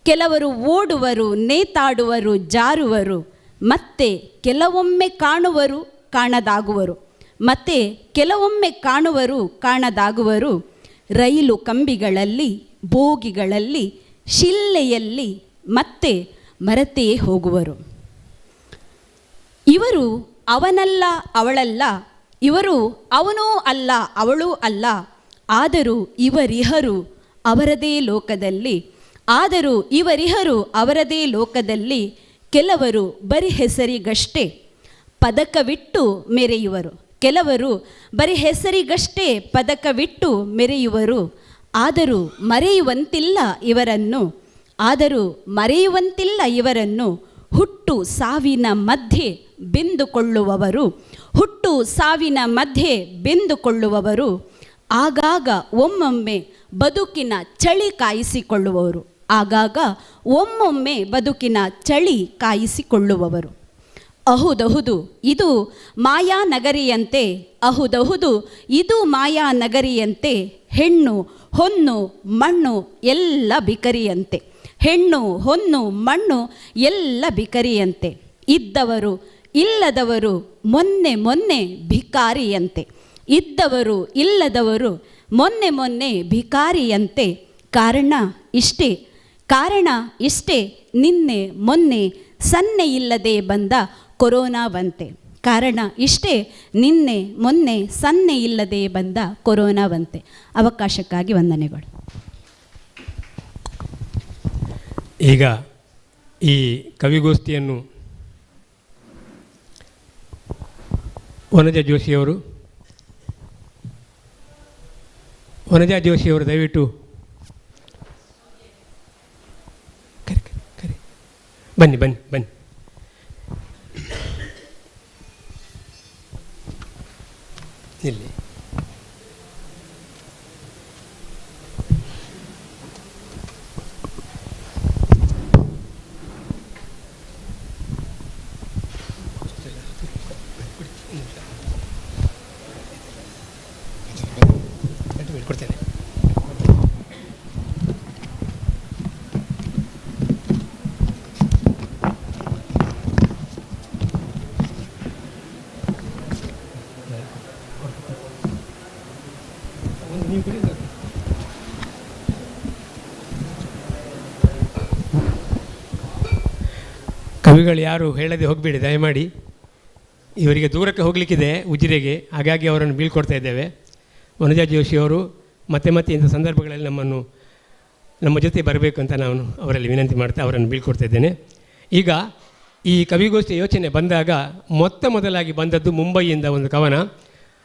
ಕೆಲವರು ಓಡುವರು ನೇತಾಡುವರು ಜಾರುವರು. ಮತ್ತೆ ಕೆಲವೊಮ್ಮೆ ಕಾಣುವರು ಕಾಣದಾಗುವರು, ಮತ್ತೆ ಕೆಲವೊಮ್ಮೆ ಕಾಣುವರು ಕಾಣದಾಗುವರು. ರೈಲು ಕಂಬಿಗಳಲ್ಲಿ ಬೋಗಿಗಳಲ್ಲಿ ಶಿಲ್ಲೆಯಲ್ಲಿ ಮತ್ತೆ ಮರೆತೇ ಹೋಗುವರು. ಇವರು ಅವನಲ್ಲ ಅವಳಲ್ಲ, ಇವರು ಅವನೂ ಅಲ್ಲ ಅವಳೂ ಅಲ್ಲ. ಆದರೂ ಇವರಿಹರು ಅವರದೇ ಲೋಕದಲ್ಲಿ, ಆದರೂ ಇವರಿಹರು ಅವರದೇ ಲೋಕದಲ್ಲಿ. ಕೆಲವರು ಬರಿ ಹೆಸರಿಗಷ್ಟೇ ಪದಕವಿಟ್ಟು ಮೆರೆಯುವರು, ಕೆಲವರು ಬರಿ ಹೆಸರಿಗಷ್ಟೇ ಪದಕವಿಟ್ಟು ಮೆರೆಯುವರು. ಆದರೂ ಮರೆಯುವಂತಿಲ್ಲ ಇವರನ್ನು, ಆದರೂ ಮರೆಯುವಂತಿಲ್ಲ ಇವರನ್ನು. ಹುಟ್ಟು ಸಾವಿನ ಮಧ್ಯೆ ಬೆಂದುಕೊಳ್ಳುವವರು, ಹುಟ್ಟು ಸಾವಿನ ಮಧ್ಯೆ ಬೆಂದುಕೊಳ್ಳುವವರು. ಆಗಾಗ ಒಮ್ಮೊಮ್ಮೆ ಬದುಕಿನ ಚಳಿ ಕಾಯಿಸಿಕೊಳ್ಳುವವರು, ಆಗಾಗ ಒಮ್ಮೊಮ್ಮೆ ಬದುಕಿನ ಚಳಿ ಕಾಯಿಸಿಕೊಳ್ಳುವವರು. ಅಹುದಹುದು ಇದು ಮಾಯಾನಗರಿಯಂತೆ, ಅಹುದಹುದು ಇದು ಮಾಯಾನಗರಿಯಂತೆ. ಹೆಣ್ಣು ಹೊನ್ನು ಮಣ್ಣು ಎಲ್ಲ ಬಿಕರಿಯಂತೆ, ಹೆಣ್ಣು ಹೊನ್ನು ಮಣ್ಣು ಎಲ್ಲ ಬಿಕರಿಯಂತೆ. ಇದ್ದವರು ಇಲ್ಲದವರು ಮೊನ್ನೆ ಮೊನ್ನೆ ಭಿಕಾರಿಯಂತೆ. ಇದ್ದವರು ಇಲ್ಲದವರು ಮೊನ್ನೆ ಮೊನ್ನೆ ಭಿಕಾರಿಯಂತೆ. ಕಾರಣ ಇಷ್ಟೇ ನಿನ್ನೆ ಮೊನ್ನೆ ಸನ್ನೆ ಇಲ್ಲದೆ ಬಂದ ಕೊರೋನಾವಂತೆ. ಕಾರಣ ಇಷ್ಟೇ ನಿನ್ನೆ ಮೊನ್ನೆ ಸನ್ನೆ ಇಲ್ಲದೆ ಬಂದ ಕೊರೋನಾವಂತೆ. ಅವಕಾಶಕ್ಕಾಗಿ ವಂದನೆಗಳು. ಈಗ ಈ ಕವಿಗೋಷ್ಠಿಯನ್ನು ವನಜಾ ಜೋಶಿಯವರು ದಯವಿಟ್ಟು ಬನ್ನಿ ಇಲ್ಲಿ. ಕೊಡ್ತೇನೆ. ಕವಿಗಳು ಯಾರು ಹೇಳದೆ ಹೋಗಬೇಡಿ ದಯಮಾಡಿ. ಇವರಿಗೆ ದೂರಕ್ಕೆ ಹೋಗಲಿಕ್ಕಿದೆ ಉಜಿರೆಗೆ, ಹಾಗಾಗಿ ಅವರನ್ನು ಬೀಳ್ಕೊಡ್ತಾ ಇದ್ದೇವೆ. ವನಜಾ ಜೋಶಿಯವರು ಮತ್ತೆ ಇಂಥ ಸಂದರ್ಭಗಳಲ್ಲಿ ನಮ್ಮ ಜೊತೆ ಬರಬೇಕು ಅಂತ ನಾನು ಅವರಲ್ಲಿ ವಿನಂತಿ ಮಾಡ್ತಾ ಅವರನ್ನು ಬೀಳ್ಕೊಡ್ತಾ ಇದ್ದೇನೆ. ಈಗ ಈ ಕವಿಗೋಷ್ಠಿ ಯೋಚನೆ ಬಂದಾಗ ಮೊದಲಾಗಿ ಬಂದದ್ದು ಮುಂಬೈಯಿಂದ ಒಂದು ಕವನ.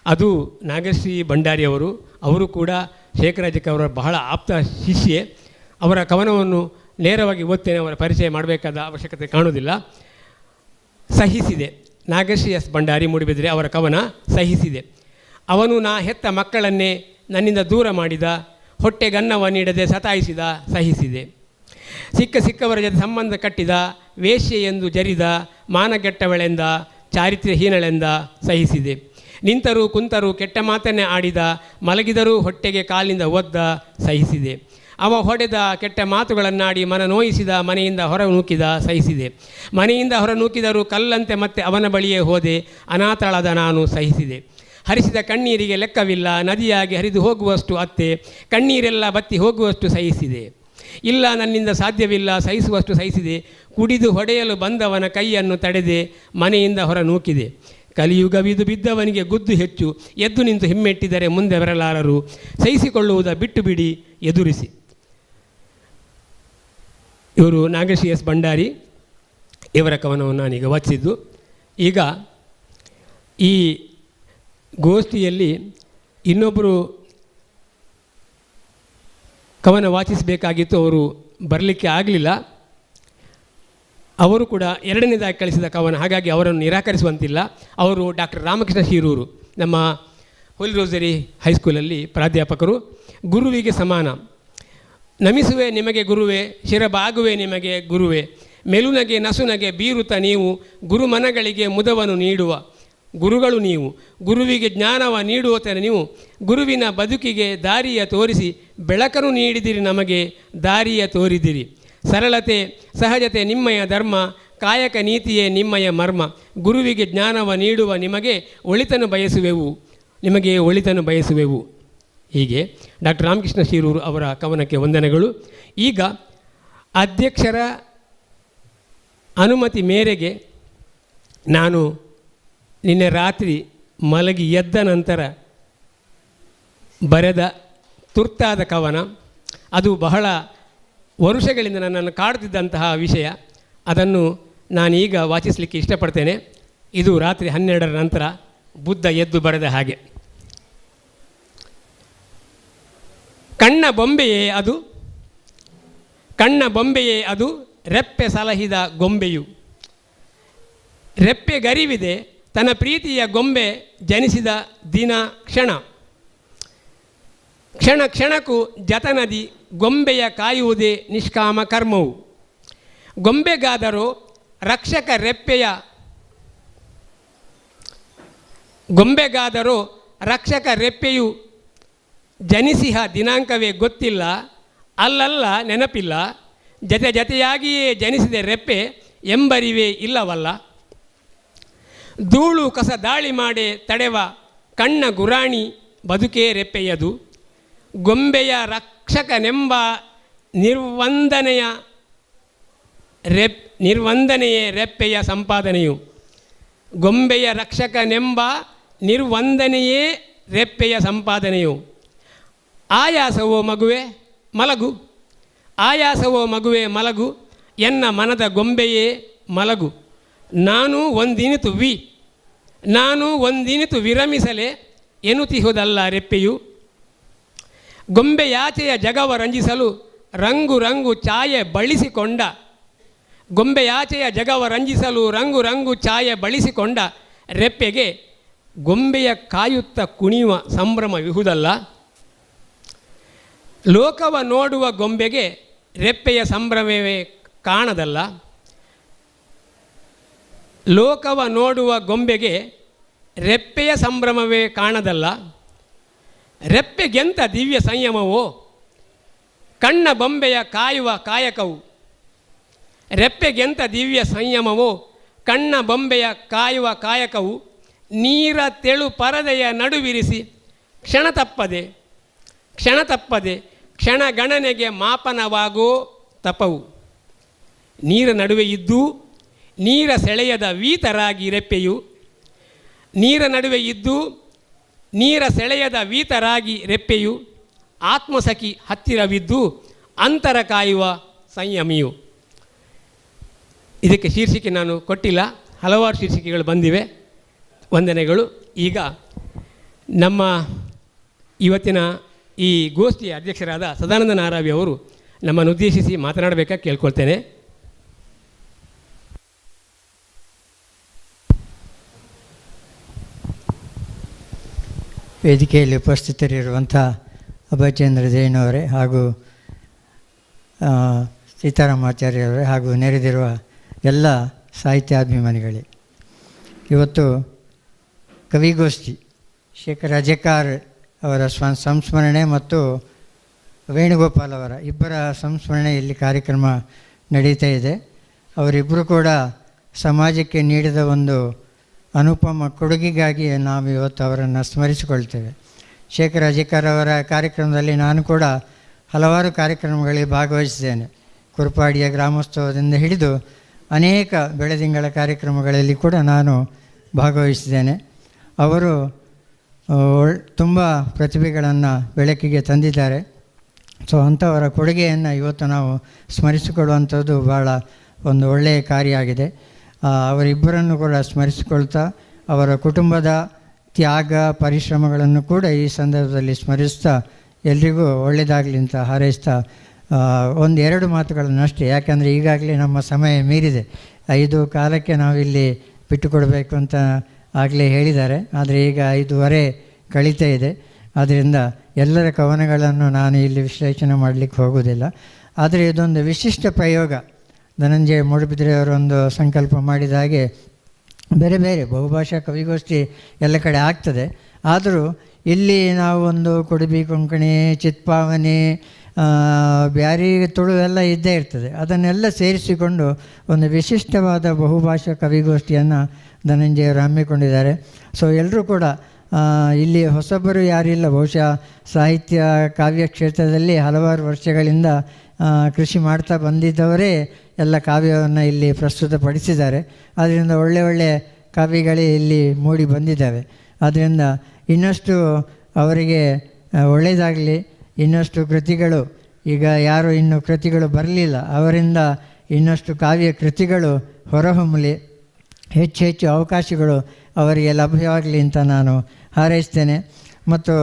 ಅದು ನಾಗಶ್ರೀ ಭಂಡಾರಿಯವರು. ಅವರು ಕೂಡ ಶೇಖರಾಜಕ್ಕೆ ಅವರ ಬಹಳ ಆಪ್ತ ಶಿಷ್ಯೆ. ಅವರ ಕವನವನ್ನು ನೇರವಾಗಿ ಓದ್ತೇನೆ, ಅವರ ಪರಿಚಯ ಮಾಡಬೇಕಾದ ಅವಶ್ಯಕತೆ ಕಾಣುವುದಿಲ್ಲ. ಸಹಿಸಿದೆ. ನಾಗಶ್ರೀ ಎಸ್ ಭಂಡಾರಿ, ಮೂಡಿಬಿದ್ರೆ. ಅವರ ಕವನ ಸಹಿಸಿದೆ. ಅವನು ನಾ ಹೆತ್ತ ಮಕ್ಕಳನ್ನೇ ನನ್ನಿಂದ ದೂರ ಮಾಡಿದ, ಹೊಟ್ಟೆಗನ್ನವ ನೀಡದೆ ಸತಾಯಿಸಿದ, ಸಹಿಸಿದೆ. ಸಿಕ್ಕವರ ಜೊತೆ ಸಂಬಂಧ ಕಟ್ಟಿದ, ವೇಶ್ಯೆ ಎಂದು ಜರಿದ, ಮಾನಗೆಟ್ಟವಳೆಂದ, ಚಾರಿತ್ರ್ಯಹೀನಳೆಂದ, ಸಹಿಸಿದೆ. ನಿಂತರೂ ಕುಂತರೂ ಕೆಟ್ಟ ಮಾತನ್ನೇ ಆಡಿದ, ಮಲಗಿದರೂ ಹೊಟ್ಟೆಗೆ ಕಾಲಿಂದ ಒದ್ದ, ಸಹಿಸಿದೆ. ಅವ ಹೊಡೆದ ಕೆಟ್ಟ ಮಾತುಗಳನ್ನಾಡಿ ಮನ ನೋಯಿಸಿದ, ಮನೆಯಿಂದ ಹೊರ ನೂಕಿದ, ಸಹಿಸಿದೆ. ಮನೆಯಿಂದ ಹೊರ ನೂಕಿದರೂ ಕಲ್ಲಂತೆ ಮತ್ತೆ ಅವನ ಬಳಿಯೇ ಹೋದೆ, ಅನಾಥಳಾದ ನಾನು, ಸಹಿಸಿದೆ. ಹರಿಸಿದ ಕಣ್ಣೀರಿಗೆ ಲೆಕ್ಕವಿಲ್ಲ, ನದಿಯಾಗಿ ಹರಿದು ಹೋಗುವಷ್ಟು ಅತ್ತೆ, ಕಣ್ಣೀರೆಲ್ಲ ಬತ್ತಿ ಹೋಗುವಷ್ಟು ಸಹಿಸಿದೆ. ಇಲ್ಲ ನನ್ನಿಂದ ಸಾಧ್ಯವಿಲ್ಲ, ಸಹಿಸುವಷ್ಟು ಸಹಿಸಿದೆ. ಕುಡಿದು ಹೊಡೆಯಲು ಬಂದವನ ಕೈಯನ್ನು ತಡೆದೆ, ಮನೆಯಿಂದ ಹೊರ ನೂಕಿದೆ. ಕಲಿಯುಗವಿದು ಬಿದ್ದವನಿಗೆ ಗುದ್ದು ಹೆಚ್ಚು, ಎದ್ದು ನಿಂತು ಹಿಮ್ಮೆಟ್ಟಿದರೆ ಮುಂದೆ ಬರಲಾರರು, ಸಹಿಸಿಕೊಳ್ಳುವುದ ಬಿಟ್ಟು ಬಿಡಿ ಎದುರಿಸಿ. ಇವರು ನಾಗಶ್ರೀ ಎಸ್ ಭಂಡಾರಿ. ಇವರ ಕವನವನ್ನು ನಾನೀಗ ವಾಚಿಸಿದ್ದು. ಈಗ ಈ ಗೋಷ್ಠಿಯಲ್ಲಿ ಇನ್ನೊಬ್ಬರು ಕವನ ವಾಚಿಸಬೇಕಾಗಿತ್ತು, ಅವರು ಬರಲಿಕ್ಕೆ ಆಗಲಿಲ್ಲ. ಅವರು ಕೂಡ ಎರಡನೇದಾಗಿ ಕಳಿಸಿದ ಕವನ, ಹಾಗಾಗಿ ಅವರನ್ನು ನಿರಾಕರಿಸುವಂತಿಲ್ಲ. ಅವರು ಡಾಕ್ಟರ್ ರಾಮಕೃಷ್ಣ ಶೀರೂರು, ನಮ್ಮ ಹೋಲಿ ರೋಸರಿ ಹೈಸ್ಕೂಲಲ್ಲಿ ಪ್ರಾಧ್ಯಾಪಕರು. ಗುರುವಿಗೆ ಸಮಾನ. ನಮಿಸುವೆ ನಿಮಗೆ ಗುರುವೇ, ಶಿರಬಾಗುವೆ ನಿಮಗೆ ಗುರುವೇ, ಮೆಲುನಗೆ ನಸುನಗೆ ಬೀರುತ್ತ ನೀವು, ಗುರುಮನಗಳಿಗೆ ಮುದವನ್ನು ನೀಡುವ ಗುರುಗಳು ನೀವು. ಗುರುವಿಗೆ ಜ್ಞಾನವ ನೀಡುವತನ ನೀವು, ಗುರುವಿನ ಬದುಕಿಗೆ ದಾರಿಯ ತೋರಿಸಿ, ಬೆಳಕನ್ನು ನೀಡಿದಿರಿ ನಮಗೆ ದಾರಿಯ ತೋರಿದಿರಿ. ಸರಳತೆ ಸಹಜತೆ ನಿಮ್ಮಯ ಧರ್ಮ, ಕಾಯಕ ನೀತಿಯೇ ನಿಮ್ಮಯ ಮರ್ಮ. ಗುರುವಿಗೆ ಜ್ಞಾನವ ನೀಡುವ ನಿಮಗೆ ಒಳಿತನ್ನು ಬಯಸುವೆವು. ಹೀಗೆ ಡಾಕ್ಟರ್ ರಾಮಕೃಷ್ಣ ಶೀರೂರು ಅವರ ಕವನಕ್ಕೆ ವಂದನೆಗಳು. ಈಗ ಅಧ್ಯಕ್ಷರ ಅನುಮತಿ ಮೇರೆಗೆ ನಾನು ನಿನ್ನೆ ರಾತ್ರಿ ಮಲಗಿ ಎದ್ದ ನಂತರ ಬರೆದ ತುರ್ತಾದ ಕವನ. ಅದು ಬಹಳ ವರುಷಗಳಿಂದ ನನ್ನನ್ನು ಕಾಡುತ್ತಿದ್ದಂತಹ ವಿಷಯ. ಅದನ್ನು ನಾನೀಗ ವಾಚಿಸಲಿಕ್ಕೆ ಇಷ್ಟಪಡ್ತೇನೆ. ಇದು ರಾತ್ರಿ 12ರ ನಂತರ ಬುದ್ಧ ಎದ್ದು ಬರೆದ ಹಾಗೆ. ಕಣ್ಣ ಬೊಂಬೆಯೇ ಅದು ರೆಪ್ಪೆ ಸಲಹಿದ ಗೊಂಬೆಯು. ರೆಪ್ಪೆಗರಿವಿದೆ ತನ್ನ ಪ್ರೀತಿಯ ಗೊಂಬೆ ಜನಿಸಿದ ದಿನ ಕ್ಷಣ. ಕ್ಷಣ ಕ್ಷಣಕ್ಕೂ ಜತನದಿ ಗೊಂಬೆಯ ಕಾಯುವುದೇ ನಿಷ್ಕಾಮ ಕರ್ಮವು. ಗೊಂಬೆಗಾದರೂ ರಕ್ಷಕ ರೆಪ್ಪೆಯು ಜನಿಸಿಹ ದಿನಾಂಕವೇ ಗೊತ್ತಿಲ್ಲ, ಅಲ್ಲಲ್ಲ ನೆನಪಿಲ್ಲ, ಜತೆಯಾಗಿಯೇ ಜನಿಸಿದೆ ರೆಪ್ಪೆ ಎಂಬರಿವೇ ಇಲ್ಲವಲ್ಲ. ಧೂಳು ಕಸ ದಾಳಿ ಮಾಡಿ ತಡೆವ ಕಣ್ಣ ಗುರಾಣಿ ಬದುಕೇ ರೆಪ್ಪೆಯದು. ಗೊಂಬೆಯ ರಕ್ಷಕನೆಂಬ ನಿರ್ವಂದನೆಯೇ ರೆಪ್ಪೆಯ ಸಂಪಾದನೆಯು. ಗೊಂಬೆಯ ರಕ್ಷಕನೆಂಬ ನಿರ್ವಂದನೆಯೇ ರೆಪ್ಪೆಯ ಸಂಪಾದನೆಯು. ಆಯಾಸವೋ ಮಗುವೆ ಮಲಗು, ಆಯಾಸವೋ ಮಗುವೆ ಮಲಗು, ಎನ್ನ ಮನದ ಗೊಂಬೆಯೇ ಮಲಗು. ನಾನು ಒಂದಿನಿತು ವಿರಮಿಸಲೆ ಎನ್ನುತ್ತಿಹುದಲ್ಲ ರೆಪ್ಪೆಯು. ಗೊಂಬೆಯಾಚೆಯ ಜಗವ ರಂಜಿಸಲು ರಂಗು ರಂಗು ಛಾಯೆ ಬಳಸಿಕೊಂಡ, ಗೊಂಬೆಯಾಚೆಯ ಜಗವ ರಂಜಿಸಲು ರಂಗು ರಂಗು ಛಾಯೆ ಬಳಸಿಕೊಂಡ ರೆಪ್ಪೆಗೆ ಗೊಂಬೆಯ ಕಾಯುತ್ತ ಕುಣಿಯುವ ಸಂಭ್ರಮವಿಹುದಲ್ಲ. ಲೋಕವ ನೋಡುವ ಗೊಂಬೆಗೆ ರೆಪ್ಪೆಯ ಸಂಭ್ರಮವೇ ಕಾಣದಲ್ಲ. ಲೋಕವ ನೋಡುವ ಗೊಂಬೆಗೆ ರೆಪ್ಪೆಯ ಸಂಭ್ರಮವೇ ಕಾಣದಲ್ಲ. ರೆಪ್ಪೆಗೆಂತ ದಿವ್ಯ ಸಂಯಮವೋ ಕಣ್ಣ ಬೊಂಬೆಯ ಕಾಯುವ ಕಾಯಕವು. ರೆಪ್ಪೆಗೆಂತ ದಿವ್ಯ ಸಂಯಮವೋ ಕಣ್ಣ ಬೊಂಬೆಯ ಕಾಯುವ ಕಾಯಕವು. ನೀರ ತೆಳು ಪರದೆಯ ನಡುವಿರಿಸಿ ಕ್ಷಣ ತಪ್ಪದೆ ಕ್ಷಣಗಣನೆಗೆ ಮಾಪನವಾಗೋ ತಪವು. ನೀರ ನಡುವೆ ಇದ್ದು ನೀರ ಸೆಳೆಯದ ವೀತರಾಗಿ ರೆಪ್ಪೆಯು. ನೀರ ನಡುವೆ ಇದ್ದು ನೀರ ಸೆಳೆಯದ ವೀತರಾಗಿ ರೆಪ್ಪೆಯು. ಆತ್ಮಸಖಿ ಹತ್ತಿರವಿದ್ದು ಅಂತರ ಕಾಯುವ ಸಂಯಮಿಯು. ಇದಕ್ಕೆ ಶೀರ್ಷಿಕೆ ನಾನು ಕೊಟ್ಟಿಲ್ಲ, ಹಲವಾರು ಶೀರ್ಷಿಕೆಗಳು ಬಂದಿವೆ. ವಂದನೆಗಳು. ಈಗ ನಮ್ಮ ಇವತ್ತಿನ ಈ ಗೋಷ್ಠಿಯ ಅಧ್ಯಕ್ಷರಾದ ಸದಾನಂದ ನಾರಾವಿ ಅವರು ನಮ್ಮನ್ನು ಉದ್ದೇಶಿಸಿ ಮಾತನಾಡಬೇಕಾಗಿ ಕೇಳ್ಕೊಳ್ತೇನೆ. ವೇದಿಕೆಯಲ್ಲಿ ಉಪಸ್ಥಿತರಿರುವಂಥ ಅಭಯಚಂದ್ರ ಜೈನವರೇ ಹಾಗೂ ಸೀತಾರಾಮಾಚಾರ್ಯವರೇ ಹಾಗೂ ನೆರೆದಿರುವ ಎಲ್ಲ ಸಾಹಿತ್ಯಾಭಿಮಾನಿಗಳೇ, ಇವತ್ತು ಕವಿಗೋಷ್ಠಿ ಶೇಖರ್ ಅಜೆಕಾರ್ ಅವರ ಸಂಸ್ಮರಣೆ ಮತ್ತು ವೇಣುಗೋಪಾಲ್ ಅವರ ಇಬ್ಬರ ಸಂಸ್ಮರಣೆ ಇಲ್ಲಿ ಕಾರ್ಯಕ್ರಮ ನಡೀತಾ ಇದೆ. ಅವರಿಬ್ಬರು ಕೂಡ ಸಮಾಜಕ್ಕೆ ನೀಡಿದ ಒಂದು ಅನುಪಮ ಕೊಡುಗೆಗಾಗಿ ನಾವು ಇವತ್ತು ಅವರನ್ನು ಸ್ಮರಿಸಿಕೊಳ್ತೇವೆ. ಶೇಖರ್ ಅಜೆಕಾರ್ ಅವರ ಕಾರ್ಯಕ್ರಮದಲ್ಲಿ ನಾನು ಕೂಡ ಹಲವಾರು ಕಾರ್ಯಕ್ರಮಗಳಲ್ಲಿ ಭಾಗವಹಿಸಿದ್ದೇನೆ. ಕುರುಪಾಡಿಯ ಗ್ರಾಮೋತ್ಸವದಿಂದ ಹಿಡಿದು ಅನೇಕ ಬೆಳದಿಂಗಳ ಕಾರ್ಯಕ್ರಮಗಳಲ್ಲಿ ಕೂಡ ನಾನು ಭಾಗವಹಿಸಿದ್ದೇನೆ. ಅವರು ತುಂಬ ಪ್ರತಿಭೆಗಳನ್ನು ಬೆಳಕಿಗೆ ತಂದಿದ್ದಾರೆ. ಸೊ ಅಂಥವರ ಕೊಡುಗೆಯನ್ನು ಇವತ್ತು ನಾವು ಸ್ಮರಿಸಿಕೊಳ್ಳುವಂಥದ್ದು ಭಾಳ ಒಂದು ಒಳ್ಳೆಯ ಕಾರ್ಯ ಆಗಿದೆ. ಅವರಿಬ್ಬರನ್ನು ಕೂಡ ಸ್ಮರಿಸಿಕೊಳ್ತಾ ಅವರ ಕುಟುಂಬದ ತ್ಯಾಗ ಪರಿಶ್ರಮಗಳನ್ನು ಕೂಡ ಈ ಸಂದರ್ಭದಲ್ಲಿ ಸ್ಮರಿಸ್ತಾ ಎಲ್ರಿಗೂ ಒಳ್ಳೆಯದಾಗಲಿ ಅಂತ ಹಾರೈಸ್ತಾ ಒಂದೆರಡು ಮಾತುಗಳನ್ನಷ್ಟೇ, ಯಾಕಂದರೆ ಈಗಾಗಲೇ ನಮ್ಮ ಸಮಯ ಮೀರಿದೆ. 5:15 ನಾವಿಲ್ಲಿ ಬಿಟ್ಟುಕೊಡಬೇಕು ಅಂತ ಆಗಲೇ ಹೇಳಿದ್ದಾರೆ. ಆದರೆ ಈಗ 5:15 ಕಳೀತಾ ಇದೆ. ಆದ್ದರಿಂದ ಎಲ್ಲರ ಕವನಗಳನ್ನು ನಾನು ಇಲ್ಲಿ ವಿಶ್ಲೇಷಣೆ ಮಾಡಲಿಕ್ಕೆ ಹೋಗೋದಿಲ್ಲ. ಆದರೆ ಇದೊಂದು ವಿಶಿಷ್ಟ ಪ್ರಯೋಗ. ಧನಂಜಯ ಮೂಡುಬಿದಿರೆಯವರೊಂದು ಸಂಕಲ್ಪ ಮಾಡಿದ ಹಾಗೆ ಬೇರೆ ಬೇರೆ ಬಹುಭಾಷಾ ಕವಿಗೋಷ್ಠಿ ಎಲ್ಲ ಕಡೆ ಆಗ್ತದೆ. ಆದರೂ ಇಲ್ಲಿ ನಾವು ಒಂದು ಕೊಡಬಿ ಕೊಂಕಣಿ, ಚಿತ್ಪಾವನಿ, ಬ್ಯಾರಿ, ತುಳು ಎಲ್ಲ ಇದ್ದೇ ಇರ್ತದೆ. ಅದನ್ನೆಲ್ಲ ಸೇರಿಸಿಕೊಂಡು ಒಂದು ವಿಶಿಷ್ಟವಾದ ಬಹುಭಾಷಾ ಕವಿಗೋಷ್ಠಿಯನ್ನು ಧನಂಜಯವರು ಹಮ್ಮಿಕೊಂಡಿದ್ದಾರೆ. ಸೊ ಎಲ್ಲರೂ ಕೂಡ ಇಲ್ಲಿ ಹೊಸಬರು ಯಾರಿಲ್ಲ. ಬಹುಶಃ ಸಾಹಿತ್ಯ ಕಾವ್ಯ ಕ್ಷೇತ್ರದಲ್ಲಿ ಹಲವಾರು ವರ್ಷಗಳಿಂದ ಕೃಷಿ ಮಾಡ್ತಾ ಬಂದಿದ್ದವರೇ ಎಲ್ಲ ಕಾವ್ಯವನ್ನು ಇಲ್ಲಿ ಪ್ರಸ್ತುತಪಡಿಸಿದ್ದಾರೆ. ಆದ್ದರಿಂದ ಒಳ್ಳೆಯ ಕಾವ್ಯಗಳೇ ಇಲ್ಲಿ ಮೂಡಿ ಬಂದಿದ್ದಾವೆ. ಆದ್ದರಿಂದ ಇನ್ನಷ್ಟು ಅವರಿಗೆ ಒಳ್ಳೆಯದಾಗಲಿ. ಇನ್ನಷ್ಟು ಕೃತಿಗಳು, ಈಗ ಯಾರು ಇನ್ನೂ ಕೃತಿಗಳು ಬರಲಿಲ್ಲ, ಅವರಿಂದ ಇನ್ನಷ್ಟು ಕಾವ್ಯ ಕೃತಿಗಳು ಹೊರಹೊಮ್ಮಲಿ, ಹೆಚ್ಚು ಅವಕಾಶಗಳು ಅವರಿಗೆ ಲಭ್ಯವಾಗಲಿ ಅಂತ ನಾನು ಹಾರೈಸ್ತೇನೆ. ಮತ್ತು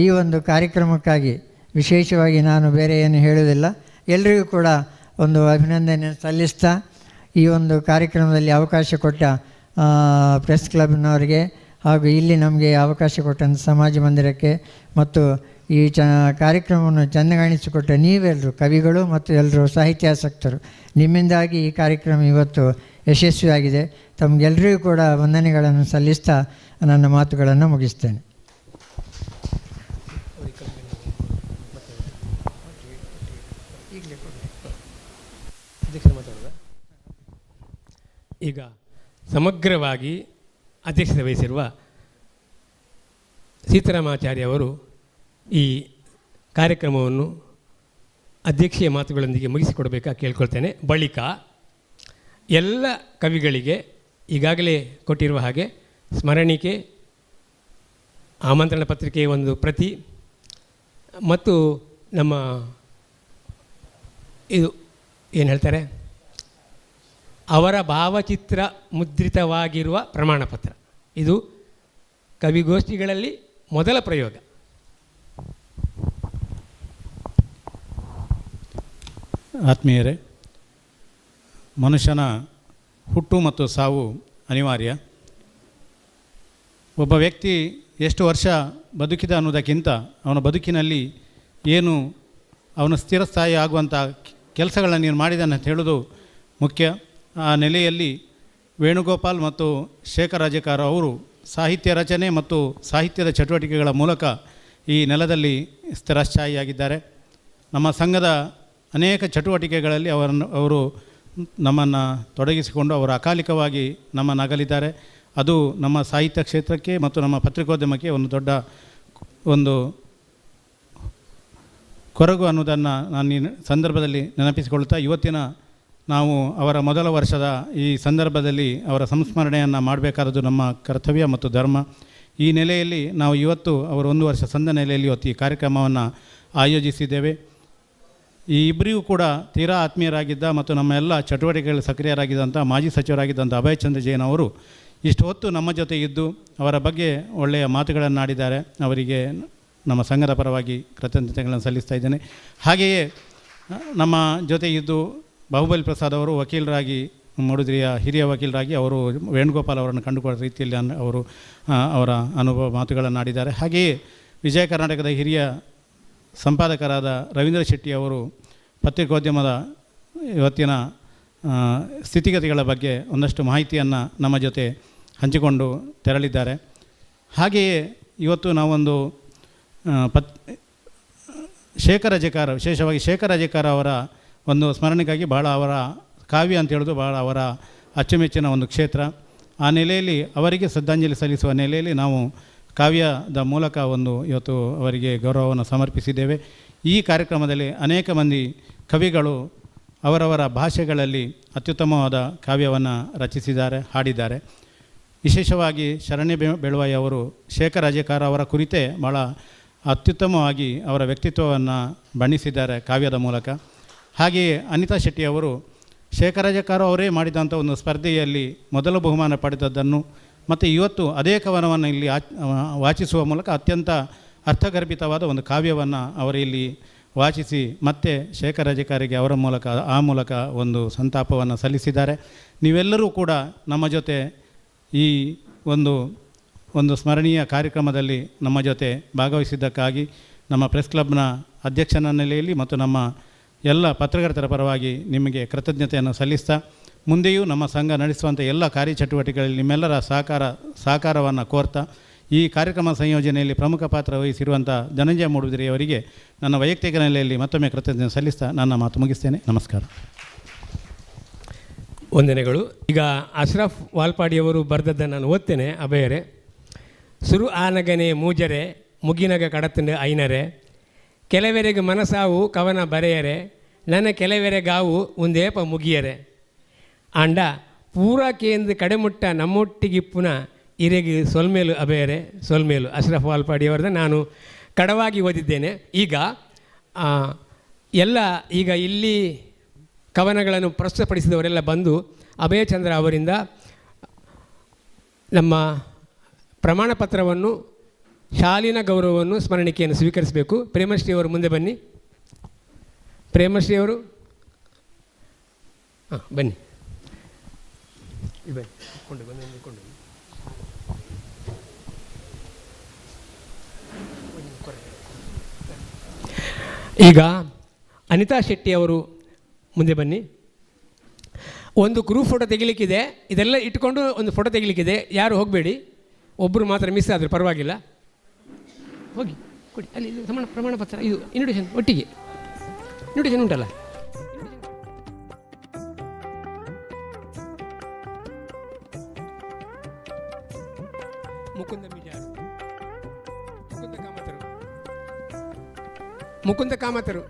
ಈ ಒಂದು ಕಾರ್ಯಕ್ರಮಕ್ಕಾಗಿ ವಿಶೇಷವಾಗಿ ನಾನು ಬೇರೆ ಏನು ಹೇಳುವುದಿಲ್ಲ. ಎಲ್ಲರಿಗೂ ಕೂಡ ಒಂದು ಅಭಿನಂದನೆ ಸಲ್ಲಿಸ್ತಾ ಈ ಒಂದು ಕಾರ್ಯಕ್ರಮದಲ್ಲಿ ಅವಕಾಶ ಕೊಟ್ಟ ಪ್ರೆಸ್ ಕ್ಲಬ್ನವರಿಗೆ ಹಾಗೂ ಇಲ್ಲಿ ನಮಗೆ ಅವಕಾಶ ಕೊಟ್ಟಂಥ ಸಮಾಜ ಮಂದಿರಕ್ಕೆ ಮತ್ತು ಈ ಕಾರ್ಯಕ್ರಮವನ್ನು ಚೆಂದಗಾಣಿಸಿಕೊಟ್ಟ ನೀವೆಲ್ಲರೂ ಕವಿಗಳು ಮತ್ತು ಎಲ್ಲರೂ ಸಾಹಿತ್ಯಾಸಕ್ತರು, ನಿಮ್ಮಿಂದಾಗಿ ಈ ಕಾರ್ಯಕ್ರಮ ಇವತ್ತು ಯಶಸ್ವಿಯಾಗಿದೆ. ತಮಗೆಲ್ಲರಿಗೂ ಕೂಡ ವಂದನೆಗಳನ್ನು ಸಲ್ಲಿಸ್ತಾ ನನ್ನ ಮಾತುಗಳನ್ನು ಮುಗಿಸ್ತೇನೆ. ಈಗ ಸಮಗ್ರವಾಗಿ ಅಧ್ಯಕ್ಷತೆ ವಹಿಸಿರುವ ಸೀತಾರಾಮಾಚಾರ್ಯ ಅವರು ಈ ಕಾರ್ಯಕ್ರಮವನ್ನು ಅಧ್ಯಕ್ಷೀಯ ಮಾತುಗಳೊಂದಿಗೆ ಮುಗಿಸಿಕೊಡಬೇಕಾ ಕೇಳ್ಕೊಳ್ತೇನೆ. ಬಳಿಕ ಎಲ್ಲ ಕವಿಗಳಿಗೆ ಈಗಾಗಲೇ ಕೊಟ್ಟಿರುವ ಹಾಗೆ ಸ್ಮರಣಿಕೆ, ಆಮಂತ್ರಣ ಪತ್ರಿಕೆಯ ಒಂದು ಪ್ರತಿ ಮತ್ತು ನಮ್ಮ ಇದು ಏನು ಹೇಳ್ತಾರೆ, ಅವರ ಭಾವಚಿತ್ರ ಮುದ್ರಿತವಾಗಿರುವ ಪ್ರಮಾಣಪತ್ರ, ಇದು ಕವಿಗೋಷ್ಠಿಗಳಲ್ಲಿ ಮೊದಲ ಪ್ರಯೋಗ. ಆತ್ಮೀಯರೇ, ಮನುಷ್ಯನ ಹುಟ್ಟು ಮತ್ತು ಸಾವು ಅನಿವಾರ್ಯ. ಒಬ್ಬ ವ್ಯಕ್ತಿ ಎಷ್ಟು ವರ್ಷ ಬದುಕಿದ ಅನ್ನೋದಕ್ಕಿಂತ ಅವನ ಬದುಕಿನಲ್ಲಿ ಏನು ಅವನು ಸ್ಥಿರಸ್ಥಾಯಿ ಆಗುವಂಥ ಕೆಲಸಗಳನ್ನು ನೀನು ಮಾಡಿದ್ದಾನೆ ಅಂತ ಹೇಳೋದು ಮುಖ್ಯ. ಆ ನೆಲೆಯಲ್ಲಿ ವೇಣುಗೋಪಾಲ್ ಮತ್ತು ಶೇಖರ್ ರಾಜೇಕಾರ್ ಅವರು ಸಾಹಿತ್ಯ ರಚನೆ ಮತ್ತು ಸಾಹಿತ್ಯದ ಚಟುವಟಿಕೆಗಳ ಮೂಲಕ ಈ ನೆಲದಲ್ಲಿ ಸ್ಥಿರಸ್ಥಾಯಿಯಾಗಿದ್ದಾರೆ. ನಮ್ಮ ಸಂಘದ ಅನೇಕ ಚಟುವಟಿಕೆಗಳಲ್ಲಿ ಅವರು ನಮ್ಮನ್ನು ತೊಡಗಿಸಿಕೊಂಡು ಅವರು ಅಕಾಲಿಕವಾಗಿ ನಮ್ಮನ್ನು ಅಗಲಿದ್ದಾರೆ. ಅದು ನಮ್ಮ ಸಾಹಿತ್ಯ ಕ್ಷೇತ್ರಕ್ಕೆ ಮತ್ತು ನಮ್ಮ ಪತ್ರಿಕೋದ್ಯಮಕ್ಕೆ ಒಂದು ದೊಡ್ಡ ಒಂದು ಕೊರಗು ಅನ್ನೋದನ್ನು ನಾನು ಈ ಸಂದರ್ಭದಲ್ಲಿ ನೆನಪಿಸಿಕೊಳ್ತಾ, ಇವತ್ತಿನ ನಾವು ಅವರ ಮೊದಲ ವರ್ಷದ ಈ ಸಂದರ್ಭದಲ್ಲಿ ಅವರ ಸಂಸ್ಮರಣೆಯನ್ನು ಮಾಡಬೇಕಾದದ್ದು ನಮ್ಮ ಕರ್ತವ್ಯ ಮತ್ತು ಧರ್ಮ. ಈ ನೆಲೆಯಲ್ಲಿ ನಾವು ಇವತ್ತು ಅವರ 1 ವರ್ಷ ಸಂದ ನೆಲೆಯಲ್ಲಿ ಇವತ್ತು ಈ ಕಾರ್ಯಕ್ರಮವನ್ನು ಆಯೋಜಿಸಿದ್ದೇವೆ. ಈ ಇಬ್ಬರಿಗೂ ಕೂಡ ತೀರಾ ಆತ್ಮೀಯರಾಗಿದ್ದ ಮತ್ತು ನಮ್ಮ ಎಲ್ಲ ಚಟುವಟಿಕೆಗಳಲ್ಲಿ ಸಕ್ರಿಯರಾಗಿದ್ದಂಥ ಮಾಜಿ ಸಚಿವರಾಗಿದ್ದಂಥ ಅಭಯ್ ಚಂದ್ರ ಜೈನ್ ಅವರು ಇಷ್ಟು ಹೊತ್ತು ನಮ್ಮ ಜೊತೆ ಇದ್ದು ಅವರ ಬಗ್ಗೆ ಒಳ್ಳೆಯ ಮಾತುಗಳನ್ನಾಡಿದ್ದಾರೆ. ಅವರಿಗೆ ನಮ್ಮ ಸಂಘದ ಪರವಾಗಿ ಕೃತಜ್ಞತೆಗಳನ್ನು ಸಲ್ಲಿಸ್ತಾ ಇದ್ದೇನೆ. ಹಾಗೆಯೇ ನಮ್ಮ ಜೊತೆ ಇದ್ದು ಬಾಹುಬಲಿ ಪ್ರಸಾದ್ ಅವರು ವಕೀಲರಾಗಿ, ಮೂಡುಬಿದಿರೆಯ ಹಿರಿಯ ವಕೀಲರಾಗಿ ಅವರು ವೇಣುಗೋಪಾಲ್ ಅವರನ್ನು ಕಂಡುಕೊಳ್ಳೋ ರೀತಿಯಲ್ಲಿ ಅವರು ಅವರ ಅನುಭವ ಮಾತುಗಳನ್ನಾಡಿದ್ದಾರೆ. ಹಾಗೆಯೇ ವಿಜಯ ಕರ್ನಾಟಕದ ಹಿರಿಯ ಸಂಪಾದಕರಾದ ರವೀಂದ್ರ ಶೆಟ್ಟಿ ಅವರು ಪತ್ರಿಕೋದ್ಯಮದ ಇವತ್ತಿನ ಸ್ಥಿತಿಗತಿಗಳ ಬಗ್ಗೆ ಒಂದಷ್ಟು ಮಾಹಿತಿಯನ್ನು ನಮ್ಮ ಜೊತೆ ಹಂಚಿಕೊಂಡು ತೆರಳಿದ್ದಾರೆ. ಹಾಗೆಯೇ ಇವತ್ತು ನಾವೊಂದು ಶೇಖರ್ ರಾಜೇಕಾರ್, ವಿಶೇಷವಾಗಿ ಶೇಖರ್ ರಾಜೇಕಾರ್ ಅವರ ಒಂದು ಸ್ಮರಣೆಗಾಗಿ ಬಹಳ ಅವರ ಕಾವ್ಯ ಅಂತ ಹೇಳೋದು ಬಹಳ ಅವರ ಅಚ್ಚುಮೆಚ್ಚಿನ ಒಂದು ಕ್ಷೇತ್ರ. ಆ ನೆಲೆಯಲ್ಲಿ ಅವರಿಗೆ ಶ್ರದ್ಧಾಂಜಲಿ ಸಲ್ಲಿಸುವ ನೆಲೆಯಲ್ಲಿ ನಾವು ಕಾವ್ಯದ ಮೂಲಕ ಇವತ್ತು ಅವರಿಗೆ ಗೌರವವನ್ನು ಸಮರ್ಪಿಸಿದ್ದೇವೆ. ಈ ಕಾರ್ಯಕ್ರಮದಲ್ಲಿ ಅನೇಕ ಮಂದಿ ಕವಿಗಳು ಅವರವರ ಭಾಷೆಗಳಲ್ಲಿ ಅತ್ಯುತ್ತಮವಾದ ಕಾವ್ಯವನ್ನು ರಚಿಸಿದ್ದಾರೆ, ಹಾಡಿದ್ದಾರೆ. ವಿಶೇಷವಾಗಿ ಶರಣ್ಯ ಬೆಳವಾಯಿ ಅವರು ಶೇಖರ್ ರಾಜೇಕಾರ್ ಅವರ ಕುರಿತೇ ಭಾಳ ಅತ್ಯುತ್ತಮವಾಗಿ ಅವರ ವ್ಯಕ್ತಿತ್ವವನ್ನು ಬಣ್ಣಿಸಿದ್ದಾರೆ ಕಾವ್ಯದ ಮೂಲಕ. ಹಾಗೆಯೇ ಅನಿತಾ ಶೆಟ್ಟಿ ಅವರು ಶೇಖರ್ ರಾಜೇಕಾರ್ ಅವರೇ ಮಾಡಿದಂಥ ಒಂದು ಸ್ಪರ್ಧೆಯಲ್ಲಿ ಮೊದಲ ಬಹುಮಾನ ಪಡೆದದ್ದನ್ನು ಮತ್ತು ಇವತ್ತು ಅದೇ ಕವನವನ್ನು ಇಲ್ಲಿ ವಾಚಿಸುವ ಮೂಲಕ ಅತ್ಯಂತ ಅರ್ಥಗರ್ಭಿತವಾದ ಒಂದು ಕಾವ್ಯವನ್ನು ಅವರು ಇಲ್ಲಿ ವಾಚಿಸಿ ಮತ್ತೆ ಶೇಖರ್ ರಾಜೇಕಾರಿಗೆ ಅವರ ಮೂಲಕ ಒಂದು ಸಂತಾಪವನ್ನು ಸಲ್ಲಿಸಿದ್ದಾರೆ. ನೀವೆಲ್ಲರೂ ಕೂಡ ನಮ್ಮ ಜೊತೆ ಈ ಒಂದು ಸ್ಮರಣೀಯ ಕಾರ್ಯಕ್ರಮದಲ್ಲಿ ನಮ್ಮ ಜೊತೆ ಭಾಗವಹಿಸಿದ್ದಕ್ಕಾಗಿ ನಮ್ಮ ಪ್ರೆಸ್ ಕ್ಲಬ್ನ ಅಧ್ಯಕ್ಷನ ನೆಲೆಯಲ್ಲಿ ಮತ್ತು ನಮ್ಮ ಎಲ್ಲ ಪತ್ರಕರ್ತರ ಪರವಾಗಿ ನಿಮಗೆ ಕೃತಜ್ಞತೆಯನ್ನು ಸಲ್ಲಿಸ್ತಾ, ಮುಂದೆಯೂ ನಮ್ಮ ಸಂಘ ನಡೆಸುವಂಥ ಎಲ್ಲ ಕಾರ್ಯಚಟುವಟಿಕೆಗಳಲ್ಲಿ ನಿಮ್ಮೆಲ್ಲರ ಸಹಕಾರವನ್ನು ಕೋರ್ತಾ, ಈ ಕಾರ್ಯಕ್ರಮ ಸಂಯೋಜನೆಯಲ್ಲಿ ಪ್ರಮುಖ ಪಾತ್ರ ವಹಿಸಿರುವಂಥ ಧನಂಜಯ ಮೂಡುಬಿದಿರೆಯವರಿಗೆ ನನ್ನ ವೈಯಕ್ತಿಕ ನೆಲೆಯಲ್ಲಿ ಮತ್ತೊಮ್ಮೆ ಕೃತಜ್ಞತೆ ಸಲ್ಲಿಸ್ತಾ ನನ್ನ ಮಾತು ಮುಗಿಸ್ತೇನೆ. ನಮಸ್ಕಾರ. ವಂದನೆಗಳು. ಈಗ ಅಶ್ರಫ್ ವಾಲ್ಪಾಡಿಯವರು ಬರೆದದ್ದನ್ನು ನಾನು ಓದ್ತೇನೆ. ಅಭಯರೇ, ಸುರು ಆನಗನೆ ಮೂಜರೆ ಮುಗಿನಗ ಕಡತಂಡು ಐನರೆ ಕೆಲವೆರೆಗೆ ಮನಸಾವು ಕವನ ಬರೆಯರೆ ನನ್ನ ಕೆಲವೆರೆಗಾವು ಒಂದೇಪ ಮುಗಿಯರೆ ಆಂಡ ಪೂರಕೇಂದು ಕಡೆಮುಟ್ಟ ನಮ್ಮೊಟ್ಟಿಗಿಪ್ಪುನ ಇರೆಗೆ ಸೊಲ್ಮೇಲು ಅಭಯರೆ ಸೊಲ್ಮೇಲು. ಅಶ್ರಫ್ ವಾಲ್ಪಾಡಿಯವರದ ನಾನು ಕಡವಾಗಿ ಓದಿದ್ದೇನೆ. ಈಗ ಈಗ ಇಲ್ಲಿ ಕವನಗಳನ್ನು ಪ್ರಸ್ತುತಪಡಿಸಿದವರೆಲ್ಲ ಬಂದು ಅಭಯಚಂದ್ರ ಅವರಿಂದ ನಮ್ಮ ಪ್ರಮಾಣ ಪತ್ರವನ್ನು, ಶಾಲಿನ ಗೌರವವನ್ನು, ಸ್ಮರಣಿಕೆಯನ್ನು ಸ್ವೀಕರಿಸಬೇಕು. ಪ್ರೇಮಶ್ರೀ ಅವರು ಮುಂದೆ ಬನ್ನಿ. ಪ್ರೇಮಶ್ರೀ ಅವರು ಬನ್ನಿ. ಈಗ ಅನಿತಾ ಶೆಟ್ಟಿ ಅವರು ಮುಂದೆ ಬನ್ನಿ. ಒಂದು ಗ್ರೂಪ್ ಫೋಟೋ ತೆಗಿಲಿಕ್ಕಿದೆ. ಇದೆಲ್ಲ ಇಟ್ಕೊಂಡು ಒಂದು ಫೋಟೋ ತೆಗಿಲಿಕ್ಕಿದೆ. ಯಾರು ಹೋಗಬೇಡಿ, ಒಬ್ಬರು ಮಾತ್ರ ಮಿಸ್ ಆದರೆ ಪರವಾಗಿಲ್ಲ. ಹೋಗಿ ಕೊಡಿ ಅಲ್ಲಿ ಪ್ರಮಾಣ ಪತ್ರ, ಇದು ಇನ್ವಿಟೇಷನ್ ಒಟ್ಟಿಗೆ ಇನ್ವಿಟೇಷನ್ ಉಂಟಲ್ಲ. ಮುಕುಂದ ಕಾಮತರು,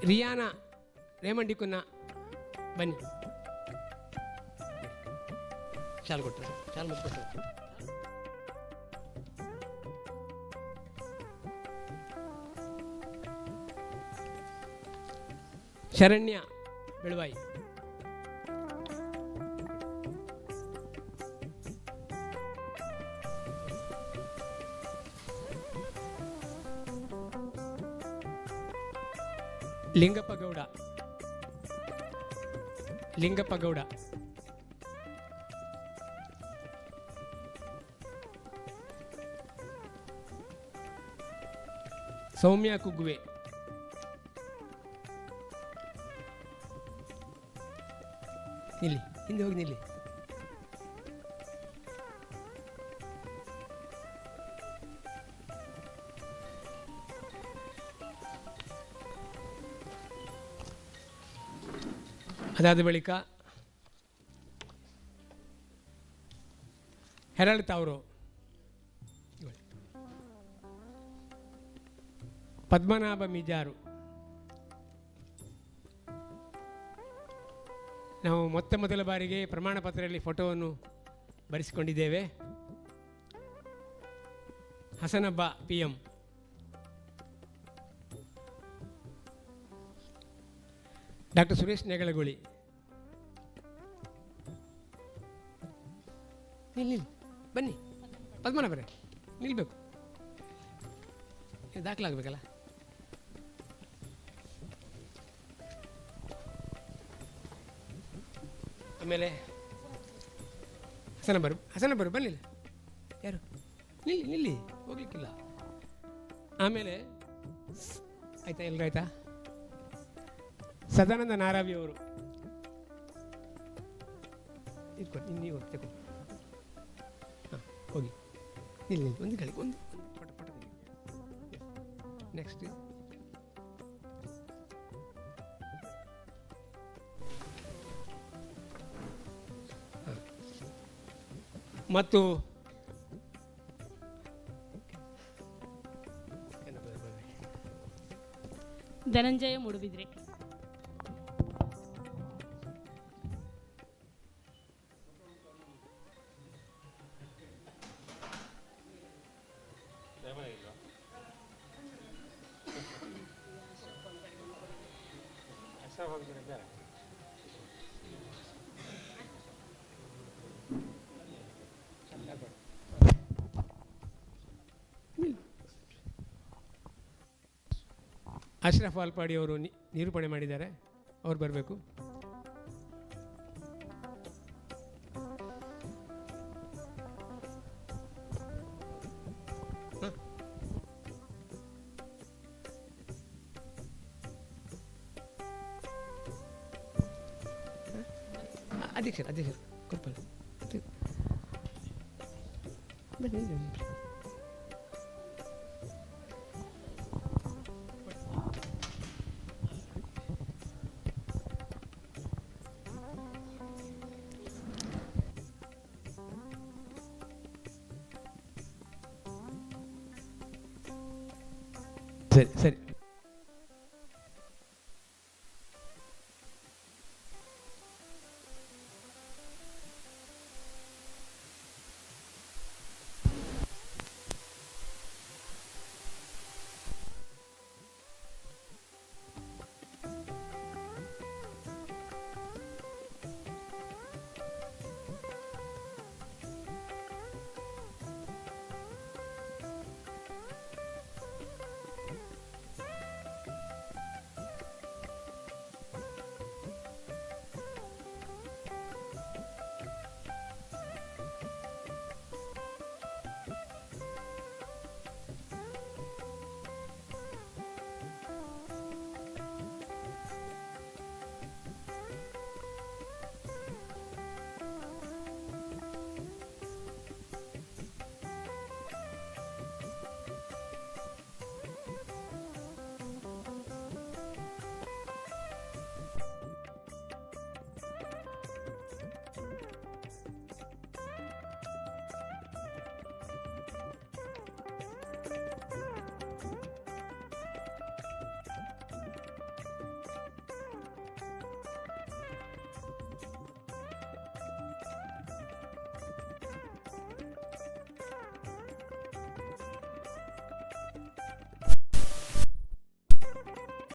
ರಿಯಾನಾ ರೇಮಂಡಿಕುನ್ನ ಬನ್ನಿ. ಶಾಲು ಕೊಟ್ಟರು, ಶಾಲು ಮುಗಿಸ್ಕೊಡ್ತಾರೆ. ಶರಣ್ಯ ಬೆಳವಾಯಿ, ಲಿಂಗಪ್ಪ ಗೌಡ, ಲಿಂಗಪ್ಪ ಗೌಡ, ಸೌಮ್ಯ ಕುಗ್ವೆ, ನಿಲ್ಲಿ, ಹಿಂದೆ ಹೋಗಿ ನಿಲ್ಲಿ. ಅದಾದ ಬಳಿಕ ಹೆರಳ್ತ ಅವರು, ಪದ್ಮನಾಭ ಮಿಜಾರು. ನಾವು ಮೊದಲ ಬಾರಿಗೆ ಪ್ರಮಾಣ ಪತ್ರದಲ್ಲಿ ಫೋಟೋವನ್ನು ಬರೆಸಿಕೊಂಡಿದ್ದೇವೆ. Hasanabba PM, doctor Suresh Negalaguli. ನಿಲ್ಲಿ ಬನ್ನಿ, ಪದ್ಮನಾಭರೇ ನಿಲ್ಬೇಕು, ದಾಖಲಾಗಬೇಕಲ್ಲ. ಆಮೇಲೆ ಹಸನಬ್ಬರು ಬನ್ನಿಲ್ಲ, ಯಾರು ನಿಲ್ಲಿ ನಿಲ್ಲಿ, ಹೋಗ್ಲಿಕ್ಕಿಲ್ಲ. ಆಮೇಲೆ ಆಯ್ತಾ, ಎಲ್ಗಾಯ್ತಾ? ಸದಾನಂದ ನಾರಾವಿ ಅವರು ಇಟ್ಕೊಂಡು ನೀವು ತಗೊಂಡು ಹಾಂ ಹೋಗಿ ನಿಲ್ಲಿ, ಒಂದು ಕಳಿ ಒಂದು ಪಟ ಪಟ. ನೆಕ್ಸ್ಟ್ ಮತ್ತು ಧನಂಜಯ ಮೂಡುಬಿದ್ರೆ, ಅಶ್ರಫ್ ಆಲ್ಪಾಡಿ ಅವರು ನಿರೂಪಣೆ ಮಾಡಿದ್ದಾರೆ, ಅವ್ರು ಬರಬೇಕು. ಅಧ್ಯಕ್ಷರು ಕೊಪ್ಪಲ್ ಬನ್ನಿ. ಸರಿ ಸರಿ